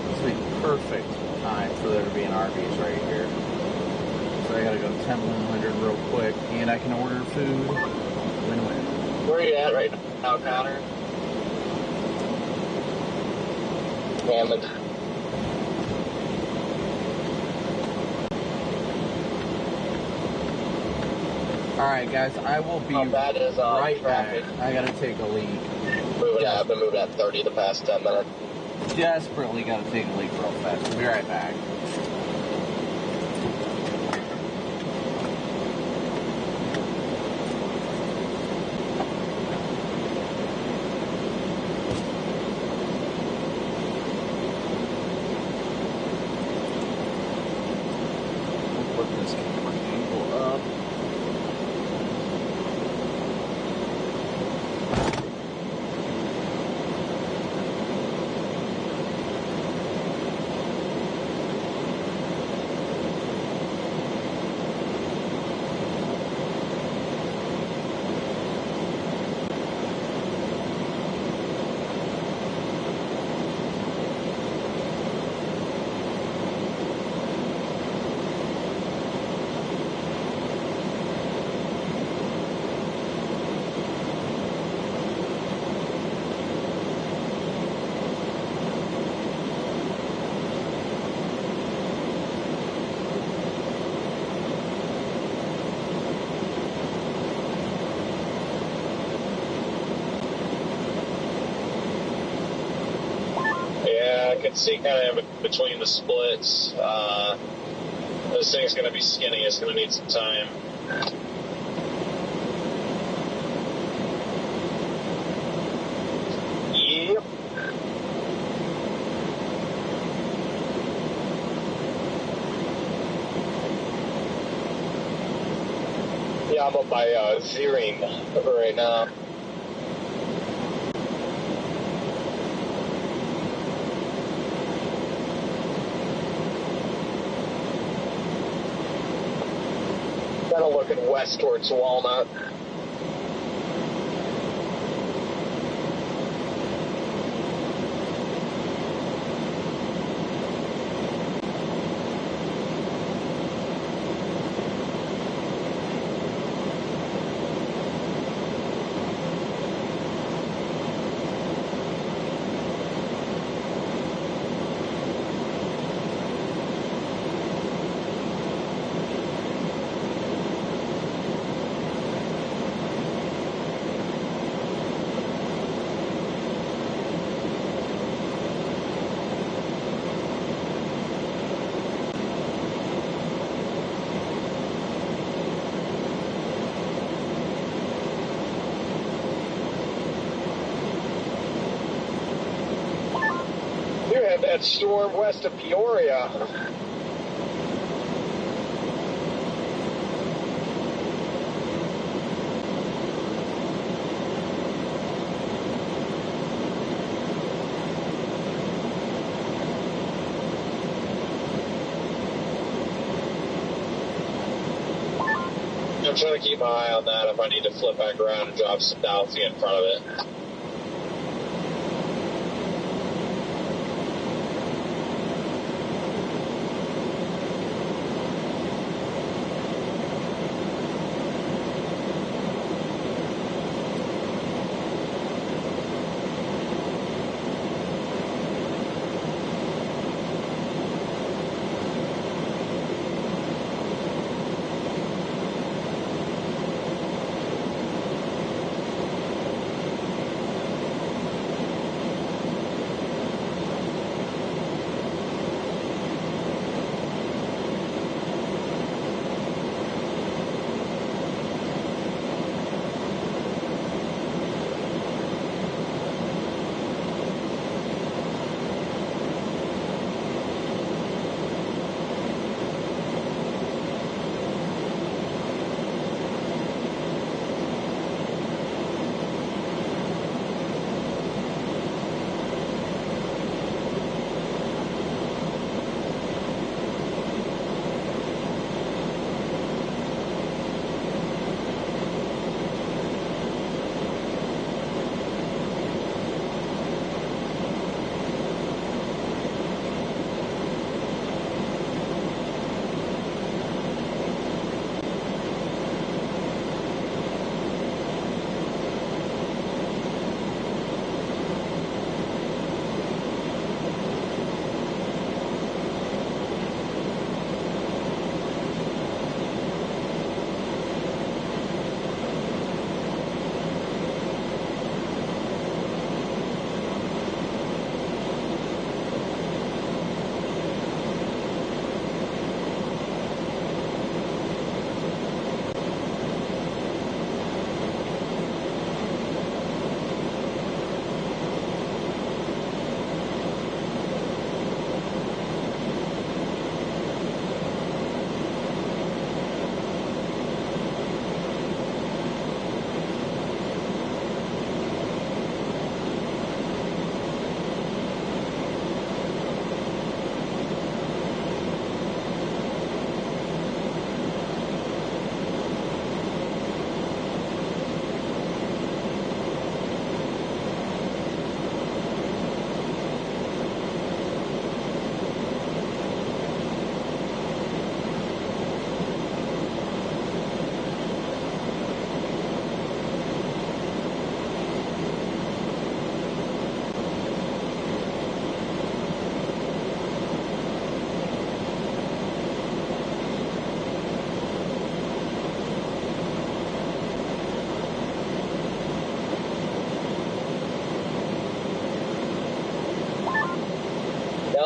This would be perfect time for there to be an Arby's right here. So I gotta go to 10-100 real quick, and I can order food. Win-win. Where are you at right now, Connor? Hammond. Alright, guys, I will be that is, right traffic. back. I gotta take a leak. I've been moving at 30 the past 10 minutes. Desperately gotta take a leak real fast. I'll be right back. Put this camera angle up. I can see kind of between the splits. This thing's going to be skinny. It's going to need some time. Yep. Yeah, I'm up by Zering right now. Kind of looking west towards Walnut. You had that storm west of Peoria. I'm trying to keep my eye on that if I need to flip back around and drop some Dalphy in front of it.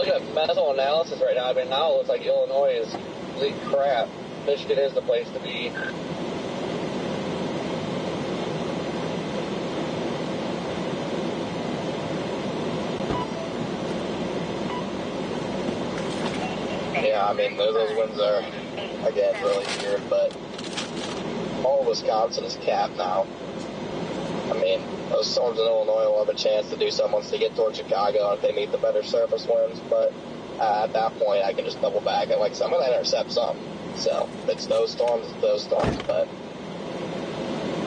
looking at mental analysis right now. I mean, now it looks like Illinois is complete crap. Michigan is the place to be. Yeah, I mean, those wins are, again, really weird, but all of Wisconsin is capped now. I mean, those storms in Illinois will have a chance to do something once they get towards Chicago if they meet the better surface winds, but at that point, I can just double back. And like I said, I'm going to intercept some. So, if it's those storms, it's those storms, but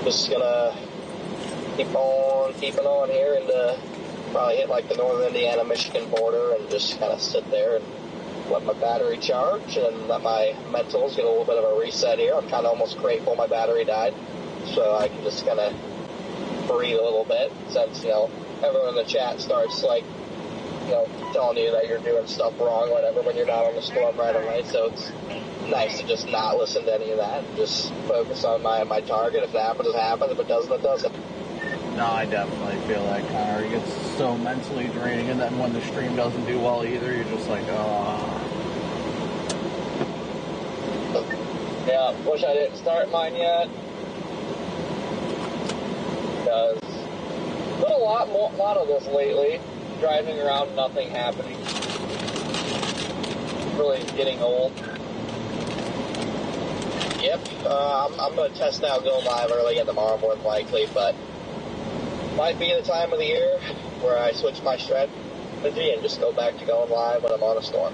just going to keep on keeping on here and probably hit like the northern Indiana-Michigan border and just kind of sit there and let my battery charge and let my mentals get a little bit of a reset here. I'm kind of almost grateful my battery died, so I can just kind of breathe a little bit since, everyone in the chat starts like, telling you that you're doing stuff wrong, whatever, when you're not on the storm right away. So it's nice to just not listen to any of that and just focus on my target. If it happens, it happens. If it doesn't, it doesn't. No, I definitely feel that, Connor. It gets so mentally draining, and then when the stream doesn't do well either, you're just like, oh. Yeah, wish I didn't start mine yet. Because I've done a lot of this lately. Driving around, nothing happening. Really getting old. Yep, I'm going to test out going live early again tomorrow, more than likely, but might be the time of the year where I switch my strategy and just go back to going live when I'm on a storm.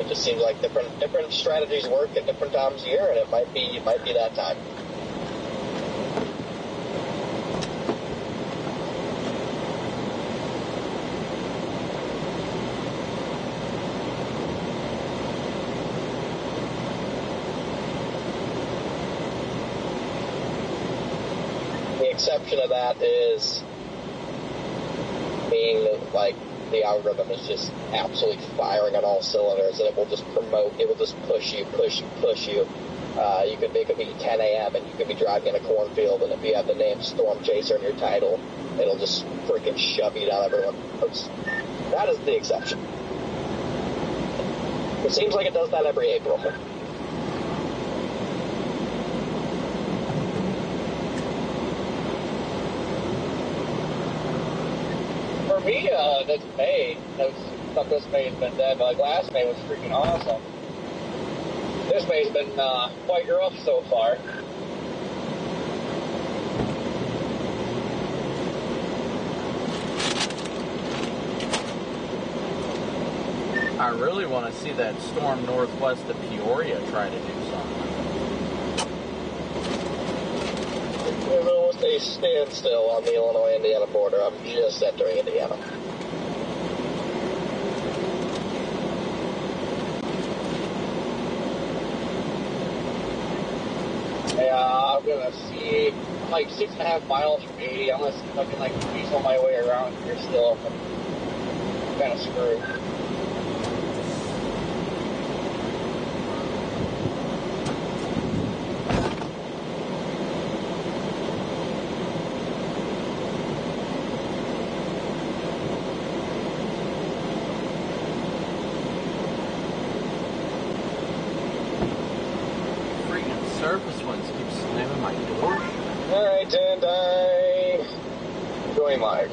It just seems like different strategies work at different times of year, and it might be that time. The exception of that is being like the algorithm is just absolutely firing on all cylinders, and it will just push you. It could be 10 a.m. and you could be driving in a cornfield, and if you have the name Storm Chaser in your title, it'll just freaking shove you down everyone. That is the exception. It seems like it does that every April. For me, that's May. This May has been dead, but like last May was freaking awesome. This May's been quite rough so far. I really want to see that storm northwest of Peoria try to do something. There's almost a standstill on the Illinois-Indiana border. I'm just entering Indiana. Yeah, I'm gonna see. I'm like 6.5 miles from 80. I'm gonna see if I can like weasel my way around here still. I'm kind of screwed. Surface ones keep slamming my door. Alright, and I'm going live.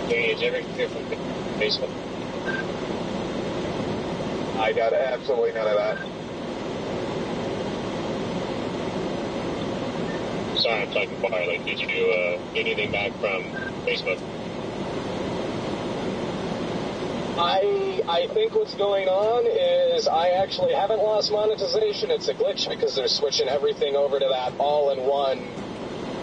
Gauge everything from Facebook. I got absolutely none of that. Sorry, I'm talking quietly. Did you get anything back from Facebook? I think what's going on is I actually haven't lost monetization. It's a glitch because they're switching everything over to that all-in-one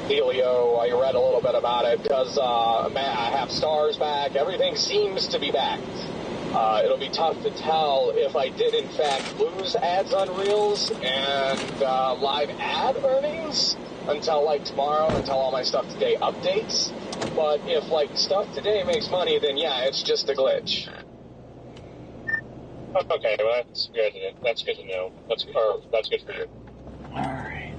dealio. I read a little bit about it because I have stars back. Everything seems to be back. It'll be tough to tell if I did in fact lose ads on Reels and live ad earnings until like tomorrow, until all my Stuff Today updates. But if like Stuff Today makes money, then yeah, it's just a glitch. Okay, well, that's good. That's good to know. That's good for you. All right.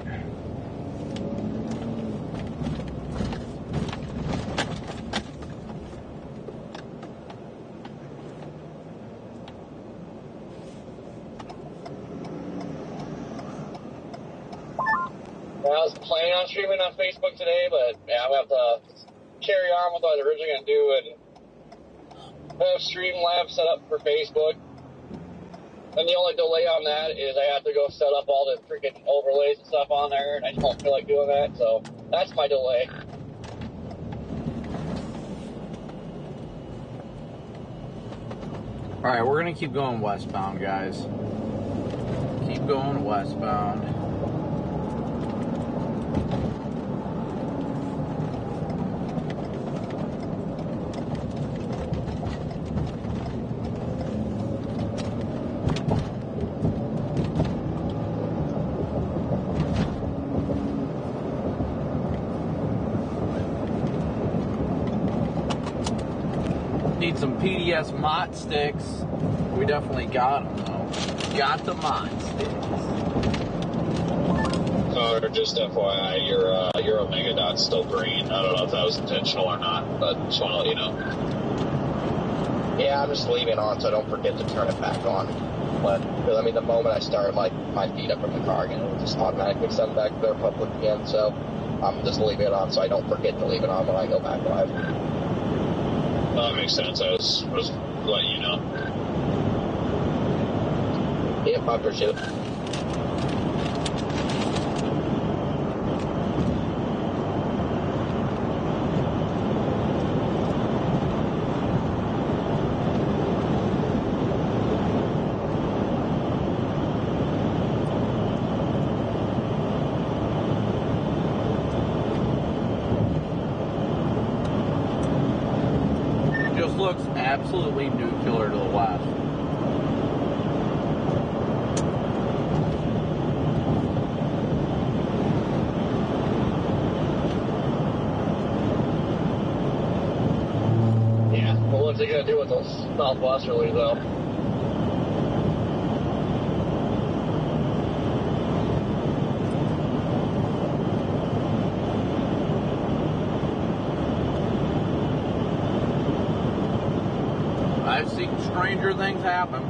I was planning on streaming on Facebook today, but yeah, I'm going to have to carry on with what I was originally going to do and have Streamlabs set up for Facebook. And the only delay on that is I have to go set up all the freaking overlays and stuff on there, and I don't feel like doing that, so that's my delay. All right, we're going to keep going westbound, guys. Keep going westbound. Need some PDS mott sticks. We definitely got them, though. Got the mott sticks. Just FYI, your Omega dot's still green. I don't know if that was intentional or not, but just want to let you know. Yeah, I'm just leaving it on so I don't forget to turn it back on. But, because, I mean, the moment I start, like, my feet up from the car again, it'll just automatically send back to their public again, so I'm just leaving it on so I don't forget to leave it on when I go back live. That makes sense. I was letting you know. Yep, I appreciate it. Looks absolutely nuclear to the west. Yeah, well, what's he gonna do with those southwesterlies, though? I've seen stranger things happen.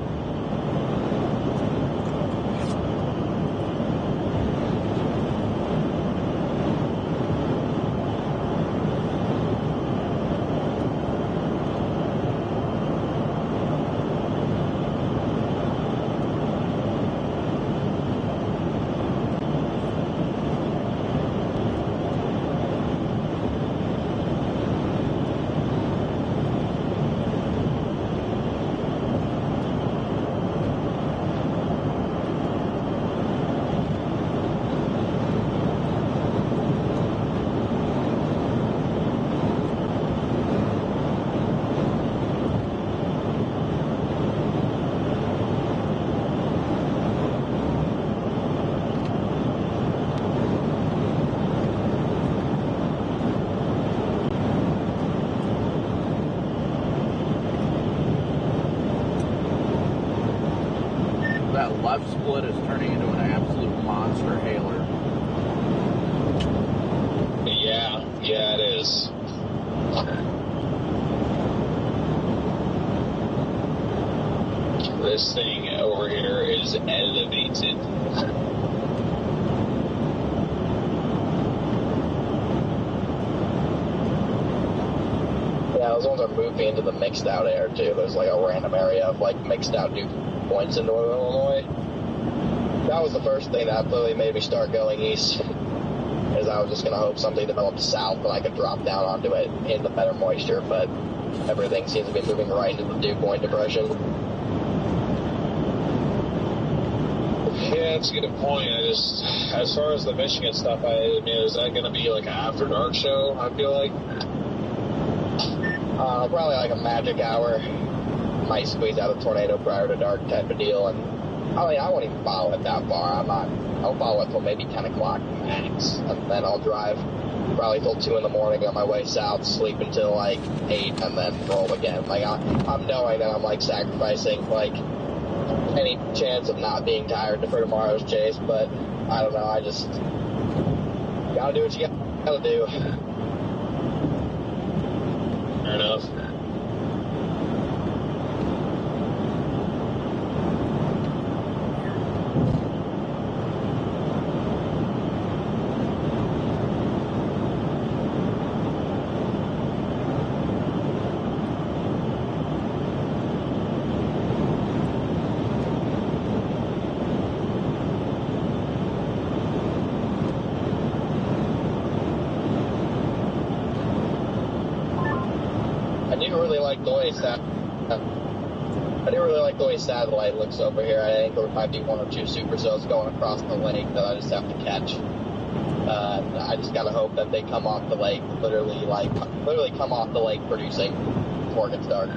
That left split is turning into an absolute monster hailer. Yeah, it is. This thing over here is elevated. Yeah, those ones are moving into the mixed out air too. There's like a random area of like mixed out dew points in northern Illinois. That was the first thing that really made me start going east. Is I was just gonna hope something developed south and I could drop down onto it in the better moisture, but everything seems to be moving right into the dew point depression. Yeah, that's a good point. As far as the Michigan stuff, I mean, is that going to be like an after dark show? I feel like. Probably like a magic hour. Might squeeze out a tornado prior to dark type of deal, and I mean, I won't even follow it that far. I'll follow it till maybe 10 o'clock max, and then I'll drive probably till 2 in the morning on my way south, sleep until like 8, and then roll again. Like I'm knowing that I'm like sacrificing like any chance of not being tired for tomorrow's chase, but I don't know. I just gotta do what you gotta do. Fair enough. I do really like the way Satellite looks over here. I think there might be one or two supercells going across the lake that I just have to catch. I just gotta hope that they come off the lake, literally come off the lake producing before it gets dark.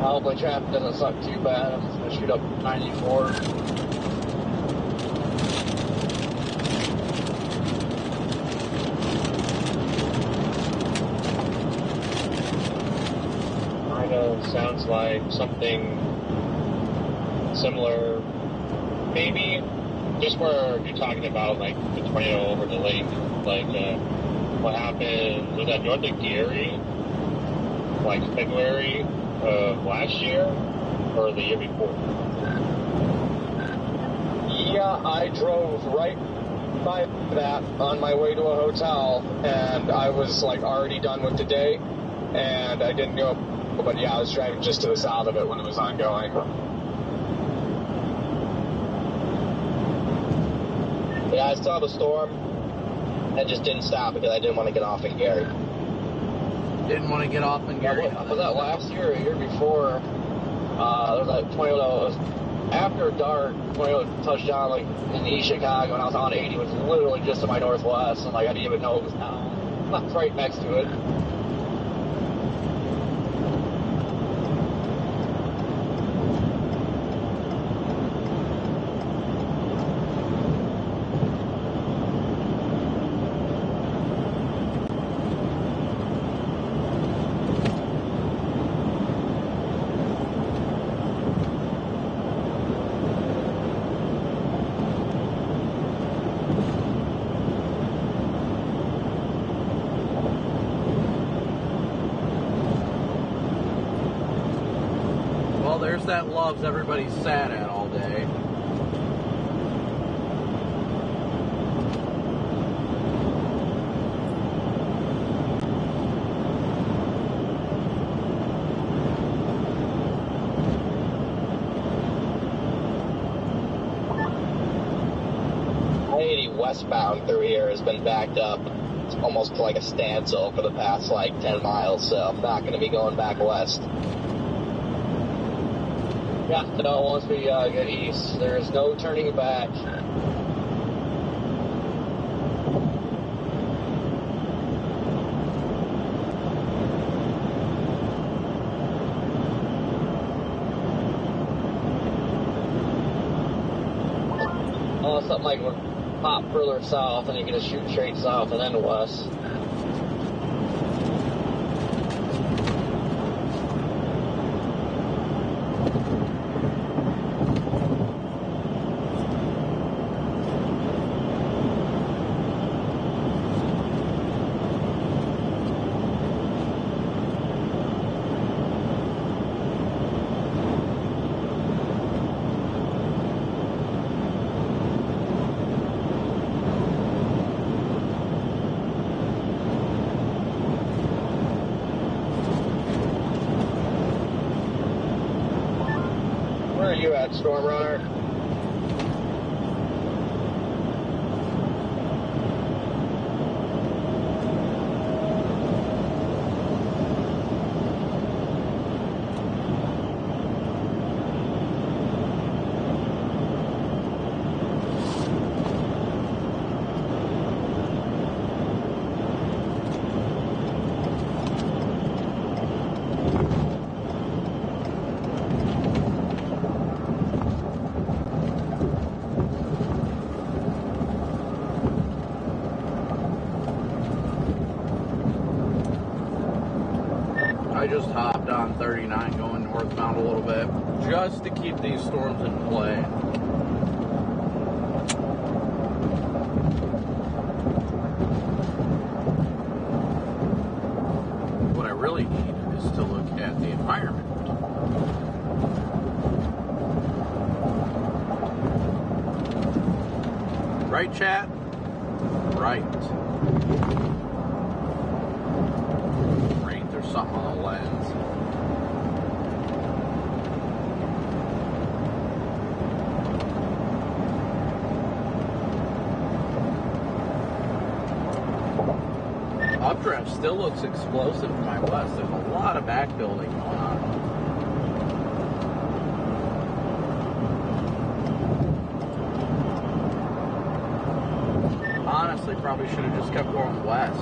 Hopefully traffic doesn't suck too bad. I'm just gonna shoot up 94. Sounds like something similar, maybe just where you're talking about like the tornado over the lake, like what happened, was that north of Gary, like February of last year or the year before? Yeah, I drove right by that on my way to a hotel, and I was like already done with the day, and I didn't go. But yeah, I was driving just to the south of it when it was ongoing. Yeah, I saw the storm and just didn't stop because I didn't want to get off in Gary. Didn't want to get off in Gary. Was that last year or a year before? There was that tornado. After dark, tornado touched down like in East Chicago, and I was on 80, which was literally just to my northwest, and like I didn't even know it was down. I was right next to it. There's that Loves everybody's sat at all day. I-80 westbound through here has been backed up. It's almost like a standstill for the past like 10 miles, so I'm not going to be going back west. Yeah, no, once we get east, there is no turning back. Unless something like would pop further south, and you can just shoot straight south and then west. Where are you at, Storm Runner? just hopped on 39 going northbound a little bit just to keep these storms in play. What I really need is to look at the environment. Right, chat? Right. Right, there's something on the lens. Updraft still looks explosive to my west. There's a lot of back building going on. Honestly, probably should have just kept going west.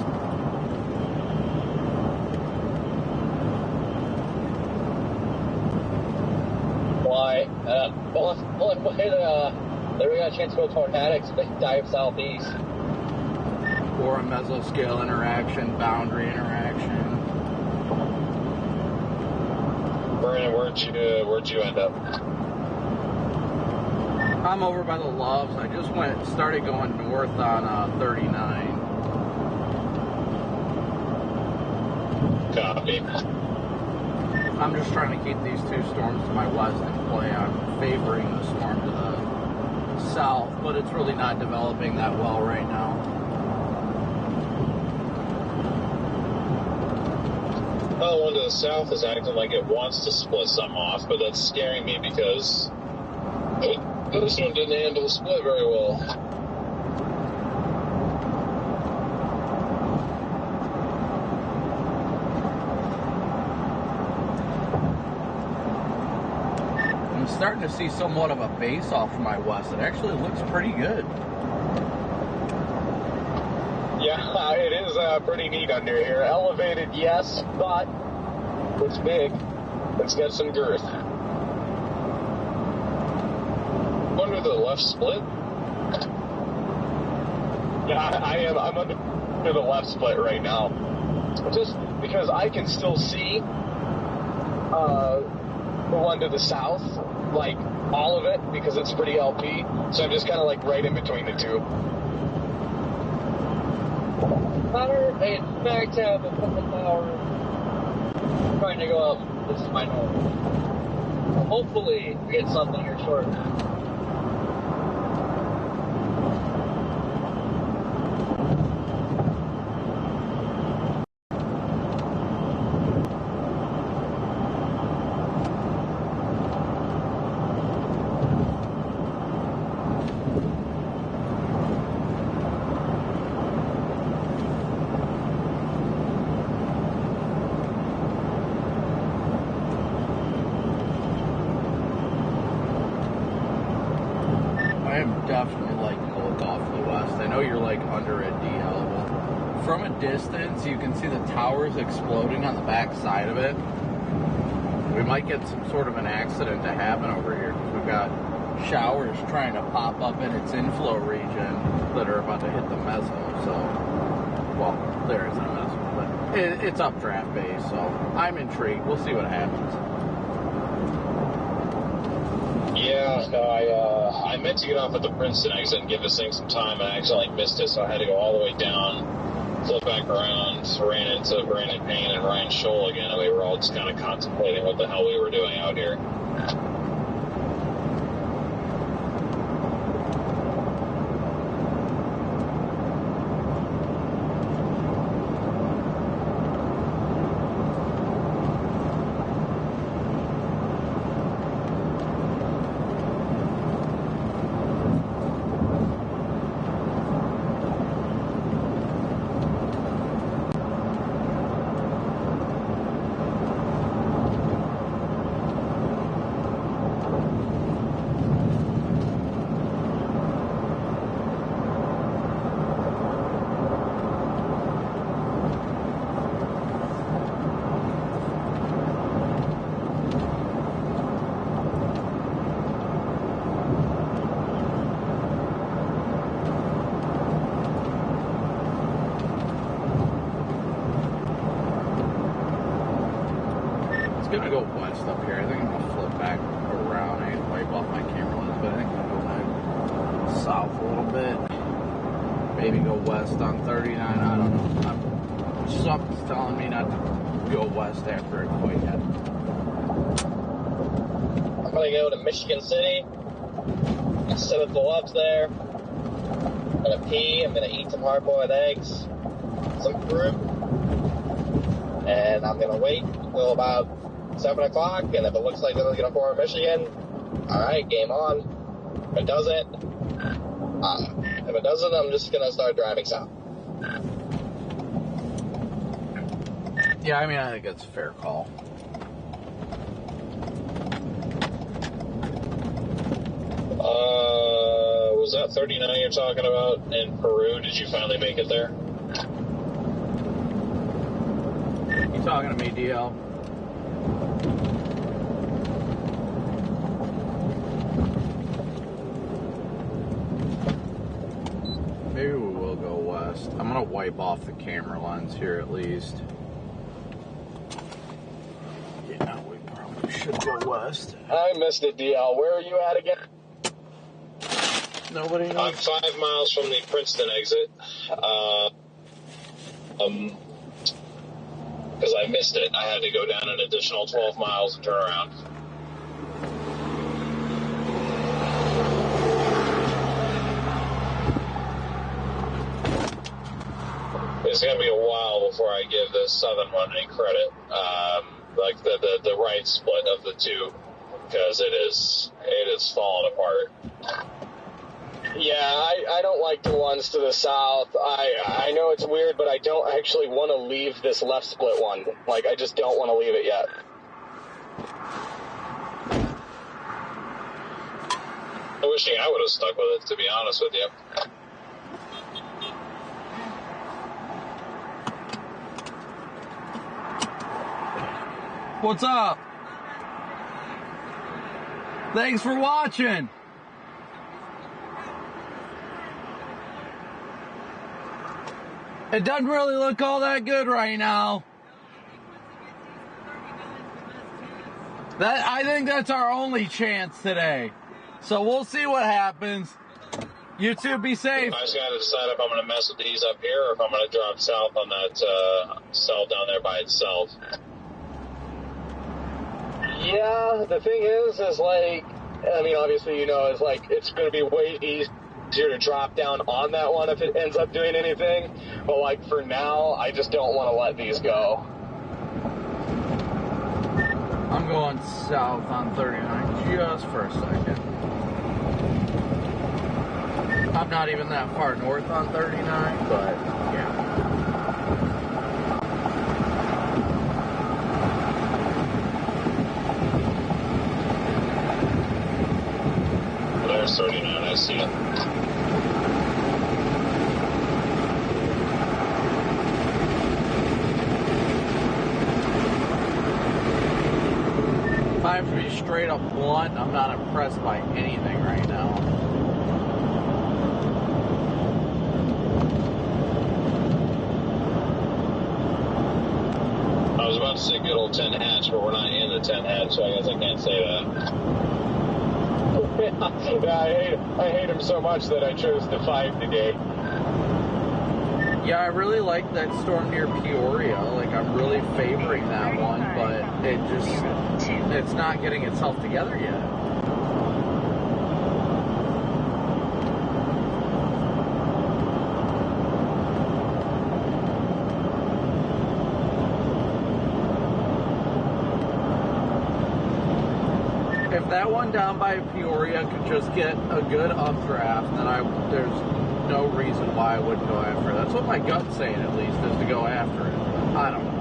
Why? There we got a chance to go toward Haddocks, but dive southeast. Or a mesoscale interaction, boundary interaction. Brandon, where'd you end up? I'm over by the Loves. I just started going north on 39. Copy. I'm just trying to keep these two storms to my west in play. I'm favoring the storm to the south, but it's really not developing that well right now. Well, one to the south is acting like it wants to split some off, but that's scaring me because this one didn't handle the split very well. I'm starting to see somewhat of a base off of my west. It actually looks pretty good. Yeah, it is pretty neat under here. Elevated, yes, but it's big. It's got some girth. Under the left split? Yeah, I'm under the left split right now. Just because I can still see the one to the south, like all of it, because it's pretty LP. So I'm just kind of like right in between the two. Hey, it's back tab a couple hours. I'm trying to go up. This is my normal. So hopefully we get something here short. Definitely liking to look off to the west. I know you're like under a DL, but from a distance you can see the towers exploding on the back side of it. We might get some sort of an accident to happen over here because we've got showers trying to pop up in its inflow region that are about to hit the meso. So, well, there isn't a meso, but it's updraft base, so I'm intrigued. We'll see what happens. Yeah, I meant to get off at the Princeton exit and give this thing some time, and I accidentally missed it, so I had to go all the way down, flip back around, ran into Brandon Payne and Ryan Scholl again, and we were all just kind of contemplating what the hell we were doing out here. go west up here. I think I'm gonna flip back around and wipe off my camera lens, but I think I'm gonna go back south a little bit. Maybe go west on 39. I don't know. Something's telling me not to go west after I quit yet. I'm gonna go to Michigan City. Sit at the lobs there. I'm gonna pee. I'm gonna eat some hard-boiled eggs, some fruit, and I'm gonna wait until about 7 o'clock. And if it looks like they're gonna form Michigan, all right, game on. If it doesn't, I'm just gonna start driving south. Yeah, I mean, I think that's a fair call. Was that 39 you're talking about in Peru? Did you finally make it there? You talking to me, DL? Maybe we will go west. I'm gonna wipe off the camera lens here at least. Yeah, we probably should go west. I missed it, DL. Where are you at again? Nobody knows. I'm 5 miles from the Princeton exit. Because I missed it. I had to go down an additional 12 miles and turn around. It's going to be a while before I give the southern one any credit. Like the right split of the two, because it is falling apart. Yeah, I don't like the ones to the south. I know it's weird, but I don't actually want to leave this left split one. Like, I just don't want to leave it yet. I wish I would have stuck with it, to be honest with you. What's up? Thanks for watching. It doesn't really look all that good right now. I think that's our only chance today. So we'll see what happens. You two be safe. I just got to decide if I'm going to mess with these up here or if I'm going to drop south on that cell down there by itself. Yeah, the thing is like, I mean, obviously, you know, it's going to be way easier to drop down on that one if it ends up doing anything. But, like, for now, I just don't want to let these go. I'm going south on 39 just for a second. I'm not even that far north on 39, but, yeah. There's 39, I see it. If I have to be straight up blunt, I'm not impressed by anything right now. I was about to say good old 10 hatch, but we're not in the 10 hatch, so I guess I can't say that. Yeah, I hate him so much that I chose the 5 today. Yeah, I really like that storm near Peoria. Like, I'm really favoring that one, but it's not getting itself together yet. If that one down by Peoria could just get a good updraft, then there's no reason why I wouldn't go after it. That's what my gut's saying, at least, is to go after it. I don't know.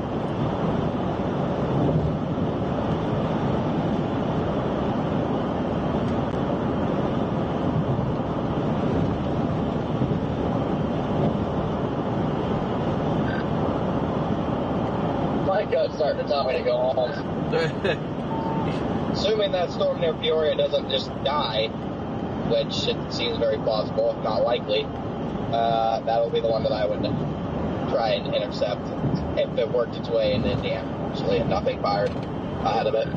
My gut's starting to tell me to go home. Assuming that storm near Peoria doesn't just die, which it seems very plausible, if not likely, that'll be the one that I would try and intercept if it worked its way into Indiana, actually, and nothing fired. ahead of it.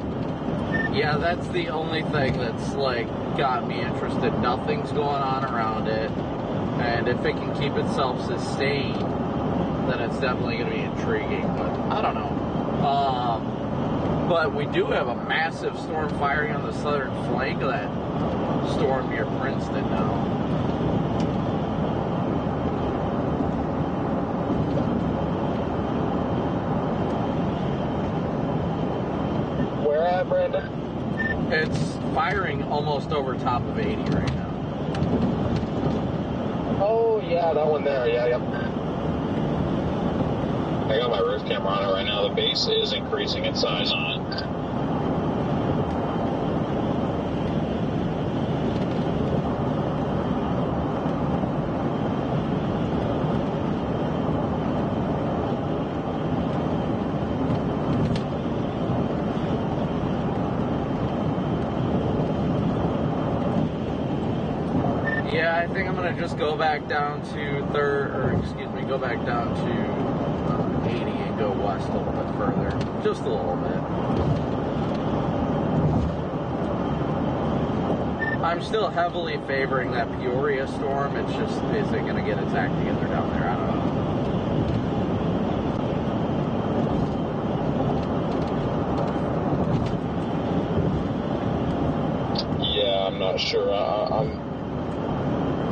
Yeah, that's the only thing that's like got me interested. Nothing's going on around it, and if it can keep itself sustained, then it's definitely going to be intriguing. But I don't know. But we do have a massive storm firing on the southern flank of that storm near Princeton now. Where at, Brandon? It's firing almost over top of 80 right now. Oh, yeah, that one there. Yeah, yep. I got my roof camera on it right now. The base is increasing in size on it. Yeah, I think I'm gonna just go back down to go back down to 80 and go west a little bit further, just a little bit. I'm still heavily favoring that Peoria storm. It's just, is it gonna get its act together down there? I don't know. Yeah, I'm not sure. I'm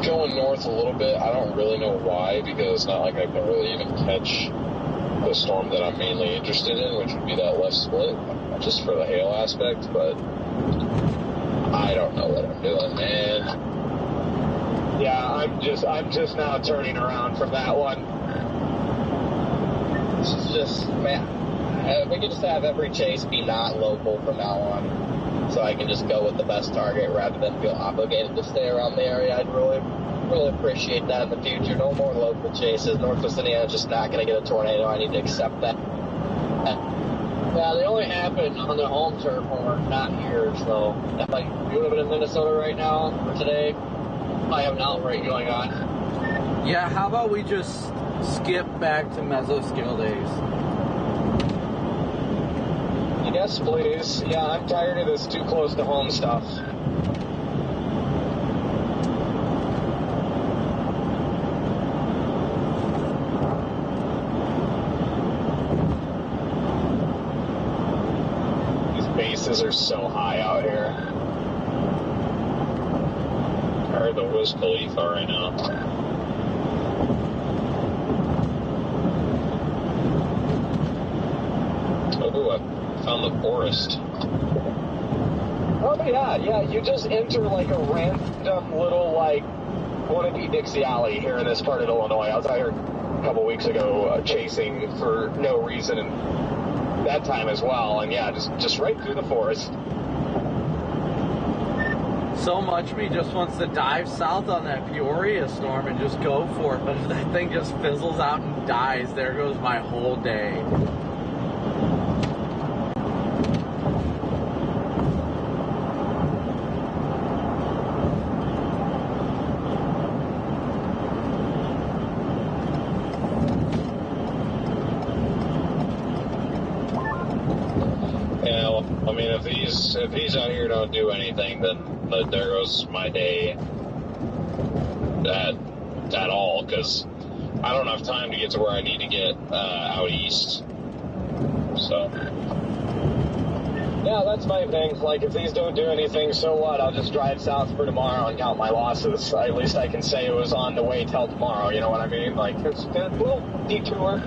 going north a little bit. I don't really know why, because it's not like I can really even catch the storm that I'm mainly interested in, which would be that left split, just for the hail aspect, but I don't know what I'm doing, man. Yeah, I'm just now turning around from that one. This is just, man, we could just have every chase be not local from now on, so I can just go with the best target rather than feel obligated to stay around the area. I'd really appreciate that in the future. No more local chases. Northwest Indiana's just not going to get a tornado. I need to accept that. Yeah, they only happen on the home turf when we're not here, so like, if you would have been in Minnesota right now or today, I have an outbreak going on. Yeah, how about we just skip back to mesoscale days? Yes, please. Yeah, I'm tired of this too close to home stuff. Bases are so high out here. Or the Wiz Khalifa right now. Oh, I found the forest. Oh yeah, you just enter like a random little like wannabe Dixie Alley here in this part of Illinois. I was out here a couple weeks ago chasing for no reason, and that time as well, and yeah, just right through the forest. So much me just wants to dive south on that Peoria storm and just go for it, but if that thing just fizzles out and dies, there goes my whole day. I mean, if he's out here don't do anything, then there goes my day at all, because I don't have time to get to where I need to get out east. So. Yeah, that's my thing. Like, if these don't do anything, so what? I'll just drive south for tomorrow and count my losses. At least I can say it was on the way till tomorrow, you know what I mean? Like, it's a little detour.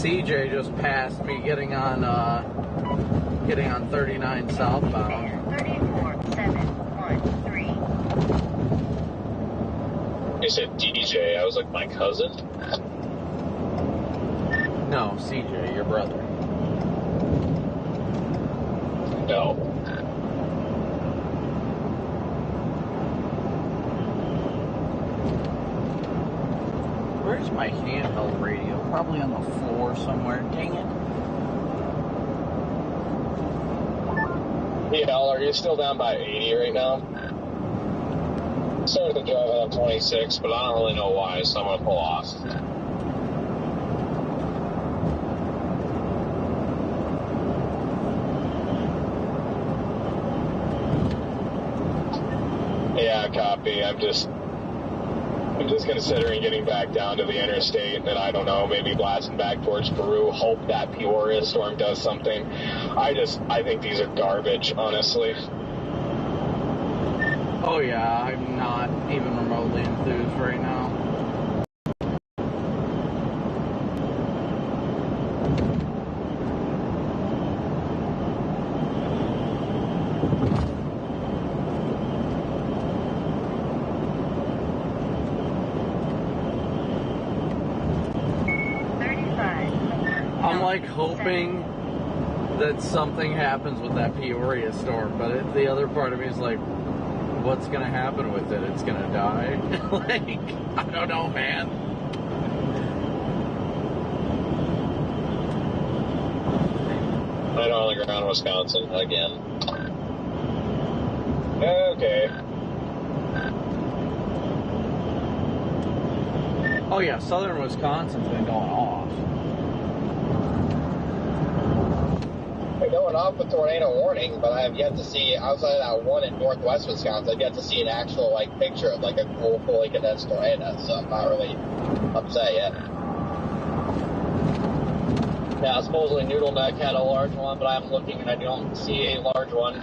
CJ just passed me getting on 39 southbound. 34713. You said DJ. I was like, my cousin? No, CJ, your brother. No. Where's my handheld radio? Probably on the floor somewhere. Dang it. Yeah, are you still down by 80 right now? Started to drive on 26, but I don't really know why, so I'm going to pull off. Yeah, copy. I'm just considering getting back down to the interstate, and then I don't know, maybe blasting back towards Peru. Hope that Peoria storm does something. I think these are garbage, honestly. Oh yeah, I'm not even remotely enthused right now. I'm like hoping that something happens with that Peoria storm, but the other part of me is like, what's gonna happen with it? It's gonna die? Like, I don't know, man. Right on the ground, Wisconsin, again. Okay. Oh yeah, southern Wisconsin's been going off. They're going off with tornado warning, but I have yet to see, outside of that one in northwest Wisconsin, I've yet to see an actual, like, picture of, like, a cool, fully condensed tornado, so I'm not really upset yet. Yeah, supposedly Noodle Neck had a large one, but I'm looking and I don't see a large one.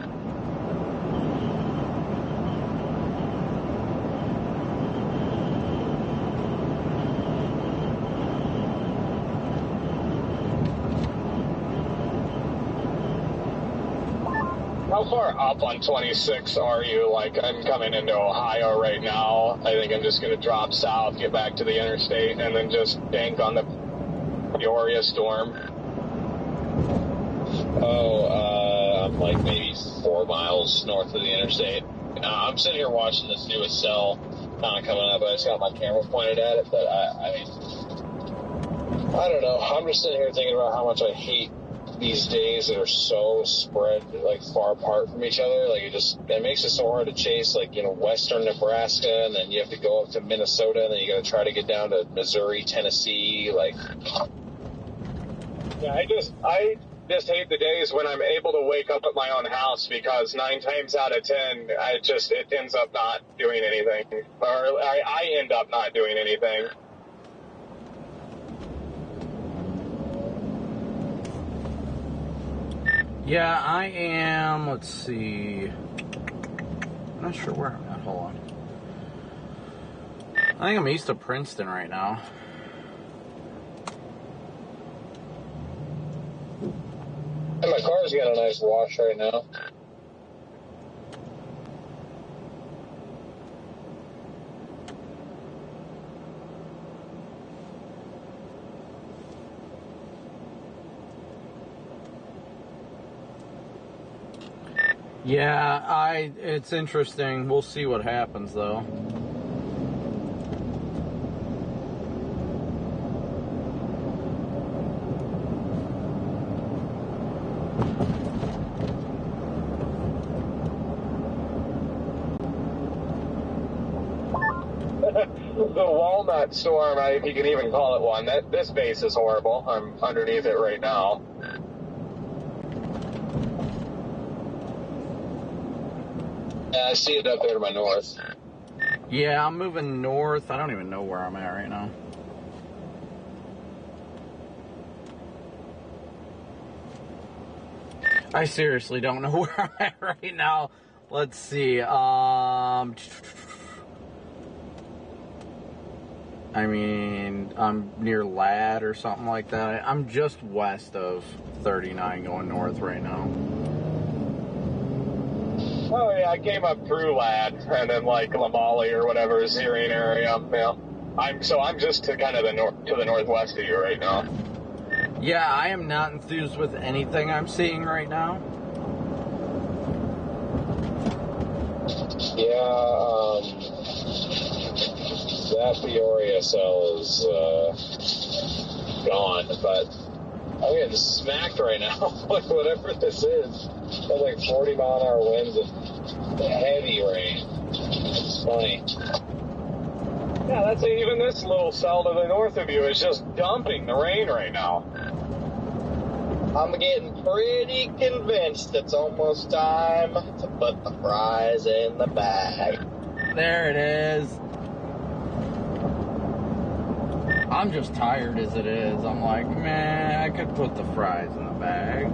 How far up on 26 are you? Like, I'm coming into Ohio right now. I think I'm just going to drop south, get back to the interstate, and then just bank on the Peoria storm. I'm like maybe 4 miles north of the interstate. I'm sitting here watching this newest cell kind of coming up. I just got my camera pointed at it, but I mean, I don't know. I'm just sitting here thinking about how much I hate these days that are so spread, like, far apart from each other. Like, it makes it so hard to chase, like, you know, western Nebraska, and then you have to go up to Minnesota, and then you got to try to get down to Missouri, Tennessee, like. Yeah, I just hate the days when I'm able to wake up at my own house, because 9 times out of 10, it ends up not doing anything, or I end up not doing anything. Yeah, I am, let's see, I'm not sure where I'm at, hold on. I think I'm east of Princeton right now. And my car's got a nice wash right now. Yeah, it's interesting. We'll see what happens, though. The Walnut storm, if you can even call it one, this base is horrible. I'm underneath it right now. Yeah, I see it up there to my north. Yeah, I'm moving north. I don't even know where I'm at right now. I seriously don't know where I'm at right now. Let's see. I mean, I'm near Ladd or something like that. I'm just west of 39 going north right now. Oh yeah, I came up through Ladd and then like Lamali or whatever Syrian area. Yeah, I'm just to kind of the northwest of you right now. Yeah, I am not enthused with anything I'm seeing right now. Yeah, that Peoria cell is gone, but I'm getting smacked right now. Like, whatever this is. There's like 40 mile an hour winds and heavy rain. It's funny. Yeah, that's even this little cell to the north of you is just dumping the rain right now. I'm getting pretty convinced it's almost time to put the fries in the bag. There it is. I'm just tired as it is. I'm like, man, I could put the fries in the bag.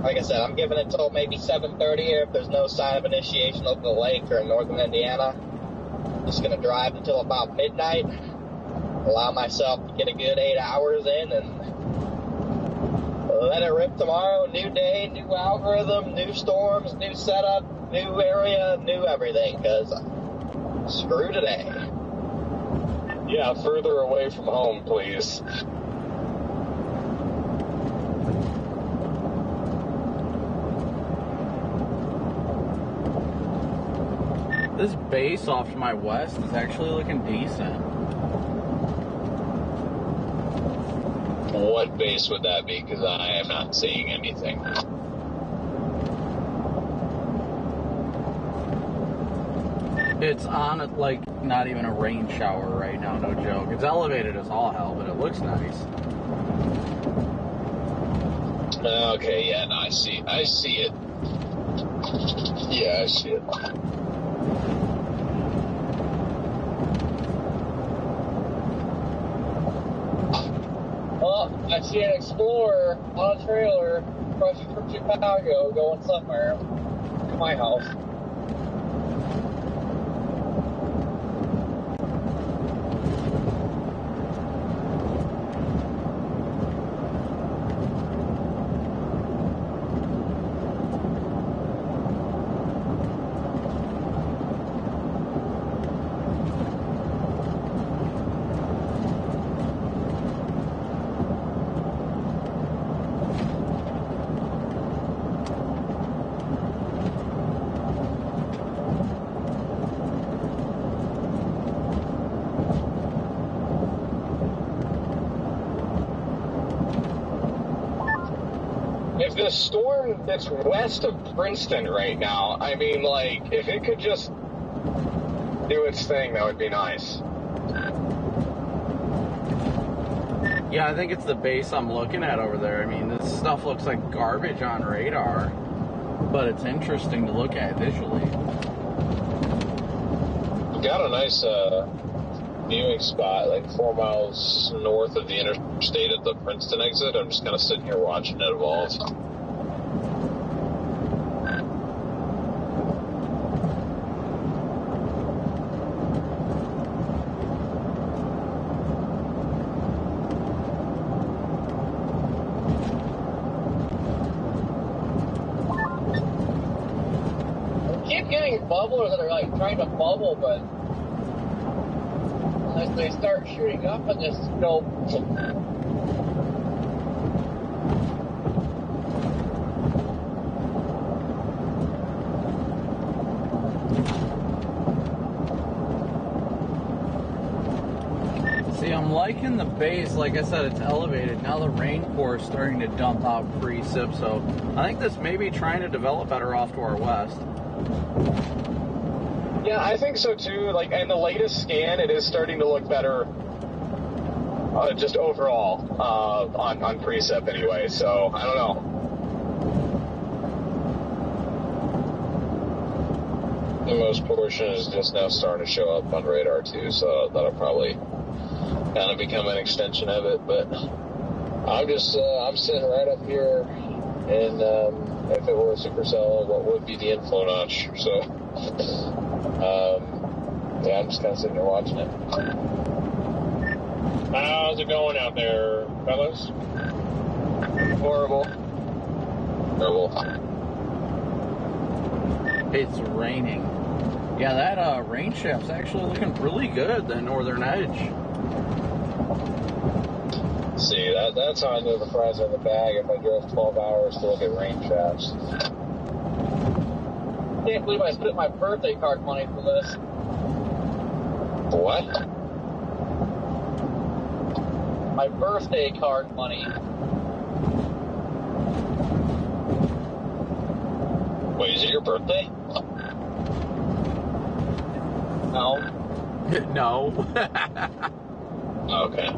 Like I said, I'm giving it till maybe 7:30 here. If there's no sign of initiation over the lake or in northern Indiana, I'm just going to drive until about midnight, allow myself to get a good 8 hours in, and let it rip tomorrow. New day, new algorithm, new storms, new setup, new area, new everything, because screw today. Yeah, further away from home, please. This base off to my west is actually looking decent. What base would that be? Because I am not seeing anything. It's on, like, not even a rain shower right now, no joke. It's elevated as all hell, but it looks nice. Okay, yeah, no, I see it. Yeah, I see it. Oh, I see an Explorer on a trailer rushing from Chicago going somewhere to my house. If the storm that's west of Princeton right now, I mean, like, if it could just do its thing, that would be nice. Yeah, I think it's the base I'm looking at over there. I mean, this stuff looks like garbage on radar, but it's interesting to look at visually. We've got a nice viewing spot, like 4 miles north of the interstate at the Princeton exit. I'm just kind of sitting here watching it evolve. I keep getting bubblers that are like trying to bubble, but as they start shooting up in this scope. See, I'm liking the base. Like I said, it's elevated. Now the rain core is starting to dump out precip, so I think this may be trying to develop better off to our west. Yeah, I think so too. Like, and the latest scan, it is starting to look better, just overall, on precip anyway. So I don't know. The most portion is just now starting to show up on radar too, so that'll probably kind of become an extension of it. But I'm just I'm sitting right up here, and if it were a supercell, what would be the inflow notch? So yeah, I'm just kind of sitting there watching it. How's it going out there, fellas? Horrible. It's raining. Yeah, that rain shaft's actually looking really good, the northern edge. See, that's how I know the fries are in the bag if I drove 12 hours to look at rain shafts. I can't believe I spent my birthday card money for this. What? My birthday card money. Wait, is it your birthday? No. No. Okay.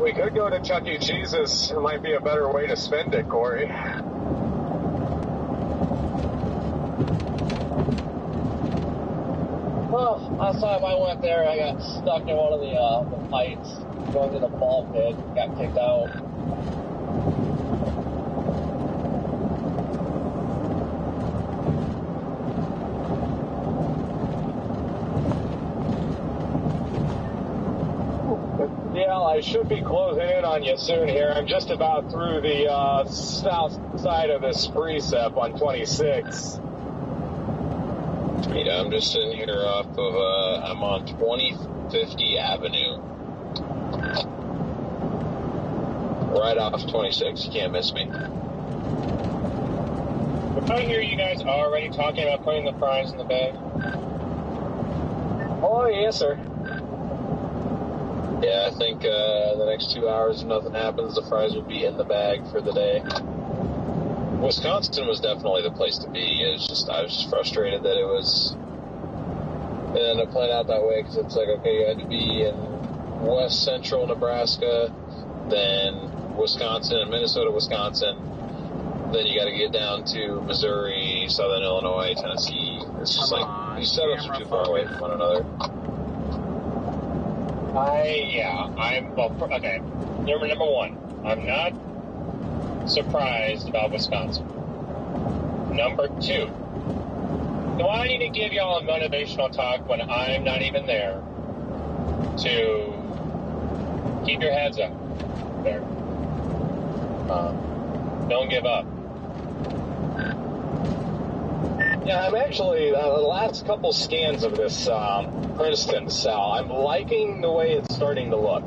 We could go to Chuck E. Cheese's. It might be a better way to spend it, Corey. last time I went there, I got stuck in one of the pipes going to the ball pit, got kicked out. Yeah, I should be closing in on you soon here. I'm just about through the south side of this precip on 26. Yeah, I'm just sitting here off of, I'm on 2050 Avenue. Right off 26, you can't miss me. If I hear you guys already talking about putting the fries in the bag. Oh, yes, sir. Yeah, I think the next 2 hours, if nothing happens, the fries will be in the bag for the day. Wisconsin was definitely the place to be. I was just frustrated that it ended up playing out that way, because it's like, okay, you had to be in west central Nebraska, then Wisconsin and Minnesota, Wisconsin, then you got to get down to Missouri, Southern Illinois, Tennessee. It's just like these setups are too far away from one another. Okay. Number one, I'm not surprised about Wisconsin. Number two, do I need to give y'all a motivational talk when I'm not even there to keep your heads up there? Don't give up. Yeah, I'm actually, the last couple scans of this Princeton cell, I'm liking the way it's starting to look.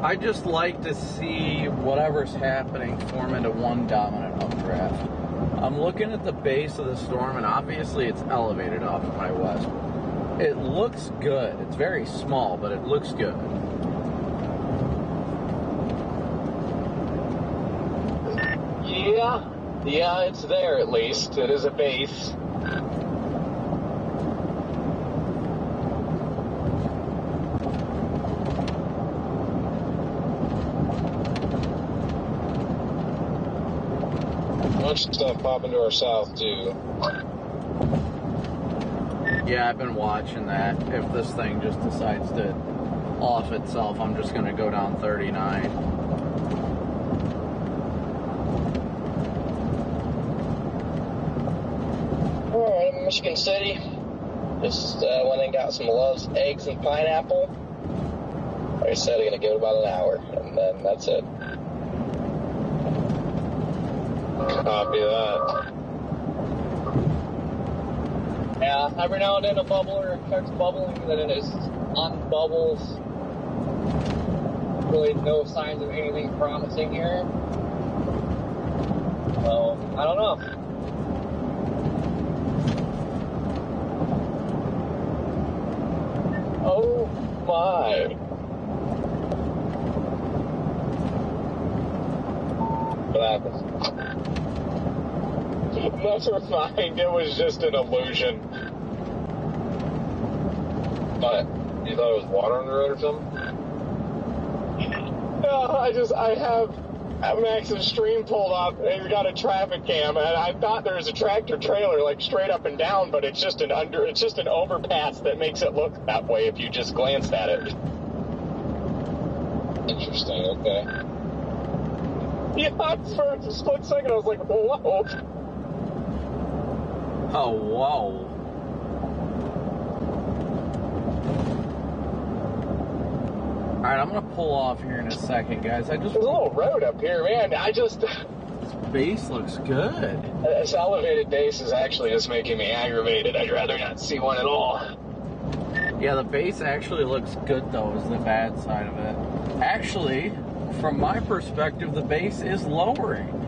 I just like to see whatever's happening form into one dominant updraft. I'm looking at the base of the storm, and obviously it's elevated off to my west. It looks good. It's very small, but it looks good. Yeah, it's there at least. It is a base. Much stuff popping to our south, too. Yeah, I've been watching that. If this thing just decides to off itself, I'm just going to go down 39. Alright, I'm in Michigan City. Just went and got some Love's eggs and pineapple. Like I said, I'm going to give it about an hour, and then that's it. Copy that. Yeah, every now and then a bubbler starts bubbling, and then it just unbubbles. Really no signs of anything promising here. So, I don't know. Oh my. What happens? Never mind, it was just an illusion. What? You thought it was water on the road or something? No, I have Max's stream pulled up, and you got a traffic cam, and I thought there was a tractor trailer like straight up and down, but it's just an overpass that makes it look that way if you just glanced at it. Interesting, okay. Yeah, for a split second I was like, whoa. Oh, wow. Alright, I'm going to pull off here in a second, guys. There's a little road up here, man. This base looks good. This elevated base is actually just making me aggravated. I'd rather not see one at all. Yeah, the base actually looks good, though, is the bad side of it. Actually, from my perspective, the base is lowering.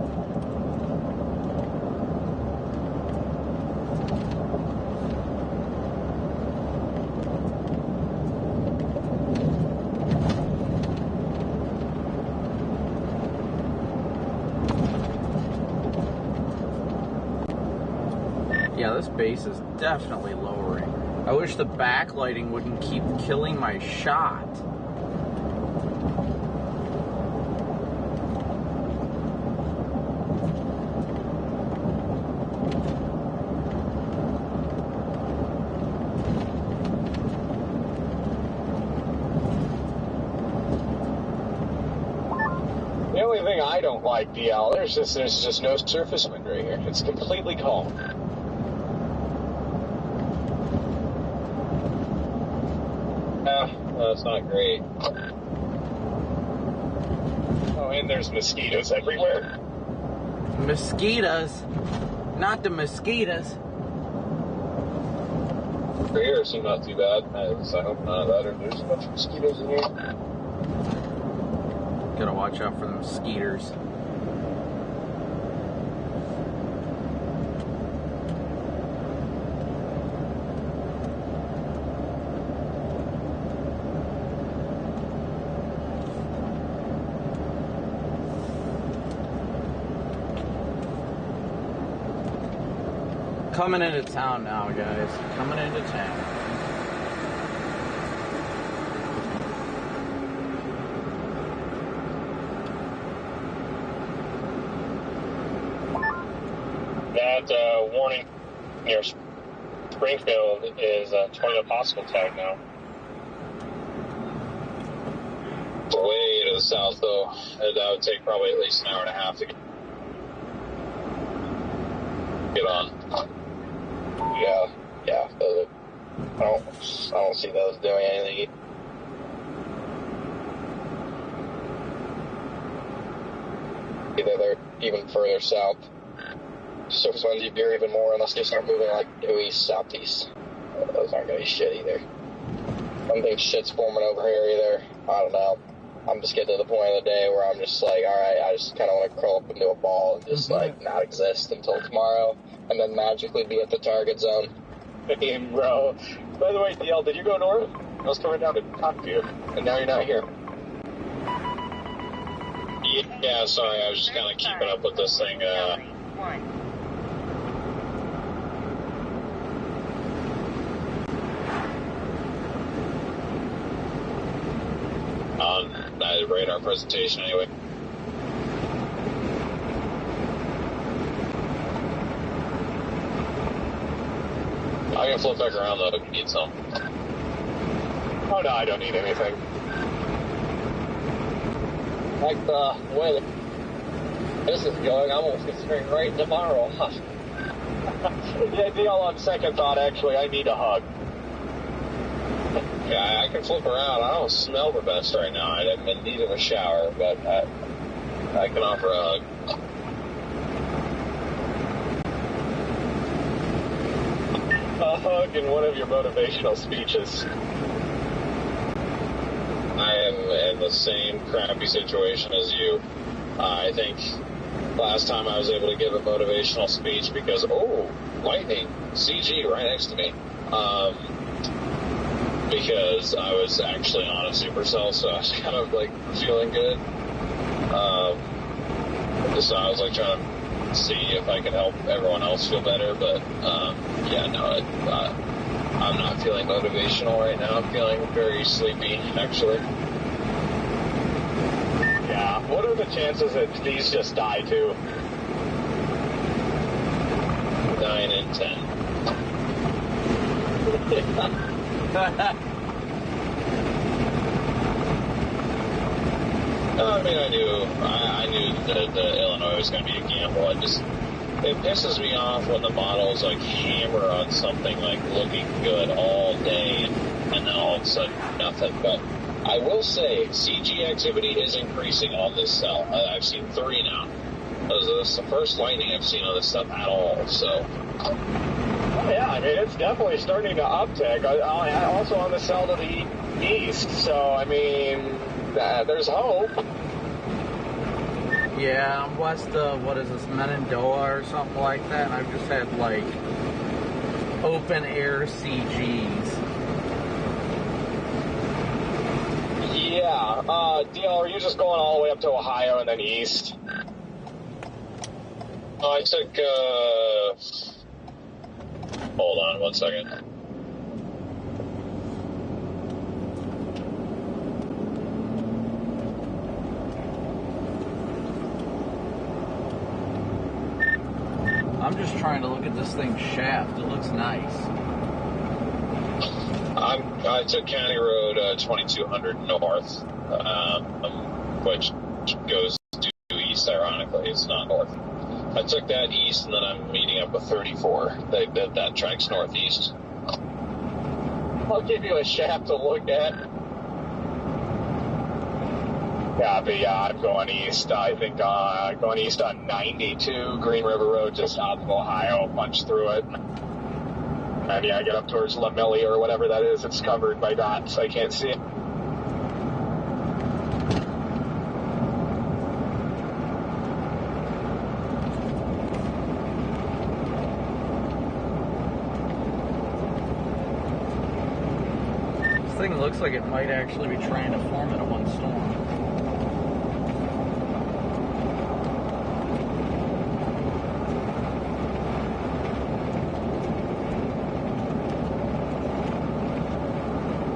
Yeah, this base is definitely lowering. I wish the backlighting wouldn't keep killing my shot. like DL. There's just no surface wind right here. It's completely calm. Yeah, that's not great. Oh, and there's mosquitoes everywhere. Mosquitoes? Not the mosquitoes. For here, it seemed not too bad. I hope not. There's a bunch of mosquitoes in here. Gotta watch out for the mosquitoes. Coming into town now, guys. Coming into town. That warning near Springfield is a tornado possible tag now. Way to the south, though. That would take probably at least an hour and a half to get on. Yeah. I don't see those doing anything. Either they're even further south. Surface winds veer even more unless they start moving like due east, southeast. Those aren't gonna be shit either. I don't think shit's forming over here either. I don't know. I'm just getting to the point of the day where I'm just like, alright, I just kind of want to curl up into a ball and just like not exist until tomorrow and then magically be at the target zone. Damn, bro. By the way, DL, did you go north? I was coming down to talk to you, and now you're not here. Yeah, sorry, I was just kind of keeping up with this thing. On the radar presentation, anyway. I can flip back around though if you need some. Oh no, I don't need anything. Like the way this is going, I'm almost considering right tomorrow. Yeah, DL, on second thought, actually, I need a hug. Yeah, I can flip around. I don't smell the best right now. I'm in need of a shower, but I can offer a hug. A hug in one of your motivational speeches. I am in the same crappy situation as you. I think last time I was able to give a motivational speech because, lightning, CG right next to me. Because I was actually on a supercell, so I was kind of like feeling good. So I was like trying to see if I could help everyone else feel better, but I'm not feeling motivational right now. I'm feeling very sleepy, actually. Yeah, what are the chances that these just die too? 9 in 10. I mean, I knew that the Illinois was going to be a gamble. It pisses me off when the models like hammer on something like looking good all day and then all of a sudden nothing. But I will say CG activity is increasing on this cell. I've seen 3 now. This is the first lightning I've seen on this stuff at all. So. Oh, yeah, I mean, it's definitely starting to uptick. Also on the cell to the east, so, I mean, there's hope. Yeah, I'm west of, what is this, Menandoah or something like that, and I've just had, like, open air CGs. Yeah, DL, are you just going all the way up to Ohio and then east? Oh, I took, hold on 1 second. I'm just trying to look at this thing's shaft. It looks nice. I took County Road 2200 North, which goes due east east, ironically. It's not north. I took that east, and then I'm meeting up with 34. That tracks northeast. I'll give you a shaft to look at. Yeah, I'm going east. I think going east on 92, Green River Road, just south of Ohio, punch through it. And yeah, I get up towards Lamilly or whatever that is. It's covered by dots. I can't see it. This thing looks like it might actually be trying to form into one storm.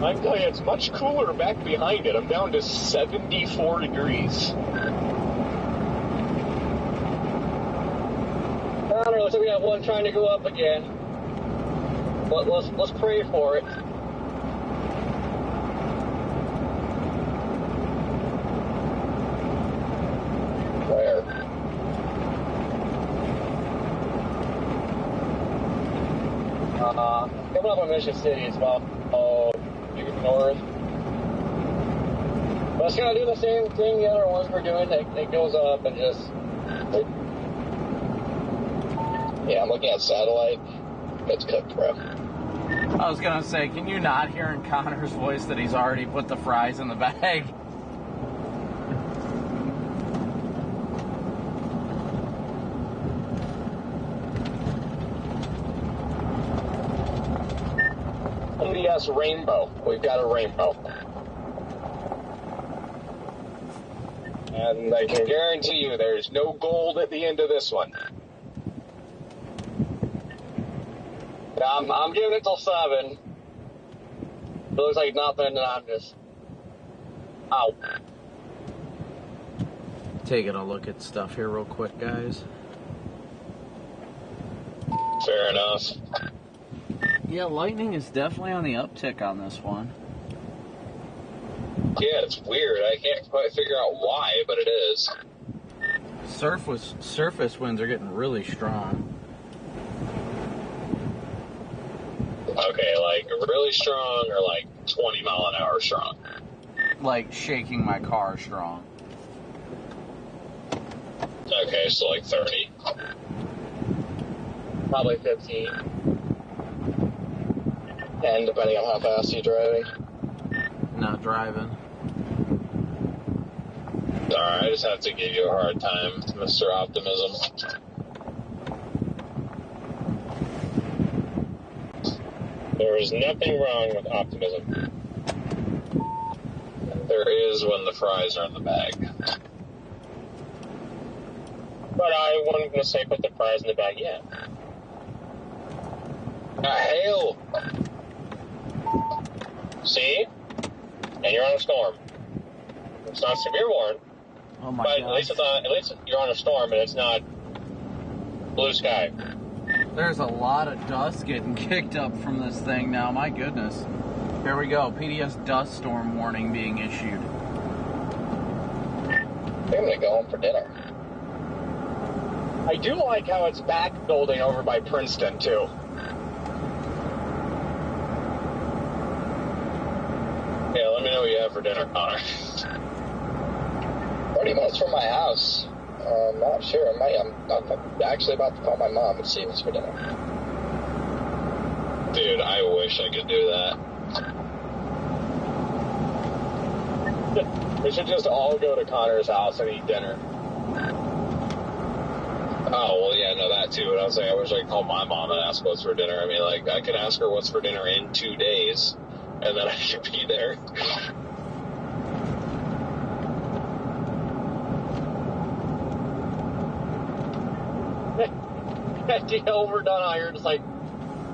I can tell you, it's much cooler back behind it. I'm down to 74 degrees. Connor, looks like we got one trying to go up again. But let's pray for it. Where? Coming up on Mission City as well. North. But it's gonna do the same thing the other ones were doing. It goes up and just. Yeah, I'm looking at satellite. It's cooked, bro. I was gonna say, can you not hear in Connor's voice that he's already put the fries in the bag? Yes, rainbow. We've got a rainbow. And I can guarantee you there's no gold at the end of this one. I'm giving it till 7. It looks like nothing, and I'm just out. Taking a look at stuff here real quick, guys. Fair enough. Yeah, lightning is definitely on the uptick on this one. Yeah, it's weird. I can't quite figure out why, but it is. Surface winds are getting really strong. Okay, like really strong or like 20 mile an hour strong? Like shaking my car strong. Okay, so like 30. Probably 15. 10, depending on how fast you're driving. Not driving. Sorry, I just have to give you a hard time, Mr. Optimism. There is nothing wrong with optimism. There is when the fries are in the bag. But I wasn't going to say put the fries in the bag yet. Hail! See? And you're on a storm. It's not severe warning. Oh my but God. at least you're on a storm and it's not blue sky. There's a lot of dust getting kicked up from this thing now. My goodness. Here we go. PDS dust storm warning being issued. I'm gonna go home for dinner. I do like how it's back building over by Princeton, too. Yeah, let me know what you have for dinner, Connor. 30 minutes from my house. I'm not sure. I'm actually about to call my mom and see if it's for dinner. Dude, I wish I could do that. We should just all go to Connor's house and eat dinner. Oh, well, yeah, no, that too. But I was like, I wish I could call my mom and ask what's for dinner. I mean, like, I could ask her what's for dinner in 2 days, and then I could be there. We're done out here, just like,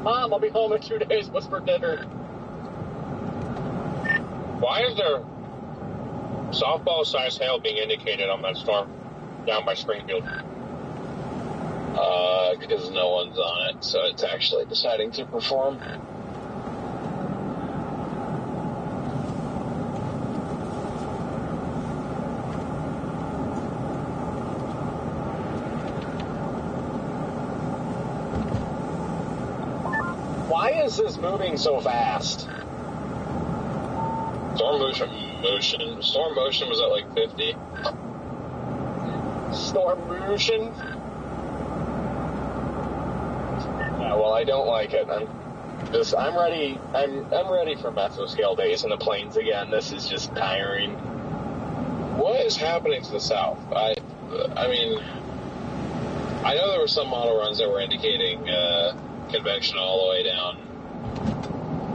Mom, I'll be home in 2 days. What's for dinner? Why is there softball-sized hail being indicated on that storm down by Springfield? Because no one's on it, so it's actually deciding to perform. Why is this moving so fast? Storm motion was at like 50. Storm motion? Yeah, well, I don't like it. I'm ready. I'm ready for mesoscale days in the plains again. This is just tiring. What is happening to the south? I mean, I know there were some model runs that were indicating convection all the way down,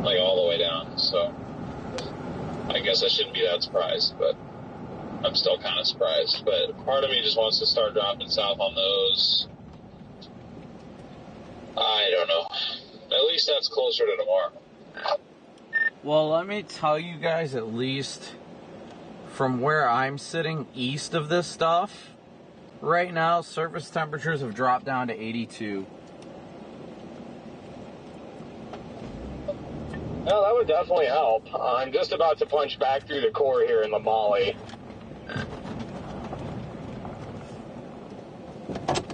like all the way down. So I guess I shouldn't be that surprised, but I'm still kind of surprised. But part of me just wants to start dropping south on those. I don't know. At least that's closer to tomorrow. Well, let me tell you guys, at least from where I'm sitting east of this stuff, right now surface temperatures have dropped down to 82. Well, that would definitely help. I'm just about to punch back through the core here in Lamali.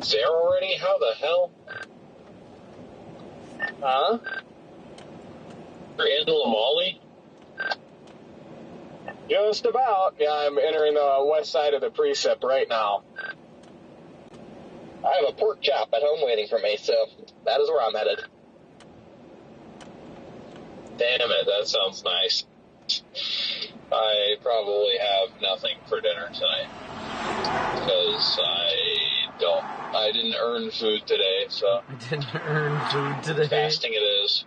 Is there already? How the hell? Huh? You're in Lamali? Just about. Yeah, I'm entering the west side of the precip right now. I have a pork chop at home waiting for me, so that is where I'm headed. Damn it, that sounds nice. I probably have nothing for dinner tonight. Because I didn't earn food today, so. I didn't earn food today. Fasting it is.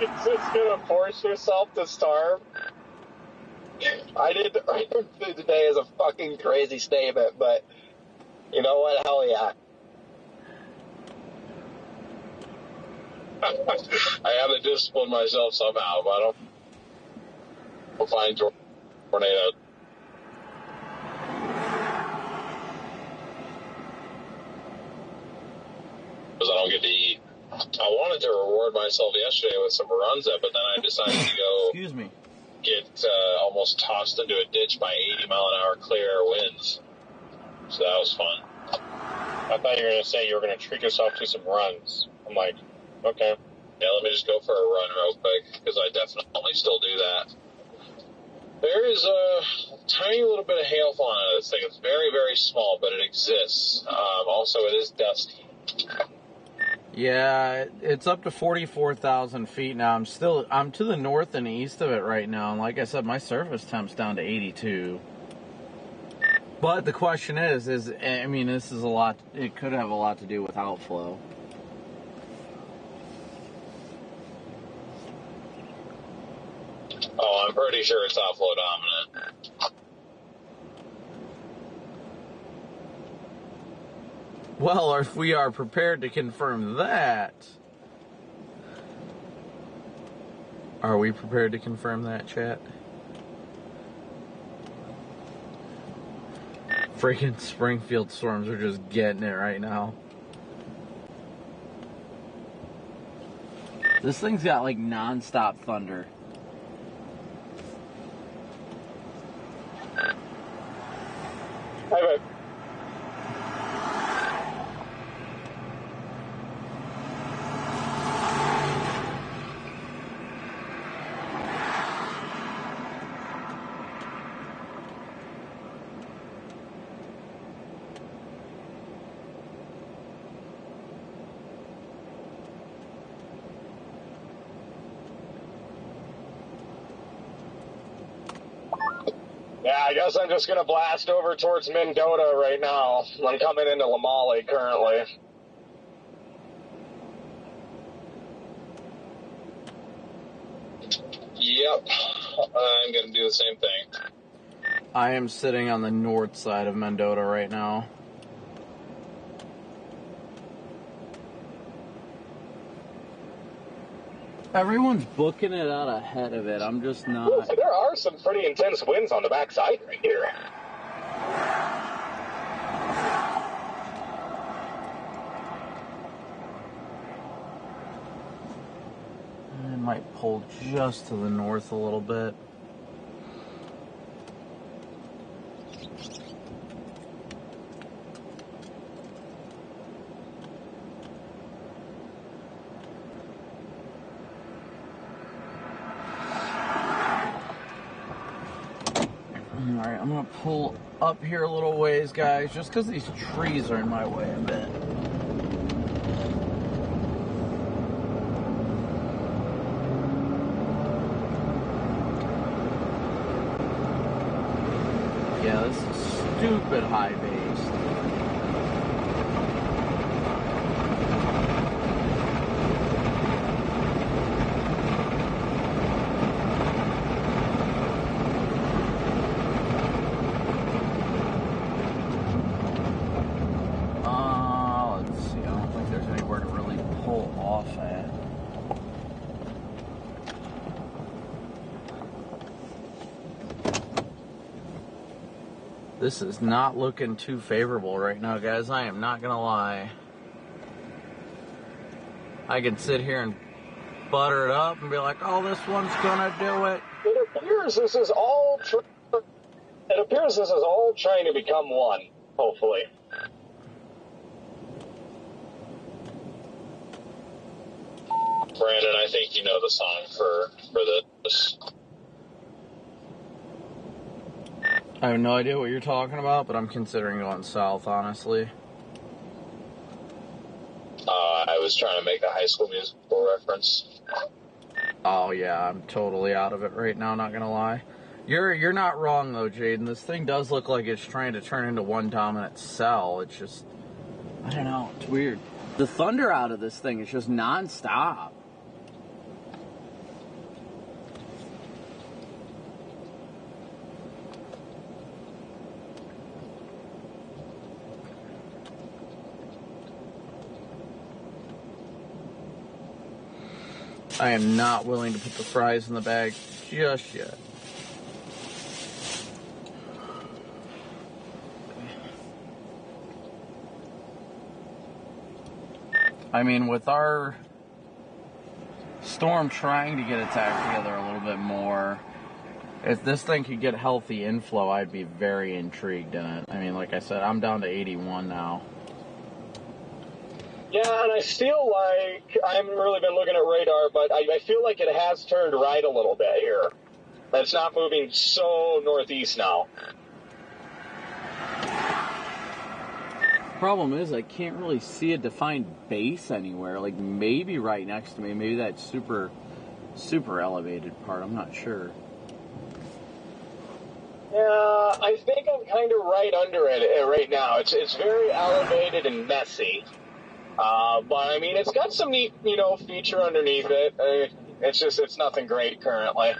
You're just gonna force yourself to starve? I didn't earn food today is a fucking crazy statement, but you know what? Hell yeah. I have to discipline myself somehow, but I'll find tornado. Because I don't get to eat. I wanted to reward myself yesterday with some runs up, but then I decided to go. Excuse me. Get almost tossed into a ditch by 80-mile-an-hour clear air winds. So that was fun. I thought you were going to say you were going to treat yourself to some runs. I'm like, okay. Yeah, let me just go for a run real quick, because I definitely still do that. There is a tiny little bit of hail falling out of this thing. It's very, very small, but it exists. Also, it is dusty. Yeah, it's up to 44,000 feet now. I'm to the north and east of it right now. And like I said, my surface temp's down to 82. But the question is, I mean, this is a lot, it could have a lot to do with outflow. Oh, I'm pretty sure it's outflow dominant. Well, if we are prepared to confirm that, are we prepared to confirm that, chat? Freaking Springfield storms are just getting it right now. This thing's got like non-stop thunder. Yeah, I guess I'm just gonna blast over towards Mendota right now. I'm coming into Lamali currently. Yep, I'm gonna do the same thing. I am sitting on the north side of Mendota right now. Everyone's booking it out ahead of it. I'm just not. Ooh, there are some pretty intense winds on the backside right here. I might pull just to the north a little bit. Alright, I'm going to pull up here a little ways, guys, just because these trees are in my way a bit. Yeah, this is stupid high base. Let's see, I don't think there's anywhere to really pull off at. This is not looking too favorable right now, guys. I am not gonna lie. I can sit here and butter it up and be like, oh, this one's gonna do it. It appears this is all trying to become one, hopefully. Brandon, I think you know the song for this. I have no idea what you're talking about, but I'm considering going south, honestly. I was trying to make a High School Musical reference. Oh yeah, I'm totally out of it right now, not gonna lie. You're not wrong though, Jaden. This thing does look like it's trying to turn into one dominant cell. It's just, I don't know, it's weird. The thunder out of this thing is just non-stop. I am not willing to put the fries in the bag just yet. I mean, with our storm trying to get its act together a little bit more, if this thing could get healthy inflow, I'd be very intrigued in it. I mean, like I said, I'm down to 81 now. Yeah, and I feel like, I haven't really been looking at radar, but I feel like it has turned right a little bit here. It's not moving so northeast now. Problem is, I can't really see a defined base anywhere. Like, maybe right next to me. Maybe that super elevated part. I'm not sure. Yeah, I think I'm kind of right under it right now. It's very elevated and messy. But I mean, it's got some neat, feature underneath it. It's nothing great currently.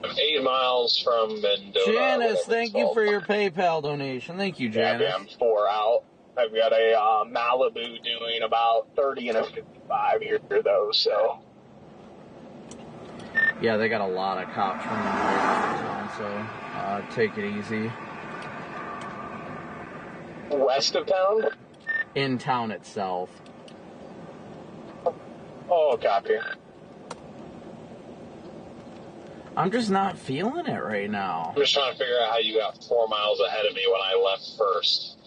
I'm 8 miles from Mendota. Janice, thank you for your PayPal donation. Thank you, Janice. Yeah, I'm 4 out. I've got a Malibu doing about 30 and a 55 here, though, so. Yeah, they got a lot of cops running around town, so take it easy. West of town? In town itself. Oh, copy. I'm just not feeling it right now. I'm just trying to figure out how you got 4 miles ahead of me when I left first.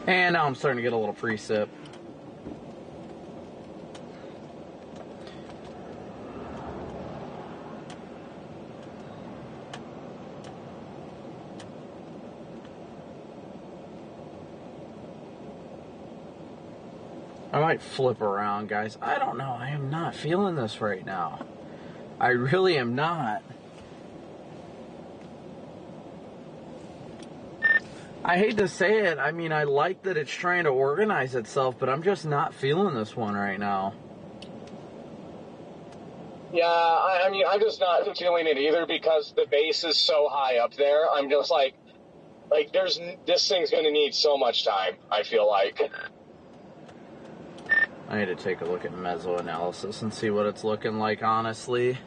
And now I'm starting to get a little precip. I might flip around, guys. I don't know. I am not feeling this right now. I really am not. I hate to say it. I mean, I like that it's trying to organize itself, but I'm just not feeling this one right now. Yeah, I mean, I'm just not feeling it either because the base is so high up there. I'm just like this thing's going to need so much time, I feel like. I need to take a look at mesoanalysis and see what it's looking like, honestly.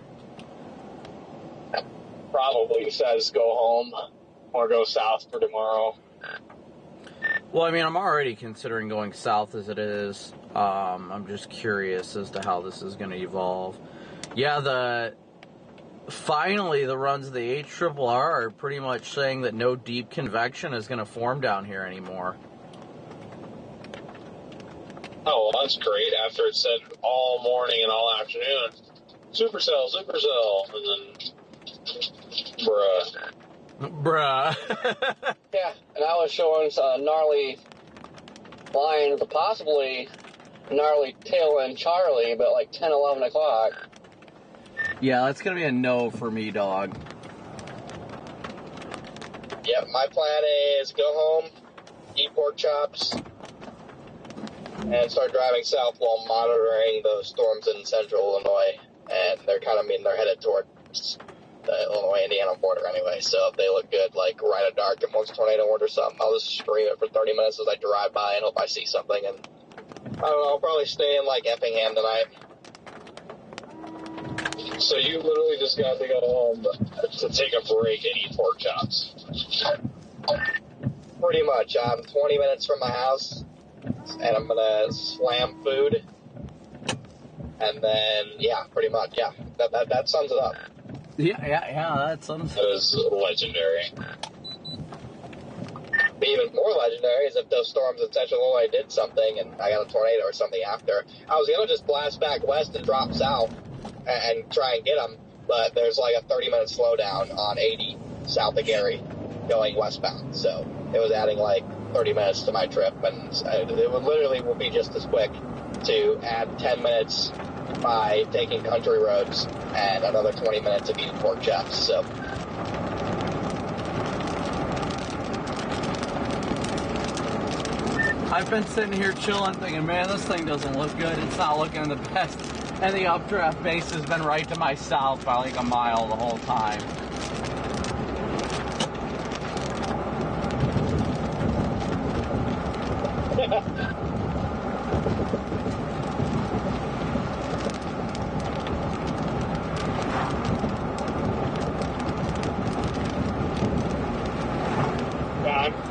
Probably says go home or go south for tomorrow. Well, I mean, I'm already considering going south as it is. I'm just curious as to how this is going to evolve. Yeah, finally, the runs of the HRRR are pretty much saying that no deep convection is going to form down here anymore. Oh, well, that's great. After it said all morning and all afternoon, supercell, and then, bruh. Yeah, and I was showing gnarly lines, possibly gnarly tail end Charlie, but like 10, 11 o'clock. Yeah, that's going to be a no for me, dog. Yep, my plan is go home, eat pork chops, and start driving south while monitoring those storms in central Illinois. And they're they're headed towards the Illinois-Indiana border anyway. So if they look good, like right at dark and once a tornado warned or something, I'll just stream it for 30 minutes as I drive by and hope I see something. And I don't know, I'll probably stay in like Effingham tonight. So you literally just got to go home to take a break and eat pork chops. Pretty much. I'm 20 minutes from my house, and I'm gonna slam food, and then yeah, pretty much, yeah. That sums it up. Yeah, that sums. That is legendary. Be even more legendary is if those storms in Central Illinois did something, and I got a tornado or something after. I was gonna just blast back west and drop south and try and get them, but there's like a 30-minute slowdown on 80 south of Gary going westbound, so it was adding like 30 minutes to my trip, and it would be just as quick to add 10 minutes by taking country roads and another 20 minutes of eating pork chops. So I've been sitting here chilling thinking, man, this thing doesn't look good. It's not looking the best. And the updraft base has been right to my south by like a mile the whole time.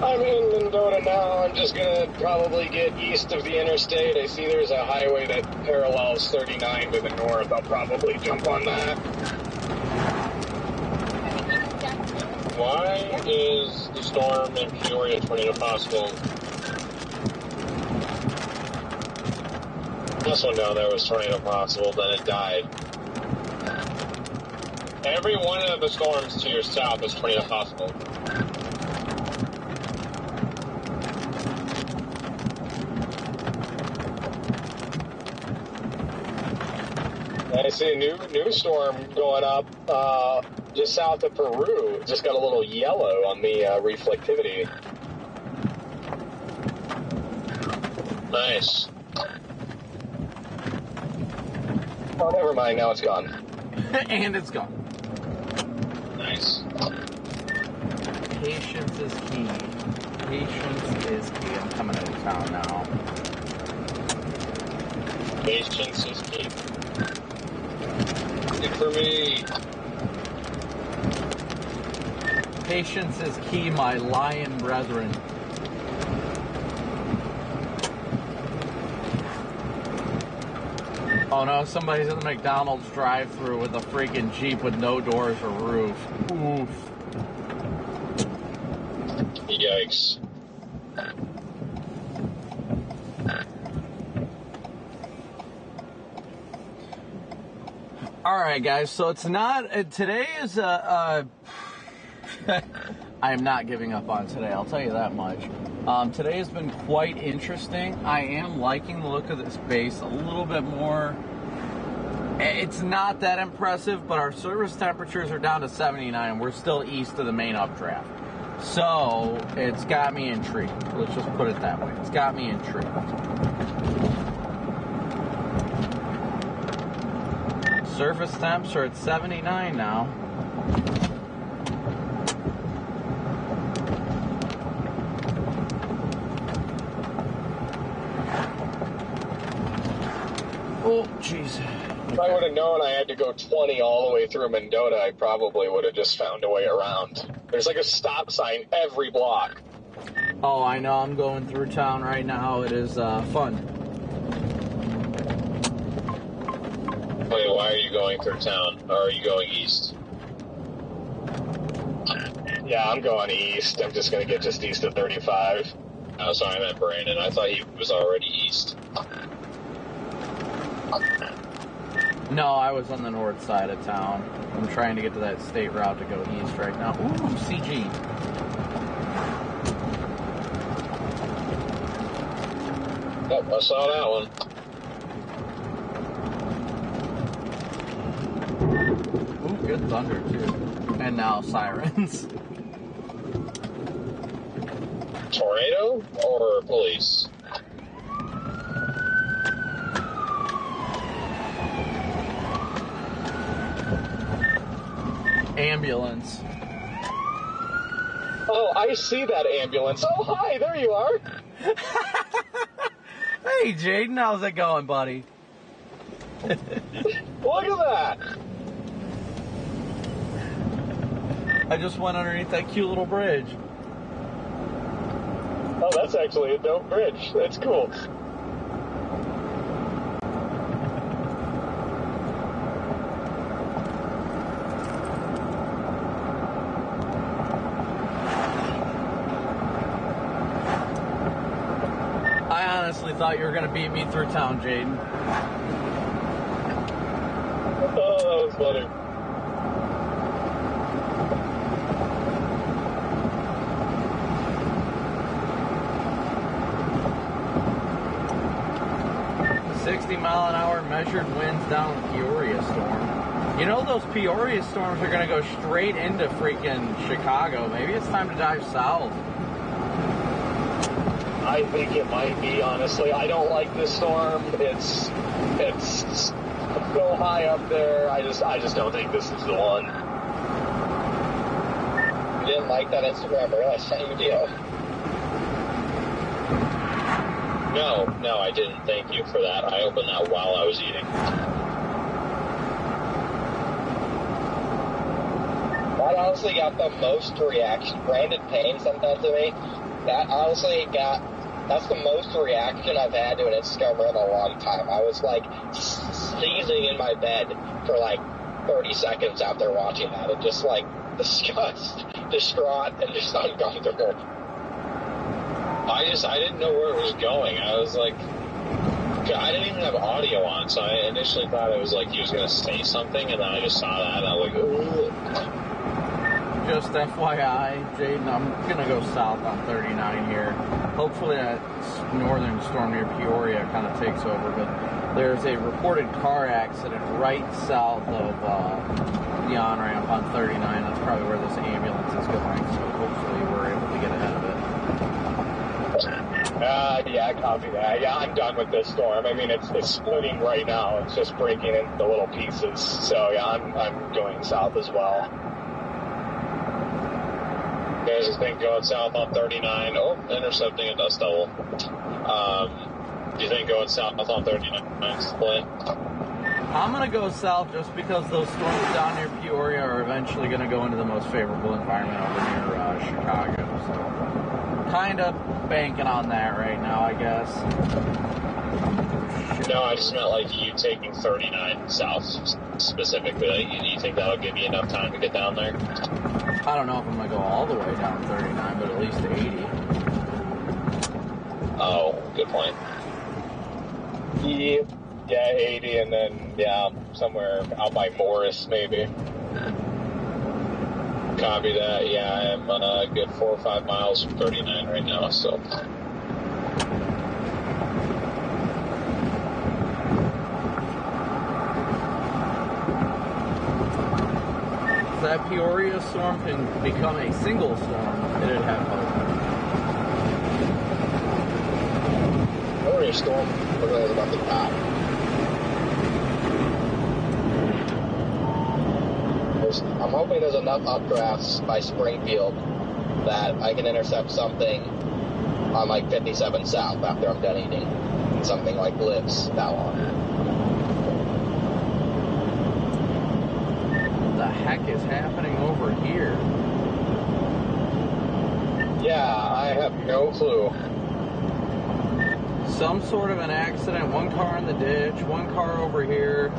I'm in Mendota now. I'm just gonna probably get east of the interstate. I see there's a highway that parallels 39 to the north. I'll probably jump on that. Why is the storm in Peoria tornado possible? This one down there was tornado possible, then it died. Every one of the storms to your south is tornado possible. I see a new storm going up just south of Peru. It just got a little yellow on the reflectivity. Nice. Oh, never mind. Now it's gone. And it's gone. Nice. Patience is key. Patience is key. I'm coming into town now. Patience is key. Good for me. Patience is key, my lion brethren. Oh no, somebody's in the McDonald's drive-thru with a freaking Jeep with no doors or roof. Oof. Yikes. Alright guys, so it's not, today is I am not giving up on today, I'll tell you that much. Today has been quite interesting. I am liking the look of this base a little bit more. It's not that impressive, but our service temperatures are down to 79. We're still east of the main updraft. So, it's got me intrigued. Let's just put it that way. It's got me intrigued. Surface temps are at 79 now. Oh, jeez. If I would have known I had to go 20 all the way through Mendota, I probably would have just found a way around. There's like a stop sign every block. Oh, I know. I'm going through town right now. It is fun. Wait, why are you going through town? Or are you going east? Yeah, I'm going east. I'm just going to get just east of 35. Oh, sorry, I meant Brandon. I thought he was already east. No, I was on the north side of town. I'm trying to get to that state route to go east right now. Ooh, CG. Yep, I saw that one. Ooh, good thunder, too. And now sirens. Tornado or police? Ambulance. Oh, I see that ambulance. Oh, hi, there you are. Hey, Jaden, how's it going, buddy? Look at that. I just went underneath that cute little bridge. Oh, that's actually a dope bridge. That's cool. I honestly thought you were going to beat me through town, Jaden. Oh, that was funny. .60-mile-an-hour measured winds down Peoria storm. You know those Peoria storms are going to go straight into freaking Chicago. Maybe it's time to dive south. I think it might be, honestly. I don't like this storm. It's so high up there. I just don't think this is the one. You didn't like that Instagram reel I sent you, deal? No, I didn't. Thank you for that. I opened that while I was eating. That honestly got the most reaction. Brandon Payne sent that to me. That honestly that's the most reaction I've had to an Instagram reel in a long time. I was like seizing in my bed for like 30 seconds after watching that. And just like disgust, distraught, and just uncomfortable. I didn't know where it was going. I was like, I didn't even have audio on, so I initially thought it was like he was going to say something, and then I just saw that, and I was like, ooh. Just FYI, Jaden, I'm going to go south on 39 here. Hopefully that northern storm near Peoria kind of takes over, but there's a reported car accident right south of the on-ramp on 39. That's probably where this ambulance is going, so hopefully we're able to get ahead of it. Yeah, copy that. Yeah, I'm done with this storm. I mean, it's splitting right now. It's just breaking into little pieces. So yeah, I'm going south as well. You guys think going south on 39? Oh, intercepting a dust devil. Do you think going south on 39 is the plan? I'm going to go south just because those storms down near Peoria are eventually going to go into the most favorable environment over near Chicago. So kind of banking on that right now, I guess. No, I just meant like you taking 39 south specifically. You think that'll give you enough time to get down there? I don't know if I'm going to go all the way down 39, but at least to 80. Oh, good point. Yeah, 80, and then, yeah, somewhere out by Morris, maybe. Copy that. Yeah, I am a good 4 or 5 miles from 39 right now, so. If that Peoria storm can become a single storm, it'd have hope. Peoria storm is about to die. I'm hoping there's enough updrafts by Springfield that I can intercept something on like 57 South after I'm done eating. Something like Blips that long. What the heck is happening over here? Yeah, I have no clue. Some sort of an accident, one car in the ditch, one car over here.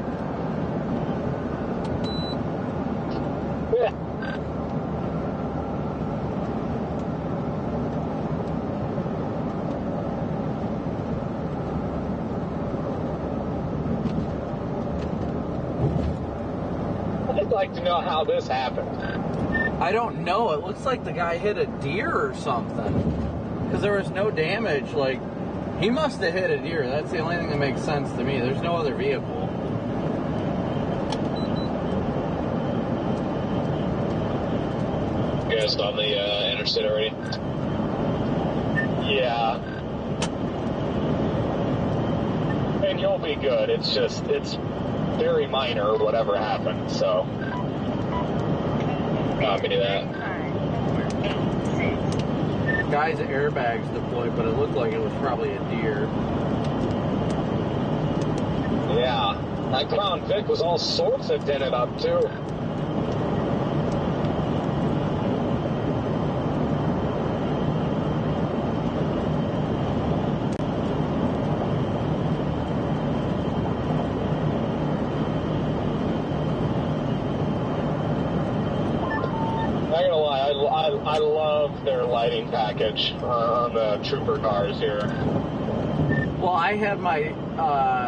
like to know how this happened. I don't know. It looks like the guy hit a deer or something. Because there was no damage. Like, he must have hit a deer. That's the only thing that makes sense to me. There's no other vehicle. You guys on the interstate already? Yeah. And you'll be good. It's very minor, whatever happened, so. Copy that. Guy's airbags deployed, but it looked like it was probably a deer. Yeah. That Crown Vic was all sorts of dented up, too. I love their lighting package on the trooper cars here. Well, I had my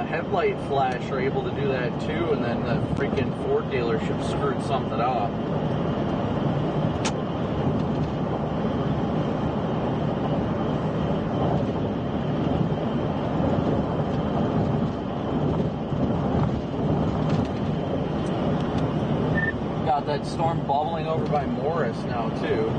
headlight flasher able to do that too, and then the freaking Ford dealership screwed something up. Got that storm bubbling over by Morris now too.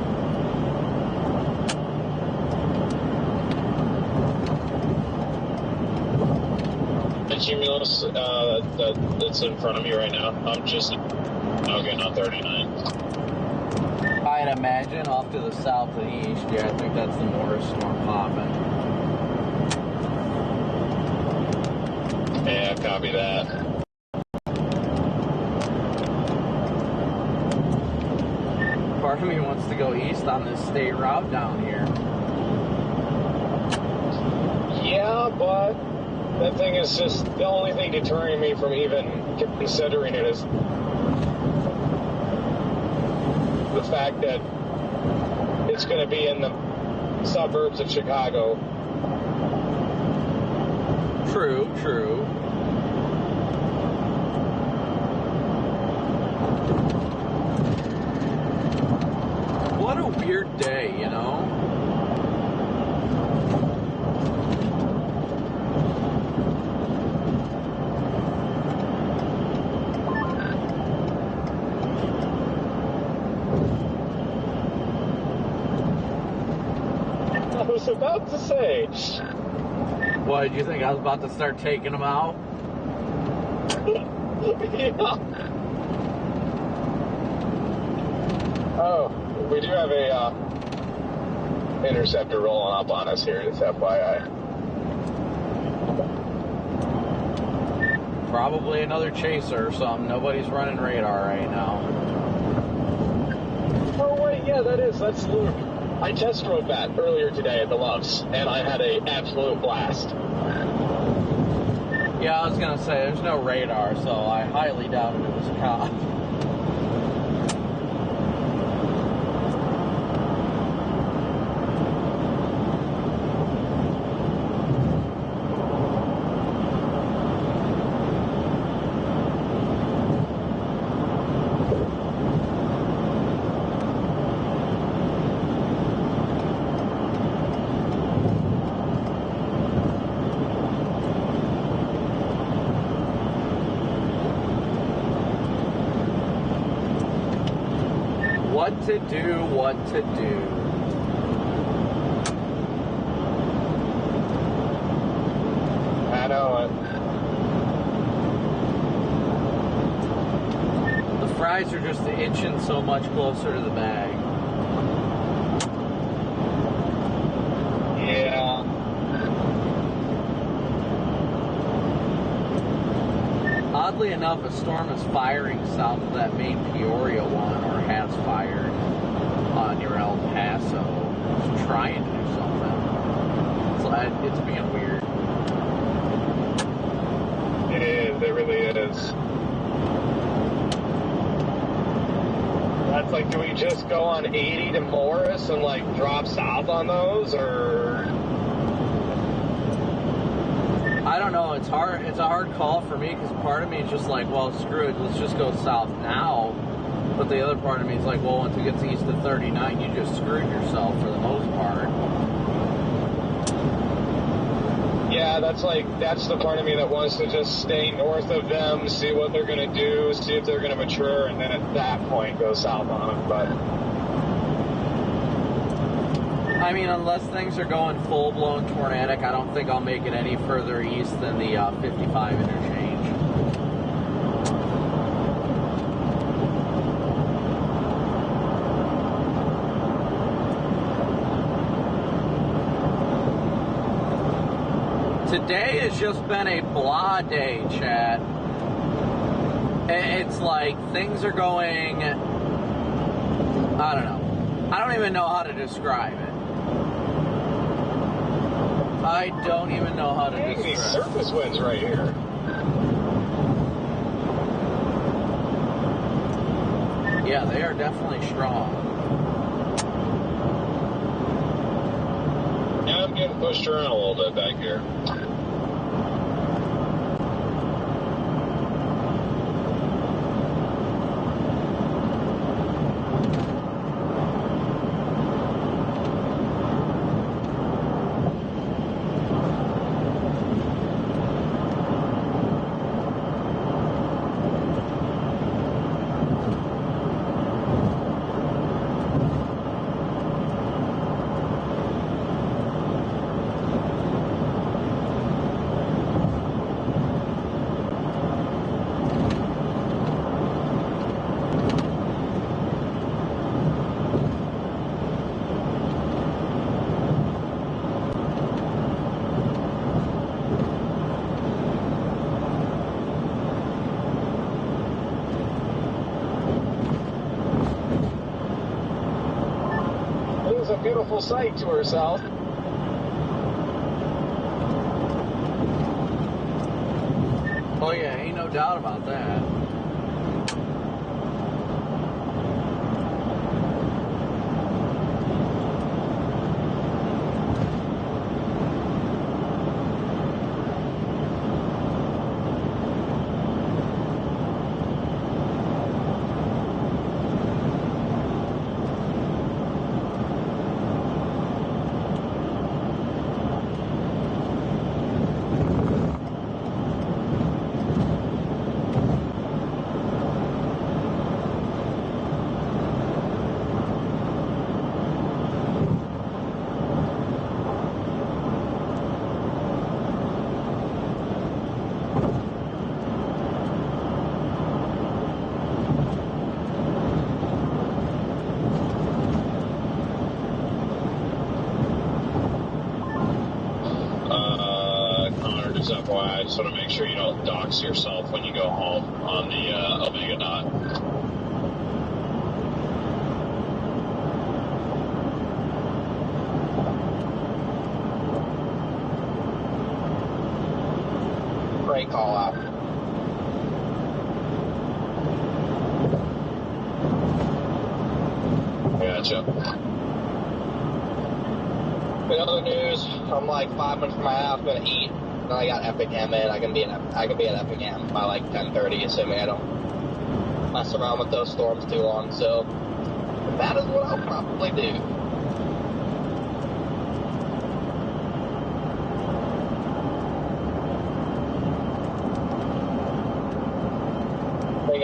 Cumulus that's in front of me right now. I'm just okay, not 39. I'd imagine off to the south and east. Yeah, I think that's the Morris storm popping. Yeah, copy that. Part of me wants to go east on this state route down here. Yeah, but the thing is just, the only thing deterring me from even considering it is the fact that it's going to be in the suburbs of Chicago. True. What a weird day, you know? I was about to say. What, did you think I was about to start taking them out? Yeah. Oh, we do have a interceptor rolling up on us here, just FYI. Probably another chaser or something. Nobody's running radar right now. Oh wait, yeah, that's Luke. I test drove that earlier today at the Loves, and I had an absolute blast. Yeah, I was gonna say, there's no radar, so I highly doubted it was a cop. What to do. I know it. The fries are just inching so much closer to the bag. Yeah. Oddly enough, a storm is firing south of that main Peoria one, or has fired near El Paso. It's trying to do something. It's being weird. It is. It really is. That's like, do we just go on 80 to Morris and like drop south on those, or? I don't don't know. It's hard. It's a hard call for me because part of me is just like, well, screw it. Let's just go south now. But the other part of me is like, well, once it gets east of 39, you just screwed yourself for the most part. Yeah, that's the part of me that wants to just stay north of them, see what they're going to do, see if they're going to mature, and then at that point go south on them. But I mean, unless things are going full-blown tornadic, I don't think I'll make it any further east than the 55 interchange. Today has just been a blah day, chat. It's like things are going, I don't know. I don't even know how to describe it. I don't even know how to describe these surface winds right here. Yeah, they are definitely strong. Yeah, I'm getting pushed around a little bit back here. A beautiful sight to her south. Oh yeah, ain't no doubt about that. Just FYI, I just want to make sure you don't dox yourself when you go home on the Omega Dot. Great call out. Gotcha. In other news, I'm like 5 minutes from my house, gonna eat. Then I got Epic M in. I can be at Epic M by like 10:30, assuming I don't mess around with those storms too long. So that is what I'll probably do.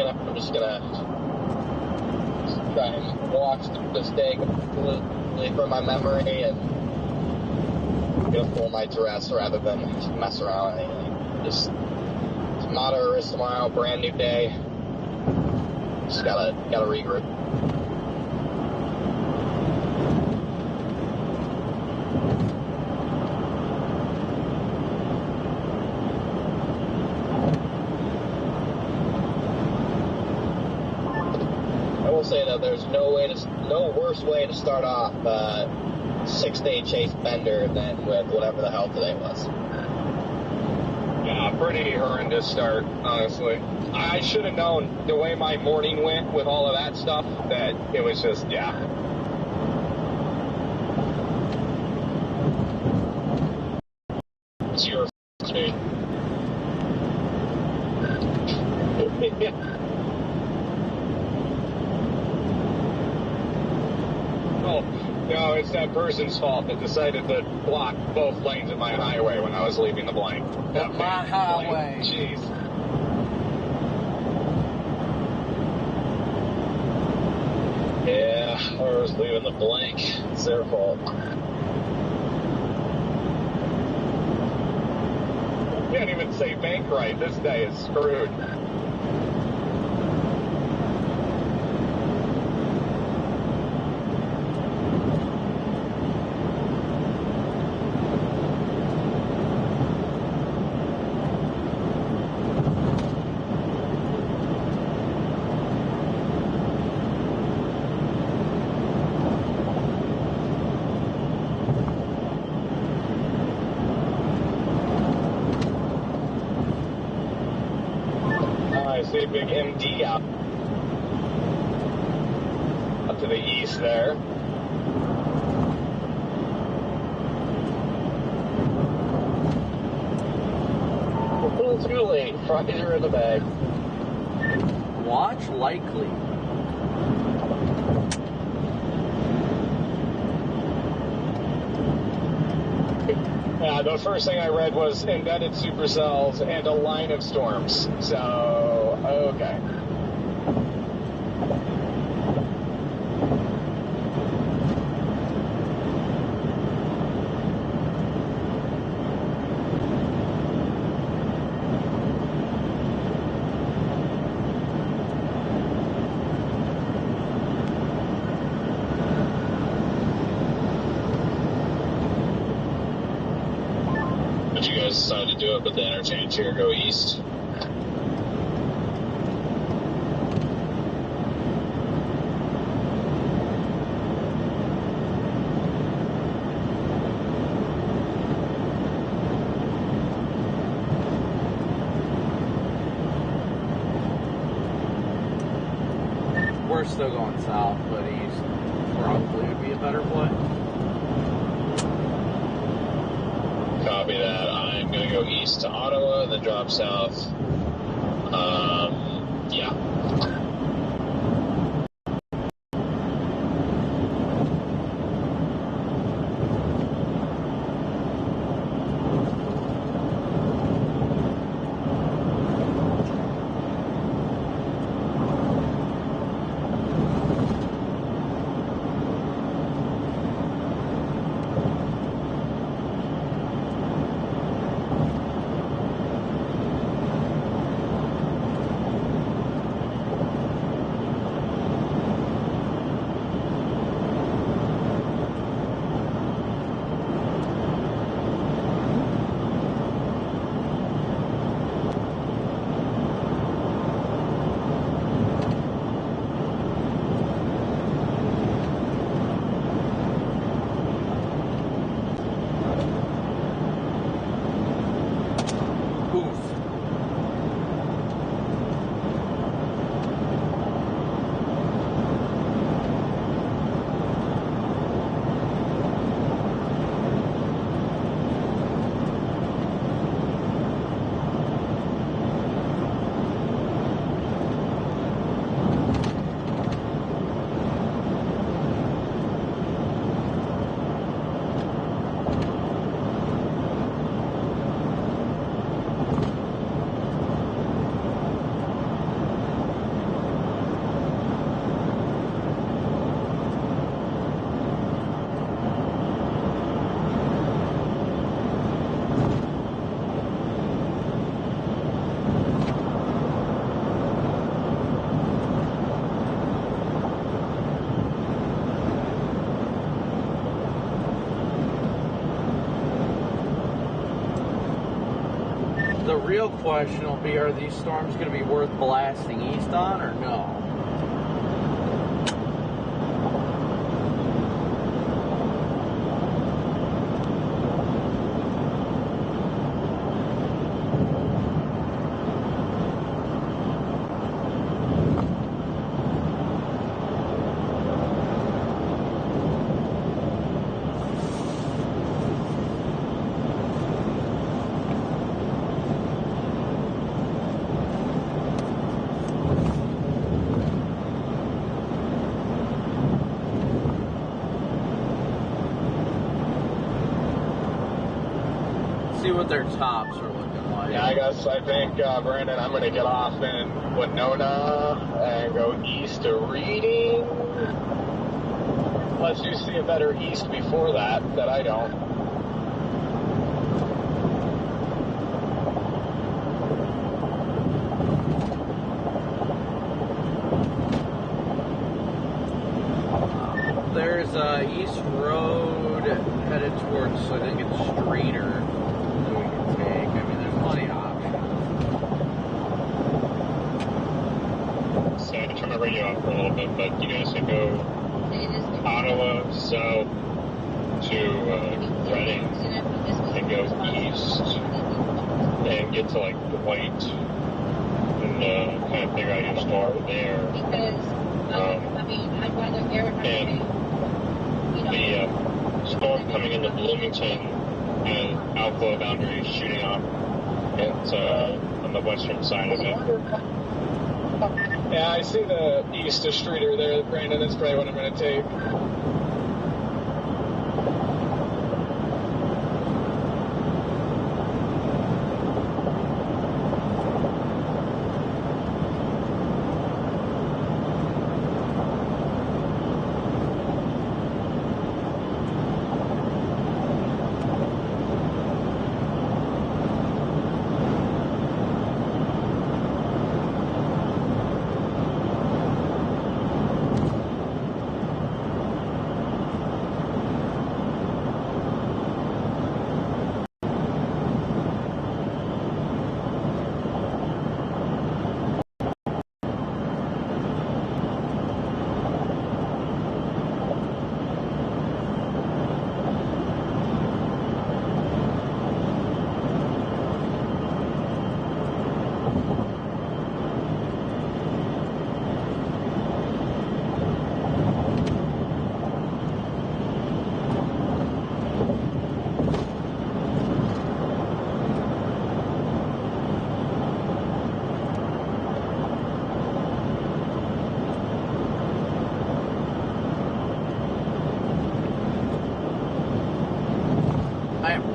I'm just gonna try and watch this day completely from my memory and get a full night's rest rather than just mess around with anything. Just tomorrow or tomorrow, brand new day. Just gotta regroup. I will say that there's no worse way to start off 6-day Chase Bender than with whatever the hell today was. Yeah, pretty horrendous start, honestly. I should have known the way my morning went with all of that stuff that it was just, yeah. It's your day. Oh, no, it's that person's fault that decided to block both lanes of my highway when I was leaving the blank. My highway. Jeez. Yeah, whoever was leaving the blank, it's their fault. Can't even say bank right. This day is screwed. I see a big MD out to the east there. A little too late. Fries are in the bag. Watch likely. The first thing I read was embedded supercells and a line of storms. So, okay. But you guys decided to do it, but the interchange here go east. We're still going south, but east probably would be a better play. Copy that. I'm going to go east to Ottawa, then drop south. Yeah. The real question will be, are these storms going to be worth blasting east on or no? what their tops are looking like. Yeah, I think, Brandon, I'm going to get off in Winona and go east to Reading. Unless you see a better east before that I don't. There's East Road headed towards, I think it's Streeter, that we can take. I mean, there's plenty of options. So I turned my radio off for a little bit, but you guys can go Ottawa south to Reading and go east and get to like Dwight and kind of figure out your storm there. And the storm coming into Bloomington and outflow boundaries shooting off on the western side of it. Yeah, I see the east of Streeter there, Brandon. That's probably what I'm going to take.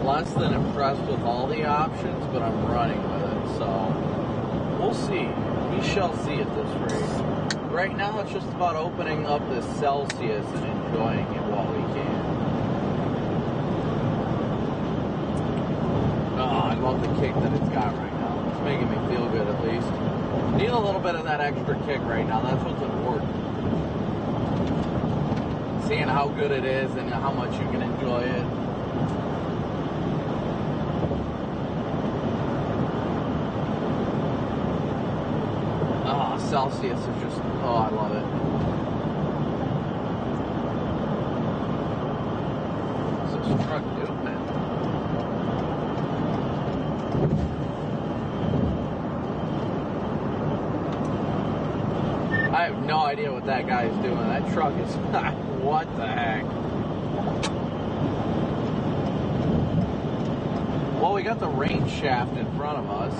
Less than impressed with all the options, but I'm running with it, so we'll see. We shall see at this rate. Right now, it's just about opening up this Celsius and enjoying it while we can. Oh, I love the kick that it's got right now. It's making me feel good, at least. Need a little bit of that extra kick right now. That's what's important. Seeing how good it is and how much you can enjoy it. Celsius is just, oh, I love it. What's this truck doing? I have no idea what that guy is doing. That truck is, what the heck? Well, we got the rain shaft in front of us.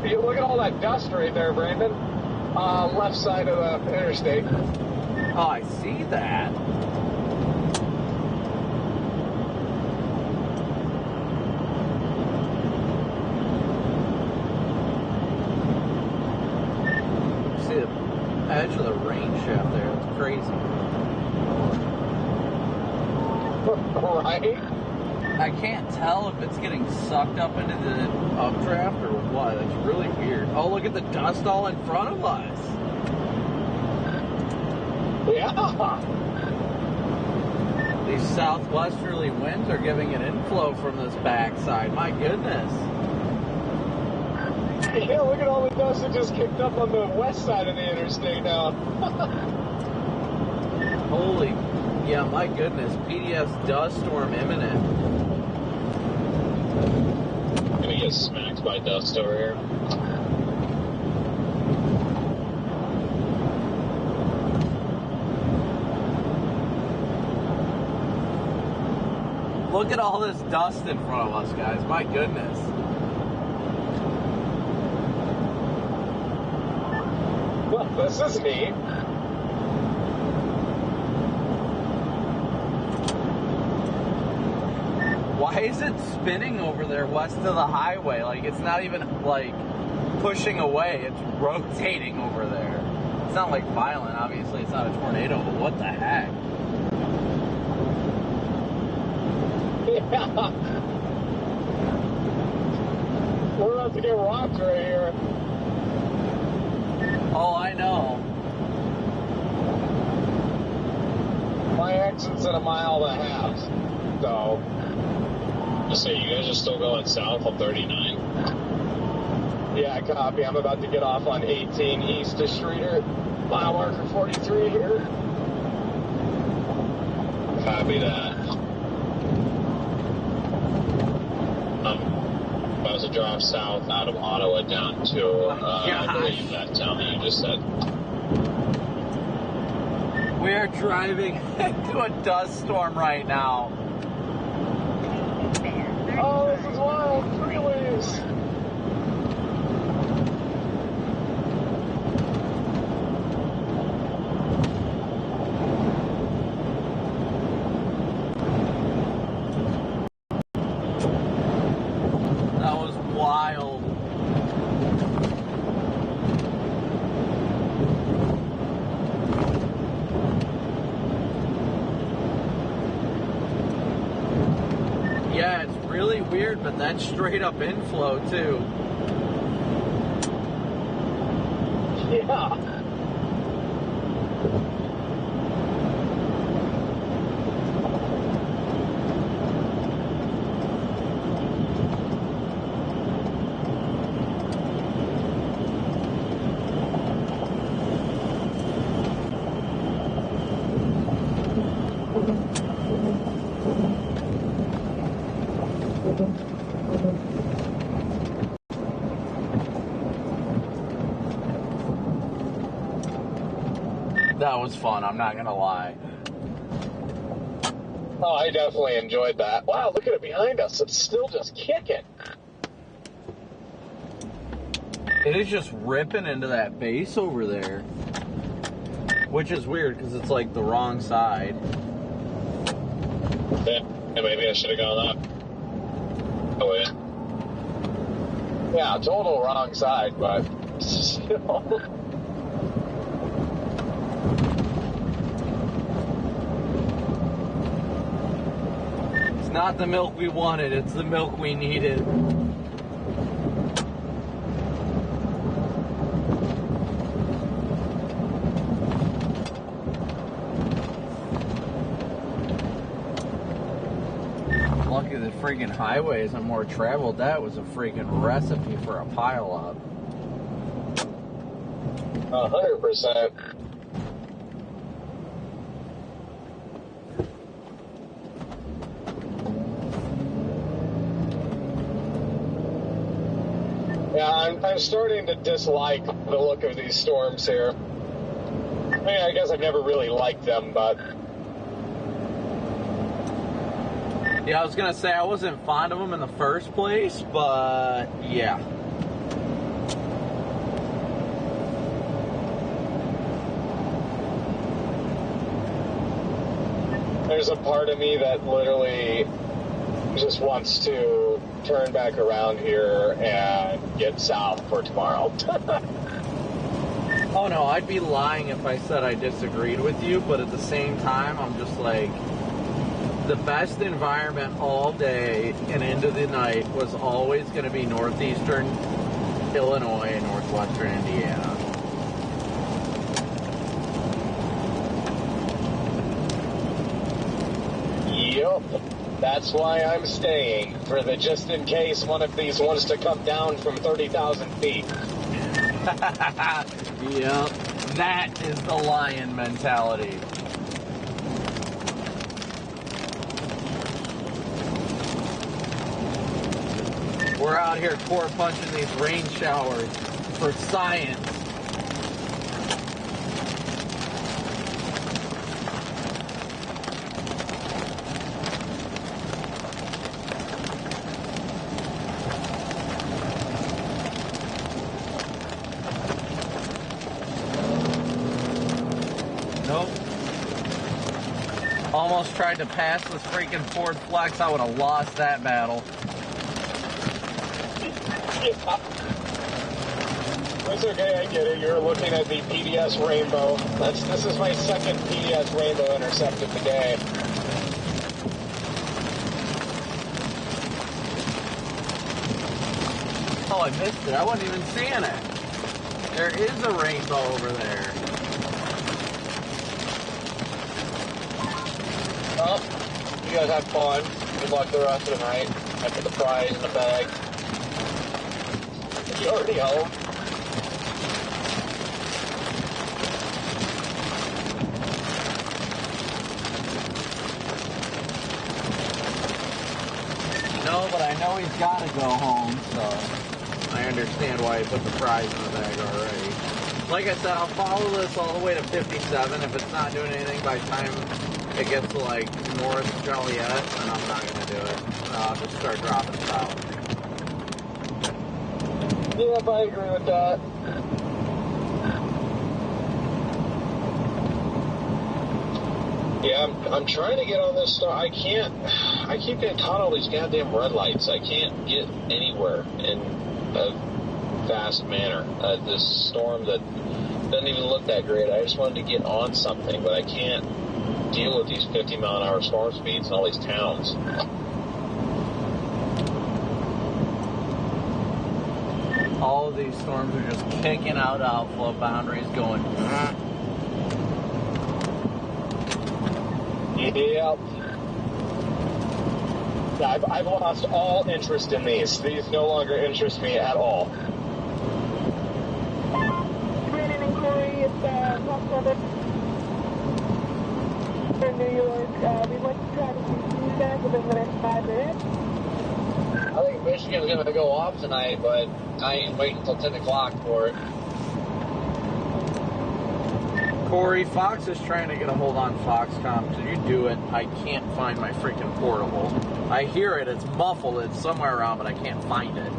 Look at all that dust right there, Brandon. Left side of the interstate. Oh, I see that. See the edge of the rain shaft there. It's crazy. Right? I can't tell if it's getting sucked up into the updraft or what. It's really weird. Oh, look at the dust all in front of us. Yeah. These southwesterly winds are giving an inflow from this backside. My goodness. Yeah, look at all the dust that just kicked up on the west side of the interstate now. Holy, yeah, my goodness. PDS dust storm imminent. Gonna get smacked by dust over here. Look at all this dust in front of us, guys. My goodness. This is neat. Why is it spinning over there west of the highway? Like, it's not even, like, pushing away. It's rotating over there. It's not, like, violent. Obviously, it's not a tornado, but what the heck? Yeah. We're about to get rocked right here. Oh, I know. My exit's at 1.5 miles, so... I say, you guys are still going south on 39? Yeah, copy. I'm about to get off on 18 east of Streeter. Mile marker 43 here. Copy that. About to drive south out of Ottawa down to, I believe that town that you just said. We are driving into a dust storm right now. Oh, this is wild. Freeways. That was wild. Yeah, it's really weird, but that's straight up inflow too. Yeah. That was fun, I'm not gonna lie. Oh, I definitely enjoyed that. Wow, look at it behind us. It's still just kicking. It is just ripping into that base over there. Which is weird, because it's like the wrong side. Yeah, maybe I should have gone up. Oh, yeah. Yeah, total wrong side, but still. It's not the milk we wanted, it's the milk we needed. Lucky the freaking highway isn't more traveled. That was a freaking recipe for a pileup. 100%. Yeah, I'm starting to dislike the look of these storms here. I mean, I guess I've never really liked them, but... Yeah, I was gonna say I wasn't fond of them in the first place, but yeah. There's a part of me that literally just wants to turn back around here and get south for tomorrow. Oh no, I'd be lying if I said I disagreed with you, but at the same time, I'm just like, the best environment all day and into the night was always going to be northeastern Illinois and northwestern Indiana. Yep. That's why I'm staying, for the just in case one of these wants to come down from 30,000 feet. Yep. That is the lion mentality. We're out here core punching these rain showers for science. almost tried to pass this freaking Ford Flex, I would have lost that battle. It's okay, I get it. You're looking at the PDS Rainbow. This is my second PDS Rainbow intercept of the day. Oh, I missed it. I wasn't even seeing it. There is a rainbow over there. Well, you guys have fun. Good luck the rest of the night. I put the prize in the bag. You already home? No, but I know he's got to go home, so I understand why he put the prize in the bag already. Like I said, I'll follow this all the way to 57. If it's not doing anything by the time it gets to, like, North Joliet, then I'm not going to do it. I'll just start dropping south. Yeah, I agree with that. Yeah, I'm trying to get on this stuff. I can't. I keep getting caught all these goddamn red lights. I can't get anywhere in a fast manner. This storm that doesn't even look that great. I just wanted to get on something, but I can't deal with these 50-mile-an-hour storm speeds in all these towns. All of these storms are just kicking out outflow boundaries, going. Yep. Yeah, I've lost all interest in these. These no longer interest me at all. Brandon and Corey, it's Top 7 in New York. We'd like to try to see you guys within the next 5 minutes. I think Michigan's going to go off tonight, but I ain't waiting until 10 o'clock for it. Corey, Fox is trying to get a hold on Foxconn. Could you do it? I can't find my freaking portable. I hear it. It's muffled. It's somewhere around, but I can't find it.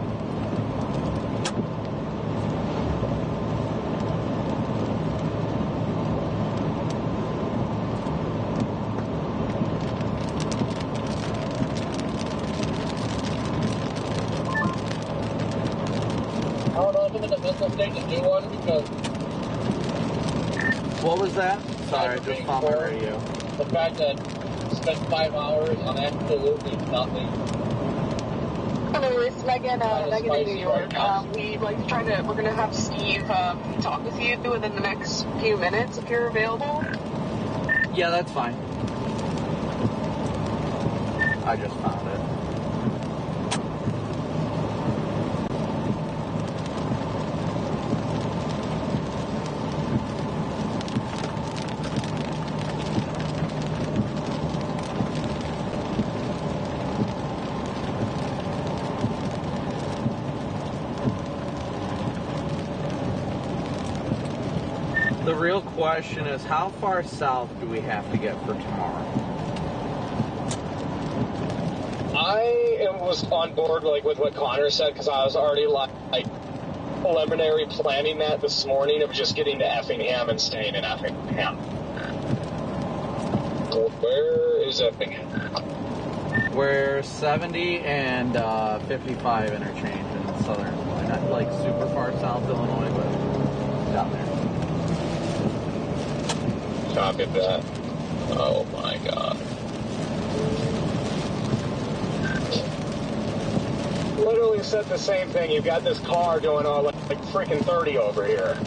I don't know if I'm in the mental state to do one because... What was that? Sorry, I just found my radio. The fact that I spent 5 hours on absolutely nothing. Hello, it's Megan in New York. We'd like to we're going to have Steve talk with you within the next few minutes if you're available. Yeah, that's fine. I just found it. The real question is, how far south do we have to get for tomorrow? I was on board with what Connor said because I was already like preliminary planning that this morning of just getting to Effingham and staying in Effingham. Where is Effingham? We're 70 and 55 interchange in southern Illinois. Not like super far south Illinois, but down there. Copy that. Oh my god. Literally said the same thing. You've got this car going on like freaking 30 over here.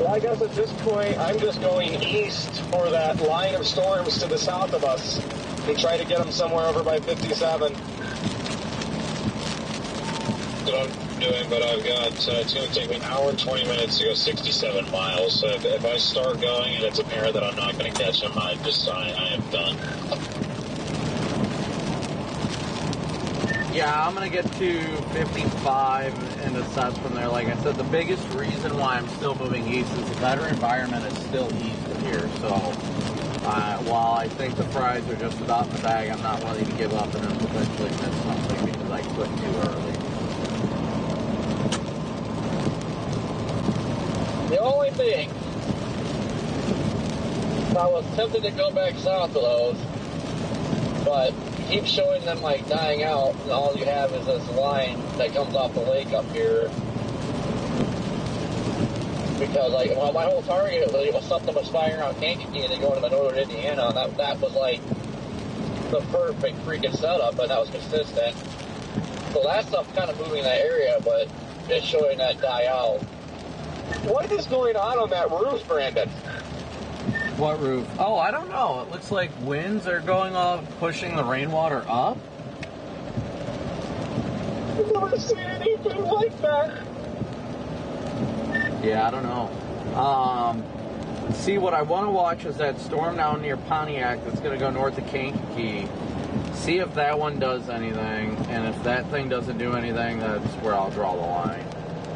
I guess at this point, I'm just going east for that line of storms to the south of us and try to get them somewhere over by 57. That's what I'm doing, but I've got, it's going to take me an hour and 20 minutes to go 67 miles. So if I start going and it's apparent that I'm not going to catch them, I am done. Yeah, I'm going to get to 55 and assess from there. Like I said, the biggest reason why I'm still moving east is the better environment is still east of here. So While I think the fries are just about in the bag, I'm not willing to give up and then potentially miss something because I quit too early. The only thing, I was tempted to go back south of those, but keep showing them like dying out, and all you have is this line that comes off the lake up here. Because like, well, my whole target was something was firing out Kankakee and then going to the northern Indiana, and that was like the perfect freaking setup, and that was consistent. So that stuff's kind of moving in that area, but it's showing that die out. What is going on that roof, Brandon? What roof? Oh, I don't know. It looks like winds are going off, pushing the rainwater up. I've never seen anything like that. Yeah, I don't know. See, what I want to watch is that storm down near Pontiac that's going to go north of Kankakee. See if that one does anything, and if that thing doesn't do anything, that's where I'll draw the line.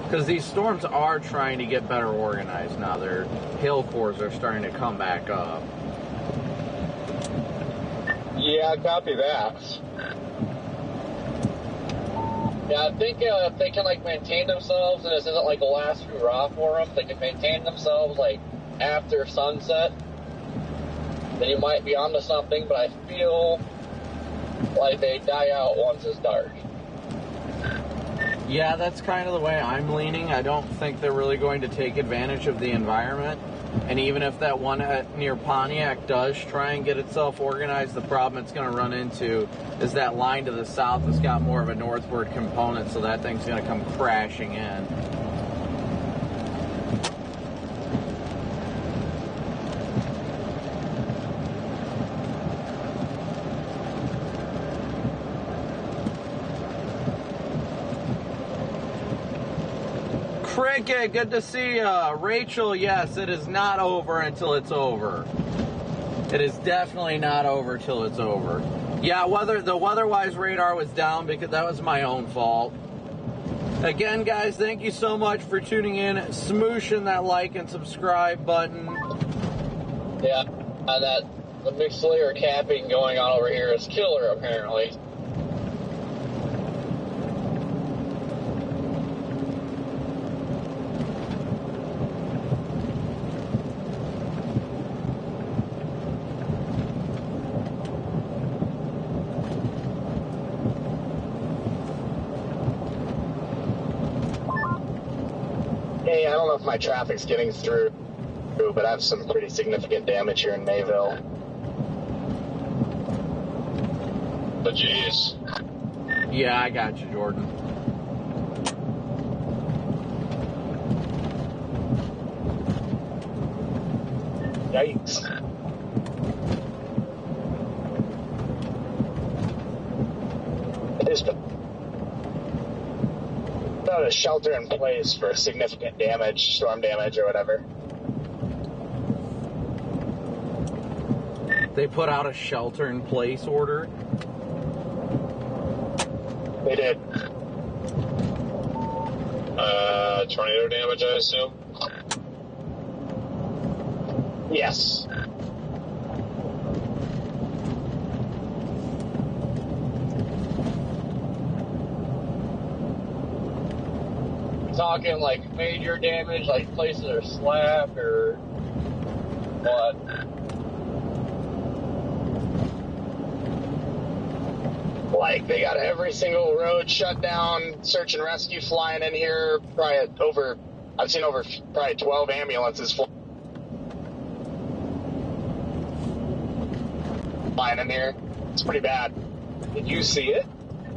Because these storms are trying to get better organized now. Their hail cores are starting to come back up. Yeah, copy that. Yeah, I think if they can like maintain themselves, and this isn't like a last hurrah for them, they can maintain themselves like after sunset, then you might be onto something, but I feel like they die out once it's dark. Yeah, that's kind of the way I'm leaning. I don't think they're really going to take advantage of the environment. And even if that one near Pontiac does try and get itself organized, the problem it's going to run into is that line to the south has got more of a northward component, so that thing's going to come crashing in. Cricket, good to see ya. Rachel, yes, it is not over until it's over. It is definitely not over till it's over. Yeah, the weather-wise radar was down because that was my own fault. Again, guys, thank you so much for tuning in. Smooshing that like and subscribe button. Yeah, the mixed layer capping going on over here is killer, apparently. Hey, I don't know if my traffic's getting through, but I have some pretty significant damage here in Mayville. But jeez. Yeah, I got you, Jordan. Yikes. There's not a shelter in place for significant damage, storm damage or whatever. They put out a shelter-in-place order. They did. Tornado damage, I assume? Yes. Talking like major damage, like places are slapped or what? Like, they got every single road shut down, search and rescue flying in here, I've seen over probably 12 ambulances flying in here. It's pretty bad. Did you see it?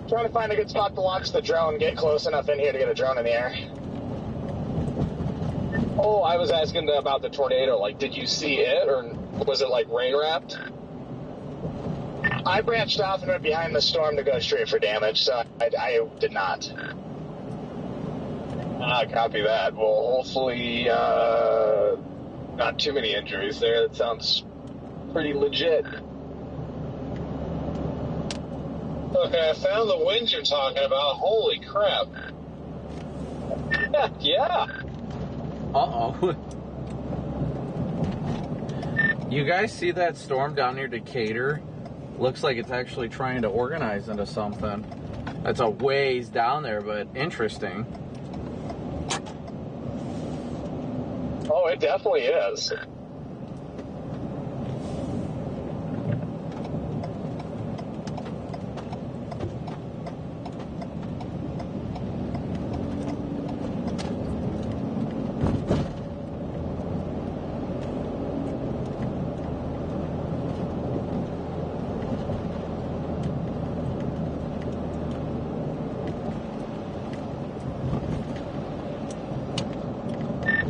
Trying to find a good spot to launch the drone, get close enough in here to get a drone in the air. Oh, I was asking about the tornado. Like, did you see it, or was it like rain wrapped? I branched off and went behind the storm to go straight for damage, so I did not. Copy that. Well, hopefully not too many injuries there. That sounds pretty legit. Okay, I found the wind you're talking about. Holy crap. Yeah. Uh-oh. You guys see that storm down near Decatur? Looks like it's actually trying to organize into something. That's a ways down there, but interesting. Oh, it definitely is.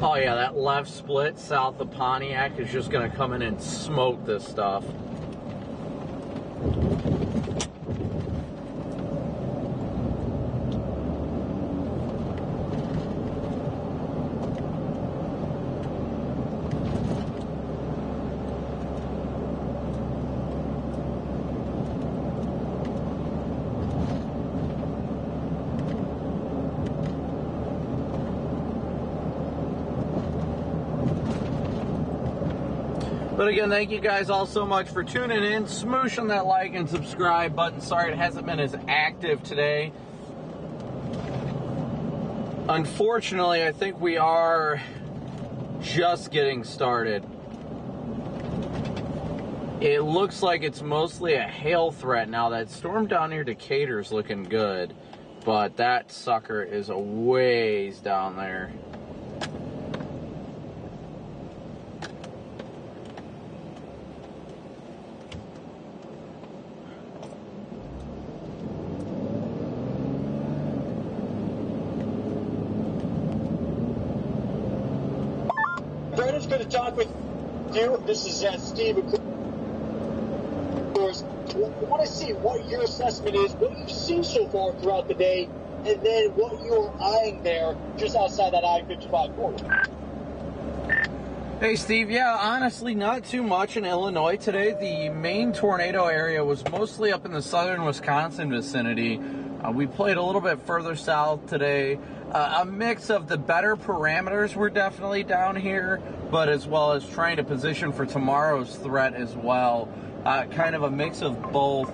Oh yeah, that left split south of Pontiac is just going to come in and smoke this stuff. But again, thank you guys all so much for tuning in. Smoosh on that like and subscribe button. Sorry it hasn't been as active today. Unfortunately, I think we are just getting started. It looks like it's mostly a hail threat now. That storm down near Decatur is looking good, but that sucker is a ways down there. Brandon's going to talk with you. This is Steve. Of course, I want to see what your assessment is, what you've seen so far throughout the day, and then what you're eyeing there just outside that I-55 corridor. Hey Steve, yeah, honestly not too much in Illinois today. The main tornado area was mostly up in the southern Wisconsin vicinity. We played a little bit further south today. A mix of the better parameters were definitely down here, but as well as trying to position for tomorrow's threat as well. Kind of a mix of both.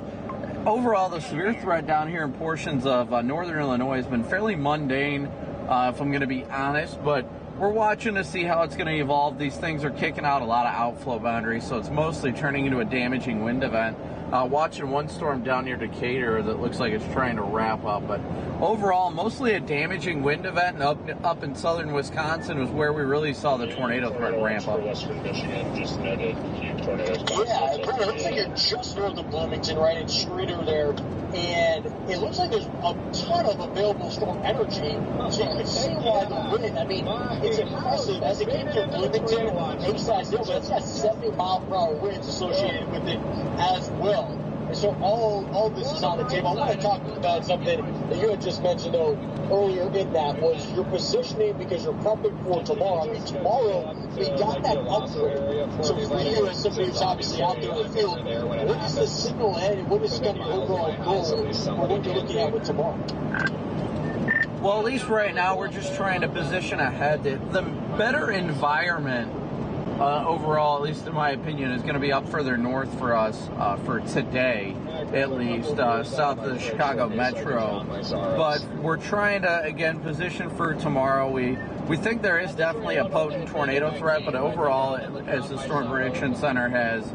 Overall, the severe threat down here in portions of northern Illinois has been fairly mundane, if I'm going to be honest, but we're watching to see how it's going to evolve. These things are kicking out a lot of outflow boundaries, so it's mostly turning into a damaging wind event. Watching one storm down near Decatur that looks like it's trying to wrap up, but overall, mostly a damaging wind event. And up in southern Wisconsin was where we really saw the tornado threat ramp up. Western Michigan just noted huge tornadoes. Yeah, it looks like you're just north of Bloomington, right in Streeter there, and it looks like there's a ton of available storm energy, so you can see why the wind, I mean, it's impressive. As it came through Bloomington, H-size hill, that's got 70-mile-per-hour winds associated with it as well. And so all this is on the table. I want to talk about something that you had just mentioned, though, earlier in that, was your positioning because you're prepping for tomorrow. I mean, tomorrow, we got that upgrade. So for you, as somebody who's obviously out there in the field, what is the signal ahead and what is kind of your overall goal for what you're looking at with tomorrow? Well, at least right now, we're just trying to position ahead. The better environment overall, at least in my opinion, is going to be up further north for us for today, at least, south of the Chicago Metro. But we're trying to, again, position for tomorrow. We think there is definitely a potent tornado threat, but overall, as the Storm Prediction Center has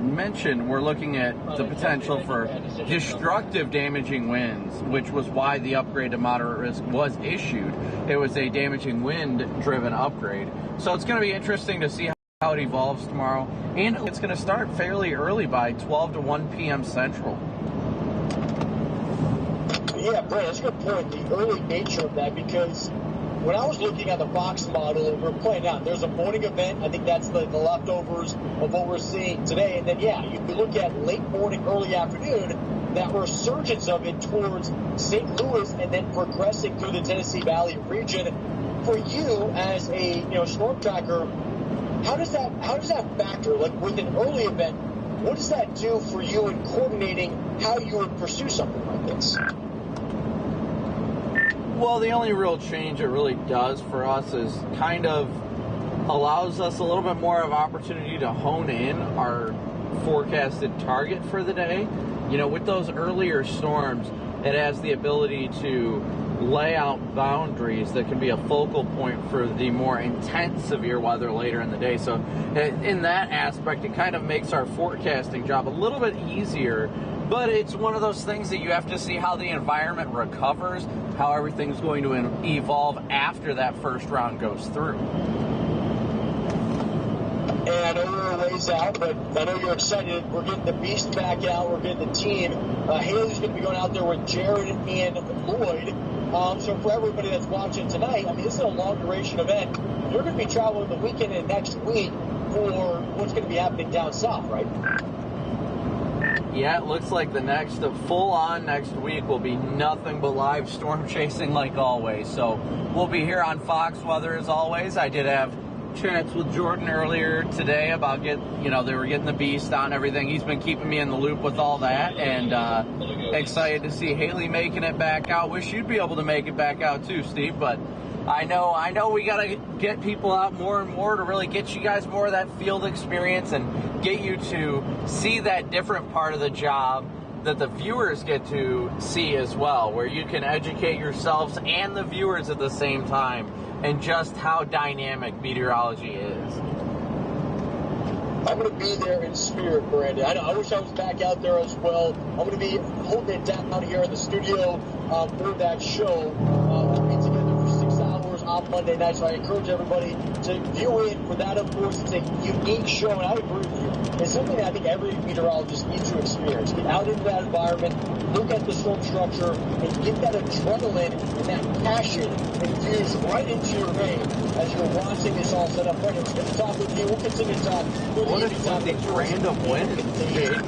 mentioned, we're looking at the potential for destructive damaging winds, which was why the upgrade to moderate risk was issued. It was a damaging wind-driven upgrade. So it's going to be interesting to see how it evolves tomorrow. And it's going to start fairly early by 12 to 1 p.m. Central. Yeah, Brett, that's a good point, the early nature of that, because when I was looking at the Fox model, we're playing out, there's a morning event. I think that's the leftovers of what we're seeing today. And then, yeah, you can look at late morning, early afternoon, that resurgence of it towards St. Louis and then progressing through the Tennessee Valley region. For you as a storm tracker, how does that factor? Like with an early event, what does that do for you in coordinating how you would pursue something like this? Well, the only real change it really does for us is kind of allows us a little bit more of opportunity to hone in our forecasted target for the day. You know, with those earlier storms, it has the ability to lay out boundaries that can be a focal point for the more intense severe weather later in the day. So in that aspect, it kind of makes our forecasting job a little bit easier, but it's one of those things that you have to see how the environment recovers, how everything's going to evolve after that first round goes through. And I know we're a ways out, but I know you're excited. We're getting the Beast back out. We're getting the team. Haley's going to be going out there with Jared and Lloyd. So for everybody that's watching tonight, I mean, this is a long-duration event. You're going to be traveling the weekend and next week for what's going to be happening down south, right? Yeah, it looks like the full-on next week will be nothing but live storm chasing like always. So we'll be here on Fox Weather as always. I did have chats with Jordan earlier today about they were getting the Beast on everything. He's been keeping me in the loop with all that, and excited to see Haley making it back out. Wish you'd be able to make it back out too, Steve, but I know we got to get people out more and more to really get you guys more of that field experience and get you to see that different part of the job that the viewers get to see as well, where you can educate yourselves and the viewers at the same time and just how dynamic meteorology is. I'm going to be there in spirit, Brandon. I wish I was back out there as well. I'm going to be holding it down here in the studio for that show. We'll be together for 6 hours on Monday night, so I encourage everybody to view in for that. Of course, it's a unique show, and I agree with you. It's something that I think every meteorologist needs to experience. Get out into that environment, look at the storm structure, and get that adrenaline and that passion infused right into your vein as you're watching this all set up. Right, it's good to talk with you. We'll continue to talk. What if something random wins, Jake?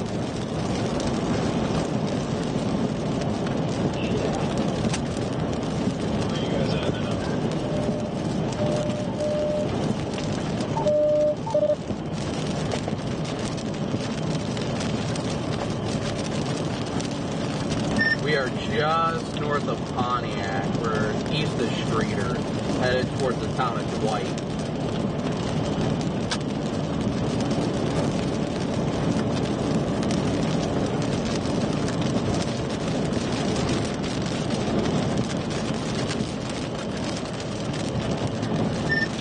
Just north of Pontiac. We're east of Streeter, headed towards the town of Dwight.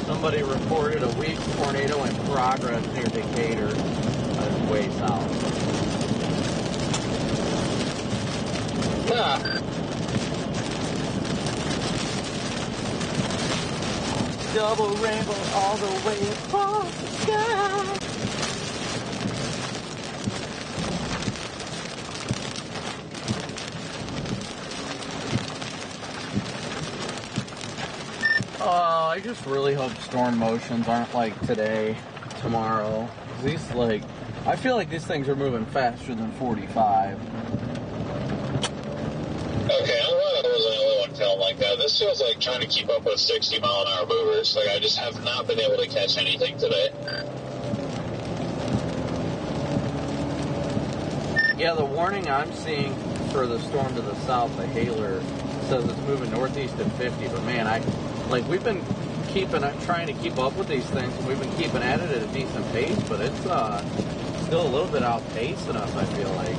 Somebody reported a weak tornado in progress near Decatur. That's way south. Double rainbow all the way across the sky. I just really hope storm motions aren't like today, tomorrow. I feel like these things are moving faster than 45. Okay, I'm glad I wasn't the only one feeling like that. This feels like trying to keep up with 60-mile-an-hour movers. Like, I just have not been able to catch anything today. Yeah, the warning I'm seeing for the storm to the south, the Haler, says it's moving northeast at 50. But man, we've been trying to keep up with these things, and we've been keeping at it at a decent pace. But it's still a little bit outpacing us, I feel like.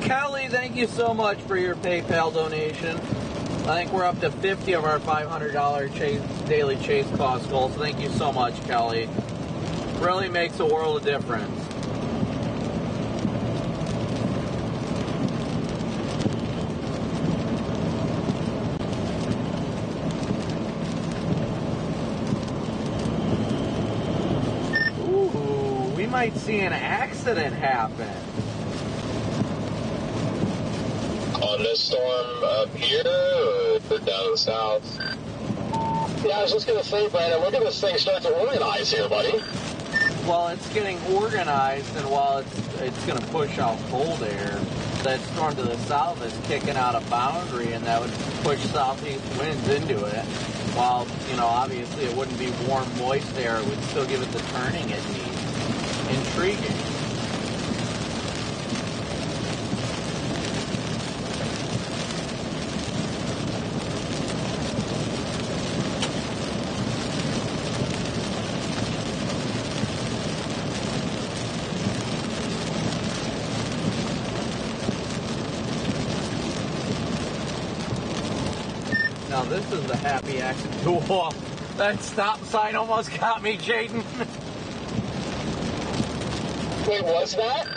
Kelly, thank you so much for your PayPal donation. I think we're up to 50 of our $500 daily chase cost goal, so thank you so much, Kelly. Really makes a world of difference. Ooh, we might see an accident happen. On this storm up here or down in the south? Yeah, I was just going to say, Brandon, look at this thing start to organize here, buddy. Well, it's getting organized, and while it's going to push out cold air, that storm to the south is kicking out a boundary, and that would push southeast winds into it. While, you know, obviously it wouldn't be warm, moist air, it would still give it the turning it needs. Intriguing. Now this is the happy accident. Whoa, that stop sign almost got me, Jaden. Wait, was that?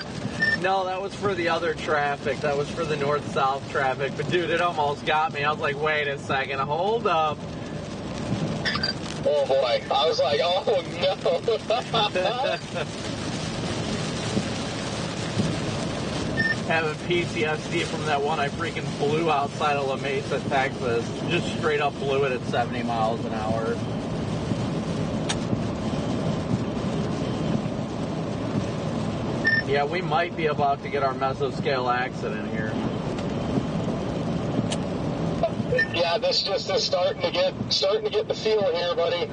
No, that was for the other traffic. That was for the north-south traffic. But dude, it almost got me. I was like, wait a second, hold up. Oh boy, I was like, oh no. Having PTSD from that one I freaking blew outside of La Mesa, Texas. Just straight up blew it at 70 miles an hour. Yeah, we might be about to get our mesoscale accident here. Yeah, this just is starting to get the feel here, buddy.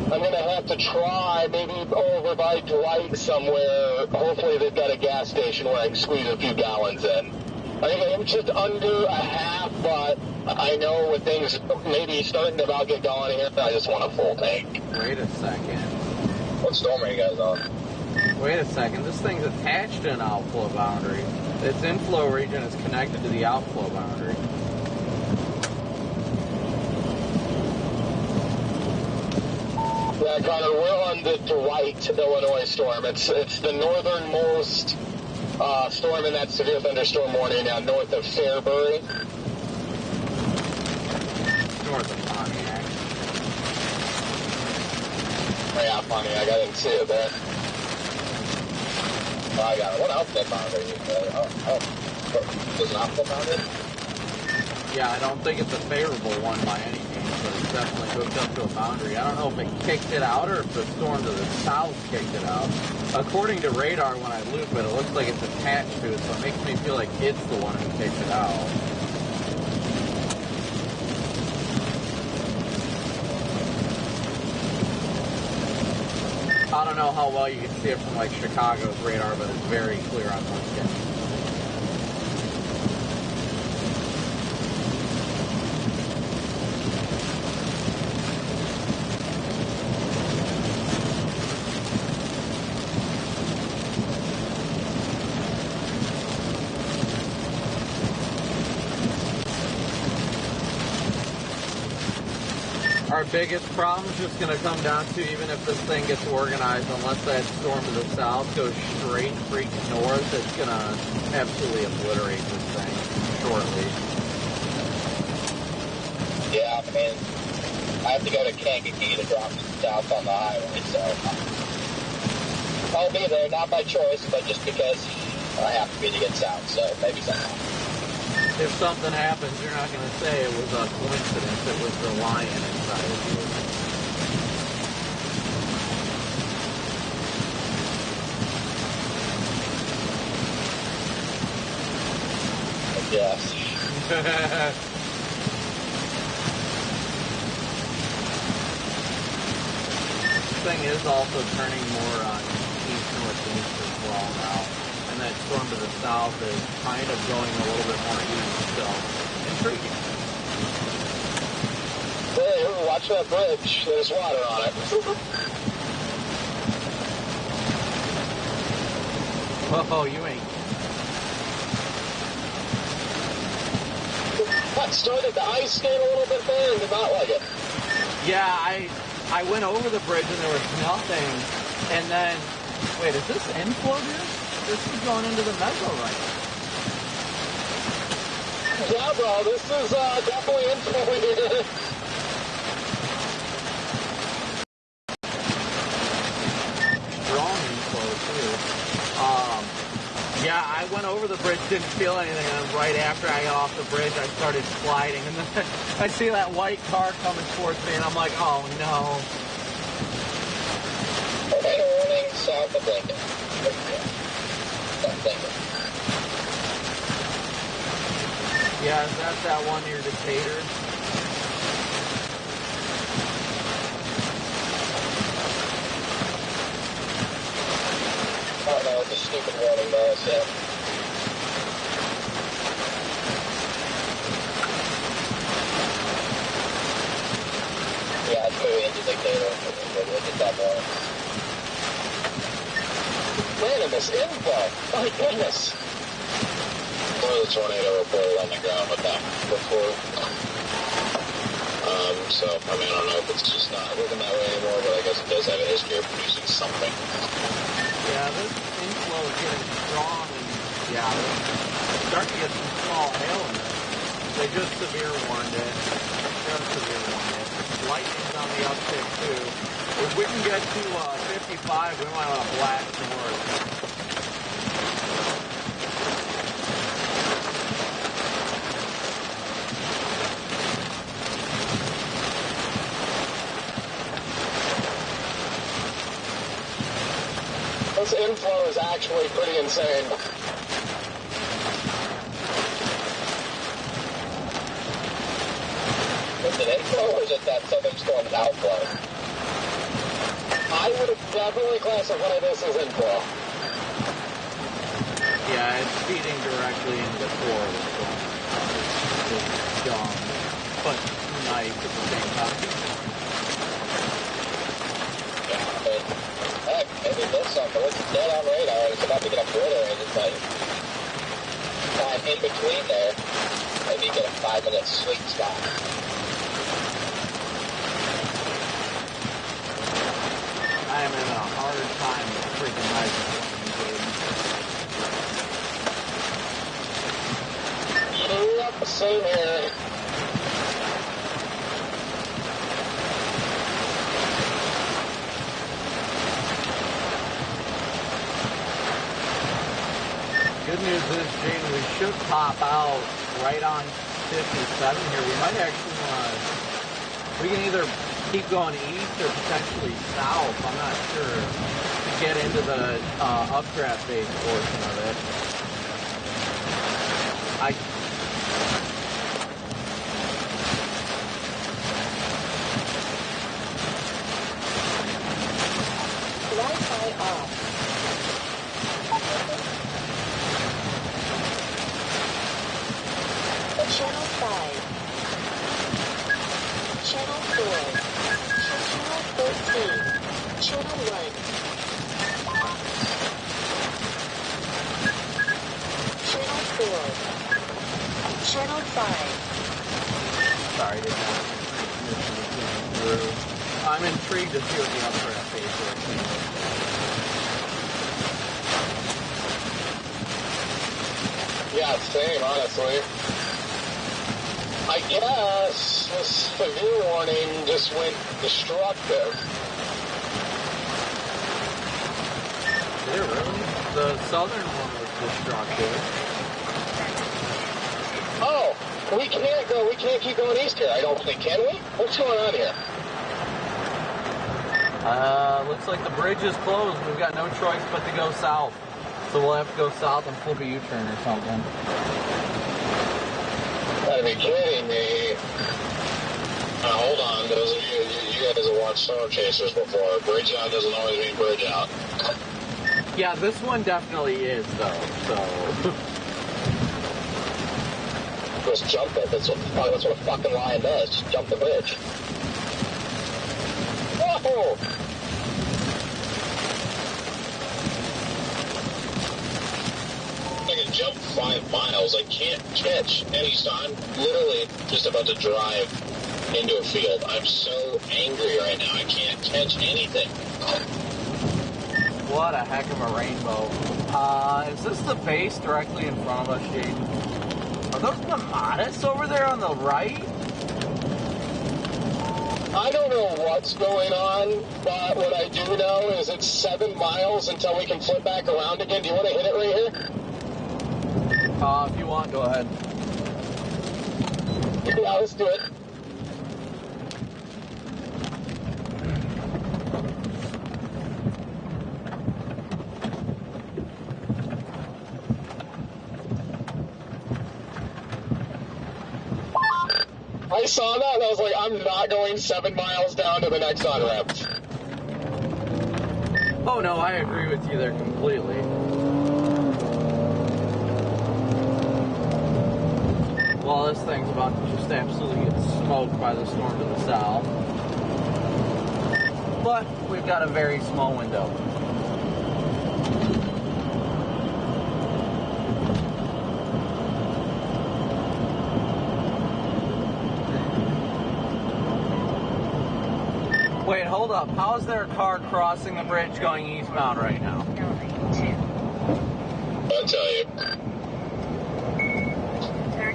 I'm going to have to try maybe over by Dwight somewhere. Hopefully they've got a gas station where I can squeeze a few gallons in. I think I'm just under a half, but I know with things maybe starting to about get going here, I just want a full tank. Wait a second. What storm are you guys on? Wait a second. This thing's attached to an outflow boundary. Its inflow region is connected to the outflow boundary. Yeah, Connor, we're on the Dwight, Illinois storm. It's the northernmost storm in that severe thunderstorm warning now, north of Fairbury. North of Pontiac. Oh yeah, Pontiac, I didn't see it there. Oh, I got it. What outfit boundary? Is it an outfit boundary? Yeah, I don't think it's a favorable one by any means, but it's definitely hooked up to a boundary. I don't know if it kicked it out or if the storm to the south kicked it out. According to radar, when I loop it, it looks like it's attached to it, so it makes me feel like it's the one who kicked it out. I don't know how well you can see it from like Chicago's radar, but it's very clear on Lincoln. Our biggest problem is just going to come down to, even if this thing gets organized, unless that storm to the south goes straight freaking north, it's going to absolutely obliterate this thing shortly. Yeah, I mean, I have to go to Kankakee to drop south on the highway, so I'll be there, not by choice, but just because I have to be to get south, so maybe somehow. If something happens, you're not going to say it was a coincidence, it was the lion inside of you. Yes. This thing is also turning more east-northeast as well now. And that storm to the south is kind of going a little bit more east, so intriguing. Hey, watch that bridge. There's water on it. Oh, you ain't. What, started to ice skate a little bit there and did not like it? Yeah, I went over the bridge and there was nothing. And then, wait, is this inflow here? This is going into the meso right now. Yeah, bro, this is definitely inflow here. Strong inflow, too. Yeah, I went over the bridge, didn't feel anything, and right after I got off the bridge, I started sliding. And then I see that white car coming towards me, and I'm like, oh, no. south of Lincoln. South Lincoln. Yeah, is that one near Decatur? Oh no, it's a stupid warning noise, yeah. Yeah, it's moving into Decatur. Look at that one. Man, this info! My goodness! One of the tornado reported on the ground with that before. So, I mean, I don't know if it's just not looking that way anymore, but I guess it does have a history of producing something. Yeah, this inflow is getting strong, and yeah, they're starting to get some small hail in there. They just severe warned it. Lightning's on the uptick, too. If we can get to 55, we might want to blast north. This inflow is actually pretty insane. Is it inflow or is it that southern storm's outflow? I would have definitely classified this as inflow. Yeah, it's feeding directly into the core of the storm. It's dumb, but nice at the same time. Yeah, but heck, maybe this something. It's dead on radar. It's about to get a border and it's like time in between there. Maybe get a 5-minute sweet spot. I am in a hard time with freaking hydrogen. Yep, same here. Good news is, Jane, we should pop out right on 57 here. We might actually we can either keep going east or potentially south. I'm not sure. To get into the updraft base portion of it. Wi-Fi off. Channel 5. Channel 4. Channel 13. Channel 1. Channel 4. Channel 5. Sorry, did not. I'm intrigued to see what the updraft base is. Yeah, same, honestly. I guess this severe warning just went destructive. Did it really? The southern one was destructive. Oh, we can't keep going east here, I don't think, can we? What's going on here? Looks like the bridge is closed. We've got no choice but to go south. So we'll have to go south and flip a U-turn or something. Gotta be kidding me. Hold on, those of you guys have watched Storm Chasers before. Bridge out doesn't always mean bridge out. Yeah, this one definitely is, though, so... Just jump it. That's what a fucking lion does. Just jump the bridge. Whoa! I can jump 5 miles. I can't catch any. So I'm literally just about to drive into a field. I'm so angry right now. I can't catch anything. What a heck of a rainbow. Is this the base directly in front of us, Jaden? Are those Nematis over there on the right? I don't know what's going on, but what I do know is it's 7 miles until we can flip back around again. Do you want to hit it right here? If you want, go ahead. Yeah, let's do it. I saw that and I was like, I'm not going 7 miles down to the next on-ramp. Oh no, I agree with you there completely. Well, this thing's about to just absolutely get smoked by the storm to the south. But we've got a very small window. Wait, hold up. How is there a car crossing the bridge going eastbound right now? I'll tell you.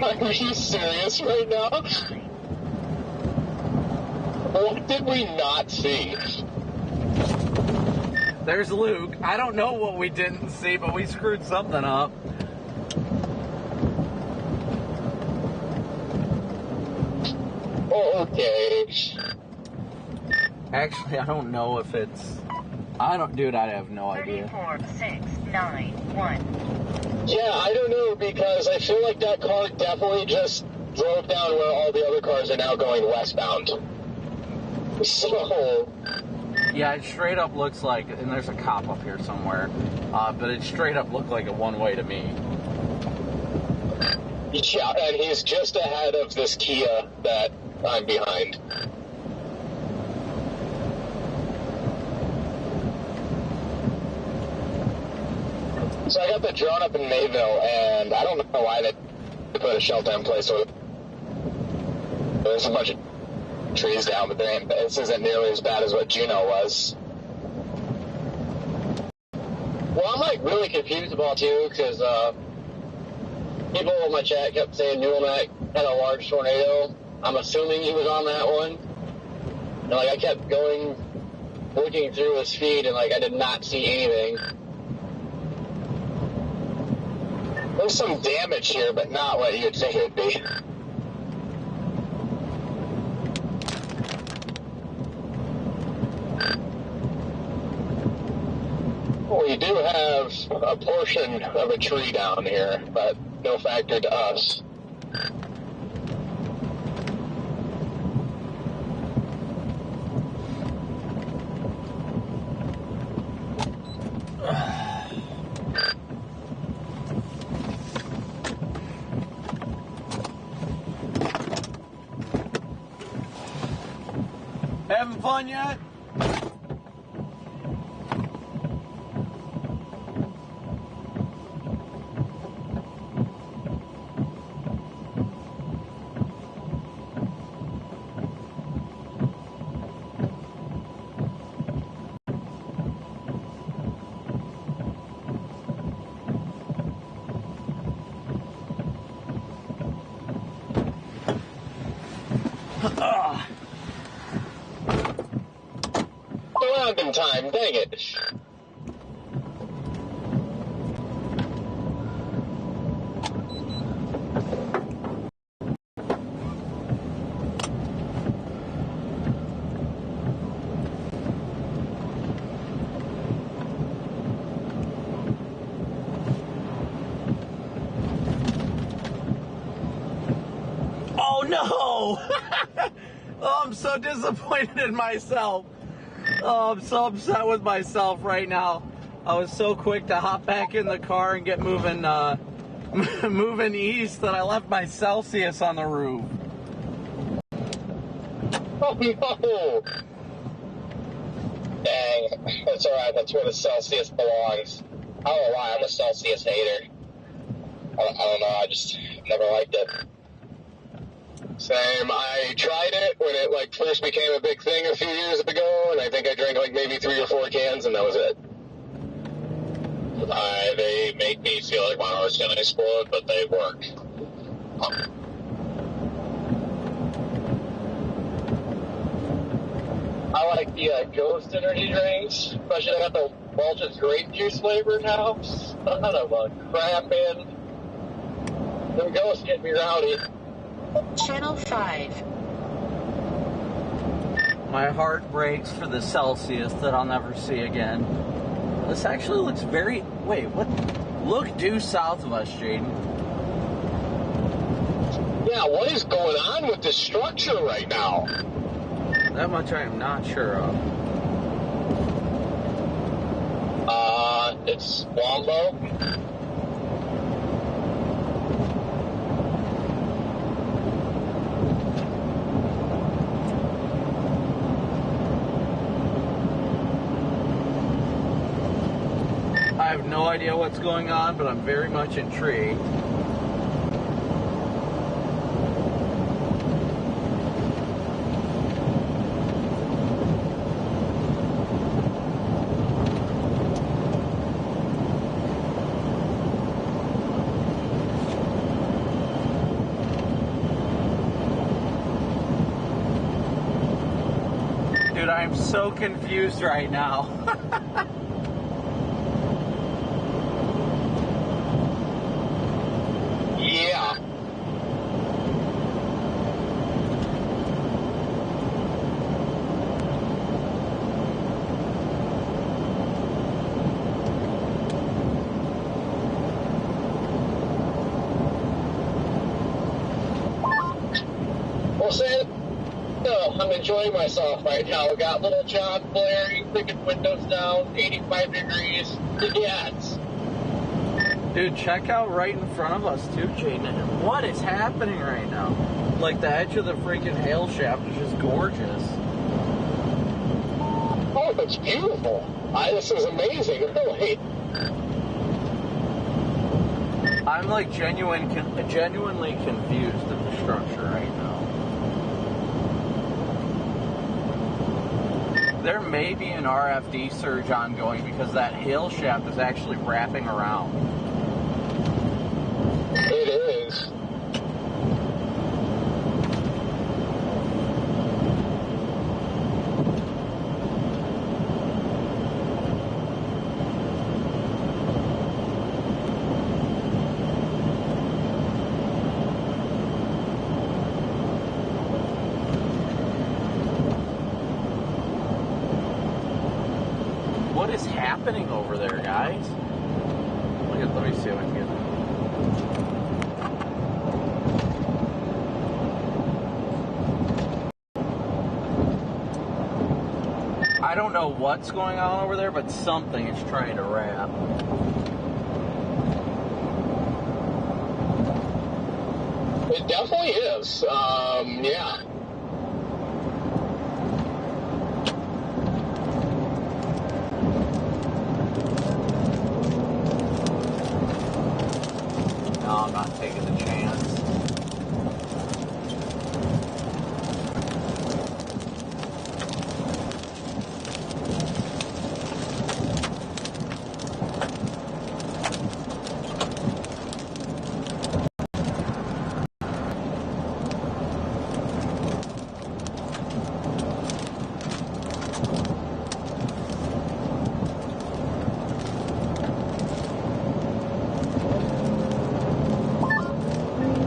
Are you serious right now? What did we not see? There's Luke. I don't know what we didn't see, but we screwed something up. Okay. Actually, I don't know if it's... Dude, I have no idea. 34691. Yeah, I don't know, because I feel like that car definitely just drove down where all the other cars are now going westbound. So... Yeah, it straight up looks like, and there's a cop up here somewhere, but it straight up looked like a one-way to me. Yeah, and he's just ahead of this Kia that I'm behind. So I got the drone up in Mayville, and I don't know why they put a shelter in place. So there's a bunch of trees down, but this isn't nearly as bad as what Juneau was. Well, I'm like really confused about too, because people in my chat kept saying Newell Neck had a large tornado. I'm assuming he was on that one. And like I kept going, looking through his feed, and like I did not see anything. There's some damage here, but not what you'd think it would be. We do have a portion of a tree down here, but no factor to us. Having fun yet? Around in time, dang it. Oh no! Oh, I'm so disappointed in myself. Oh, I'm so upset with myself right now. I was so quick to hop back in the car and get moving moving east that I left my Celsius on the roof. Oh no! Dang, that's alright, that's where the Celsius belongs. I don't know why, I'm a Celsius hater. I don't know, I just never liked it. Same, I tried it when it like first became a big thing a few years ago, and I think I drank like maybe 3 or 4 cans, and that was it. They make me feel like my heart's gonna explode, but they work. I like the Ghost energy drinks, especially I got the Welch's grape juice flavor now. Son of a crap, man. Them Ghosts get me rowdy. Channel 5. My heart breaks for the Celsius that I'll never see again. This actually looks very... Wait, what? Look due south of us, Jaden. Yeah, what is going on with this structure right now? That much I am not sure of. It's Wombo. I have no idea what's going on, but I'm very much intrigued. Dude, I'm so confused right now. Yeah. Well, Sam, I'm enjoying myself right now. We got Little John blaring, freaking windows down, 85 degrees. Yes. Dude, check out right in front of us too, Jaden. What is happening right now? Like, the edge of the freaking hail shaft is just gorgeous. Oh, it's beautiful. This is amazing, really. I'm like genuinely confused at the structure right now. There may be an RFD surge ongoing because that hail shaft is actually wrapping around. It is. What is happening over there, guys? Let me see if I can get it. I don't know what's going on over there, but something is trying to wrap. It definitely is. Yeah. No, I'm not taking the chance.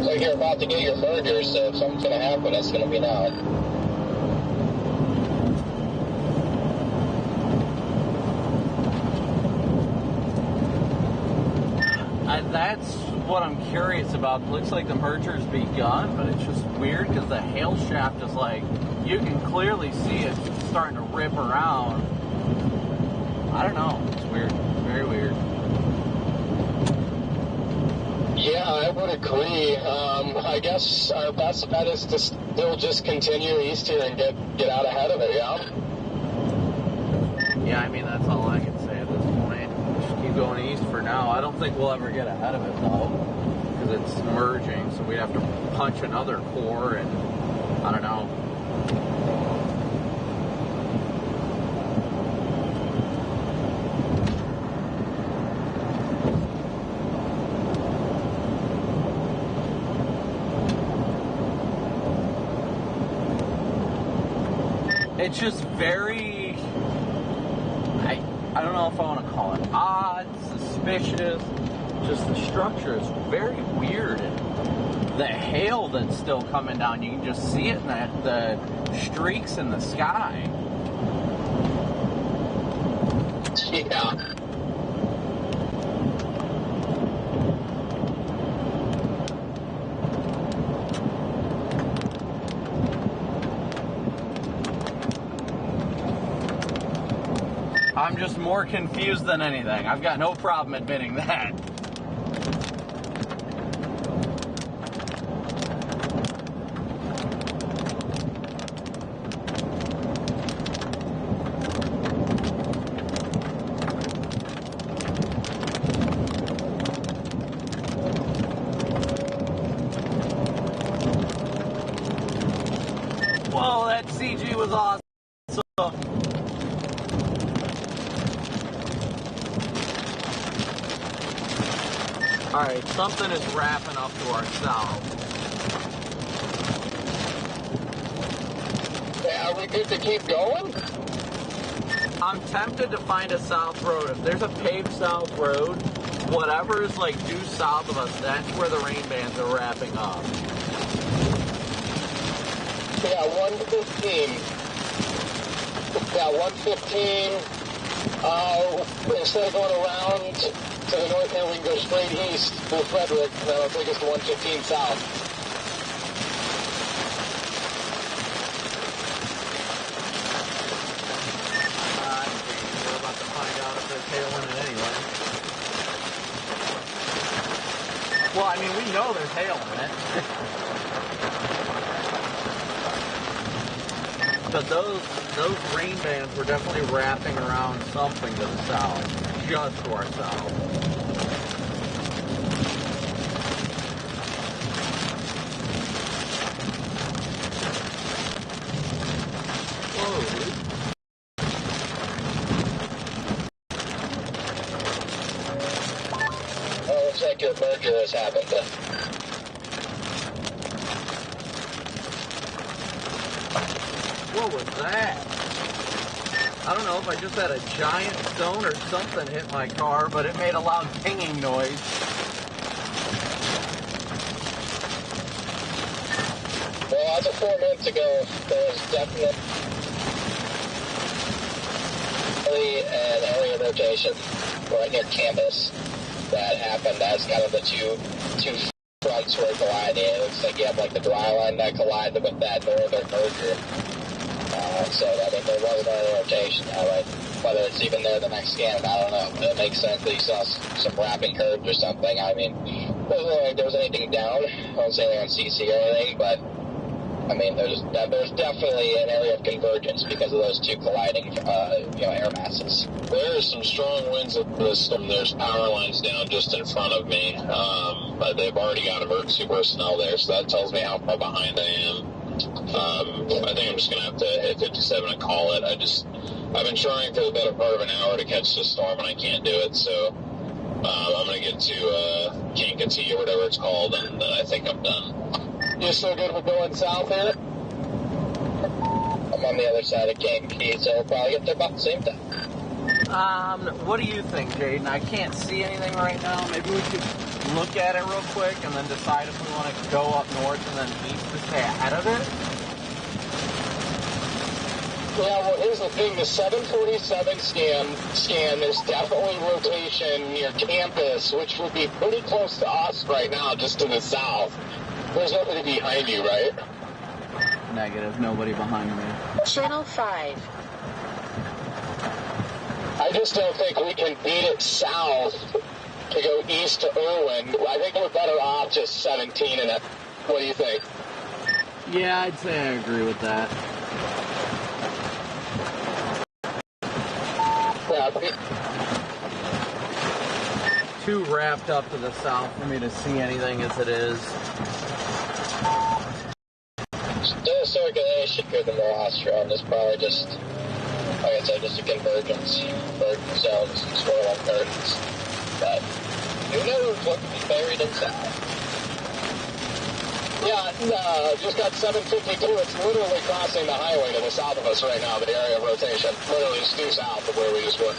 Like you're about to get your burger, so if something's gonna happen, it's gonna be now. That's what I'm curious about. It looks like the merger's begun, but it's just weird because the hail shaft is like, you can clearly see it starting to rip around. I don't know. It's weird. Very weird. Yeah, I would agree. I guess our best bet is to still just continue east here and get out ahead of it, yeah? Yeah, I mean, that's all I can say at this point. Just keep going east for now. I don't think we'll ever get ahead of it, though, because it's merging, so we'd have to punch another core, and I don't know. It's just very, I don't know if I want to call it odd, suspicious. Just the structure is very weird. And the hail that's still coming down, you can just see it in the streaks in the sky. Yeah. I'm just more confused than anything. I've got no problem admitting that. Whoa, that CG was awesome. Alright, something is wrapping up to our south. Yeah, are we good to keep going? I'm tempted to find a south road. If there's a paved south road, whatever is like due south of us, that's where the rain bands are wrapping up. Yeah, 115. Yeah, 115. Instead of going around to the north here, we can go straight east through Frederick, and that'll take us to 115 south. We're about to find out if there's hail in it anyway. Well, I mean, we know there's hail in it. But those rain bands were definitely wrapping around something to the south, just to our south. Whoa, dude. Oh, looks like your merger has happened. What was that? I don't know if I just had a giant stone or something hit my car, but it made a loud pinging noise. Well, as of 4 minutes ago, there was definitely an area of rotation right near campus that happened as kind of the two fronts were colliding. It looks like you have like the dry line that collided with that northern merger. So, I mean, there was another rotation. Like, whether it's even there the next scan, I don't know. But it makes sense that you saw some wrapping curves or something. I mean, it wasn't like there was anything down. I don't say anything on CC or anything, but, I mean, there's definitely an area of convergence because of those two colliding, air masses. There's some strong winds at this storm. There's power lines down just in front of me, but they've already got emergency personnel there, so that tells me how far behind I am. I think I'm just going to have to hit 57 and call it. I've been trying for the better part of an hour to catch the storm, and I can't do it, so I'm going to get to Kankakee or whatever it's called, and then I think I'm done. You still good with going south here? I'm on the other side of Kankakee, so we'll probably get there about the same time. What do you think, Jaden? I can't see anything right now. Maybe we could look at it real quick and then decide if we want to go up north and then east to stay ahead of it? Yeah, well, here's the thing. The 747 scan, there's definitely rotation near campus, which would be pretty close to us right now, just to the south. There's nobody behind you, right? Negative. Nobody behind me. Channel 5. I just don't think we can beat it south to go east to Irwin. I think we're better off just 17 and that. What do you think? Yeah, I'd say I agree with that. Yeah. Too wrapped up to the south for me to see anything as it is. Still circulation good in the Ostrom. It's probably just, like I said, just a convergence zones and swirl curtains. But who knows what could be buried inside? Yeah, just got 752. It's literally crossing the highway to the south of us right now, the area of rotation. Literally just due south of where we just were.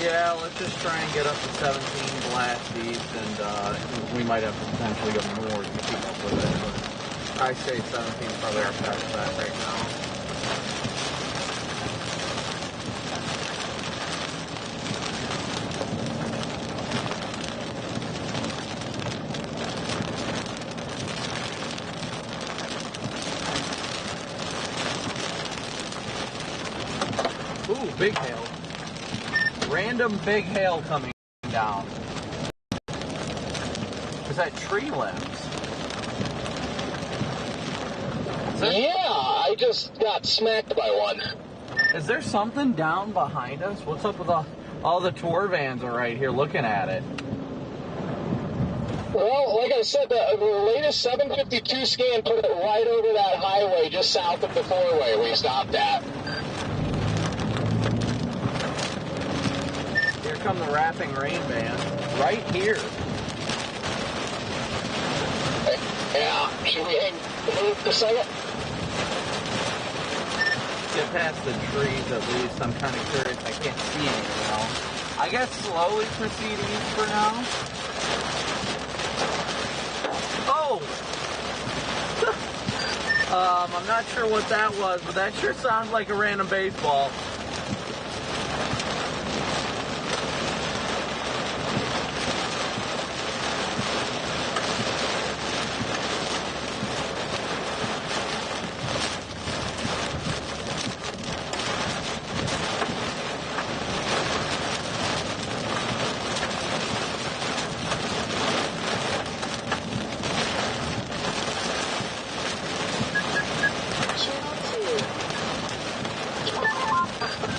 Yeah, let's just try and get up to 17 blast east, and we might have to potentially go north to keep up with it. But I say 17 is probably our best bet right now. big hail. Random big hail coming down. Is that tree limbs? Yeah, I just got smacked by one. Is there something down behind us? What's up with all the tour vans are right here looking at it? Well, like I said, the latest 752 scan put it right over that highway just south of the four-way we stopped at. Here come the Rapping Rain Band. Right here. Yeah, should we hang a second? Get past the trees at least. I'm kind of curious. I can't see anything else. I guess slowly proceed east for now. Oh! I'm not sure what that was, but that sure sounds like a random baseball.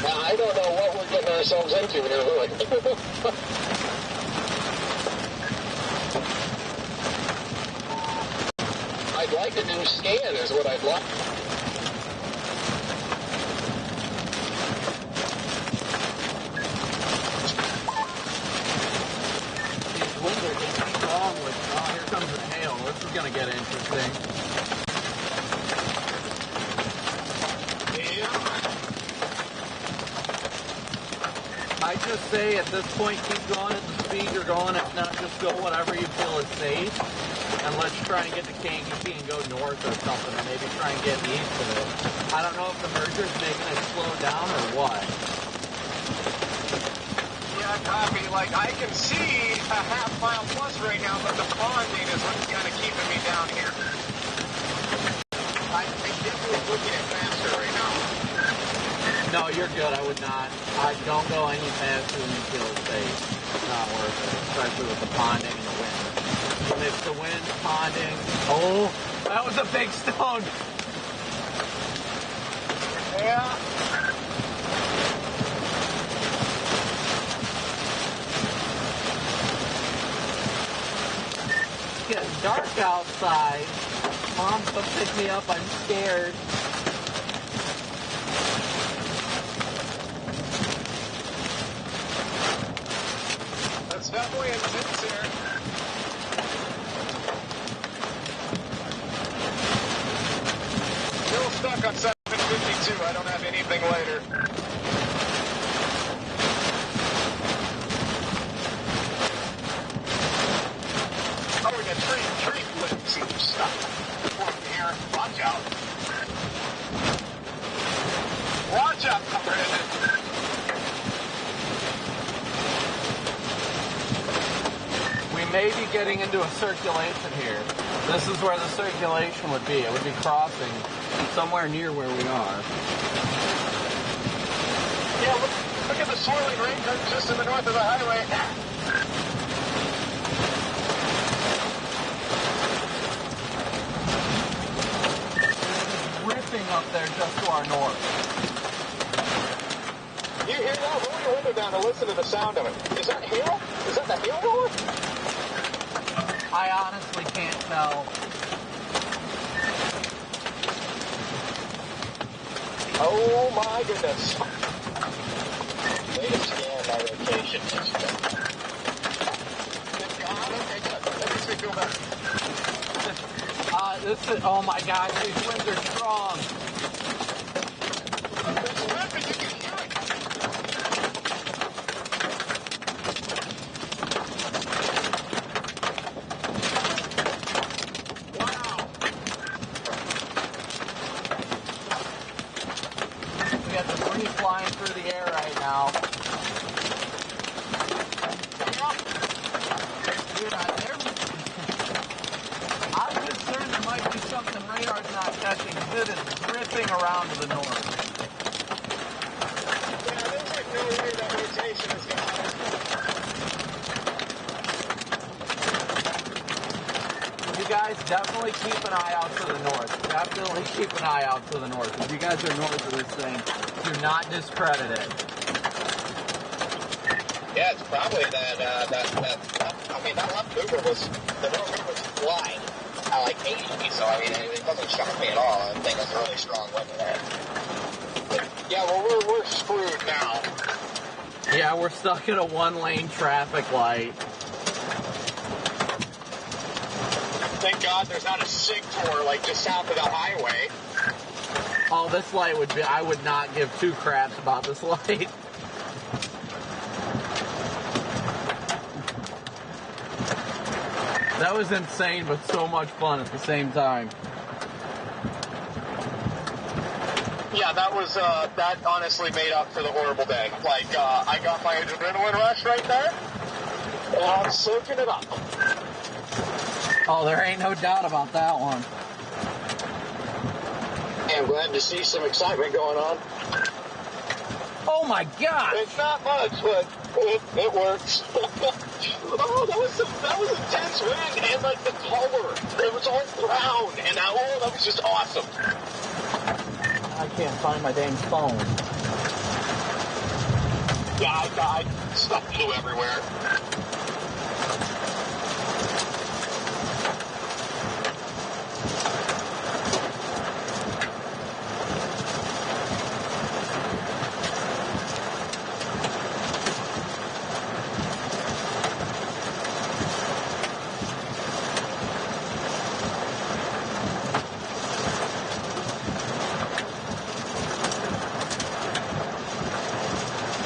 I don't know what we're getting ourselves into here, really. I'd like a new scan is what I'd like. These winds are going to keep long with, oh, here comes the hail. This is going to get interesting. I just say at this point, keep going at the speed you're going. If not, just go whatever you feel is safe. And let's try and get to Kankakee and go north or something, or maybe try and get east of it. I don't know if the merger's making it slow down or what. Yeah, copy. Like, I can see a half-mile plus right now, but the ponding is what's kind of keeping me down here. I definitely looking at faster right now. No, you're good. I would not. I don't go any faster than you feel is safe. It's not worth it, especially with the ponding and the wind. And if the wind, ponding, oh, that was a big stone. Yeah. It's getting dark outside. Mom, come pick me up. I'm scared. That's definitely intense here. Still stuck on 752. I don't have anything later. Oh, we got tree limbs and stuff. Here, watch out. Watch out, Brandon. We may be getting into a circulation here. This is where the circulation would be. It would be crossing somewhere near where we are. Yeah, look at the swirling rain curtain just to the north of the highway. Ripping up there just to our north. You hear that? Roll your window down and listen to the sound of it. Is that hail? Is that the hail roller? I honestly can't tell. Oh my goodness. Way to scan my location. That makes me feel better. This is, oh my gosh, these winds are strong. There's wind, you can hear it. Wow. We got debris flying through the air right now. I'm concerned there might be something radar's not catching. It is drifting around to the north. Yeah, situation is going to... You guys definitely keep an eye out to the north. Definitely keep an eye out to the north. If you guys are north of this thing, do not discredit it. Yeah, it's probably that left mover was flying at like 80, so I mean, it doesn't shock me at all. I think it's a really strong wind there. Yeah, well, we're screwed now. Yeah, we're stuck in a one-lane traffic light. Thank God there's not a SIG-Tor like just south of the highway. Oh, this light would be, I would not give two craps about this light. That was insane, but so much fun at the same time. Yeah, that honestly made up for the horrible day. Like, I got my adrenaline rush right there, and I'm soaking it up. Oh, there ain't no doubt about that one. Hey, I'm glad to see some excitement going on. Oh my God! It's not much, but it works. Oh, that was intense wind, and like the color, it was all brown, and that was just awesome. I can't find my dang phone. Yeah, stuff flew everywhere.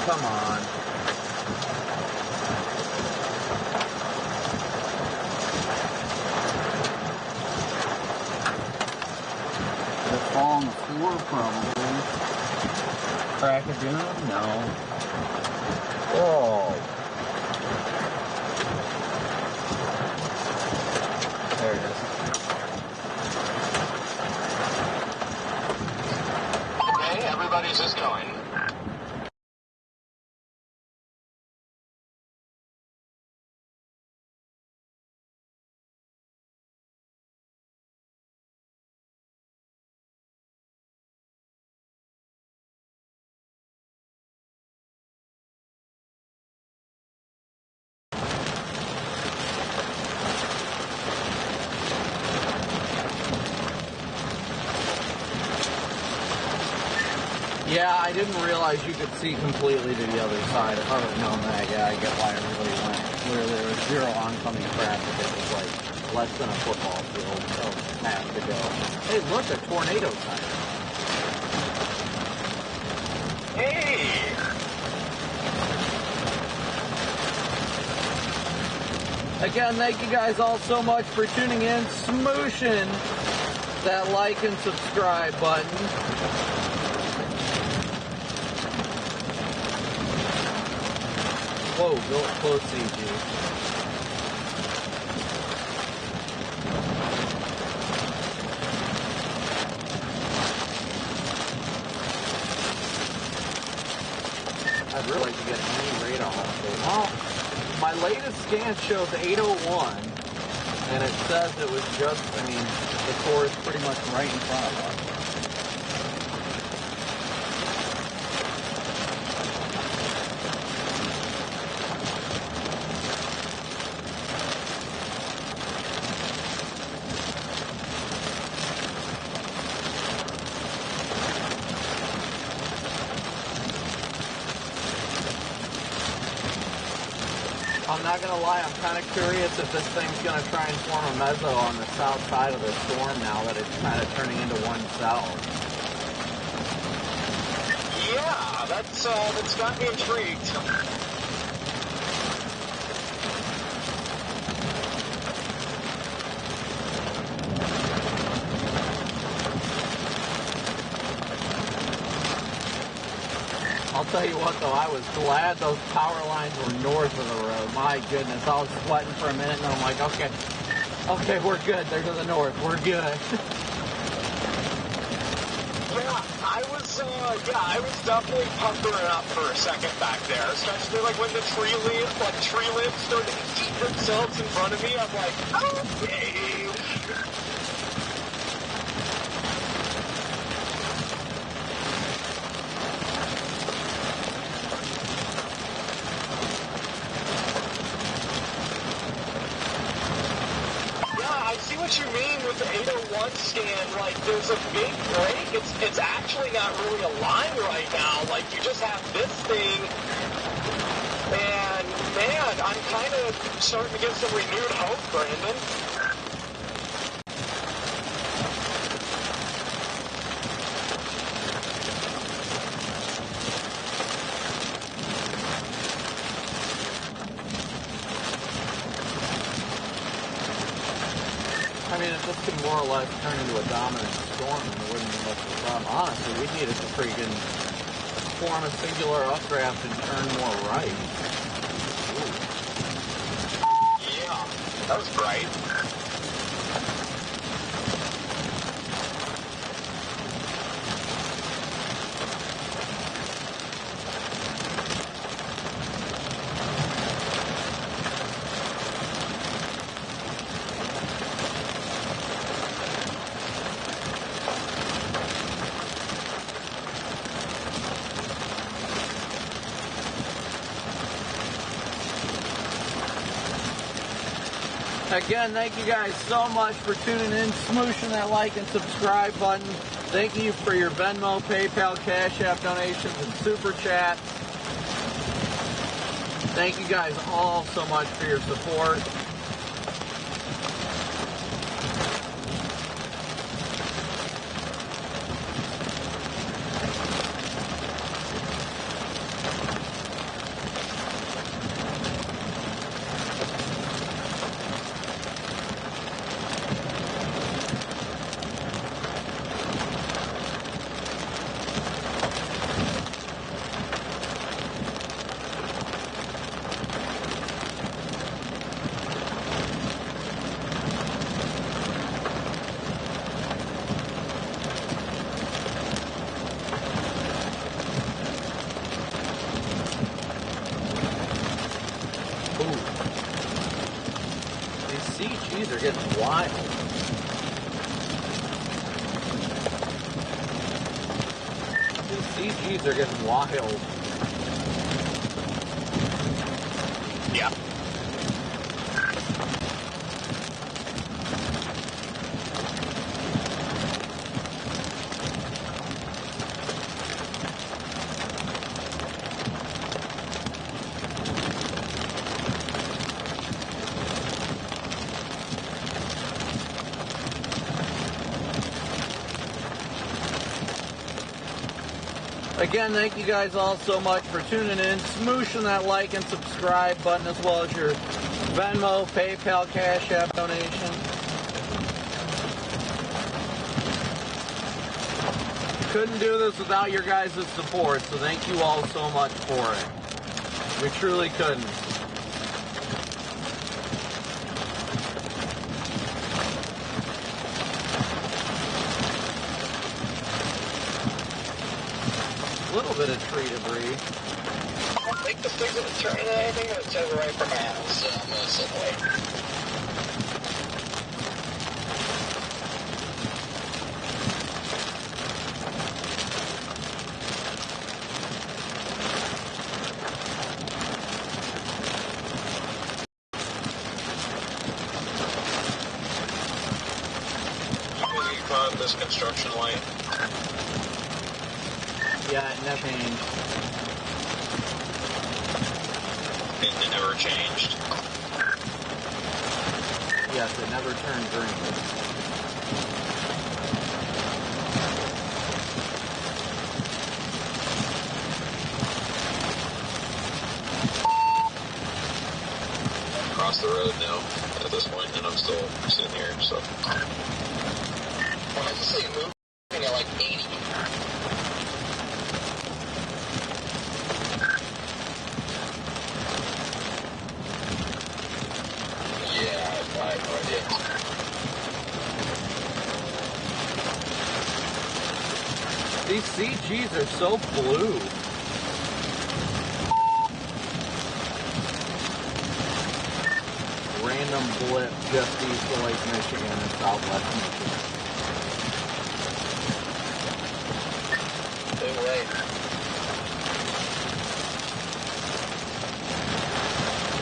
Come on. It'll fall on the floor, probably. Crack a dune? No. Whoa. There it is. Okay, everybody's just going. Yeah, I didn't realize you could see completely to the other side. If I would have known that, yeah, I get why everybody went. Where there was zero oncoming traffic, it was like less than a football field, so half to go. Hey, look, a tornado siren. Hey! Again, thank you guys all so much for tuning in, smooshing that like and subscribe button. Whoa, go close, CG. I'd really like to get any radar update. Well, my latest scan shows 801, and it says it was just, I mean, the core is pretty much right in front of us. I'm not going to lie, I'm kind of curious if this thing's going to try and form a mezzo on the south side of the storm now that it's kind of turning into one cell. Yeah, that's got me intrigued. I'll tell you what though, I was glad those power lines were north of the road. My goodness, I was sweating for a minute and then I'm like, okay, we're good. They're to the north. We're good. Yeah, I I was definitely pumping it up for a second back there, especially like when the tree limbs started to eat themselves in front of me. I'm like, okay. I see what you mean with the 801 stand. Like, there's a big break. It's actually not really a line right now. Like, you just have this thing, and man, I'm kind of starting to get some renewed hope, Brandon. I mean, if this could more or less turn into a dominant storm, then it wouldn't be much of a problem. Honestly, we needed to freaking form a singular updraft and turn more right. Ooh. Yeah, that was bright. Again, thank you guys so much for tuning in, smooshing that like and subscribe button. Thank you for your Venmo, PayPal, Cash App donations, and Super Chat. Thank you guys all so much for your support. CGs are getting wild. These CGs are getting wild. Yeah. Again, thank you guys all so much for tuning in, smooshing that like and subscribe button, as well as your Venmo, PayPal, Cash App donation. Couldn't do this without your guys' support, so thank you all so much for it. We truly couldn't. A little bit of tree debris. I don't think this thing's gonna turn into anything, but it says right from my house, so I'm gonna sit and wait. You caught this construction light? Yeah, it never changed. It never changed. Yes, it never turned green. Across the road now at this point, and I'm still sitting here, so. When I just say moving at like 80. Yeah, I have no idea. These CGs are so blue. Random blip just east of Lake Michigan and Southwest Michigan. Too late.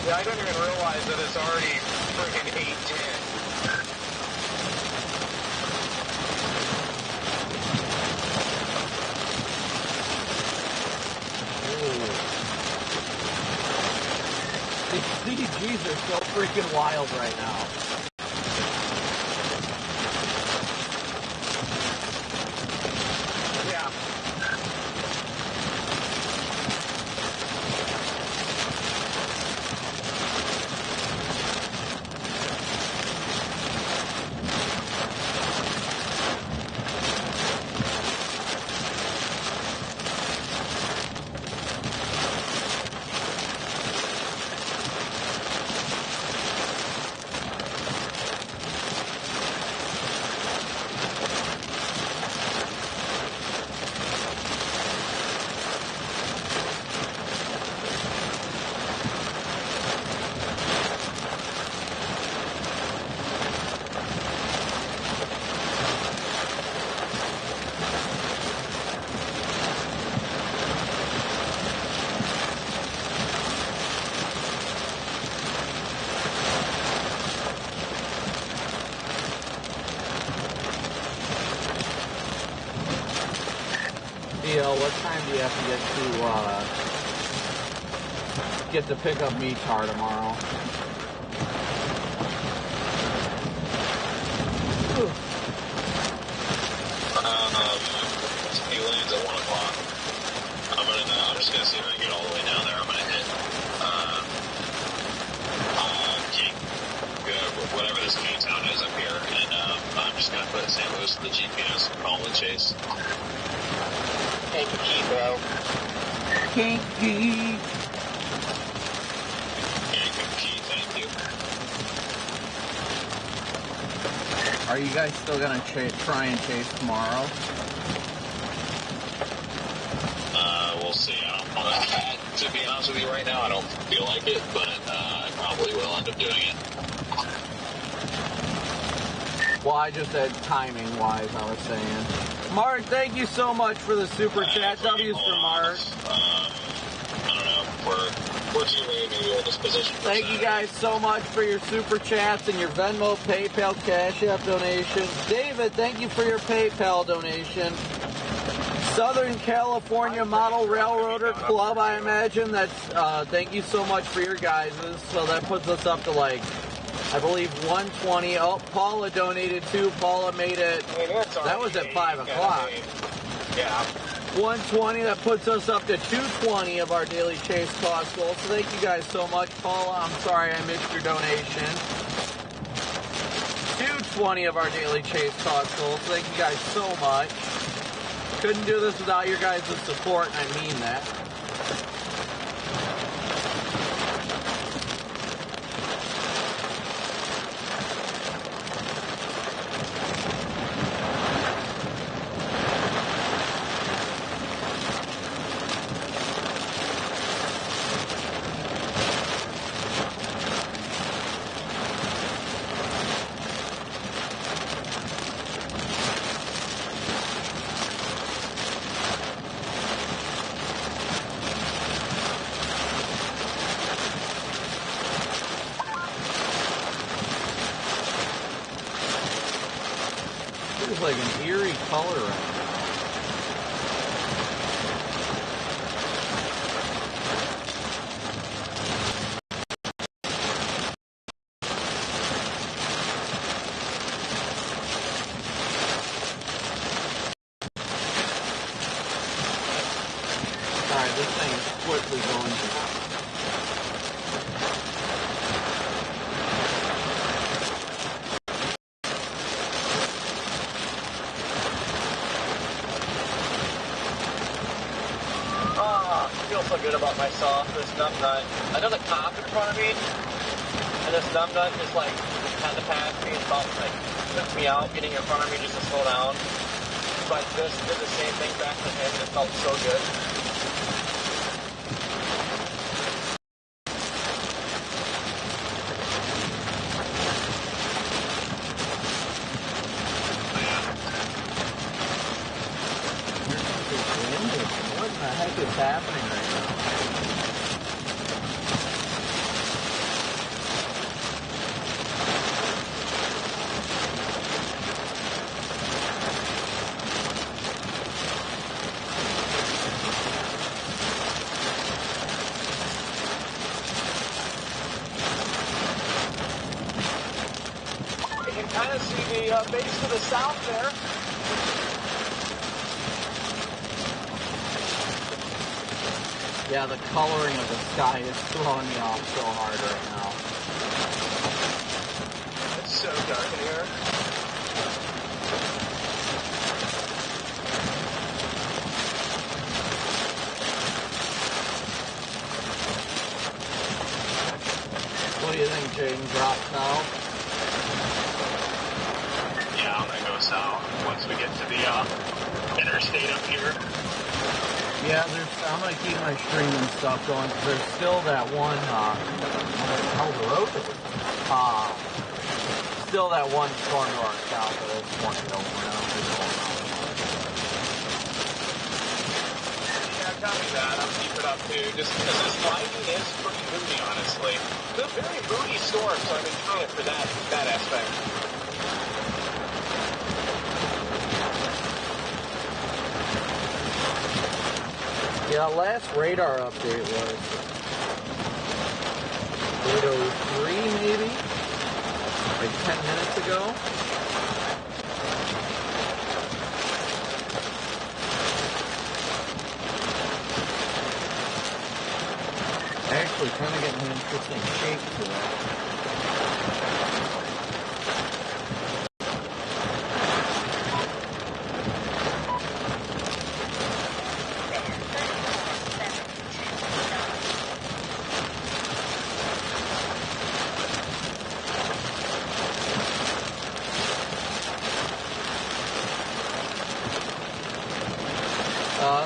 Yeah, I don't even realize that it's already freaking 8:10. These CGs are so freaking wild right now. Yeah. What time do you have to get to pick up me car tomorrow? He lands at 1 o'clock. I'm just gonna see if I can get all the way down there. I'm gonna hit whatever this King town is up here, and I'm just gonna put St. Louis in the GPS and call the chase. Kinky, bro. Kinky. Kinky, thank you. Are you guys still gonna try and chase tomorrow? We'll see. To be honest with you right now, I don't feel like it, but I probably will end up doing it. Well, I just said timing-wise, I was saying. Mark, thank you so much for the super chat. W's for Mark. I don't know. We're too late. Maybe we'll just position. Thank you guys so much for your super chats and your Venmo, PayPal, Cash App donations. David, thank you for your PayPal donation. Southern California Model Railroader Club, I imagine. That's thank you so much for your guys's. So that puts us up to like, I believe 120. Oh, Paula donated too. Paula made it. That was at 5 o'clock. Yeah. 120. That puts us up to 220 of our daily chase cost goal. So thank you guys so much, Paula. I'm sorry I missed your donation. 220 of our daily chase cost goal. So thank you guys so much. Couldn't do this without your guys' support, and I mean that. Like an eerie color right now. Alright, this thing is quickly going to... So good about myself, this numbnut. I know the cop in front of me, and this numbnut just like had to pass me and about like took me out, getting in front of me just to slow down. but this did the same thing back to him, and it felt so good. What the heck is happening right now? You can kind of see the base to the south there. Yeah, the coloring of the sky is throwing me off so hard right now. It's so dark in here. What do you think, Jaden? Drop south? Yeah, I'm gonna go south once we get to the interstate up here. Yeah, I'm going to keep my stream and stuff going, because there's still that one, what the hell the road is? Still that one storm to our south that is working over now. Yeah, copy that. I'll keep it up too, just because this lightning is pretty moody, honestly. It's a very moody storm, so I'm enjoying it for that aspect. Yeah, last radar update was 8:03 maybe? Like 10 minutes ago? Actually, kind of getting an interesting shape to it.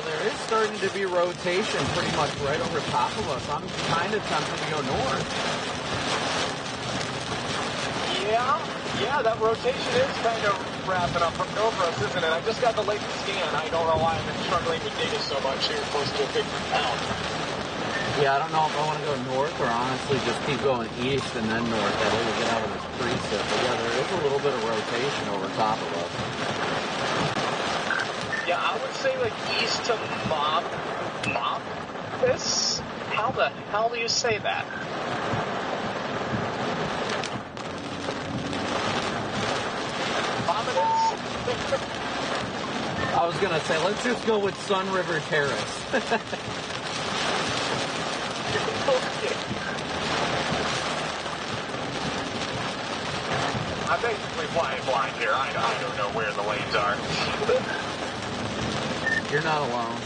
There is starting to be rotation pretty much right over top of us. I'm kind of tempted to go north. Yeah, that rotation is kind of wrapping up over us, isn't it? I just got the latest scan. I don't know why I've been struggling with data so much here close to a big town. Yeah, I don't know if I want to go north or honestly just keep going east and then north. That way we get out of this precip. But yeah, there is a little bit of rotation over top of us. Yeah, I would say like east to Mop this? How the hell do you say that? I was going to say, let's just go with Sun River Terrace. I'm basically flying blind here. I don't know where the lanes are. You're not alone.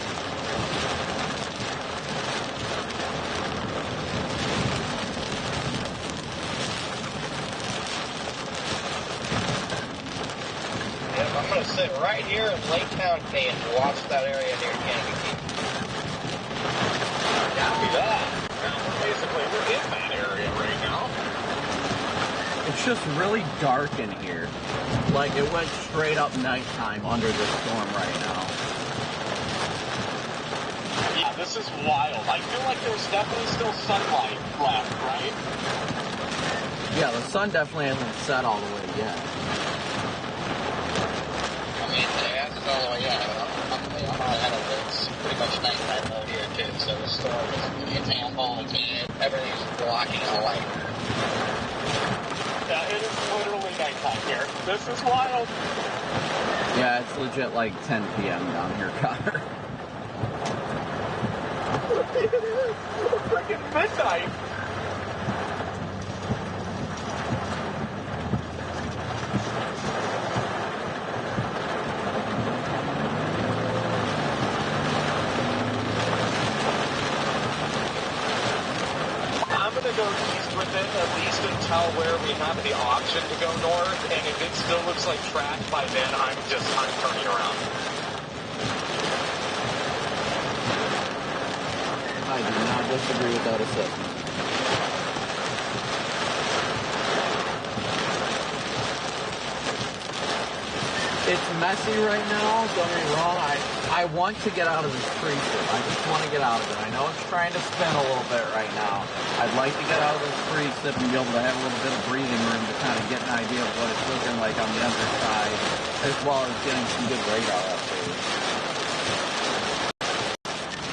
Yep, I'm going to sit right here in Lake County and watch that area near Canopy. Copy that. Basically, we're in that area right now. It's just really dark in here. Like, it went straight up nighttime under this storm right now. Yeah, this is wild. I feel like there's definitely still sunlight left, right? Yeah, the sun definitely hasn't set all the way yet. I mean, it hasn't all the way yet. I'm not ahead of it. It's pretty much nighttime mode here, too. So the storm it's ample, everything's blocking the light. Yeah, it is literally nighttime here. This is wild. Yeah, it's legit like 10 p.m. down here, Connor. Freaking midnight. I'm gonna go east with it at least tell where we have the option to go north, and if it still looks like track by then, I'm turning around. I do not disagree with that assessment. It's messy right now, don't get me wrong. I want to get out of this precip. I just want to get out of it. I know it's trying to spin a little bit right now. I'd like to get out of this precip and be able to have a little bit of breathing room to kind of get an idea of what it's looking like on the underside, as well as getting some good radar updates.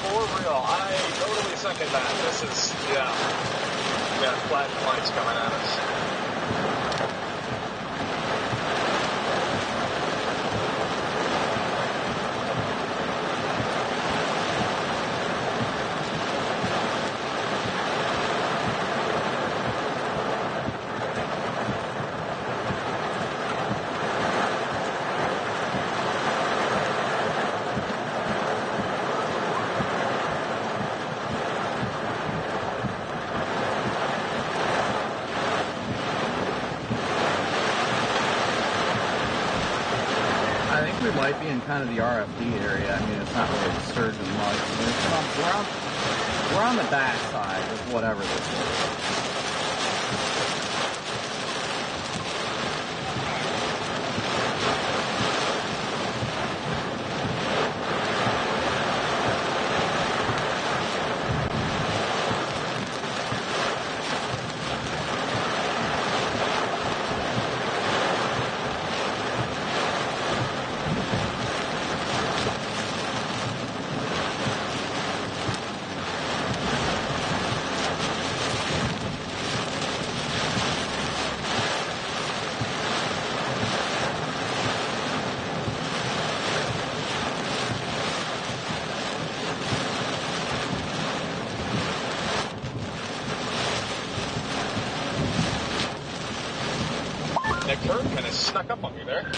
For real, I totally second that. This is, flat lights coming at us. We might be in kind of the RFD area. I mean, it's not really surging much. We're on the back side of whatever this is. That curve kind of snuck up on me there.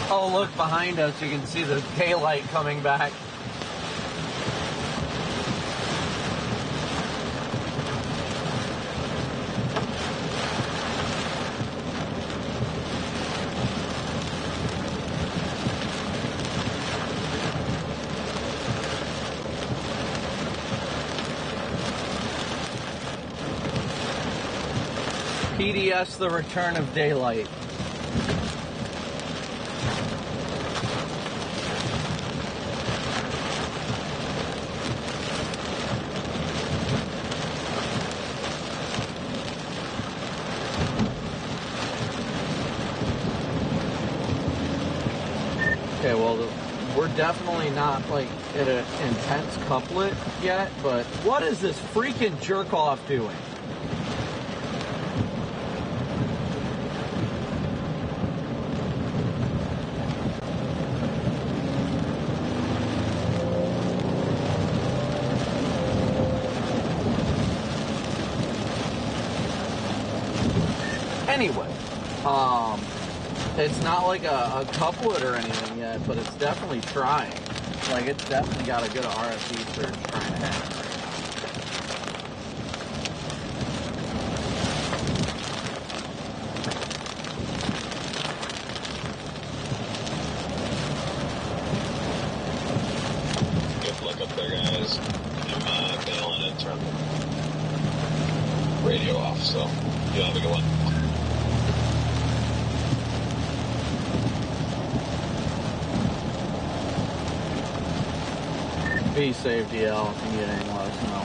Oh, look behind us. You can see the daylight coming back. PDS, the return of daylight. Okay, well, we're definitely not like at an intense couplet yet, but what is this freaking jerk off doing? Anyway, it's not like a couplet or anything yet, but it's definitely trying. Like, it's definitely got a good RFD surge trying to happen right now. Good luck up there, guys. I'm bailing and turn radio off, so you have a good one. Be safe, DL. If you need anything, let us know.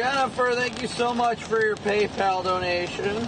Jennifer, thank you so much for your PayPal donation.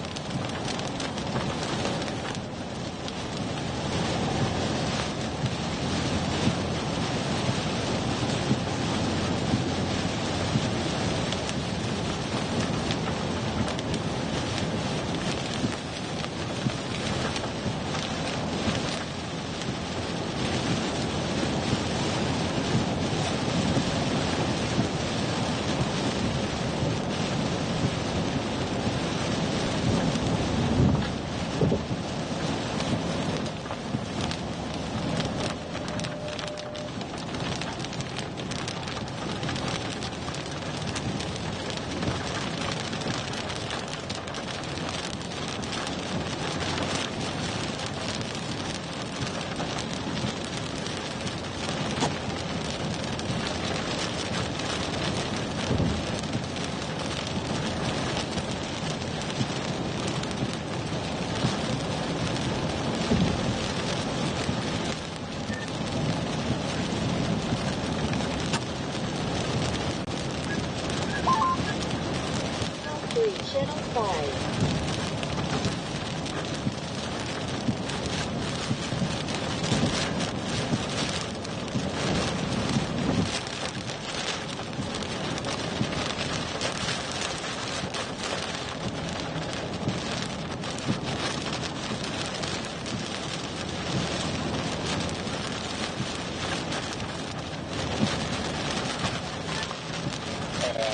Channel 5.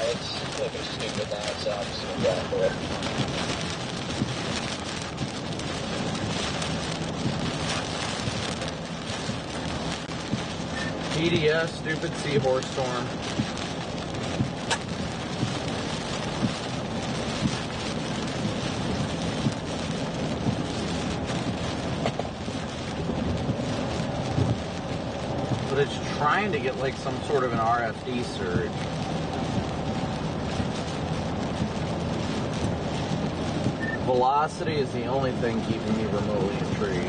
It's looking stupid now, so I'm just going to go for it. EDS, stupid seahorse storm. But it's trying to get like some sort of an RFD surge. Velocity is the only thing keeping me remotely intrigued.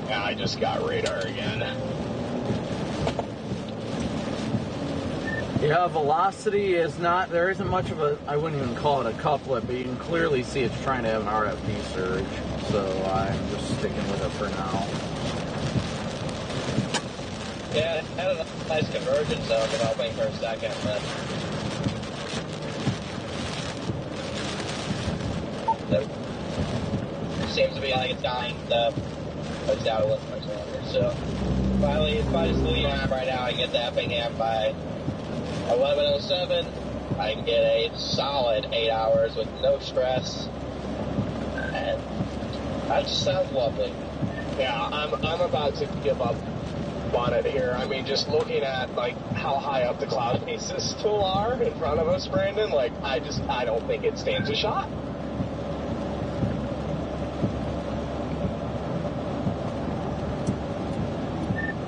Yeah, I just got radar again. Yeah, velocity is not, there isn't much of a, I wouldn't even call it a couplet, but you can clearly see it's trying to have an RFD surge, so I'm just sticking with it for now. Yeah, it had a nice convergence though, developing for a second, but it seems to be like it's dying to push out a little much longer, so finally, if I just leave right now, I can get to Effingham by 11:07. I can get a solid 8 hours with no stress, and that just sounds lovely. Yeah, I'm about to give up on it here. I mean, just looking at like how high up the cloud bases still are in front of us, Brandon. Like, I don't think it stands a shot.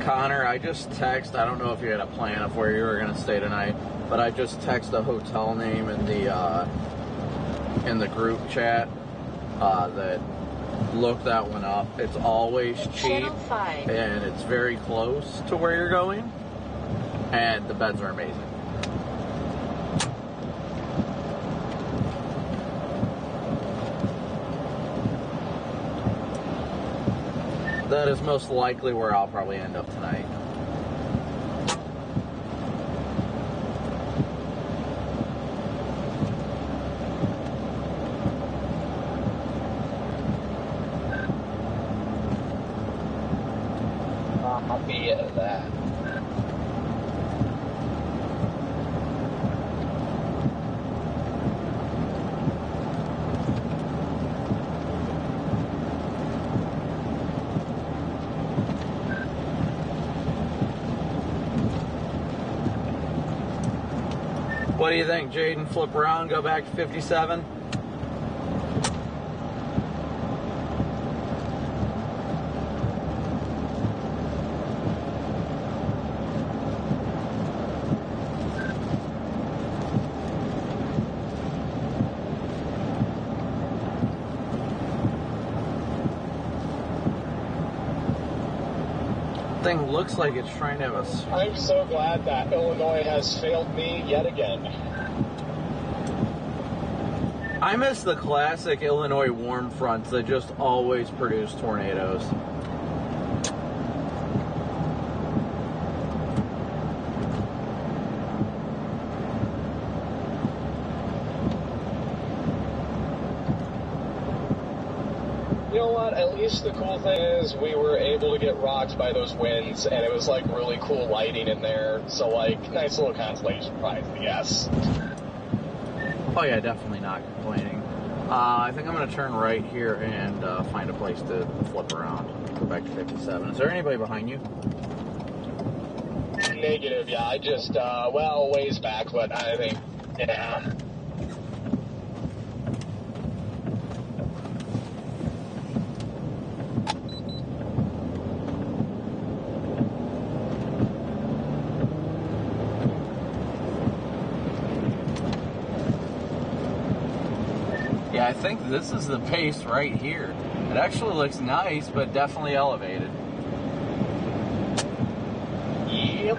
Connor, I just text, I don't know if you had a plan of where you were going to stay tonight, but I just text a hotel name in the group chat that look that one up. It's always cheap, and it's very close to where you're going, and the beds are amazing. That is most likely where I'll probably end up tonight. I'll be at that. What do you think, Jaden? Flip around, go back to 57? Thing looks like it's trying to have a... I'm so glad that Illinois has failed me yet again. I miss the classic Illinois warm fronts that just always produce tornadoes. You know what? At least the cool thing is we were able to get rocked by those winds, and it was like really cool lighting in there. So like, nice little consolation prize, I guess. Oh yeah, definitely not complaining. I think I'm going to turn right here and find a place to flip around. Go back to 57. Is there anybody behind you? Negative, yeah. I just, well, ways back, but I think, yeah. Yeah, I think this is the pace right here. It actually looks nice, but definitely elevated. Yep.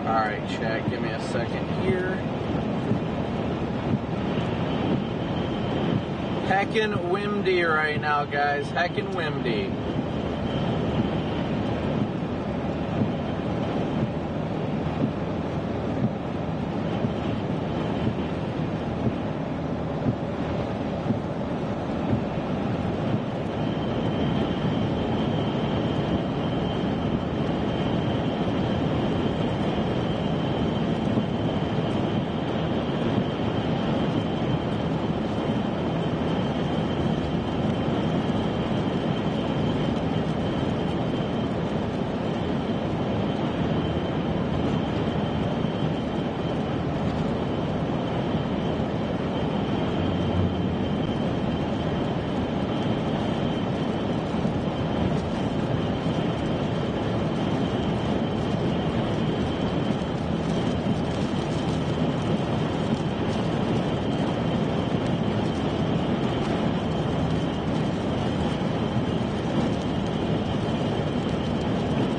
Alright, chat, give me a second here. Heckin' windy right now, guys. Heckin' windy.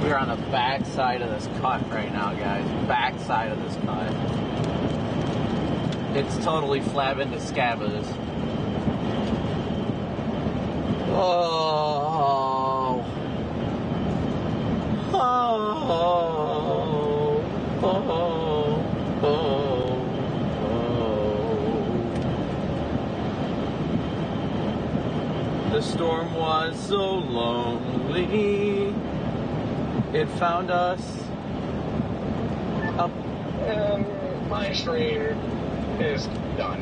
We're on the back side of this cut right now, guys. Back side of this cut. It's totally flab into scabbers. Oh. Oh. Oh. Oh. The storm was so lonely. It found us up. And my stream is done.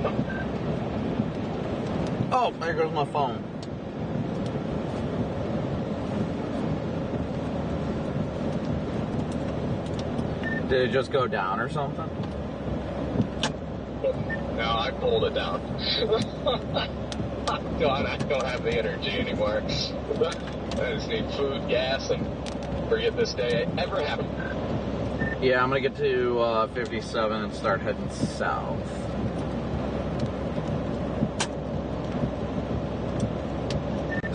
Oh, there goes my phone. Did it just go down or something? No, I pulled it down. God, I don't have the energy anymore. I just need food, gas, and forget this day ever happened. Yeah, I'm gonna get to 57 and start heading south.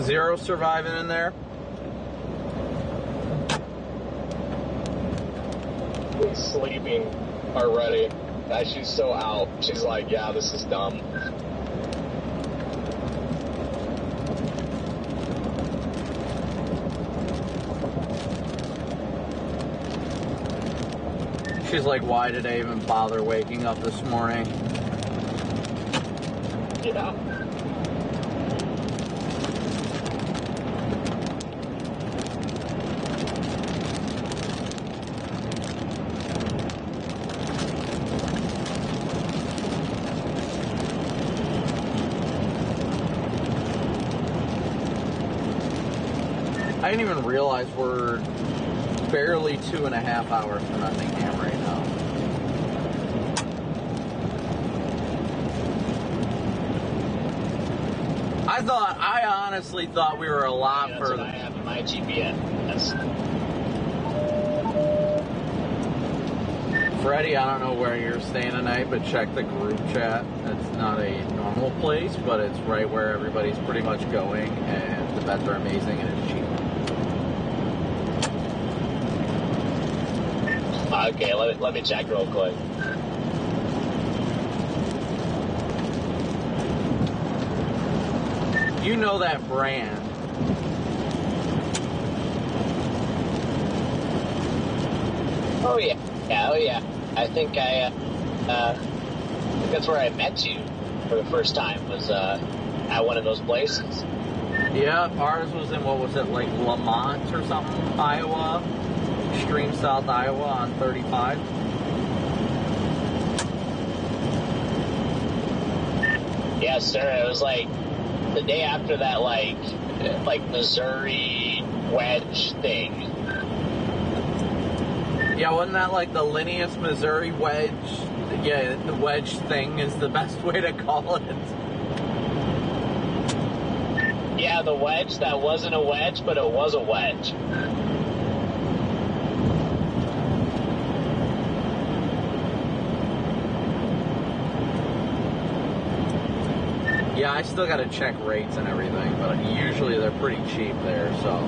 Zero surviving in there. She's sleeping already. She's so out. She's like, yeah, this is dumb. She's like, why did I even bother waking up this morning? Yeah. I didn't even realize we're barely 2.5 hours from Effingham right now. I honestly thought we were a lot that's further. What I have in my GPS. guess. Freddie, I don't know where you're staying tonight, but check the group chat. It's not a normal place, but it's right where everybody's pretty much going, and the beds are amazing and it's cheap. Okay, let me check real quick. You know that brand. Oh yeah, oh yeah. I think that's where I met you for the first time. Was at one of those places. Yeah, ours was in, what was it, like Lamont or something, Iowa, extreme South Iowa on 35. Yes, sir. It was like the day after that, like Missouri wedge thing. Yeah, wasn't that like the Linnaeus Missouri wedge? Yeah, the wedge thing is the best way to call it. Yeah, the wedge that wasn't a wedge, but it was a wedge. Yeah, I still gotta check rates and everything, but usually they're pretty cheap there, so.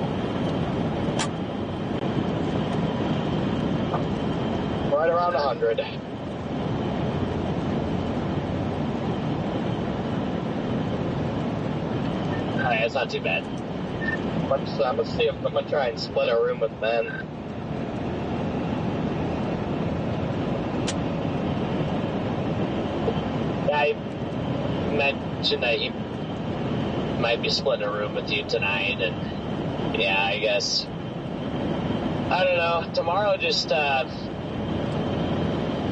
Right around 100. Alright, that's not too bad. Let's see if I'm gonna try and split a room with Ben. I mentioned that you might be splitting a room with you tonight, and yeah, I guess I don't know. Tomorrow just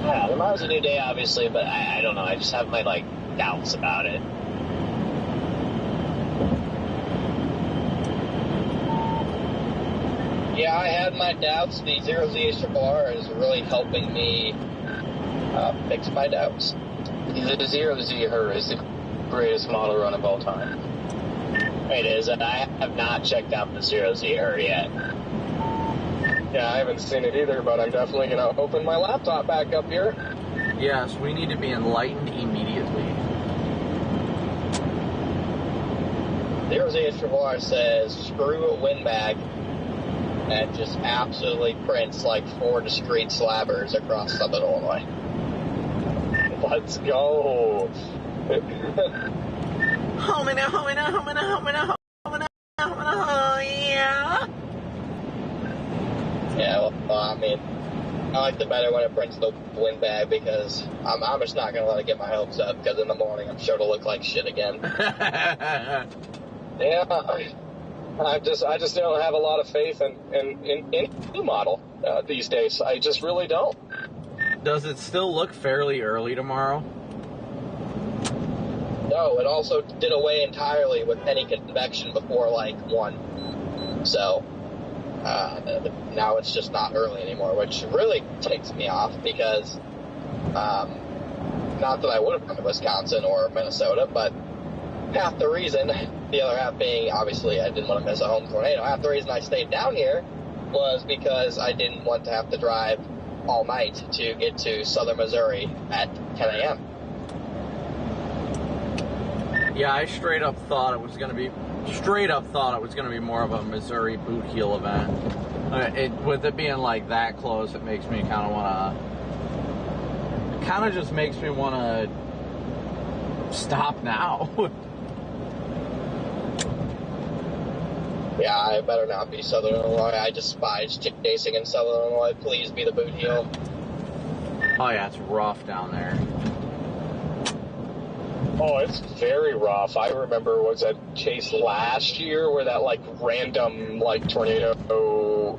yeah, tomorrow's a new day, obviously, but I don't know. I just have my like doubts about it. Yeah, I had my doubts. The 0ZHRR is really helping me fix my doubts. The 0ZHR is the greatest model run of all time. It is, and I have not checked out the 0ZHR yet. Yeah, I haven't seen it either, but I'm definitely going to open my laptop back up here. Yes, we need to be enlightened immediately. 0ZHRR says, screw a windbag, and just absolutely prints like 4 discrete slabbers across Southern Illinois. Let's go. Yeah. Yeah, well, I mean, I like the better when it prints the windbag because I'm just not going to let it get my hopes up because in the morning I'm sure to look like shit again. Yeah, I just don't have a lot of faith in any model these days. I just really don't. Does it still look fairly early tomorrow? No, it also did away entirely with any convection before like 1. So now it's just not early anymore, which really takes me off because not that I would have come to Wisconsin or Minnesota, but half the reason, the other half being obviously I didn't want to miss a home tornado, half the reason I stayed down here was because I didn't want to have to drive all night to get to southern Missouri at 10 a.m. Yeah, I straight up thought it was going to be more of a Missouri boot heel event. With it being like that close, it makes me kind of just makes me want to stop now. Yeah, I better not be Southern Illinois. I despise chasing in Southern Illinois. Please be the boot heel. Oh yeah, it's rough down there. Oh, it's very rough. I remember was a chase last year where that like random like tornado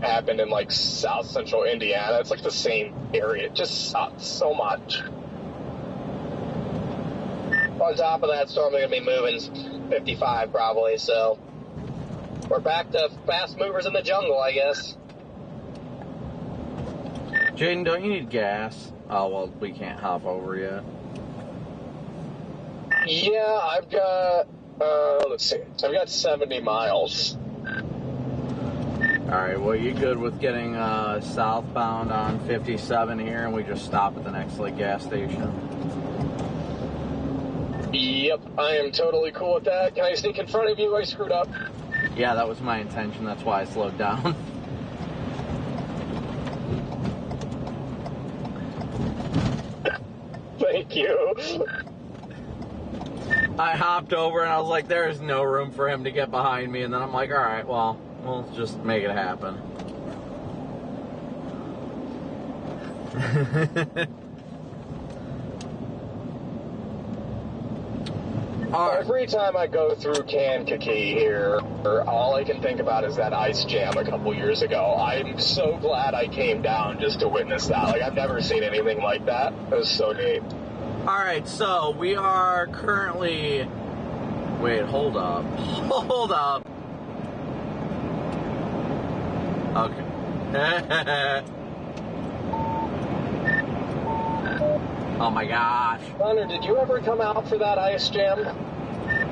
happened in like south central Indiana. It's like the same area. It just sucks so much. On top of that storm, they're going to be moving 55 probably, so we're back to fast movers in the jungle, I guess. Jaden, don't you need gas? Oh, well, we can't hop over yet. Yeah, I've got, let's see. I've got 70 miles. All Alright, well, you good with getting southbound on 57 here, and we just stop at the next like gas station? Yep, I am totally cool with that. Can I sneak in front of you? I screwed up. Yeah, that was my intention. That's why I slowed down. Thank you. I hopped over and I was like, there is no room for him to get behind me. And then I'm like, all right, well, we'll just make it happen. Every time I go through Kankakee here, all I can think about is that ice jam a couple years ago. I'm so glad I came down just to witness that. Like, I've never seen anything like that. It was so neat. Alright, so we are currently... Wait, hold up. Hold up. Okay. Oh my gosh. Connor, did you ever come out for that ice jam?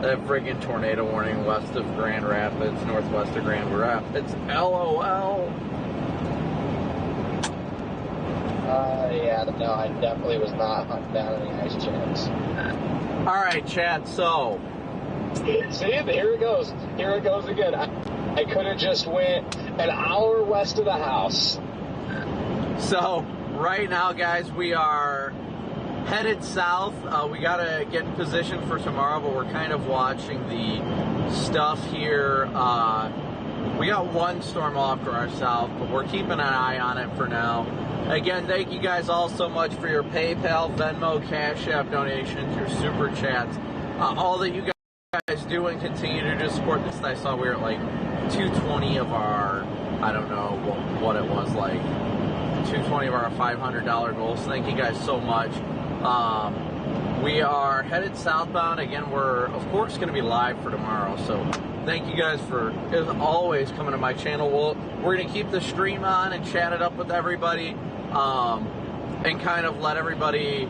That friggin' tornado warning west of Grand Rapids, northwest of Grand Rapids. LOL. Yeah, no, I definitely was not hunting down any ice jams. Alright, chat, so. See, here it goes. Here it goes again. I could have just went an hour west of the house. So, right now, guys, we are headed south. We gotta get in position for tomorrow, but we're kind of watching the stuff here. We got one storm off to our south, but we're keeping an eye on it for now. Again, thank you guys all so much for your PayPal, Venmo, Cash App donations, your Super Chats, all that you guys do and continue to just support this. I saw we were at like 220 of our, I don't know what it was, like 220 of our $500 goals. Thank you guys so much. We are headed southbound. Again, we're of course going to be live for tomorrow, so thank you guys for, as always, coming to my channel. We're going to keep the stream on and chat it up with everybody, and kind of let everybody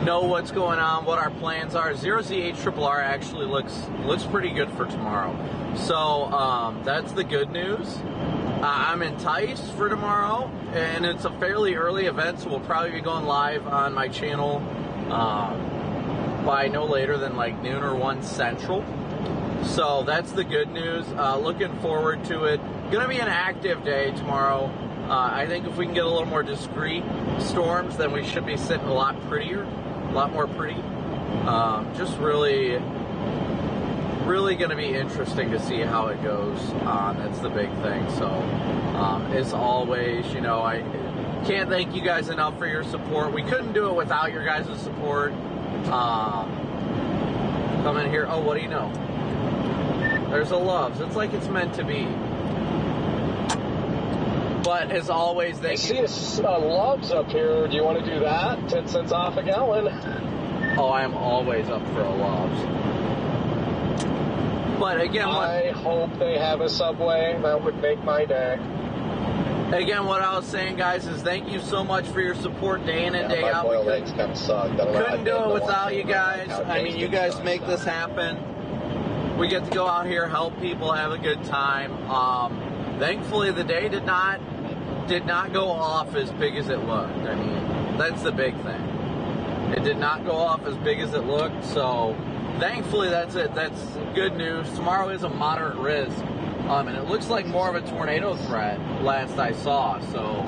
know what's going on, what our plans are. 0Z8RRR actually looks pretty good for tomorrow. So that's the good news. I'm enticed for tomorrow, and it's a fairly early event, so we'll probably be going live on my channel by no later than like noon or 1 Central. So that's the good news. Looking forward to it. Gonna be an active day tomorrow. I think if we can get a little more discreet storms, then we should be sitting a lot prettier, a lot more pretty. Just really going to be interesting to see how it goes. That's the big thing. So, as always, you know, I can't thank you guys enough for your support. We couldn't do it without your guys' support. Come in here. Oh, what do you know? There's a Loves. It's like it's meant to be. But as always, thank you. I see a Loves up here. Do you want to do that? 10 cents off a gallon. Oh, I am always up for a Loves. But again, I hope they have a Subway. That would make my day. Again, what I was saying, guys, is thank you so much for your support day in and day out. My legs kind of suck. Couldn't do it without you guys. I mean, you guys make this happen. We get to go out here, help people, have a good time. Thankfully, the day did not go off as big as it looked. I mean, that's the big thing. It did not go off as big as it looked, so thankfully that's it. That's good news. Tomorrow is a moderate risk, and it looks like more of a tornado threat last I saw, so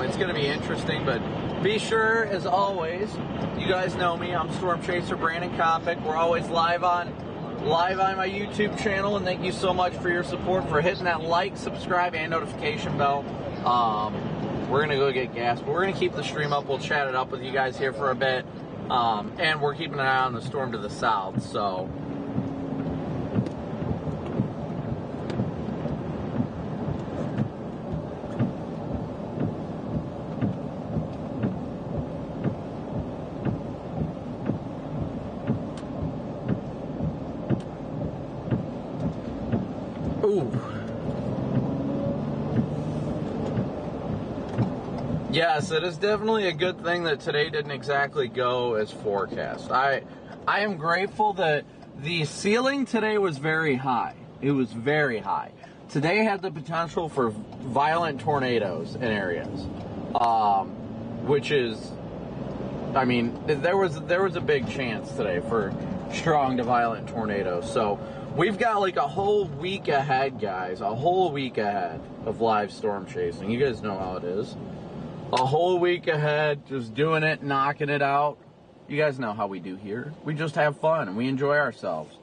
it's going to be interesting. But be sure, as always, you guys know me, I'm Storm Chaser Brandon Copic. We're always live on my YouTube channel, and thank you so much for your support, for hitting that like, subscribe, and notification bell. We're going to go get gas, but we're going to keep the stream up. We'll chat it up with you guys here for a bit. And we're keeping an eye on the storm to the south, so. Ooh. Yes, it is definitely a good thing that today didn't exactly go as forecast. I am grateful that the ceiling today was very high. It was very high. today had the potential for violent tornadoes in areas, which is, I mean, there was a big chance today for strong to violent tornadoes. So we've got like a whole week ahead, guys, a whole week ahead of live storm chasing. You guys know how it is. A whole week ahead, just doing it, knocking it out. You guys know how we do here. We just have fun and we enjoy ourselves.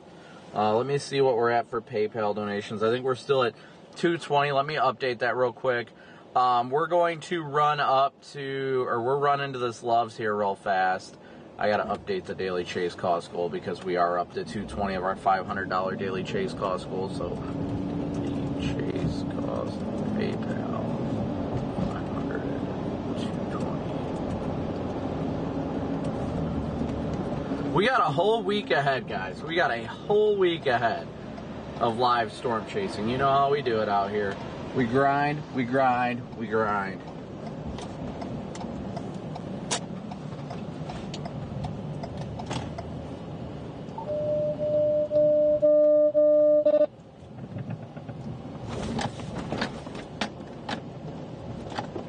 Let me see what we're at for PayPal donations. I think we're still at $220. Let me update that real quick. We're going to run we're running to this Loves here real fast. I got to update the daily chase cost goal because we are up to $220 of our $500 daily chase cost goal. So, chase cost PayPal. We got a whole week ahead, guys. We got a whole week ahead of live storm chasing. You know how we do it out here. We grind, we grind, we grind.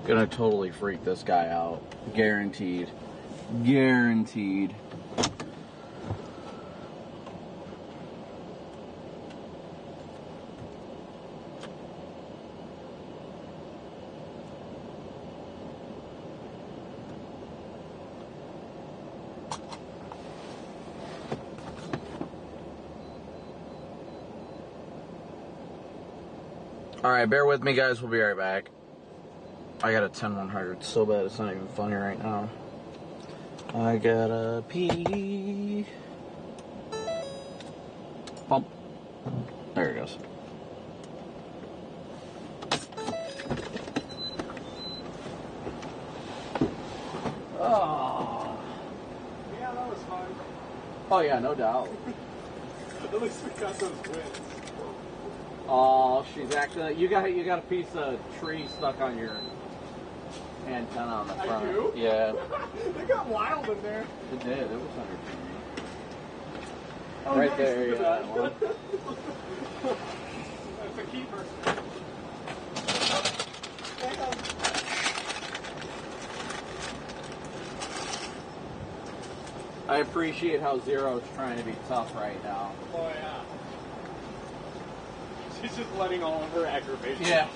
Gonna totally freak this guy out. Guaranteed. Guaranteed. Alright, bear with me, guys. We'll be right back. I got a 10-100 so bad it's not even funny right now. I gotta pee. Bump. There it goes. Oh. Yeah, that was fun. Oh yeah, no doubt. At least we got those wins. Oh, she's actually, you got a piece of tree stuck on your antenna on the front. I do? Yeah. It got wild in there. It did. It was entertaining. Oh, Right nice. there, Look at yeah. that. Well. That's a keeper. I appreciate how Zero's trying to be tough right now. Oh, yeah. She's just letting all of her aggravation. Yeah.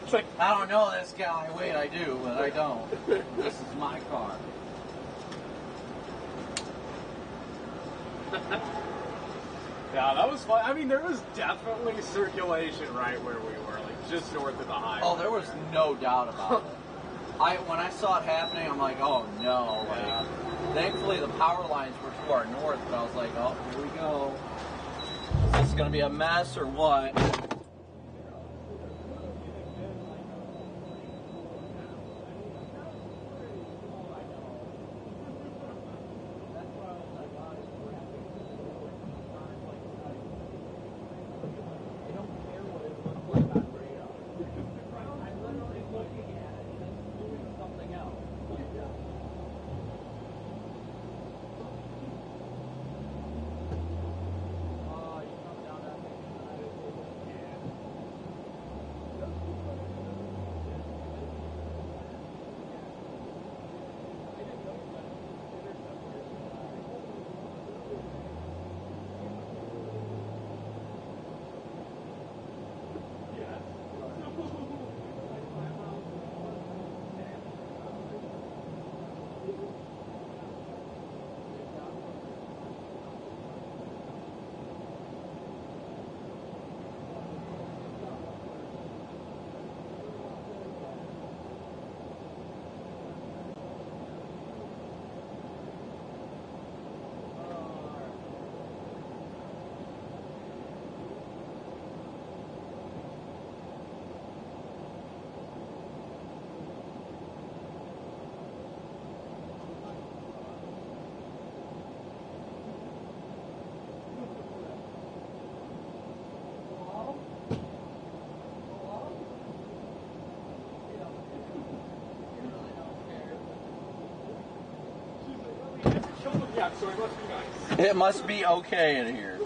It's like, I don't know this guy. Wait, I do, but I don't. This is my car. yeah, that was fun. I mean, there was definitely circulation right where we were, like just north of the highway. Oh, there was no doubt about it. When I saw it happening, I'm like, oh no. Like, thankfully, the power lines were to our north, but I was like, oh, here we go. Is this going to be a mess or what? Yeah, so it must be nice. It must be okay in here.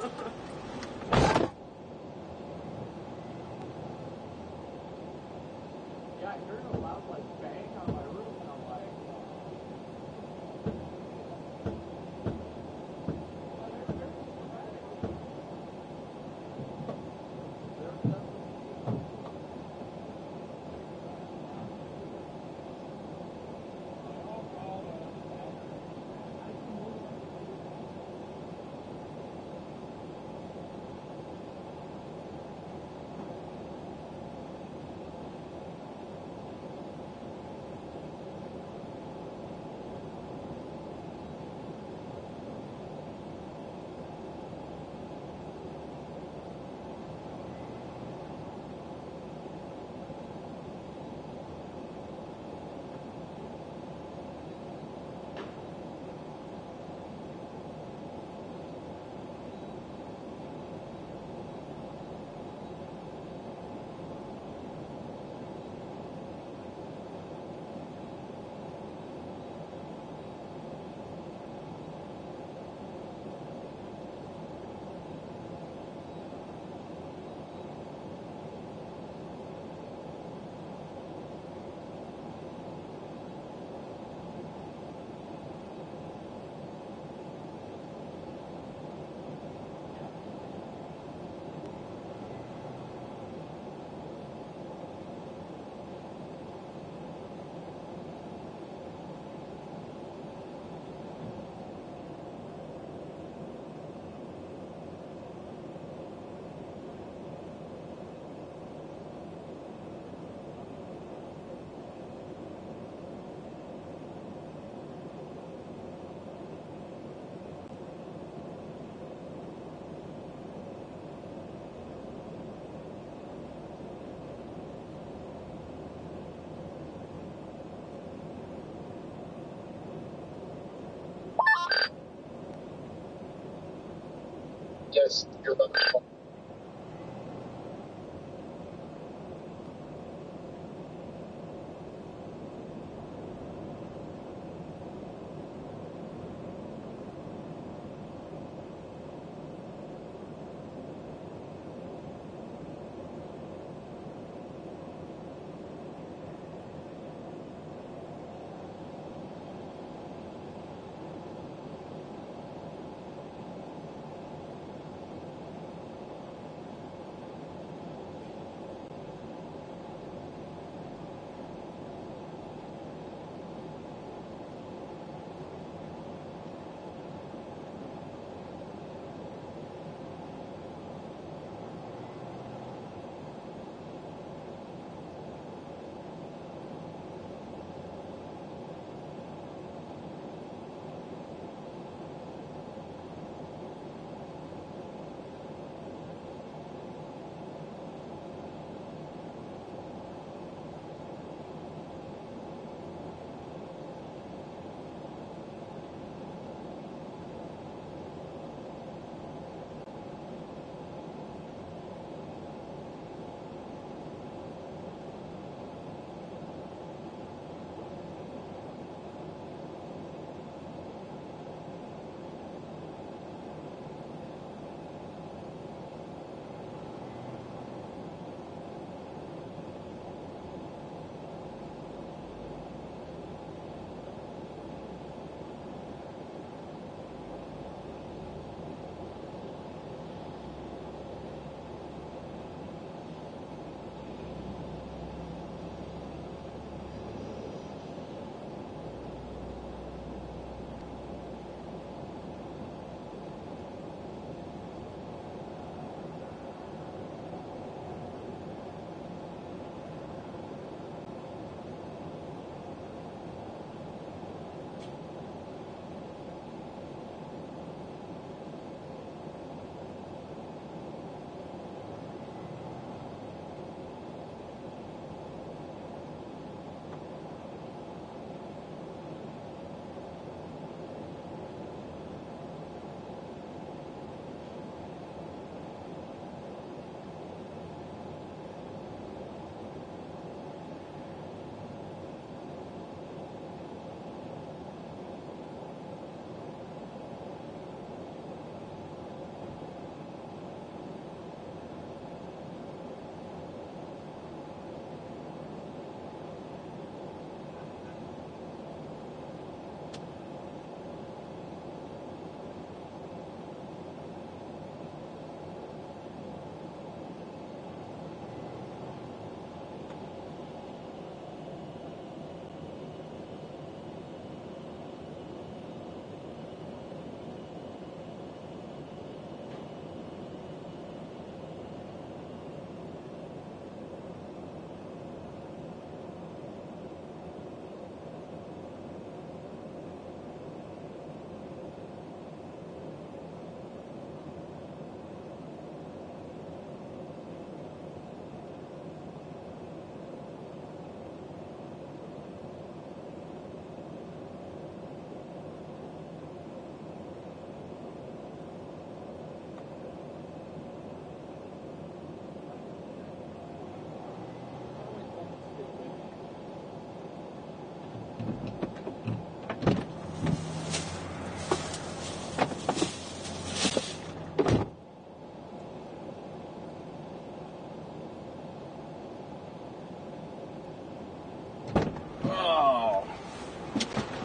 guys. You're welcome.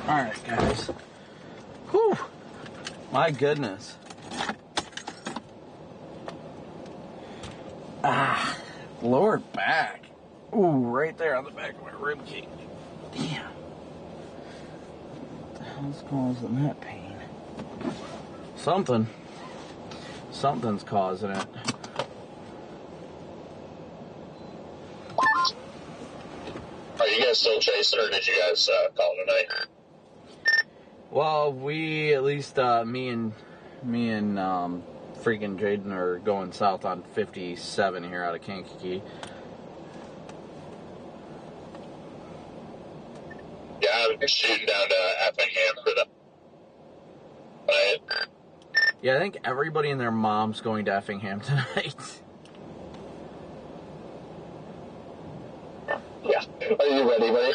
Alright, guys. Whew. My goodness. Lower back. Ooh, right there on the back of my rib cage. Damn. What the hell's causing that pain? Something's causing it. Are you guys still chasing, or did you guys call it a night? Well, we at least me and freaking Jaden are going south on 57 here out of Kankakee. Yeah, I'm shooting down to Effingham for the night. Yeah, I think everybody and their mom's going to Effingham tonight. Yeah. Are you ready, buddy?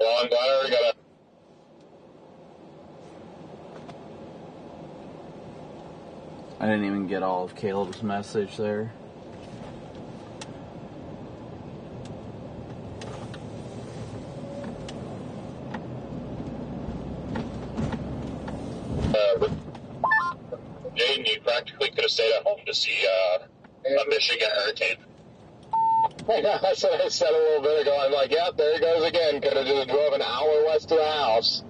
Well, I'm glad I already got a... I didn't even get all of Caleb's message there. Jaden, you practically could have stayed at home to see a Michigan Hurricane. That's what I said a little bit ago. I'm like, yep, there he goes again. Could have just drove an hour west of the house.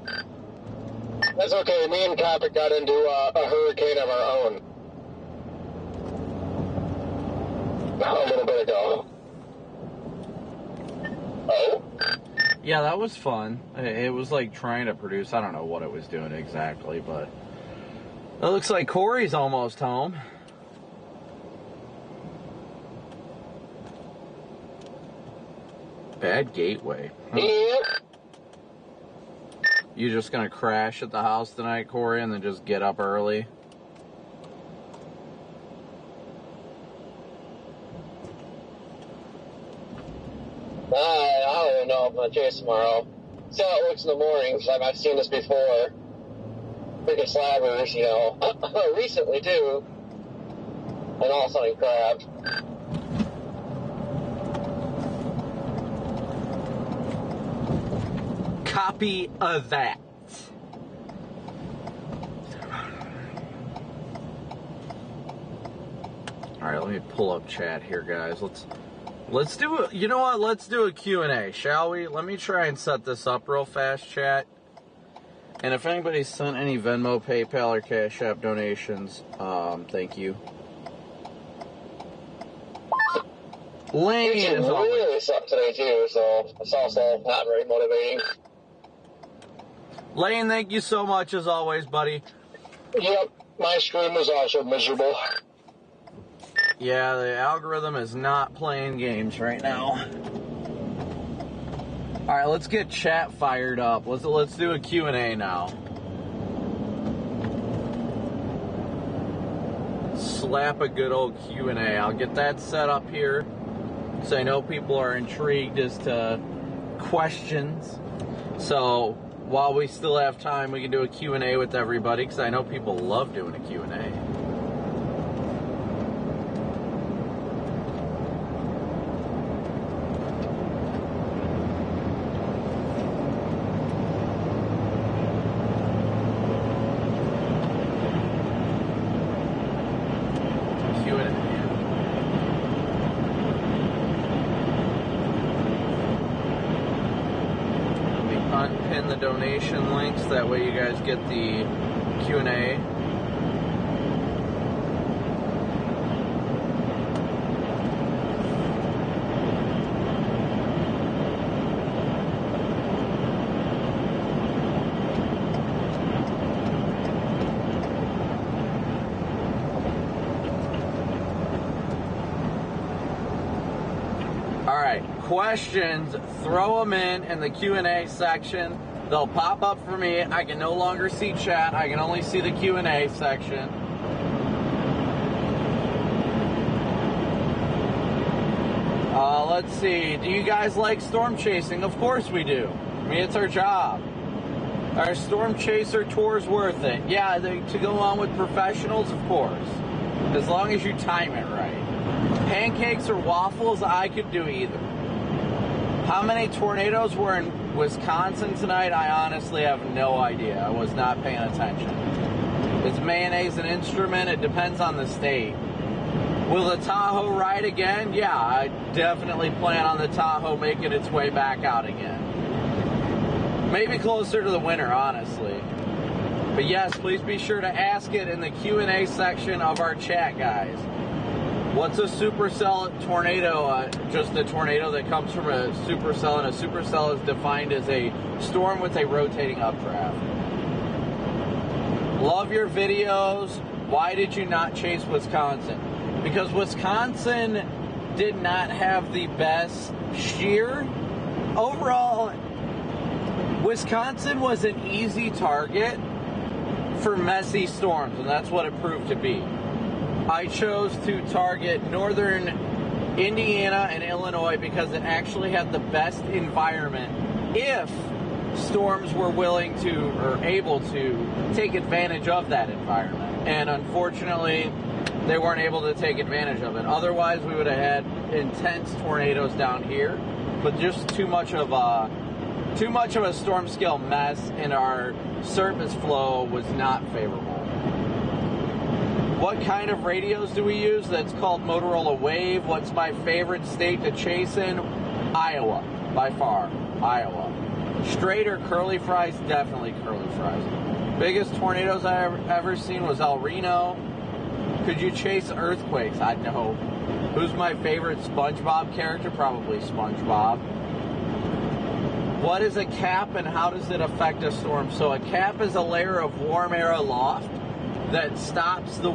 That's okay. Me and Copic got into a hurricane of our own a little bit ago. Oh? Yeah, that was fun. It was like trying to produce, I don't know what it was doing exactly, but it looks like Corey's almost home. Bad gateway. Huh? Yep. You just gonna crash at the house tonight, Corey, and then just get up early? I don't even know if I'm going to chase tomorrow. See how it looks in the morning, because I've seen this before. Freaking slabbers, you know. Recently, too. And all sunny crap. Copy of that. Alright, let me pull up chat here, guys. Let's do a, you know what? Let's do a Q&A, shall we? Let me try and set this up real fast, chat. And if anybody's sent any Venmo, PayPal, or Cash App donations, thank you. Lane is really sucked today too, so it's also not very motivating. Lane, thank you so much as always, buddy. Yep, my stream was also miserable. Yeah, the algorithm is not playing games right now. All right, let's get chat fired up. Let's do a Q&A now. Slap a good old Q&A. I'll get that set up here, so I know people are intrigued as to questions. So while we still have time, we can do a Q&A with everybody, because I know people love doing a Q&A. Donation links, that way you guys get the Q&A. Alright, questions, throw them in the Q&A section. They'll pop up for me. I can no longer see chat. I can only see the Q&A section. Let's see. Do you guys like storm chasing? Of course we do. I mean, it's our job. Are storm chaser tours worth it? Yeah, to go on with professionals, of course. As long as you time it right. Pancakes or waffles, I could do either. How many tornadoes were in Wisconsin tonight? I honestly have no idea. I was not paying attention. Is mayonnaise an instrument? It depends on the state. Will the Tahoe ride again? Yeah, I definitely plan on the Tahoe making its way back out again. Maybe closer to the winter, honestly. But yes, please be sure to ask it in the Q&A section of our chat, guys. What's a supercell tornado? Just a tornado that comes from a supercell, and a supercell is defined as a storm with a rotating updraft. Love your videos. Why did you not chase Wisconsin? Because Wisconsin did not have the best shear. Overall, Wisconsin was an easy target for messy storms, and that's what it proved to be. I chose to target northern Indiana and Illinois because it actually had the best environment if storms were willing to or able to take advantage of that environment. And unfortunately, they weren't able to take advantage of it. Otherwise, we would have had intense tornadoes down here, but just too much of a storm scale mess, and our surface flow was not favorable. What kind of radios do we use? That's called Motorola Wave. What's my favorite state to chase in? Iowa, by far. Iowa. Straight or curly fries? Definitely curly fries. Biggest tornadoes I ever seen was El Reno. Could you chase earthquakes? I know. Who's my favorite SpongeBob character? Probably SpongeBob. What is a cap and how does it affect a storm? So a cap is a layer of warm air aloft that stops the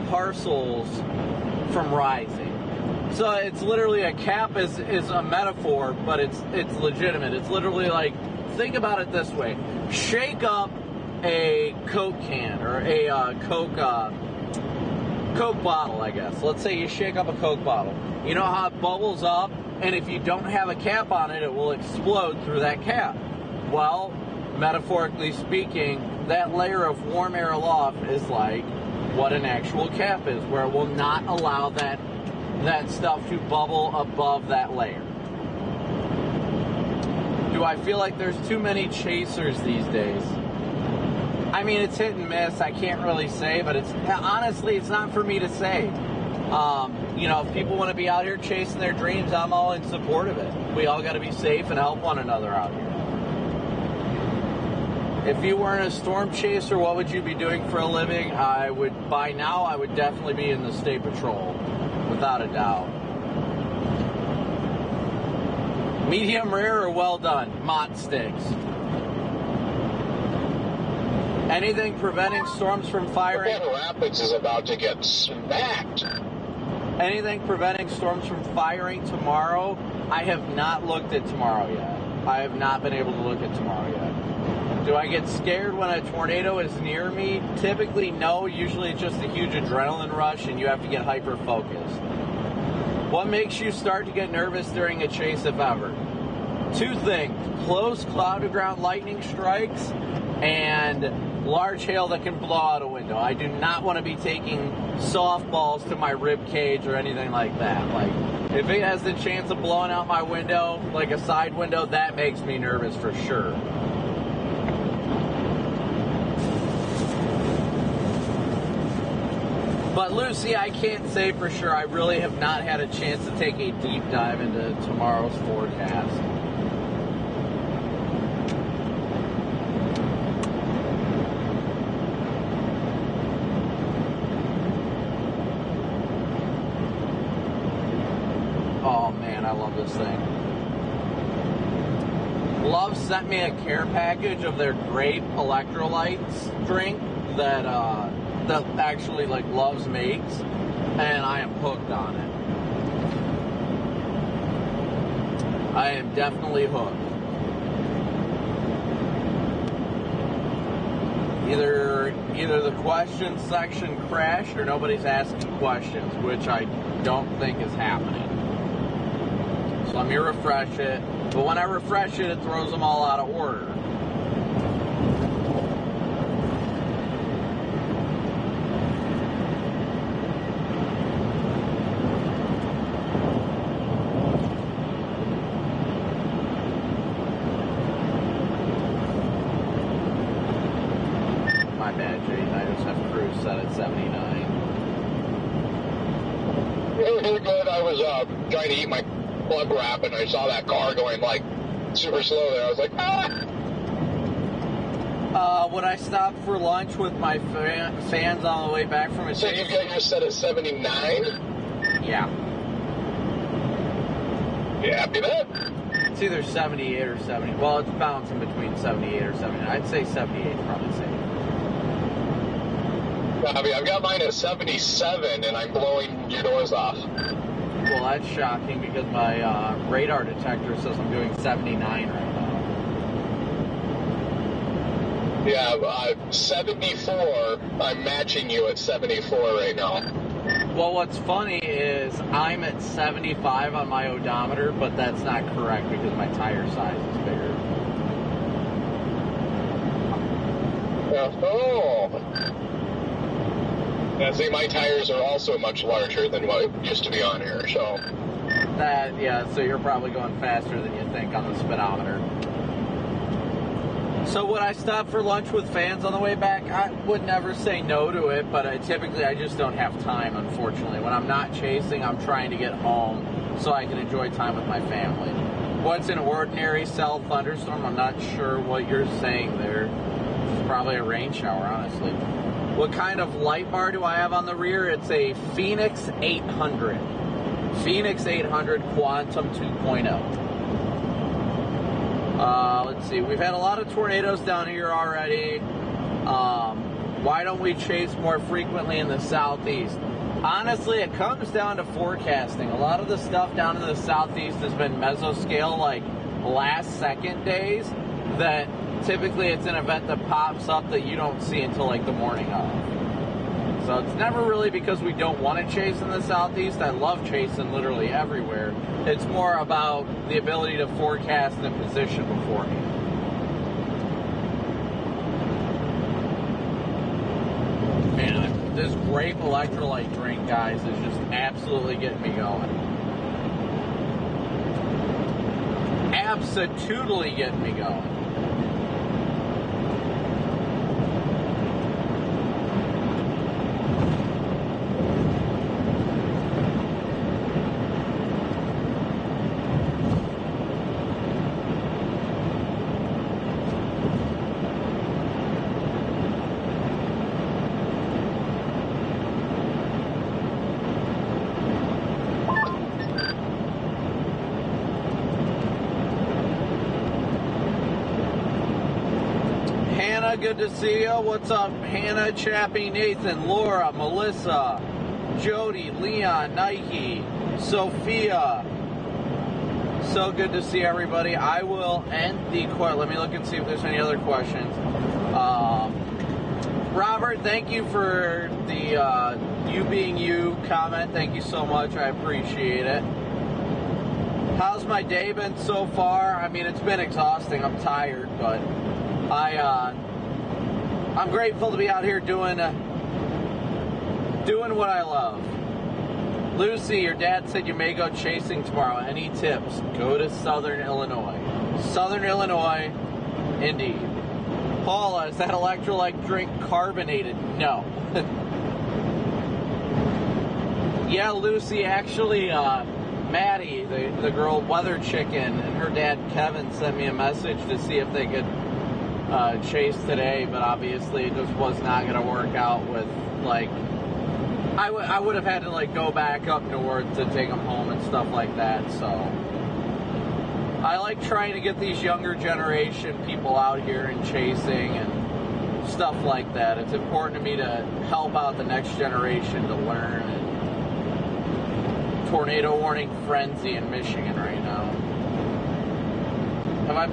parcels from rising. So it's literally, a cap is a metaphor, but it's legitimate. It's literally like, think about it this way. Shake up a Coke can or a Coke bottle, I guess. Let's say you shake up a Coke bottle. You know how it bubbles up, and if you don't have a cap on it, it will explode through that cap. Well, metaphorically speaking, that layer of warm air aloft is like what an actual cap is, where it will not allow that stuff to bubble above that layer. Do I feel like there's too many chasers these days? I mean, it's hit and miss. I can't really say, but honestly, it's not for me to say. If people want to be out here chasing their dreams, I'm all in support of it. We all got to be safe and help one another out here. If you weren't a storm chaser, what would you be doing for a living? By now, I would definitely be in the State Patrol, without a doubt. Medium rare or well done? Mott sticks. Anything preventing storms from firing? Grand Rapids is about to get smacked. Anything preventing storms from firing tomorrow? I have not looked at tomorrow yet. I have not been able to look at tomorrow yet. Do I get scared when a tornado is near me? Typically, no. Usually it's just a huge adrenaline rush and you have to get hyper-focused. What makes you start to get nervous during a chase, if ever? Two things. Close cloud-to-ground lightning strikes and large hail that can blow out a window. I do not want to be taking softballs to my rib cage or anything like that. Like, if it has the chance of blowing out my window, like a side window, that makes me nervous for sure. But Lucy, I can't say for sure. I really have not had a chance to take a deep dive into tomorrow's forecast. Oh man, I love this thing. Love sent me a care package of their grape electrolytes drink that actually like Love's makes, and I am hooked on it. I am definitely hooked. Either the question section crashed or nobody's asking questions, which I don't think is happening. So let me refresh it. But when I refresh it, it throws them all out of order. My bad, Jay. I just have cruise set at 79. You're good. I was trying to eat my plug wrap, and I saw that car going like super slow there. I was like, ah! When I stopped for lunch with my fans on the way back from a So you got your set at 79? Yeah. You happy with that? It's either 78 or 70. Well, it's bouncing between 78 or 79. I'd say 78 is probably safe. I mean, I've got mine at 77, and I'm blowing your doors off. Well, that's shocking because my radar detector says I'm doing 79 right now. Yeah, 74. I'm matching you at 74 right now. Well, what's funny is I'm at 75 on my odometer, but that's not correct because my tire size is bigger. Oh. Yeah, see, my tires are also much larger than what used to be on here, so. So you're probably going faster than you think on the speedometer. So would I stop for lunch with fans on the way back? I would never say no to it, but typically I just don't have time, unfortunately. When I'm not chasing, I'm trying to get home so I can enjoy time with my family. What's an ordinary cell thunderstorm? I'm not sure what you're saying there. It's probably a rain shower, honestly. What kind of light bar do I have on the rear? It's a Phoenix 800. Phoenix 800 Quantum 2.0. Let's see. We've had a lot of tornadoes down here already. Why don't we chase more frequently in the southeast? Honestly, it comes down to forecasting. A lot of the stuff down in the southeast has been mesoscale, like last second days, that typically it's an event that pops up that you don't see until like the morning of. So it's never really because we don't want to chase in the southeast. I love chasing literally everywhere. It's more about the ability to forecast and position beforehand. Man, this grape electrolyte drink, guys, is just absolutely getting me going. Absolutely getting me going. Good to see you. What's up, Hannah, Chappie, Nathan, Laura, Melissa, Jody, Leon, Nike, Sophia. So good to see everybody. I will end the question. Let me look and see if there's any other questions. Robert, thank you for the you being you comment. Thank you so much. I appreciate it. How's my day been so far? I mean, it's been exhausting. I'm tired, but I'm grateful to be out here doing what I love. Lucy, your dad said you may go chasing tomorrow. Any tips? Go to Southern Illinois. Southern Illinois, indeed. Paula, is that electrolyte drink carbonated? No. Yeah, Lucy, actually, Maddie, the girl Weather Chicken, and her dad Kevin sent me a message to see if they could chase today, but obviously it just was not going to work out with, like, I would have had to, like, go back up north to take them home and stuff like that, so I like trying to get these younger generation people out here and chasing and stuff like that. It's important to me to help out the next generation to learn. And tornado warning frenzy in Michigan right now. Have I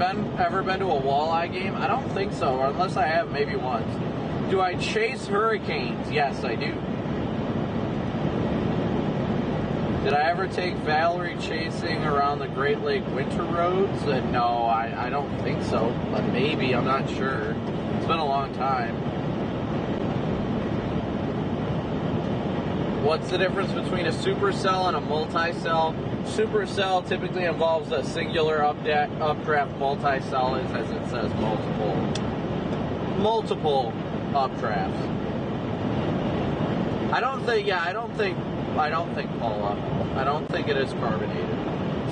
ever been to a walleye game? I don't think so, or unless I have, maybe once. Do I chase hurricanes? Yes, I do. Did I ever take Valerie chasing around the Great Lake winter roads? No, I don't think so, but maybe, I'm not sure. It's been a long time. What's the difference between a supercell and a multi-cell? Supercell typically involves a singular updraft. Multi-cell is, as it says, multiple updrafts. I don't think Paula. I don't think it is carbonated.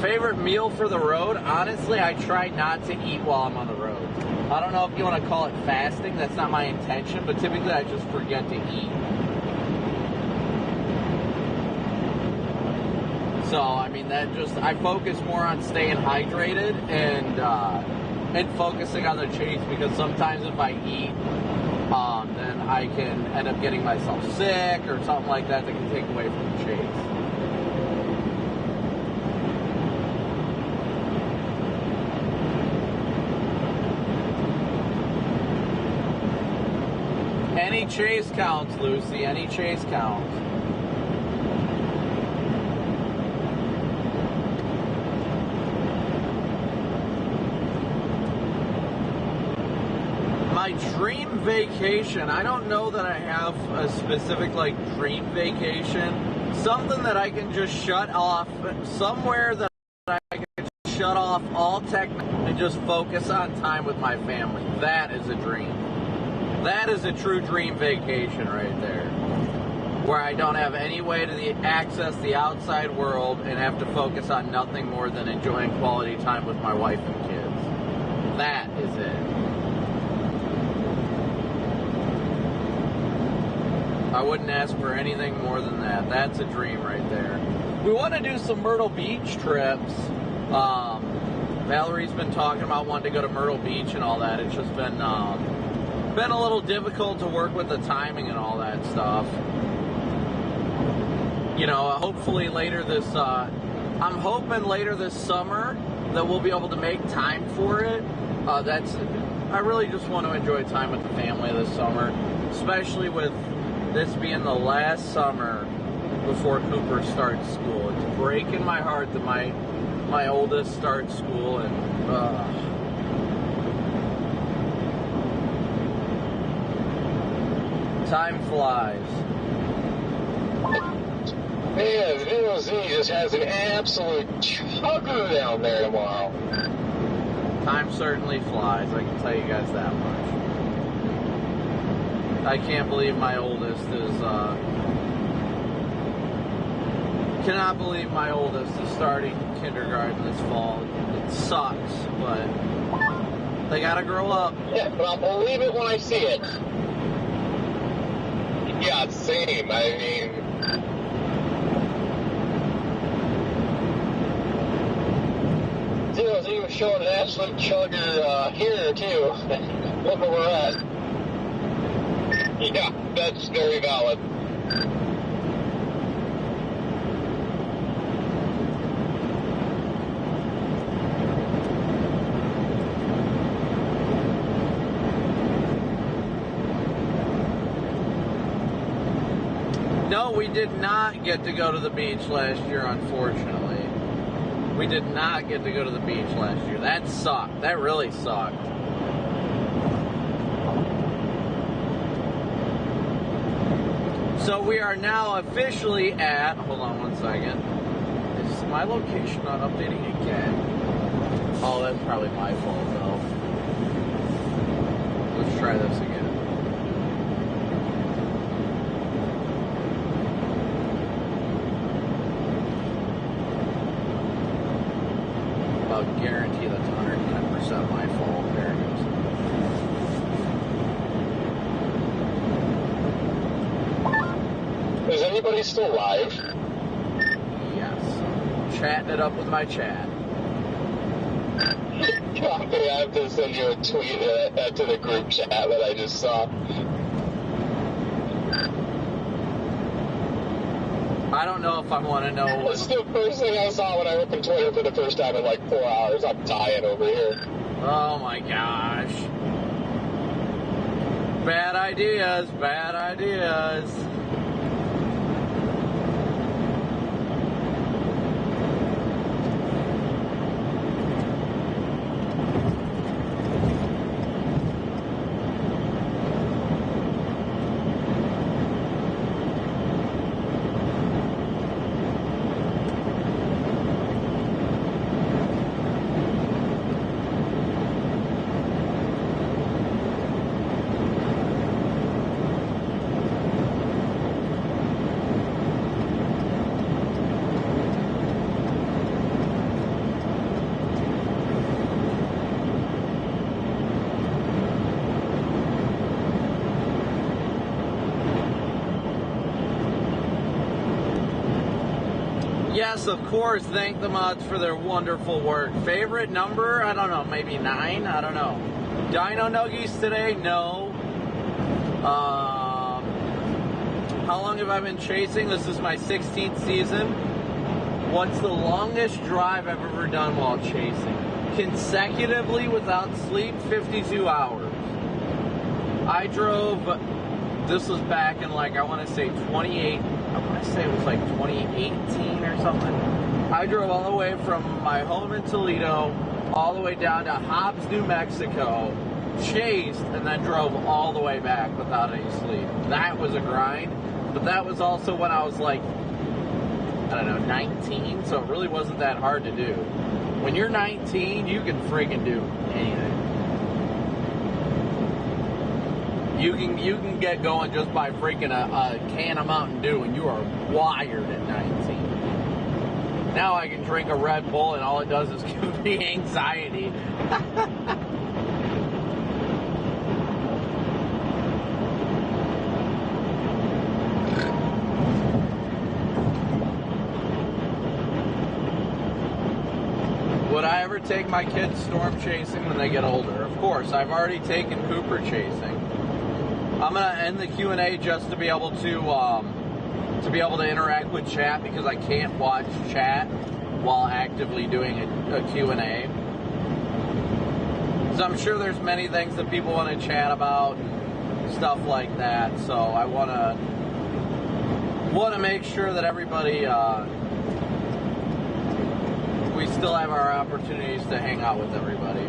Favorite meal for the road? Honestly, I try not to eat while I'm on the road. I don't know if you want to call it fasting. That's not my intention, but typically I just forget to eat. So, I mean, I focus more on staying hydrated and focusing on the chase, because sometimes if I eat, then I can end up getting myself sick or something like that can take away from the chase. Any chase counts, Lucy. Any chase counts. My dream vacation, I don't know that I have a specific, like, dream vacation. Something that I can just shut off, somewhere that I can shut off all tech and just focus on time with my family. That is a dream. That is a true dream vacation right there. Where I don't have any way to access the outside world and have to focus on nothing more than enjoying quality time with my wife and kids. That is it. I wouldn't ask for anything more than that. That's a dream right there. We want to do some Myrtle Beach trips. Valerie's been talking about wanting to go to Myrtle Beach and all that. It's just been a little difficult to work with the timing and all that stuff. You know, hopefully later this, I'm hoping later this summer that we'll be able to make time for it. I really just want to enjoy time with the family this summer, especially with this being the last summer before Cooper starts school. It's breaking my heart that my oldest starts school, and time flies. Man, VOZ just has an absolute chugger down there tomorrow. Time certainly flies, I can tell you guys that much. I can't believe my oldest is, cannot believe my oldest is starting kindergarten this fall. It sucks, but they gotta grow up. Yeah, but I'll believe it when I see it. Yeah, same. I mean, he was showing an absolute chugger here, too. Look where we're at. Yeah, that's very valid. No, we did not get to go to the beach last year, unfortunately. We did not get to go to the beach last year. That sucked. That really sucked. So we are now officially at, hold on one second. Is my location not updating again? Oh, that's probably my fault though. Let's try this again. I'll guarantee that's 110% my fault. There it goes. Is anybody still live? Yes. Chatting it up with my chat. I'm going to have to send you a tweet to the group chat that I just saw. I don't know if I want to know. That's the first thing I saw when I opened Twitter for the first time in like 4 hours. I'm dying over here. Oh my gosh. Bad ideas, bad ideas. Yes, of course, thank the mods for their wonderful work. Favorite number? I don't know, maybe 9? I don't know. Dino Nuggies today? No. How long have I been chasing? This is my 16th season. What's the longest drive I've ever done while chasing? Consecutively without sleep, 52 hours. I drove This was back in, like, I want to say 28, I want to say it was like 2018 or something. I drove all the way from my home in Toledo all the way down to Hobbs, New Mexico, chased, and then drove all the way back without any sleep. That was a grind, but that was also when I was like, I don't know, 19, so it really wasn't that hard to do. When you're 19, you can freaking do anything. You can get going just by freaking a can of Mountain Dew, and you are wired at 19. Now I can drink a Red Bull, and all it does is give me anxiety. Would I ever take my kids storm chasing when they get older? Of course. I've already taken Cooper chasing. I'm gonna end the Q&A just to be able to interact with chat, because I can't watch chat while actively doing a Q&A. So I'm sure there's many things that people want to chat about and stuff like that. So I want to make sure that everybody we still have our opportunities to hang out with everybody.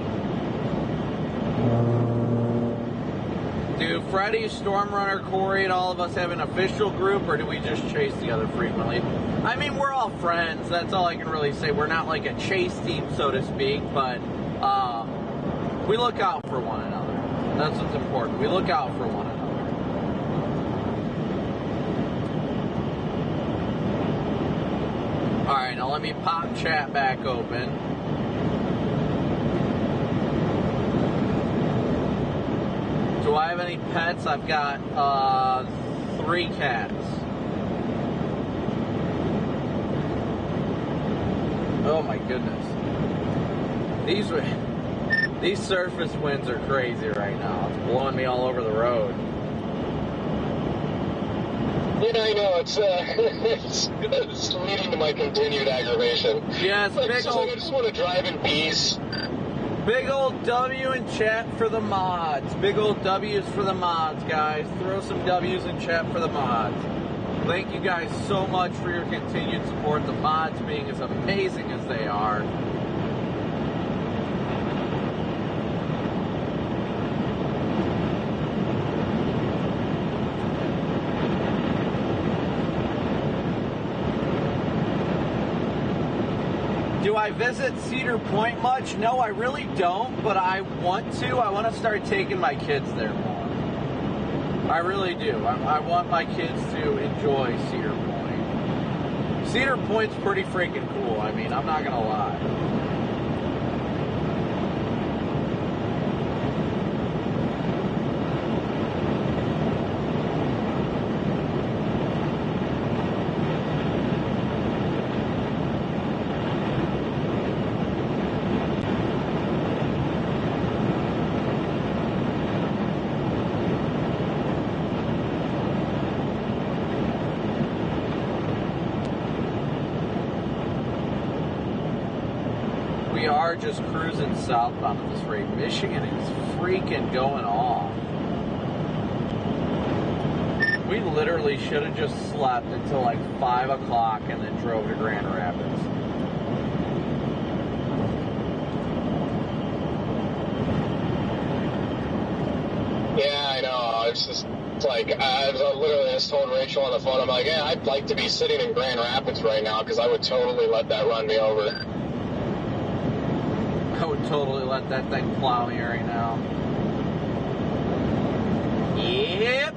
Do Freddie, Stormrunner, Corey, and all of us have an official group, or do we just chase together frequently? I mean, we're all friends. That's all I can really say. We're not like a chase team, so to speak, but we look out for one another. That's what's important. We look out for one another. All right, now let me pop chat back open. Do I have any pets? I've got 3 cats. Oh my goodness. These surface winds are crazy right now. It's blowing me all over the road. Yeah, I know. It's leading to my continued aggravation. Yes, I just want to drive in peace. Big old W in chat for the mods. Big old W's for the mods, guys. Throw some W's in chat for the mods. Thank you guys so much for your continued support. The mods being as amazing as they are. Do I visit Cedar Point much? No, I really don't, but I want to. I want to start taking my kids there more. I really do. I want my kids to enjoy Cedar Point. Cedar Point's pretty freaking cool. I mean, I'm not going to lie. We are just cruising southbound at this rate. Michigan is freaking going off. We literally should have just slept until like 5 o'clock and then drove to Grand Rapids. Yeah, I know. It's like, I literally just told Rachel on the phone, I'm like, yeah, I'd like to be sitting in Grand Rapids right now, because I would totally let that run me over. I would totally let that thing plow me right now. Yep.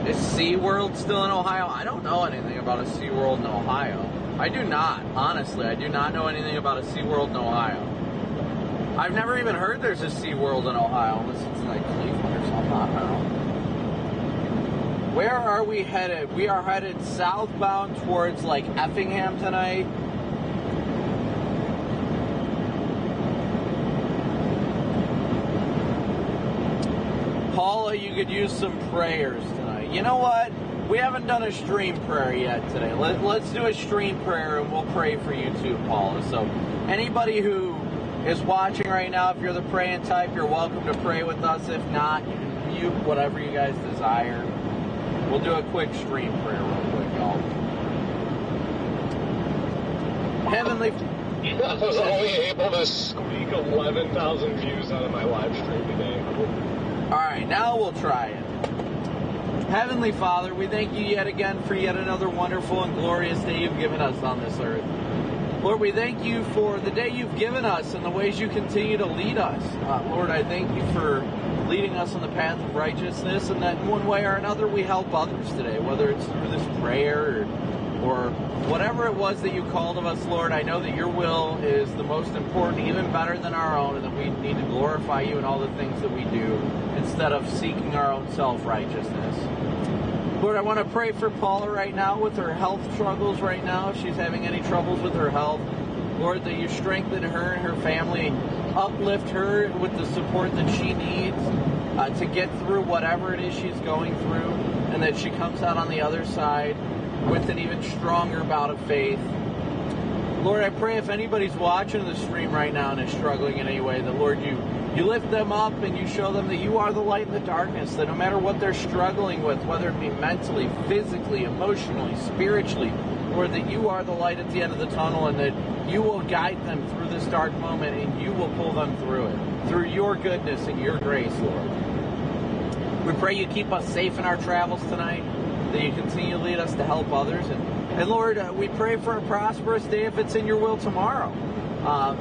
Is SeaWorld still in Ohio? I don't know anything about a SeaWorld in Ohio. I do not. Honestly, I do not know anything about a SeaWorld in Ohio. I've never even heard there's a SeaWorld in Ohio, unless it's in like Cleveland or something. I don't know. Where are we headed? We are headed southbound towards like Effingham tonight. Paula, you could use some prayers tonight. You know what? We haven't done a stream prayer yet today. Let's do a stream prayer, and we'll pray for you too, Paula. So anybody who is watching right now, if you're the praying type, you're welcome to pray with us. If not, you can mute whatever you guys desire. We'll do a quick stream prayer real quick, y'all. Heavenly... I was only able to squeak 11,000 views out of my live stream today. Alright, now we'll try it. Heavenly Father, we thank you yet again for yet another wonderful and glorious day you've given us on this earth. Lord, we thank you for the day you've given us and the ways you continue to lead us. Lord, I thank you for leading us on the path of righteousness, and that in one way or another we help others today, whether it's through this prayer or whatever it was that you called of us, Lord. I know that your will is the most important, even better than our own, and that we need to glorify you in all the things that we do instead of seeking our own self-righteousness. Lord, I want to pray for Paula right now with her health struggles right now. If she's having any troubles with her health, Lord, that you strengthen her and her family, uplift her with the support that she needs to get through whatever it is she's going through, and that she comes out on the other side with an even stronger bout of faith. Lord, I pray if anybody's watching the stream right now and is struggling in any way, that, Lord, you lift them up and you show them that you are the light in the darkness, that no matter what they're struggling with, whether it be mentally, physically, emotionally, spiritually, Lord, that you are the light at the end of the tunnel, and that you will guide them through this dark moment, and you will pull them through it, through your goodness and your grace, Lord. We pray you keep us safe in our travels tonight, that you continue to lead us to help others. And Lord, we pray for a prosperous day if it's in your will tomorrow.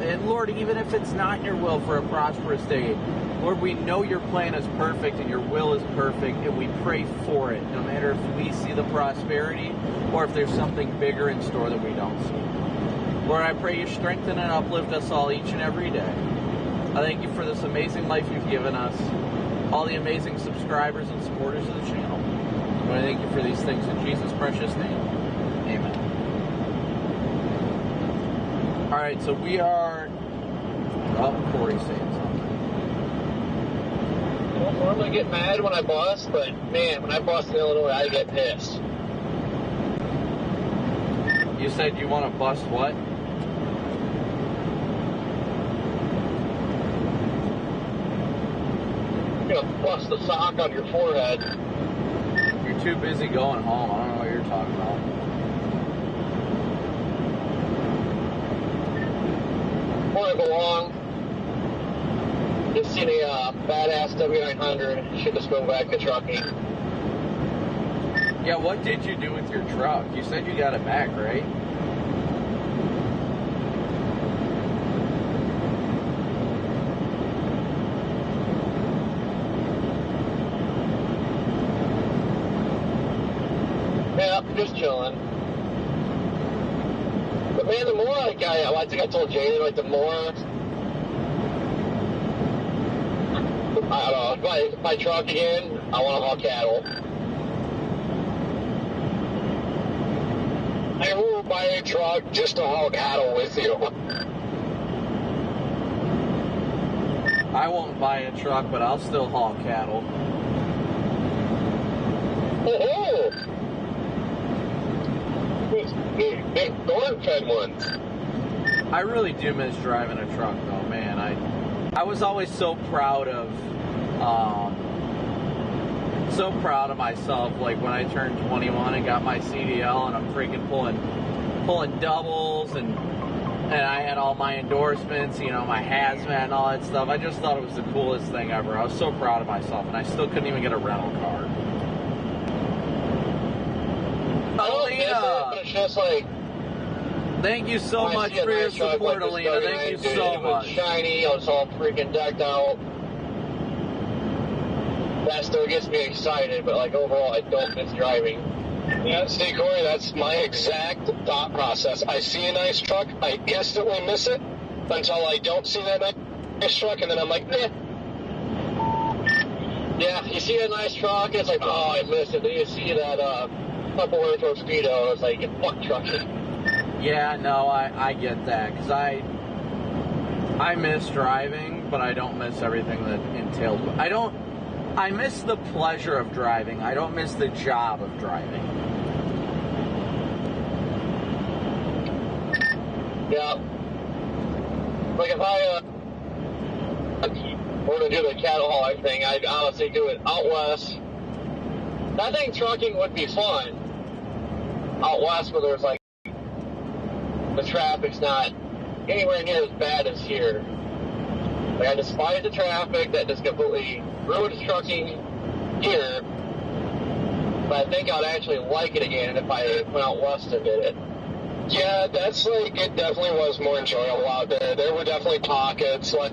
And Lord, even if it's not in your will for a prosperous day, Lord, we know your plan is perfect and your will is perfect, and we pray for it, no matter if we see the prosperity or if there's something bigger in store that we don't see. Lord, I pray you strengthen and uplift us all each and every day. I thank you for this amazing life you've given us, all the amazing subscribers and supporters of the channel. And I thank you for these things in Jesus' precious name. Amen. Alright, so we are... Oh, Corey's saying something. I don't normally get mad when I bust, but man, when I bust in Illinois, I get pissed. You said you want to bust what? You're gonna bust the sock on your forehead. You're too busy going home. I don't know what you're talking about. Before I go along, just seen a badass W900. Should just go back to trucking. Yeah, what did you do with your truck? You said you got it back, right? Yeah, just chilling. But man, the more I think I told Jay, like the more, I don't know, if I truck again, I want to haul cattle. I will buy a truck just to haul cattle with you. I won't buy a truck, but I'll still haul cattle. Oh, big corn-fed ones. I really do miss driving a truck, though, man. I was always so proud of myself, like when I turned 21 and got my CDL, and I'm freaking pulling doubles, and I had all my endorsements, you know, my hazmat and all that stuff. I just thought it was the coolest thing ever. I was so proud of myself, and I still couldn't even get a rental car. Alina, but it's just like, thank you so much for your support, Alina. Thank you so much. It was shiny. I was all freaking decked out. That still gets me excited, but like overall, I don't miss driving. Yeah, see, Corey, that's my exact thought process. I see a nice truck, I instantly miss it until I don't see that nice truck, and then I'm like, eh. Yeah, you see a nice truck, and it's like, oh, I missed it. Then you see that couple retro Speedo, and it's like, fuck trucking. Yeah, no, I get that, because I miss driving, but I don't miss everything that entails. I miss the pleasure of driving. I don't miss the job of driving. Yeah. Like if I were to do the cattle hauling thing, I'd honestly do it out west. I think trucking would be fun out west where there's like the traffic's not anywhere near as bad as here. Like I despise the traffic that just completely ruins trucking here. But I think I'd actually like it again if I went out west and did it. Yeah, that's like, it definitely was more enjoyable out there. There were definitely pockets, like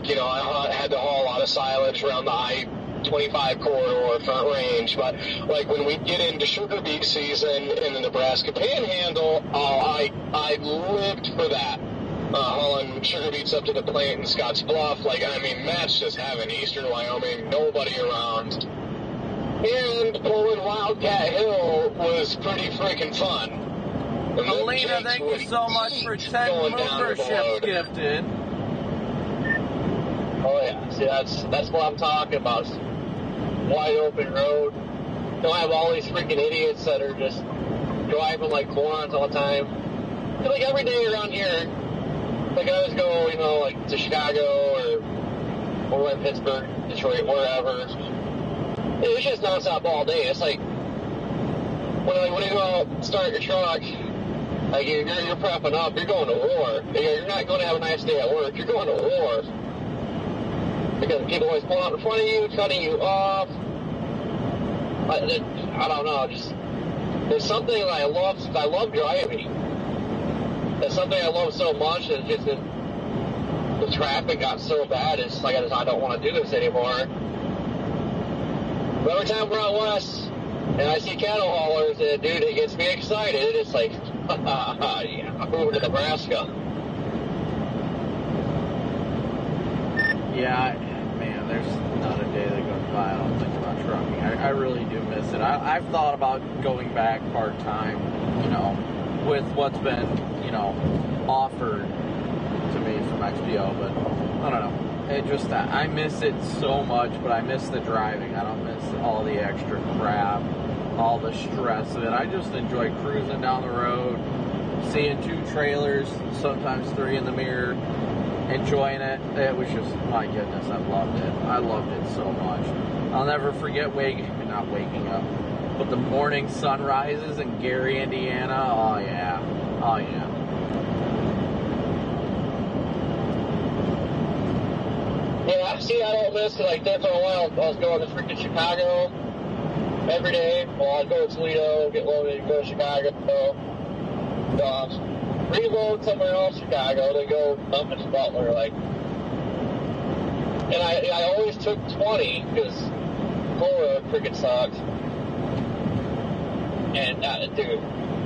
you know, I had to haul a lot of silage around the I-25 corridor, Front Range, but like when we get into sugar beet season in the Nebraska Panhandle, I lived for that. Hauling sugar beets up to the plant in Scotts Bluff, like, I mean, that's just heaven. Eastern Wyoming, nobody around. And pulling Wildcat Hill was pretty freaking fun. Alina, thank you so much for 10 memberships gifted. Oh yeah, see that's what I'm talking about. Wide open road. Don't have all these freaking idiots that are just driving like morons all the time. I feel like every day around here, like I always go, you know, like to Chicago or in Pittsburgh, Detroit, wherever. It's just nonstop all day. It's like when you go out and start your truck, like you're prepping up, you're going to war. You're not going to have a nice day at work. You're going to war. Because people always pull out in front of you, cutting you off. I don't know, just there's something that I love since I love driving. There's something I love so much is just that the traffic got so bad, it's like I don't want to do this anymore. But every time we're out west and I see cattle haulers, dude, it gets me excited. It's like, yeah, I'm moving to Nebraska. Yeah, man, there's not a day that goes by I don't think about trucking. I really do miss it. I've thought about going back part-time, you know, with what's been, you know, offered to me from XPO, but I don't know. It just, I miss it so much, but I miss the driving. I don't miss all the extra crap, all the stress of it. I just enjoy cruising down the road, seeing 2 trailers, sometimes 3 in the mirror, enjoying it. It was just, my goodness, I loved it. I loved it so much. I'll never forget not waking up, but the morning sunrises in Gary, Indiana. Oh yeah. Oh yeah. Yeah, see, I don't miss it. Like, there for a while, I was going to freaking Chicago every day. Well, I'd go to Toledo, get loaded, go to Chicago, reload somewhere else, Chicago, then go up into Butler, like. And I always took 20 because Florida freaking sucked. And dude,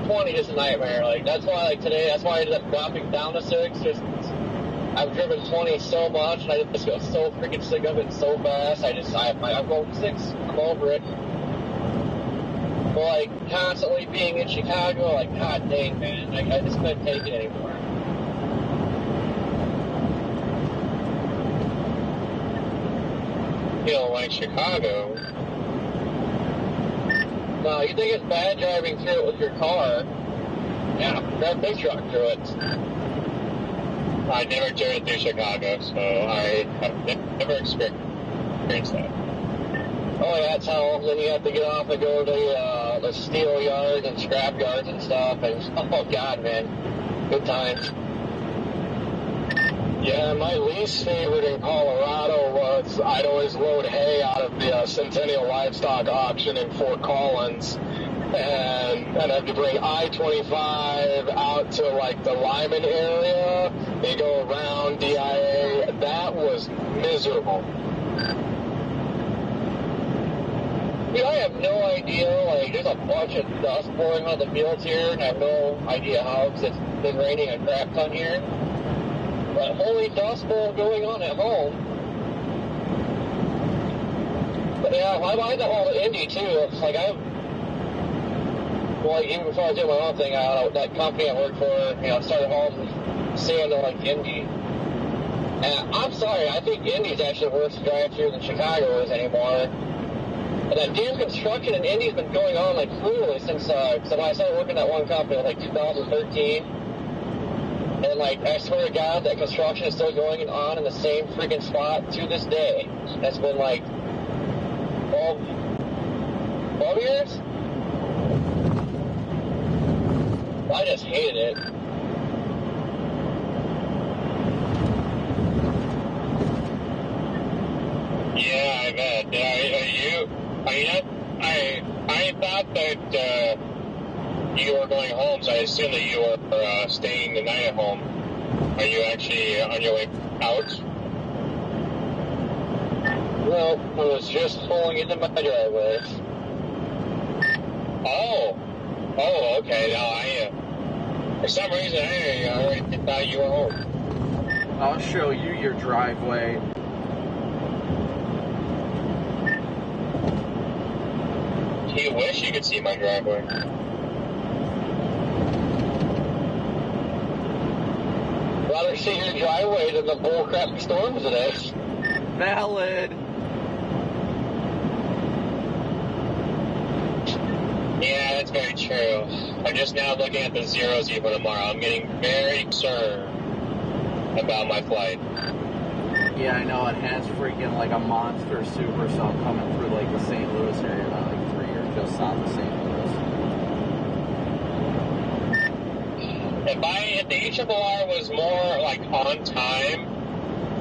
20 is a nightmare. Like that's why, like today, that's why I ended up dropping down to 6. Just I've driven 20 so much, and I just feel so freaking sick of it so fast. I'm going 6. I'm over it. But like constantly being in Chicago, like god dang man, I just couldn't take it anymore. You don't like Chicago? No, you think it's bad driving through it with your car? Yeah, grab big truck through it. I never drove through Chicago, so I have never experienced that. Oh yeah, that's how then you have to get off and go to the steel yards and scrap yards and stuff, and oh god man, good times. Yeah, my least favorite in Colorado was I'd always load hay out of the Centennial Livestock Auction in Fort Collins, and I'd have to bring I-25 out to like the Lyman area. They go around DIA. That was miserable. Dude, I have no idea, like, there's a bunch of dust pouring on the fields here, and I have no idea how, because it's been raining a crap ton here. But holy dust bowl going on at home. But yeah, I buy the whole Indy too. It's like even before I did my own thing, that company I worked for, started hauling sand on like Indy. I'm sorry, I think Indy's actually worse to drive through than Chicago is anymore. And that damn construction in Indy's been going on like clearly since when I started working at one company in like 2013. And like, I swear to God, that construction is still going on in the same freaking spot to this day. That's been like 12 years? I just hated it. Yeah, I bet. I thought that you were going home, so I assumed that you were staying the night at home. Are you actually on your way out? No, I was just pulling into my driveway. Oh, okay. No, for some reason, I already thought you were home. I'll show you your driveway. You wish you could see my driveway. Rather see your driveway than the bullcrap storm today. Valid. Yeah, that's very true. I'm just now looking at the zeros even tomorrow. I'm getting very concerned about my flight. Yeah, I know, it has freaking like a monster supercell coming through like the St. Louis area about like 3 or just south of St. Louis. If the HRR was more like on time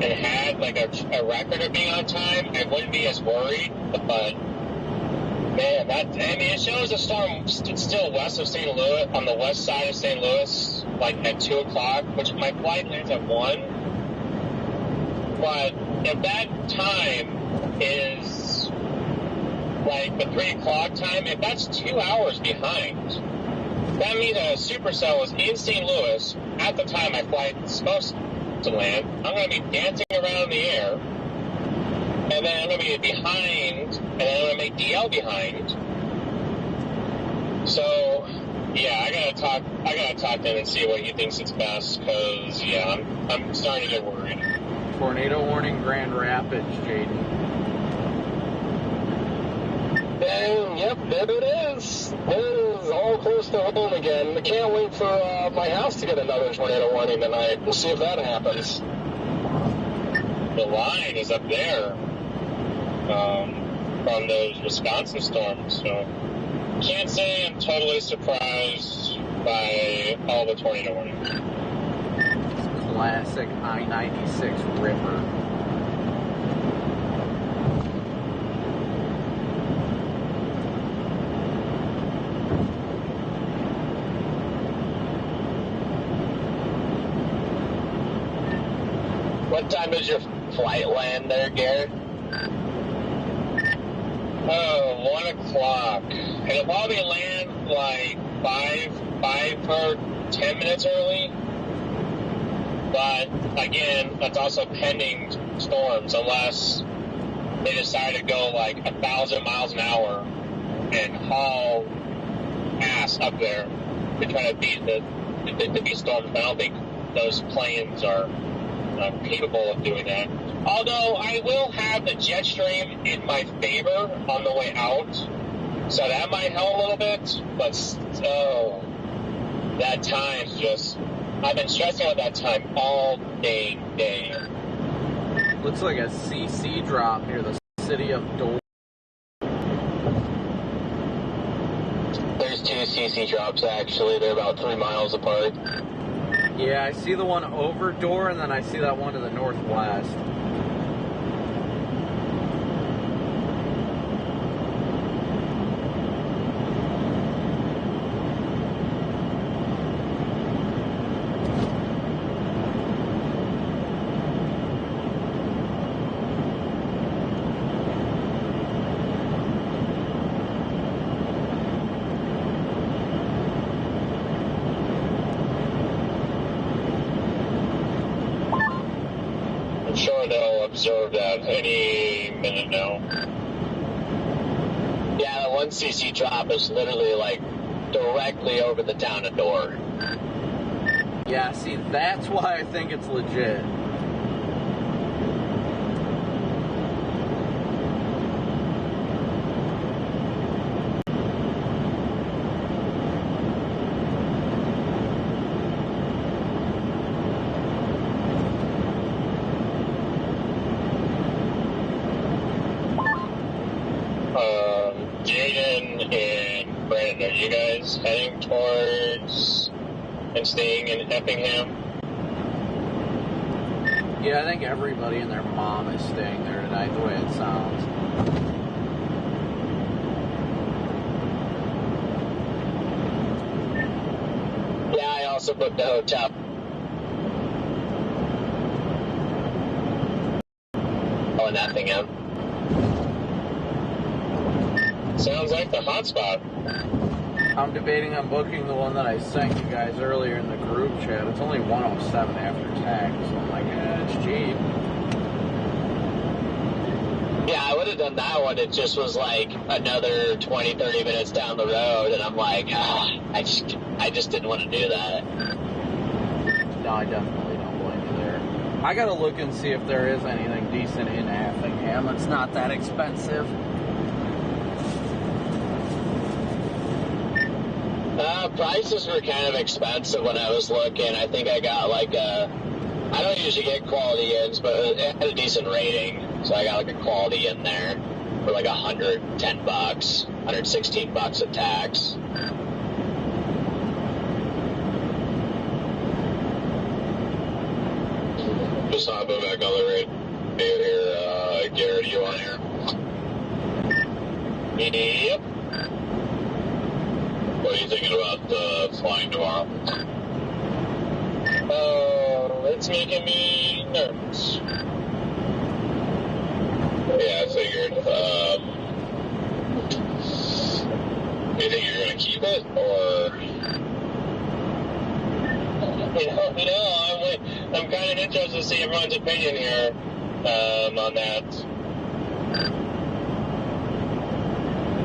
and had like a record of being on time, I wouldn't be as worried. But man, it shows the storm still west of St. Louis, on the west side of St. Louis, like at 2 o'clock, which my flight lands at 1. But if that time is like the 3 o'clock time, if that's 2 hours behind, that means a supercell was in St. Louis at the time my flight is supposed to land. I'm going to be dancing around in the air, and then I'm going to be behind, and then I'm going to make DL behind. So, yeah, I gotta talk to him and see what he thinks is best, because yeah, I'm starting to get worried. Tornado warning, Grand Rapids, Jaden. Dang, yep, there it is. It is all close to home again. I can't wait for my house to get another tornado warning tonight. We'll see if that happens. The line is up there from those Wisconsin storms, so can't say I'm totally surprised by all the tornado warnings. Classic I-96 Ripper. What time does your flight land there, Garrett? 1 o'clock. And it'll probably land like 5 or 10 minutes early. But again, that's also pending storms, unless they decide to go like 1,000 miles an hour and haul ass up there to try to beat the storms. But I don't think those planes are capable of doing that. Although I will have the jet stream in my favor on the way out, so that might help a little bit. But still, that time's just, I've been stressing out that time all day. Looks like a CC drop near the city of Dole. There's 2 CC drops actually. They're about 3 miles apart. Yeah, I see the one over Door, and then I see that one to the northwest. I'm sure they'll observe that any minute now. Yeah, the 1 CC drop is literally like directly over the town of Door. Yeah, see, that's why I think it's legit. Are you guys heading towards and staying in Effingham? Yeah, I think everybody and their mom is staying there tonight, the way it sounds. Yeah, I also booked a hotel. Oh, in Effingham. Sounds like the hotspot. I'm debating on booking the one that I sent you guys earlier in the group chat. It's only $107 after tax, so I'm like, it's cheap. Yeah, I would have done that one. It just was like another 20, 30 minutes down the road, and I'm like, I just didn't want to do that. No, I definitely don't blame you there. I gotta look and see if there is anything decent in Effingham. It's not that expensive. Prices were kind of expensive when I was looking. I think I got like I don't usually get quality inns, but it had a decent rating. So I got like a quality in there for like $110, $116 of tax. Just saw back on the radio here. Garrett, you on here? Yep. What are you thinking about flying tomorrow? Oh, it's making me nervous. Yeah, I figured. Do you think you're going to keep it, or? I'm kind of interested to see everyone's opinion here on that.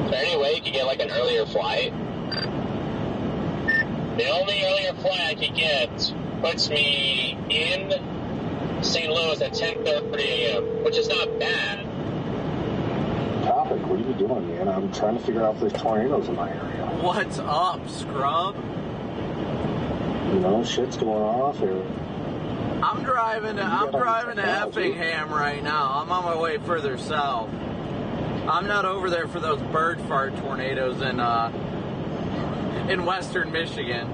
Is there any way you could get like an earlier flight? The only earlier flight I could get puts me in St. Louis at 10:30 a.m., which is not bad. Copic, what are you doing, man? I'm trying to figure out if there's tornadoes in my area. What's up, scrub? You know, shit's going off here. I'm driving to Effingham right now. I'm on my way further south. I'm not over there for those bird fart tornadoes in western Michigan.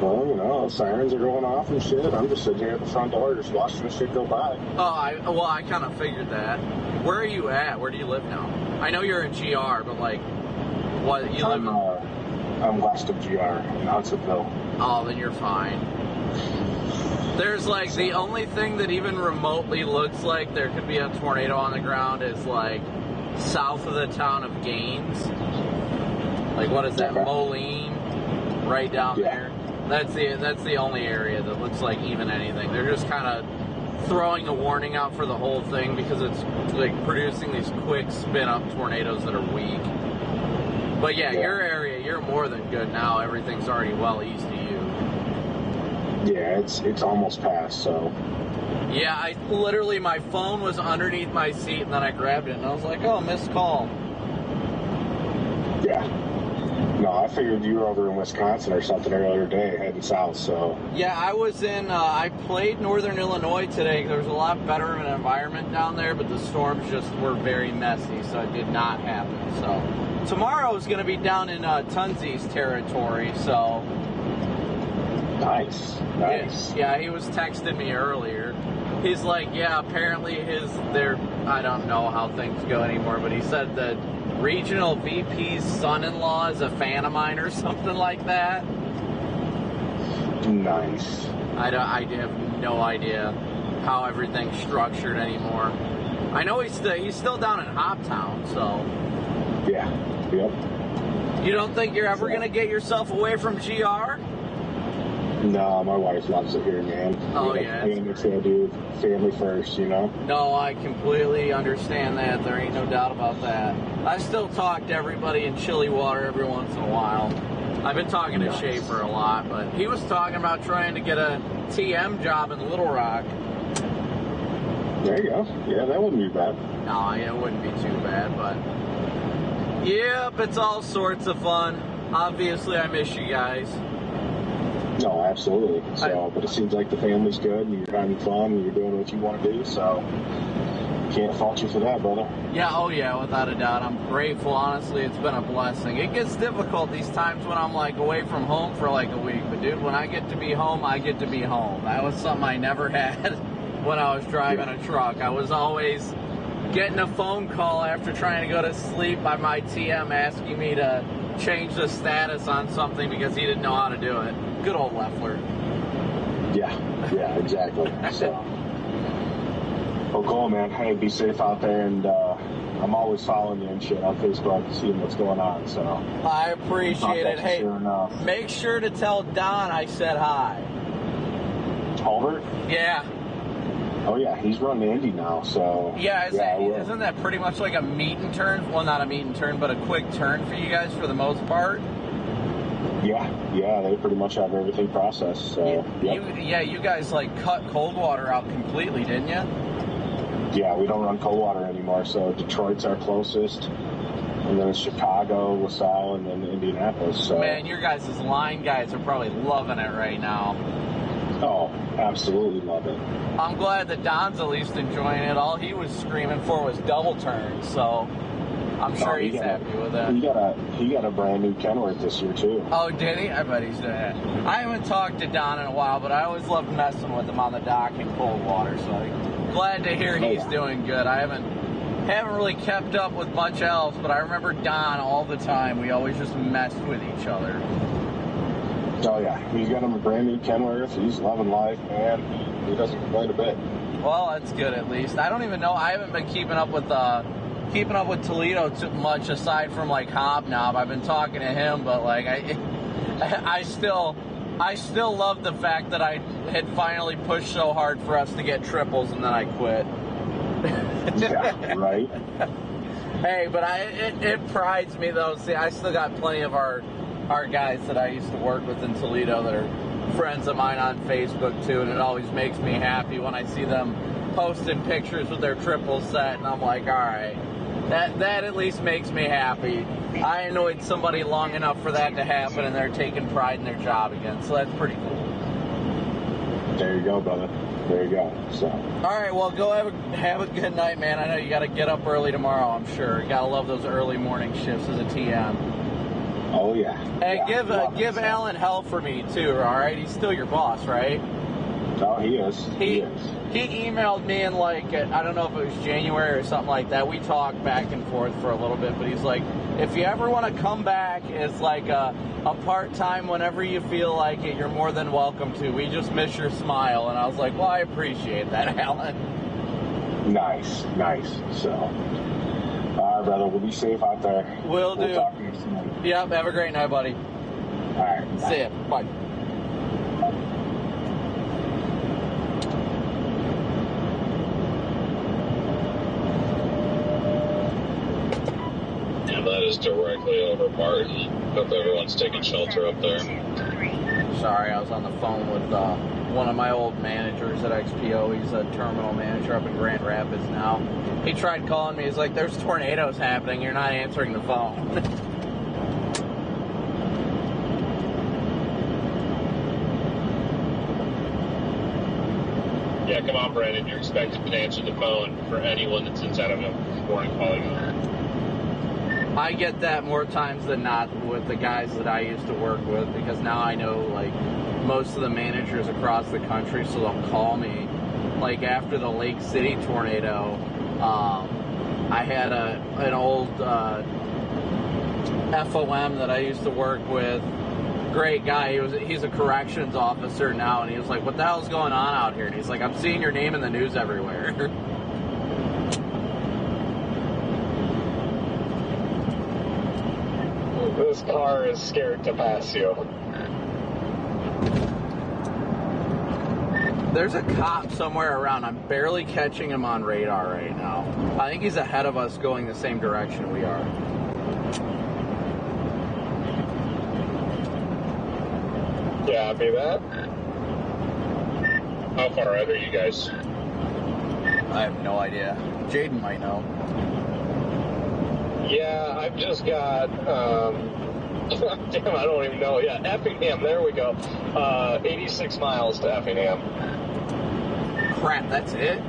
Well, you know, sirens are going off and shit. I'm just sitting here at the front door just watching the shit go by. Oh, I kind of figured that. Where are you at? Where do you live now? I know you're in GR, but like, what you live in? I'm west of GR in Hudsonville. Oh, then you're fine. There's like the only thing that even remotely looks like there could be a tornado on the ground is like south of the town of Gaines. Like, what is that, Okay. Moline? Right down there. That's the only area that looks like even anything. They're just kind of throwing a warning out for the whole thing because it's like producing these quick spin-up tornadoes that are weak. But yeah, your area, you're more than good now. Everything's already well east of you. Yeah, it's almost past, so. Yeah, I literally, my phone was underneath my seat, and then I grabbed it, and I was like, oh, missed call. Yeah. No, I figured you were over in Wisconsin or something earlier today, heading south, so. Yeah, I was I played Northern Illinois today. There was a lot better of an environment down there, but the storms just were very messy, so it did not happen. So tomorrow is going to be down in Tunzi's territory, so. Nice. Yeah, he was texting me earlier. He's like, yeah, apparently I don't know how things go anymore, but he said that regional VP's son-in-law is a fan of mine or something like that. Nice. I have no idea how everything's structured anymore. I know he's still down in Hoptown, so. Yeah. Yep. You don't think you're ever going to get yourself away from GR? No, my wife loves it here, man. Oh, yeah. It's gonna do family first, you know? No, I completely understand that. There ain't no doubt about that. I still talk to everybody in chilly water every once in a while. I've been talking to Schaefer a lot, but he was talking about trying to get a TM job in Little Rock. There you go. Yeah, that wouldn't be bad. No, it wouldn't be too bad, but... Yep, it's all sorts of fun. Obviously, I miss you guys. No, absolutely. So, but it seems like the family's good, and you're having fun, and you're doing what you want to do, so Can't fault you for that, brother. Yeah, oh yeah, without a doubt. I'm grateful. Honestly, it's been a blessing. It gets difficult these times when I'm like away from home for like a week. But dude, when I get to be home, I get to be home. That was something I never had when I was driving a truck. I was always getting a phone call after trying to go to sleep by my TM asking me to change the status on something because he didn't know how to do it. Good old Leffler. Yeah, exactly. So, well, cool, man. Hey, be safe out there, and I'm always following you and shit on Facebook, seeing what's going on. So I appreciate it. Hey, soon enough. Make sure to tell Don I said hi. Albert? Yeah. Oh yeah, he's running Indy now. So isn't that pretty much like a meet and turn? Well, not a meet and turn, but a quick turn for you guys for the most part. Yeah, they pretty much have everything processed. So you guys like cut cold water out completely, didn't you? Yeah, we don't run cold water anymore. So Detroit's our closest, and then it's Chicago, LaSalle, and then Indianapolis. So man, your guys' line guys are probably loving it right now. Oh, absolutely love it. I'm glad that Don's at least enjoying it. All he was screaming for was double turns, so I'm sure he's happy with it. He got a brand new Kenworth this year too. Oh, did he? I bet he's doing it. I haven't talked to Don in a while, but I always loved messing with him on the dock in cold water. So I'm glad to hear he's doing good. I haven't really kept up with much else, but I remember Don all the time. We always just messed with each other. Oh yeah, he's got him a brand new Kenworth. He's loving life, man. He doesn't complain a bit. Well, that's good at least. I don't even know. I haven't been keeping up with Toledo too much aside from like Hobnob. I've been talking to him, but like I still love the fact that I had finally pushed so hard for us to get triples and then I quit. Yeah, right. Hey, but it prides me though. See, I still got plenty of our guys that I used to work with in Toledo that are friends of mine on Facebook too, and it always makes me happy when I see them posting pictures with their triple set, and I'm like, all right, that at least makes me happy. I annoyed somebody long enough for that to happen, and they're taking pride in their job again, so that's pretty cool. There you go, brother. There you go. So. All right, well, go have a good night, man. I know you got to get up early tomorrow, I'm sure. You got to love those early morning shifts as a TM. Oh, yeah. Hey, give Alan hell for me, too, all right? He's still your boss, right? Oh, he is. He emailed me in, like, I don't know if it was January or something like that. We talked back and forth for a little bit, but he's like, if you ever want to come back as, like, a part-time whenever you feel like it, you're more than welcome to. We just miss your smile. And I was like, well, I appreciate that, Alan. Nice. So, all right, brother. We'll be safe out there. We'll do. Talk to you soon. Yep, have a great night, buddy. All right. See ya. Bye. And that is directly over Barton. Hope everyone's taking shelter up there. Sorry, I was on the phone with one of my old managers at XPO. He's a terminal manager up in Grand Rapids now. He tried calling me. He's like, there's tornadoes happening. You're not answering the phone. Yeah, come on, Brandon. You're expected to answer the phone for anyone that's inside of a foreign polygon. I get that more times than not with the guys that I used to work with, because now I know, like, most of the managers across the country, so they'll call me. Like, after the Lake City tornado, I had an old FOM that I used to work with. Great guy. He's a corrections officer now, and he was like, what the hell's going on out here? And he's like, I'm seeing your name in the news everywhere. This car is scared to pass you. There's a cop somewhere around. I'm barely catching him on radar right now. I think he's ahead of us going the same direction we are. Copy that. How far ahead are you guys? I have no idea. Jaden might know. Yeah, I've just got, damn, I don't even know. Yeah, Effingham, there we go. 86 miles to Effingham. Crap, that's it?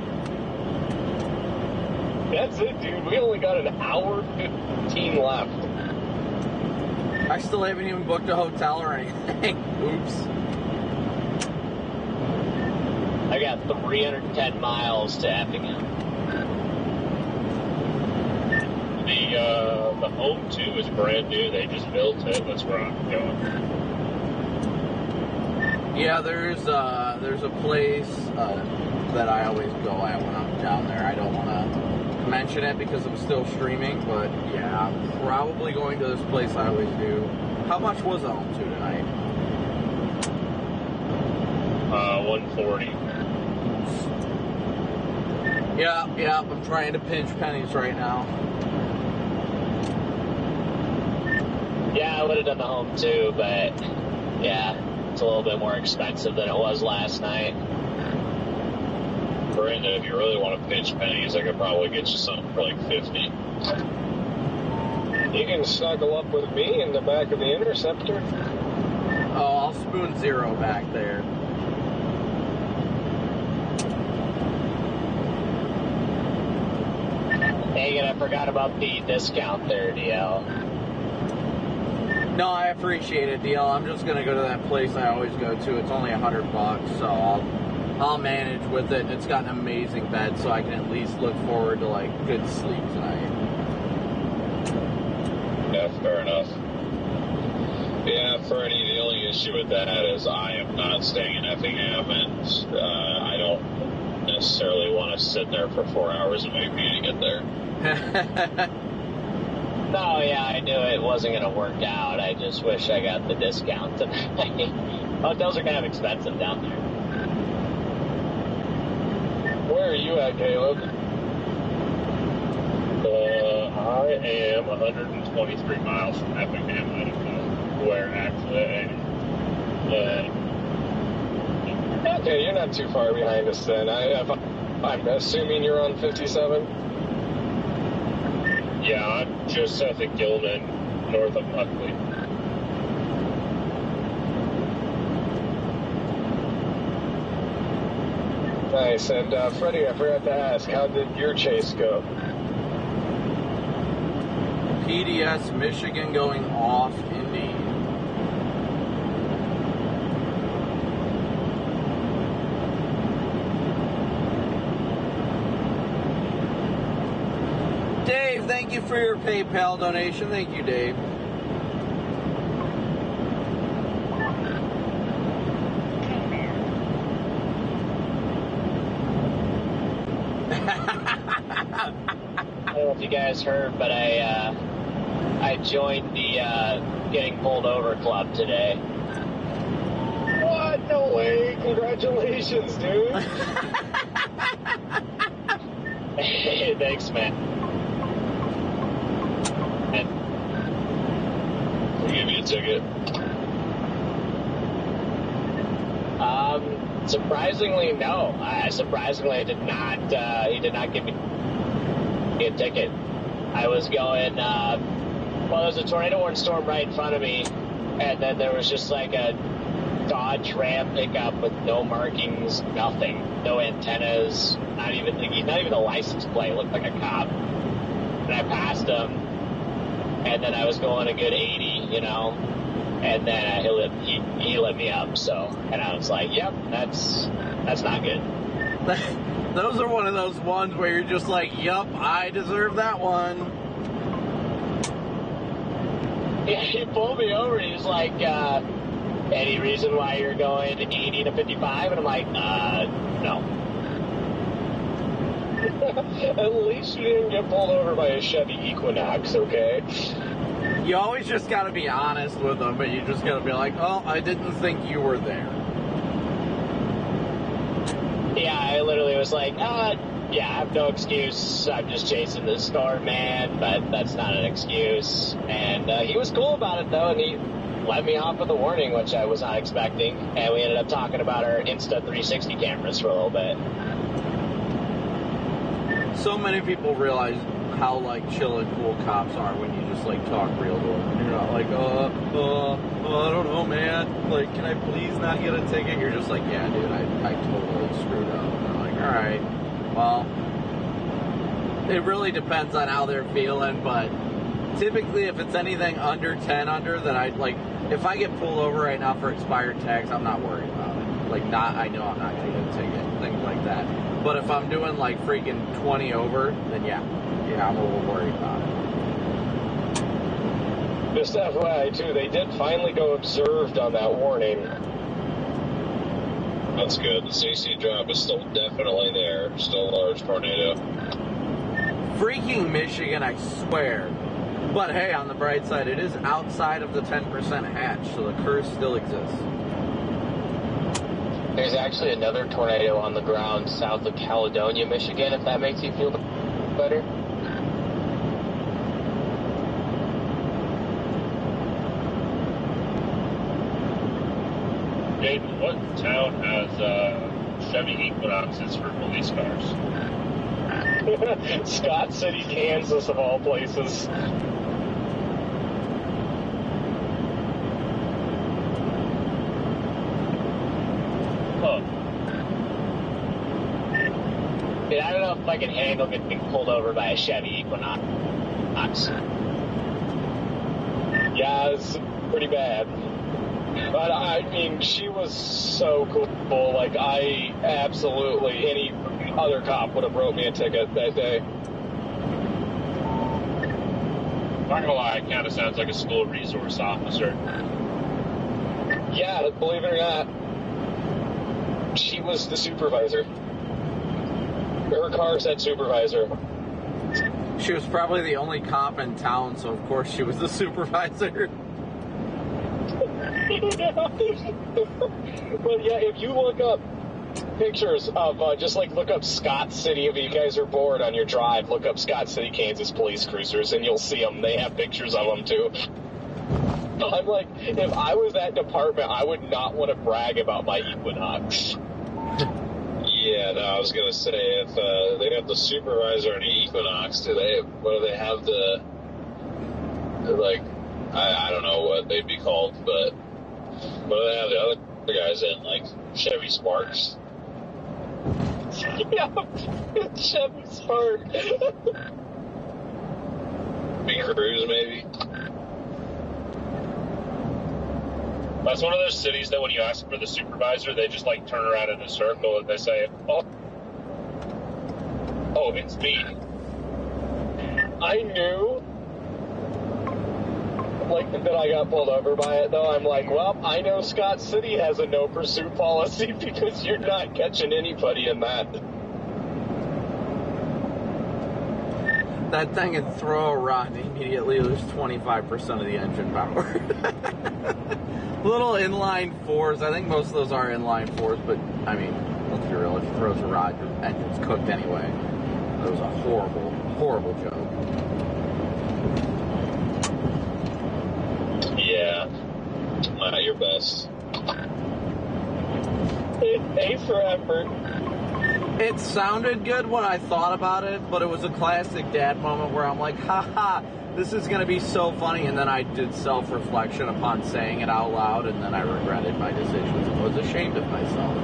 That's it, dude. We only got an hour 15 left. I still haven't even booked a hotel or anything. Oops. I got 310 miles to Effingham. The home 2 is brand new. They just built it. That's where I'm going. Yeah, there's a place that I always go at when I'm down there. I don't want to mention it because I'm still streaming, but yeah, I'm probably going to this place I always do. How much was the home 2 tonight? 140. Yeah, I'm trying to pinch pennies right now. Yeah, I would have done the home too, but yeah, it's a little bit more expensive than it was last night. Brandon, if you really want to pinch pennies, I could probably get you something for like 50. You can snuggle up with me in the back of the Interceptor. Oh, I'll spoon zero back there. Dang it, I forgot about the discount there, DL. No, I appreciate it, DL. I'm just gonna go to that place I always go to. It's only $100, so I'll manage with it. It's got an amazing bed, so I can at least look forward to like good sleep tonight. Yeah, fair enough. Yeah, Freddie, the only issue with that is I am not staying in Effingham, and I don't necessarily want to sit there for 4 hours and wait for you to get there. No, yeah, I knew it wasn't going to work out. I just wish I got the discount tonight. Hotels are kind of expensive down there. Where are you at, Caleb? I am 123 miles from Effingham. I don't know where actually I am. Okay, you're not too far behind us then. I'm assuming you're on 57? Yeah, I'm just south of Gilman, north of Buckley. Nice. And Freddie, I forgot to ask, how did your chase go? PDS Michigan going off indeed. Dave, thank you for your PayPal donation. Thank you, Dave. I don't know if you guys heard, but I joined the Getting Pulled Over Club today. What? No way. Congratulations, dude. Hey, thanks, man. They gave me a ticket. Surprisingly, no. Surprisingly, did not. He did not give me a ticket. I was going. Well, there was a tornado warning storm right in front of me, and then there was just like a Dodge Ram pickup with no markings, nothing, no antennas, not even a license plate. Looked like a cop. And I passed him, and then I was going a good 80, you know. And then he lit me up, so, and I was like, yep, that's not good. Those are one of those ones where you're just like, yup, I deserve that one. Yeah, he pulled me over, and he was like, any reason why you're going 80 to 55? And I'm like, no. At least you didn't get pulled over by a Chevy Equinox, okay? You always just gotta be honest with them, but you just gotta be like, oh, I didn't think you were there. Yeah, I literally was like, yeah, I have no excuse. I'm just chasing the storm, man, but that's not an excuse. And he was cool about it, though, and he let me off with a warning, which I was not expecting. And we ended up talking about our Insta360 cameras for a little bit. So many people realize how like chill and cool cops are when you just like talk real to them. You're not like, I don't know, man. Like, can I please not get a ticket? You're just like, yeah, dude, I totally screwed up. And they're like, all right, well, it really depends on how they're feeling, but typically if it's anything under 10 under, then if I get pulled over right now for expired tags, I'm not worried about it. I know I'm not going to get a ticket, things like that. But if I'm doing like freaking 20 over, then yeah, I'm a little worried about it. Just FYI too, they did finally go observed on that warning. That's good. The CC drop is still definitely there. Still a large tornado. Freaking Michigan, I swear. But hey, on the bright side, it is outside of the 10% hatch, so the curse still exists. There's actually another tornado on the ground south of Caledonia, Michigan, if that makes you feel better. Jaden, what town has Chevy Equinoxes for police cars? Scott City, Kansas, of all places. I don't know if I can handle getting pulled over by a Chevy Equinox. Yeah, it's pretty bad. But I mean, she was so cool. Like, any other cop would have wrote me a ticket that day. Not gonna lie, it kind of sounds like a school resource officer. Yeah, believe it or not, she was the supervisor. Her car said supervisor. She was probably the only cop in town, so of course she was the supervisor. Well, yeah, if you look up pictures of, look up Scott City, if you guys are bored on your drive, look up Scott City, Kansas police cruisers, and you'll see them. They have pictures of them, too. I'm like, if I was that department, I would not want to brag about my Equinox. Yeah, no, I was gonna say, if they have the supervisor and the Equinox, do they have I don't know what they'd be called, but what do they have the other guys in, like Chevy Sparks? Yeah, Chevy Spark. Big Cruise, maybe? That's one of those cities that when you ask for the supervisor, they just turn around in a circle and they say, oh, it's me. I knew, that I got pulled over by it, though. I'm like, well, I know Scott City has a no pursuit policy because you're not catching anybody in that. That thing can throw a rock and immediately lose 25% of the engine power. Little inline fours. I think most of those are inline fours, but I mean, let's be real. If it throws a rod, your engine's cooked anyway. That was a horrible, horrible joke. Yeah, not your best. A for effort. It sounded good when I thought about it, but it was a classic dad moment where I'm like, haha, this is going to be so funny, and then I did self-reflection upon saying it out loud, and then I regretted my decisions and was ashamed of myself.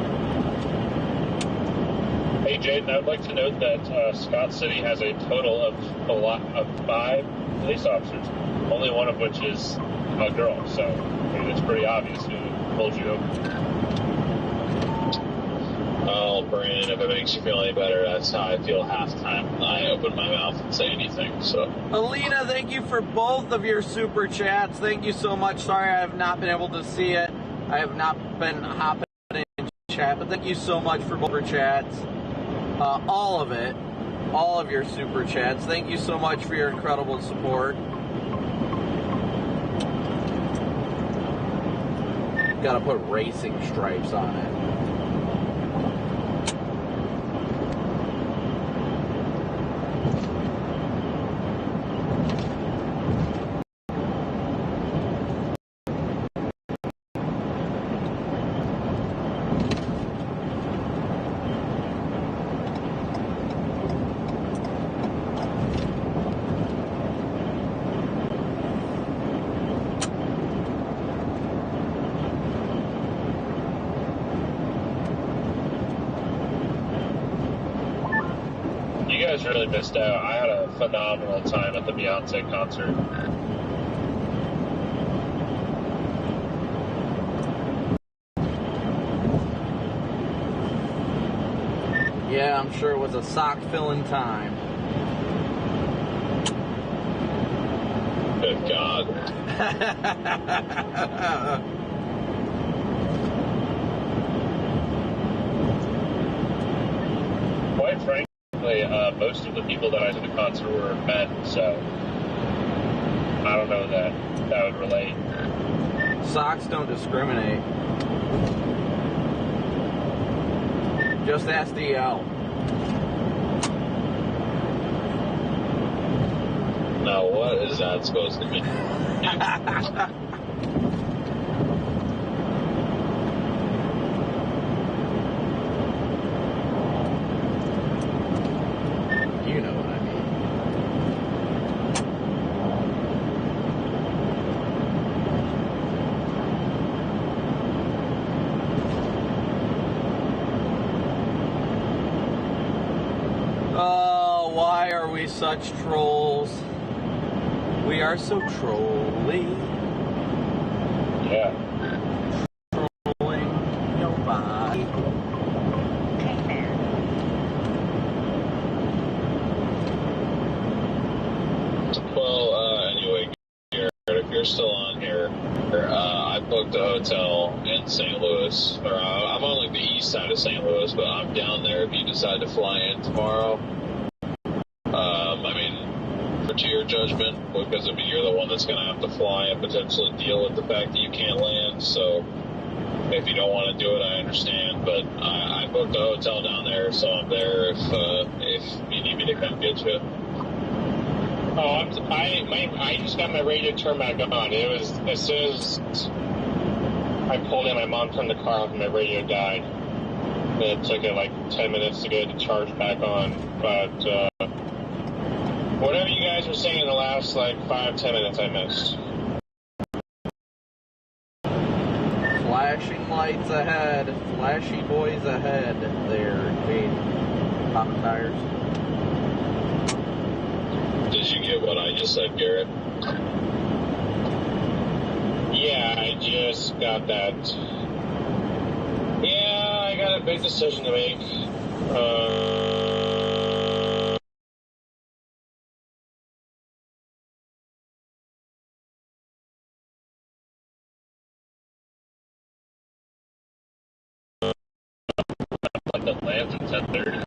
Hey, Jaden, I would like to note that Scott City has a total of 5 police officers, only one of which is a girl, so it's pretty obvious who pulled you over. Oh, Brandon, if it makes you feel any better, that's how I feel half the time when I open my mouth and say anything, so. Alina, thank you for both of your super chats. Thank you so much. Sorry I have not been able to see it. I have not been hopping in chat, but thank you so much for both your chats. All of it. All of your super chats. Thank you so much for your incredible support. Gotta put racing stripes on it. guys really missed out. I had a phenomenal time at the Beyonce concert. Yeah, I'm sure it was a sock-filling time. Good God. Quite frankly, most of the people that I did the concert were men, so I don't know that would relate. Socks don't discriminate. Just ask DL. Now, what is that supposed to mean? You know what I mean. Oh, why are we such trolls? We are so trolly. Yeah. Trolling nobody. Well, anyway, Garrett, if you're still on here, I booked a hotel in St. Louis. Or I'm on like the east side of St. Louis, but I'm down there if you decide to fly in tomorrow. I mean, to your judgment, because I mean, you're the one that's going to have to fly and potentially deal with the fact that you can't land. So if you don't want to do it, I understand. But I booked a hotel down there, so I'm there if you need me to come get you. Oh, I just got my radio turned back on. It was as soon as I pulled in, my mom turned the car off and my radio died. And it took it like 10 minutes to get it to charge back on. But whatever you guys were saying in the last like 5-10 minutes, I missed. Flashing lights ahead. Flashy boys ahead. There, Kate. Popping tires. Did you get what I just said, Garrett? Yeah, I just got that. Yeah, I got a big decision to make. Like the lands at 10:30.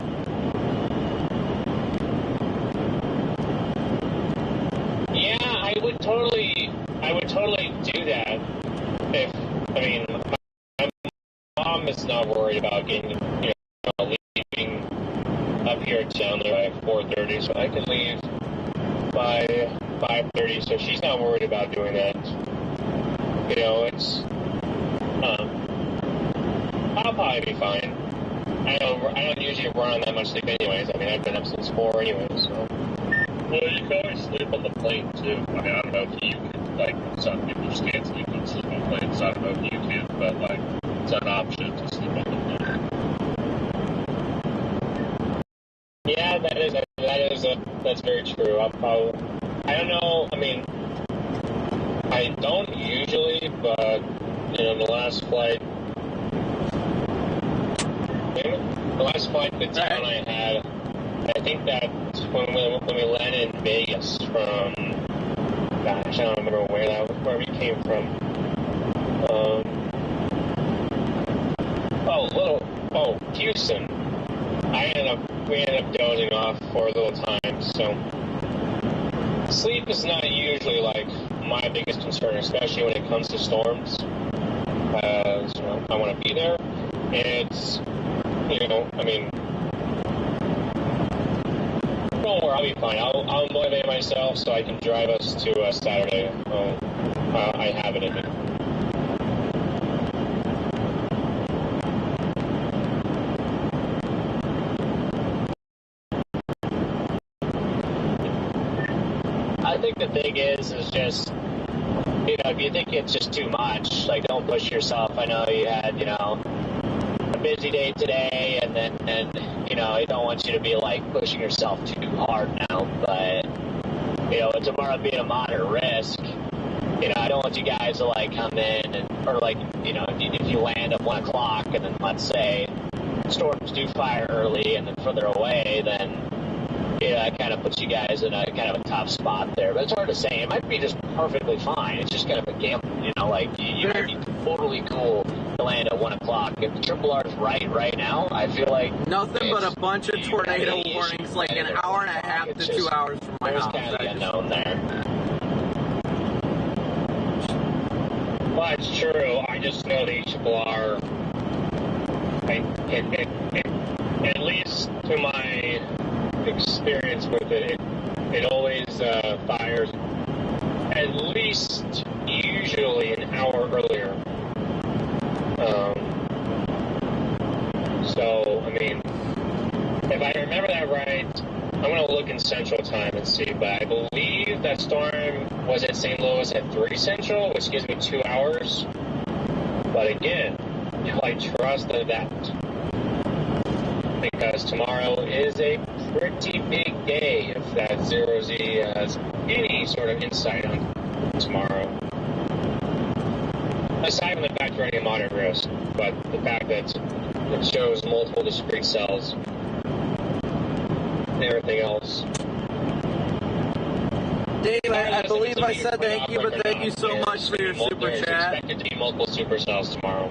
Yeah, I would totally do that. If I mean, my mom is not worried about getting, leaving up here at Chandler by 4:30, so I can leave by 5:30. So she's not worried about doing that. It's I'll probably be fine. I don't usually run on that much sleep anyways. I mean, I've been up since 4 anyways, so. Well, you can always sleep on the plane, too. I mean, I don't know if you can, like, some people just can't sleep on planes, so I don't know if you can, but, like, it's an option to sleep on the plane. Yeah, that's very true. I don't know, I mean, I don't usually, but, the last flight to town I had, I think that when we landed in Vegas from, gosh, I don't remember where we came from. Houston. We ended up dozing off for a little time. So sleep is not usually like my biggest concern, especially when it comes to storms. I want to be there. It's, I mean, don't worry, I'll be fine. I'll motivate myself so I can drive us to Saturday. I have it in me. I think the thing is just, if you think it's just too much, like, don't push yourself. I know you had, a busy day today, and I don't want you to be, like, pushing yourself too hard now, but, you know, with tomorrow being a moderate risk, you know, I don't want you guys to, like, come in and, or, like, you know, if you land at 1 o'clock and then, let's say, storms do fire early and then further away, then, you know, that kind of puts you guys in a kind of a tough spot there. But it's hard to say. It might be just perfectly fine. It's just kind of a gamble, you know, like, you might be totally cool to land at 1 o'clock. If Triple R's right now, I feel like nothing but a bunch of tornado warnings, like an hour and a half to 2 hours from my house. There's kind of the unknown there. Well, it's true. I just know the HRR, at least to my experience with it, it always fires at least usually an hour earlier. So, I mean, if I remember that right, I'm going to look in Central Time and see, but I believe that storm was at St. Louis at 3 Central, which gives me 2 hours. But again, I trust that because tomorrow is a pretty big day if that 0Z has any sort of insight on tomorrow. Aside from the fact you're running a moderate risk, but the fact that it shows multiple discrete cells and everything else. Dave, I believe I said thank you, but thank you so much for your super chat. Expected to be multiple supercells tomorrow.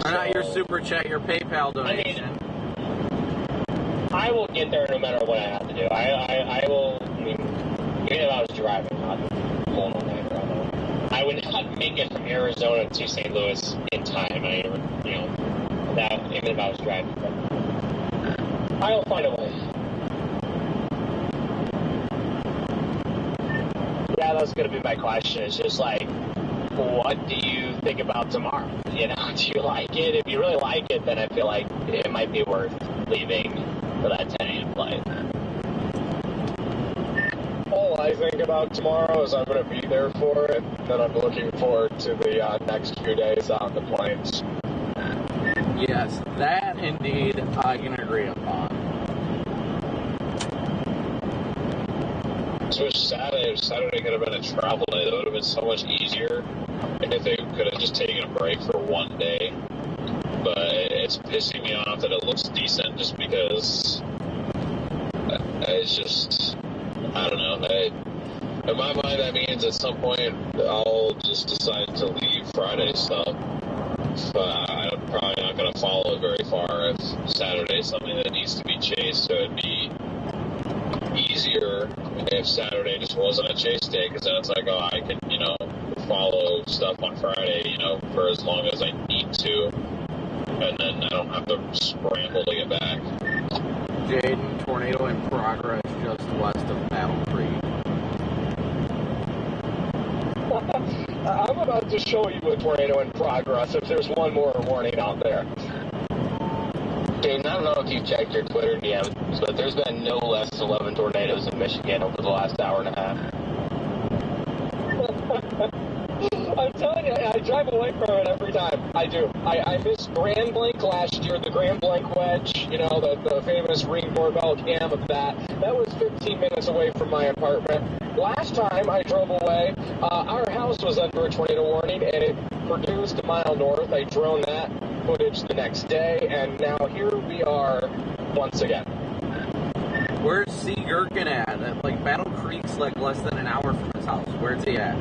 Or not your super chat, your PayPal donation. I will get there no matter what I have to do. I will, I mean, even if I was driving, not pulling on that around. I would not make it from Arizona to St. Louis in time. I, you know, that even if I was driving. But I will find a way. Yeah, that's going to be my question. It's just like, what do you think about tomorrow? You know, do you like it? If you really like it, then I feel like it might be worth leaving for that 10 a.m. flight. All I think about tomorrow is I'm going to be there for it, and I'm looking forward to the next few days on the plains. Yes, that indeed I can agree upon. So Saturday could have been a travel day. That would have been so much easier if they could have just taken a break for one day. But it's pissing me off that it looks decent just because it's just, I don't know. In my mind, that means at some point I'll just decide to leave Friday. So I'm probably not going to follow it very far if Saturday's something that needs to be chased. So it'd be easier if Saturday just wasn't a chase day, because then it's like, oh, I can, you know, follow stuff on Friday, you know, for as long as I need to, and then I don't have to scramble to get back. Jaden, tornado in progress just west of Battle Creek. I'm about to show you a tornado in progress if there's one more warning out there. Jaden, I don't know if you've checked your Twitter DMs, but there's been no less than 11 tornadoes in Michigan over the last hour and a half. I'm telling you, I drive away from it every time. I do. I missed Grand Blanc last year, the Grand Blanc wedge, you know, the famous ring doorbell cam of that. That was 15 minutes away from my apartment. Last time I drove away, our house was under a tornado warning, and it produced a mile north. I droned that footage the next day, and now here we are once again. Where's C. Gherkin at? Like, Battle Creek's like less than an hour from his house. Where's he at?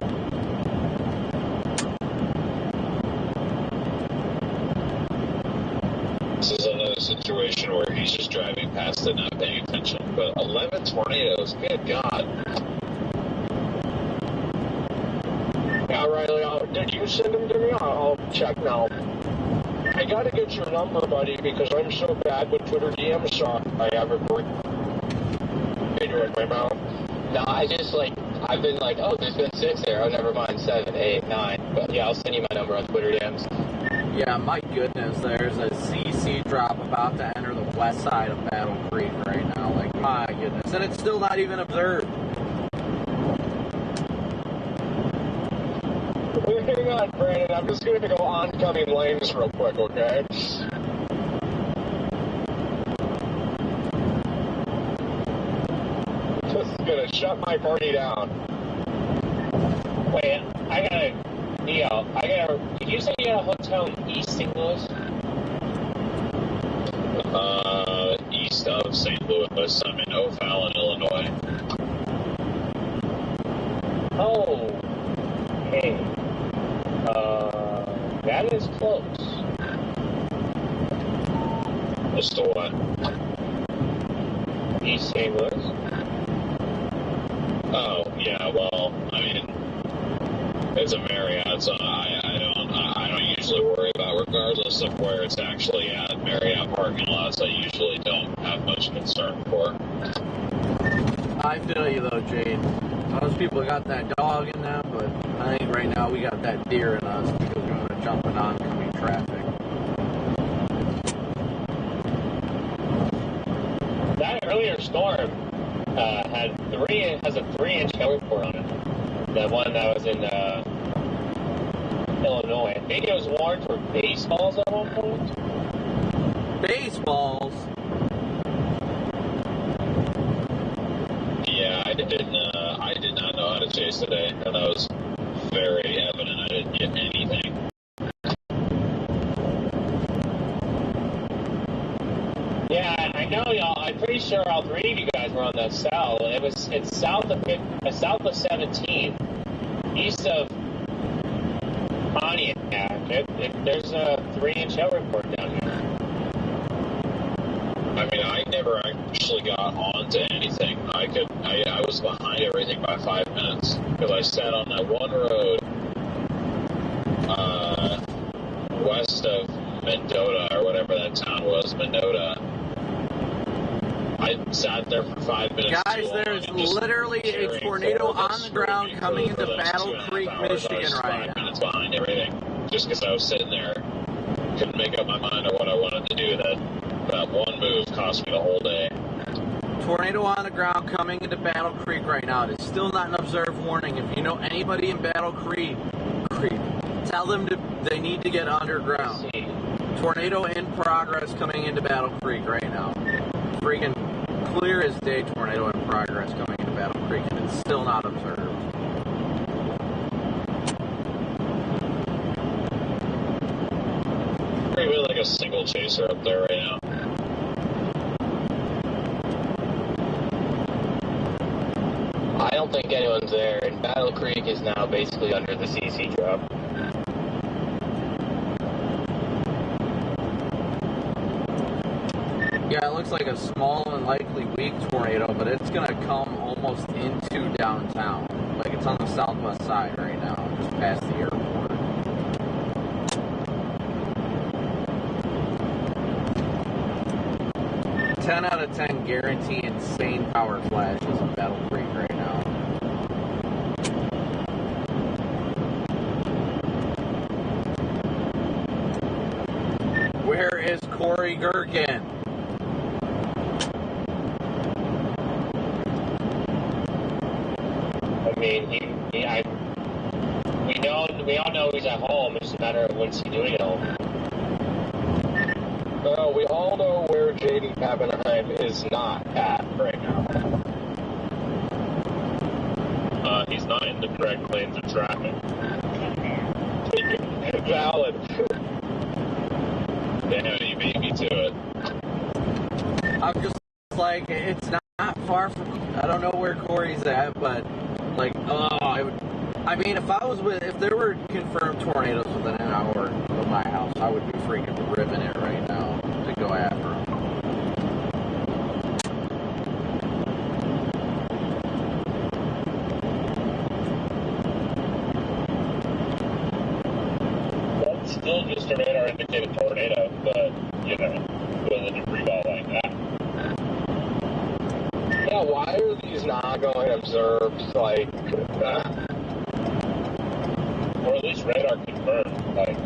This is another situation where he's just driving past it, not paying attention. But 11 tornadoes, good God. Yeah, Riley, did you send them to me? I'll check now. I gotta get your number, buddy, because I'm so bad with Twitter DMs, so I have a video in my mouth. No, I've been like, oh, there's been 6 there. Oh, never mind, 7, 8, 9. But yeah, I'll send you my number on Twitter DMs. Yeah, my goodness, there's a CC drop about to enter the west side of Battle Creek right now. Like, my goodness. And it's still not even observed. Hang on, Brandon. I'm just going to go oncoming lanes real quick, okay? gonna shut my party down. Wait, did you say you had a hotel in East St. Louis? East of St. Louis. I'm in O'Fallon, Illinois. Oh, hey. That is close. Close to what? East St. Louis? Oh, yeah, well, I mean, it's a Marriott, so I don't usually worry about, regardless of where it's actually at. Marriott parking lots, I usually don't have much concern for. I feel you though, Jade. Most people got that dog in them, but I think right now we got that deer in us because we're going to jump in oncoming traffic. That earlier storm has a 3-inch hail report on it. The one that was in Illinois. I think it was warned for baseballs at one point. Baseballs? Yeah, I did not know how to chase today, and that was very evident. I didn't get anything. Yeah, I know y'all. I'm pretty sure all three of you guys were on that cell. It's south of 17, east of Pontiac. There's a 3-inch hail report down here. I mean, I never actually got onto anything. I was behind everything by 5 minutes because I sat on that one road west of Mendota or whatever that town was, Mendota. I sat there for 5 minutes. Guys, there's literally a tornado on the ground coming into Battle Creek, Michigan right now. 5 minutes behind everything just because I was sitting there. Couldn't make up my mind on what I wanted to do. That one move cost me the whole day. Tornado on the ground coming into Battle Creek right now. It is still not an observed warning. If you know anybody in Battle Creek, tell them they need to get underground. Tornado in progress coming into Battle Creek right now. Freaking clear as day tornado in progress coming into Battle Creek, and it's still not observed. Maybe like a single chaser up there right now. I don't think anyone's there, and Battle Creek is now basically under the CC drop. Yeah, it looks like a small and likely weak tornado, but it's going to come almost into downtown. Like it's on the southwest side right now, just past the airport. Ten out of 10 guarantee insane power flashes in Battle Creek right now. Where is Corey Gherkin? I mean, we all know he's at home. It's just a matter of what's he doing at home. We all know where J.D. Pappenheim is not at right now. He's not in the correct lanes of traffic. Valid. Damn, he beat me to it. I'm just like, it's not far from, I don't know where Corey's at, but like, I mean, if there were confirmed tornadoes within an hour of my house, I would be freaking ripping it right now to go after them. That's still just a radar indicated tornado, but, you know, with a debris ball like that. Yeah, why are these not going observed, like, or at least radar confirmed, like,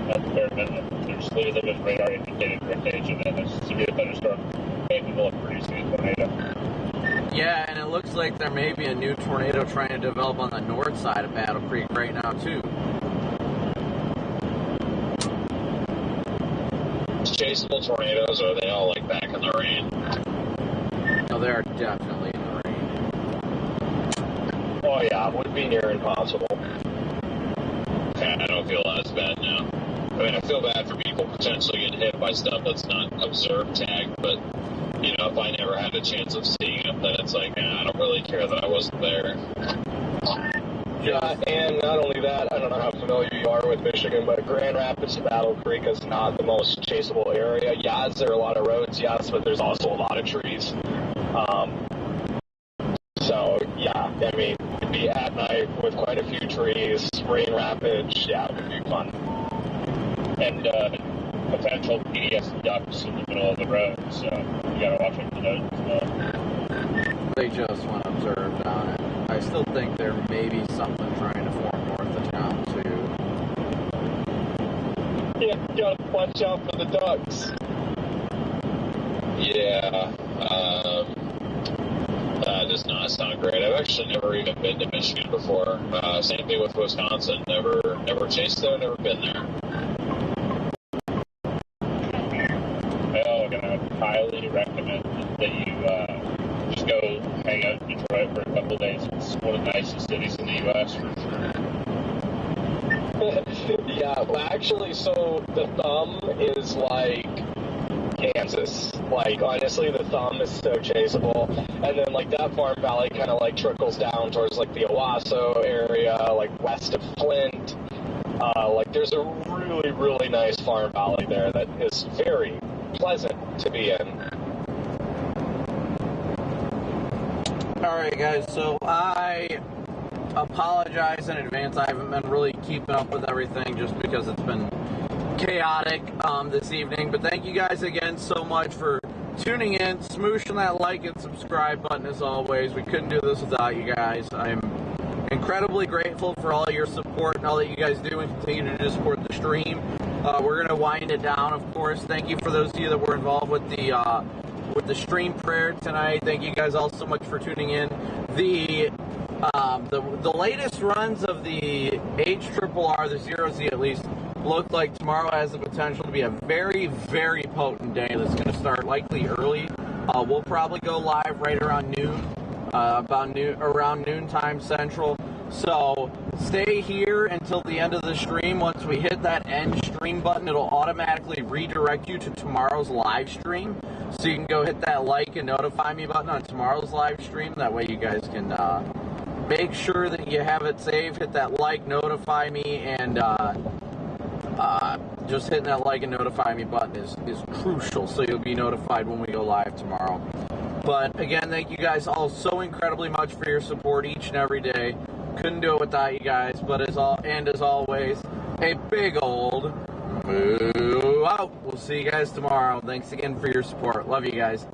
at the bare minimum. There's limited radar indicated rotation, and there's severe thunderstorm capable of producing a tornado. Yeah, and it looks like there may be a new tornado trying to develop on the north side of Battle Creek right now, too. Chaseable tornadoes, or are they all, like, back in the rain? No, they are definitely in the rain. Oh yeah, it would be near impossible. Okay, I don't feel as bad now. I mean, I feel bad for people potentially getting hit by stuff that's not observed tagged, but, you know, if I never had a chance of seeing it, then it's like, I don't really care that I wasn't there. Yeah, and not only that, I don't know how familiar you are with Michigan, but Grand Rapids to Battle Creek is not the most chaseable area. Yes, there are a lot of roads, yes, but there's also a lot of trees. So, yeah, I mean, it'd be at night with quite a few trees, rain rapids, yeah, it would be fun. And potential PDS ducks in the middle of the road, so you gotta watch out for those as well. They just went observed on it. I still think there may be something trying to form north of town, too. Yeah, you gotta watch out for the ducks. Yeah, that does not sound great. I've actually never even been to Michigan before. Same thing with Wisconsin. Never chased there, never been there. Well, I'm gonna highly recommend that you just go hang out in Detroit for a couple of days. It's one of the nicest cities in the U.S. for sure. Yeah, well, actually, so the thumb is like Kansas. Like, honestly, the thumb is so chaseable. And then, like, that farm valley kind of, like, trickles down towards, like, the Owasso area, like, west of Flint. Like, there's a really, really nice farm valley there that is very pleasant to be in. Alright, guys, so I apologize in advance. I haven't been really keeping up with everything just because it's been chaotic this evening. But thank you guys again so much for tuning in, smooshing that like and subscribe button as always. We couldn't do this without you guys. I'm incredibly grateful for all your support and all that you guys do and continue to support the stream. We're going to wind it down, of course. Thank you for those of you that were involved with the stream prayer tonight. Thank you guys all so much for tuning in. The latest runs of the HRRR, the 0Z at least, look like tomorrow has the potential to be a very, very potent day that's going to start likely early. We'll probably go live right around noon, around noontime central. So stay here until the end of the stream. Once we hit that end stream button, it'll automatically redirect you to tomorrow's live stream. So you can go hit that like and notify me button on tomorrow's live stream. That way you guys can make sure that you have it saved. Hit that like, notify me, and just hitting that like and notify me button is crucial, so you'll be notified when we go live tomorrow. But again, thank you guys all so incredibly much for your support each and every day. Couldn't do it without you guys, but as always, a big old boo out. We'll see you guys tomorrow. Thanks again for your support. Love you guys.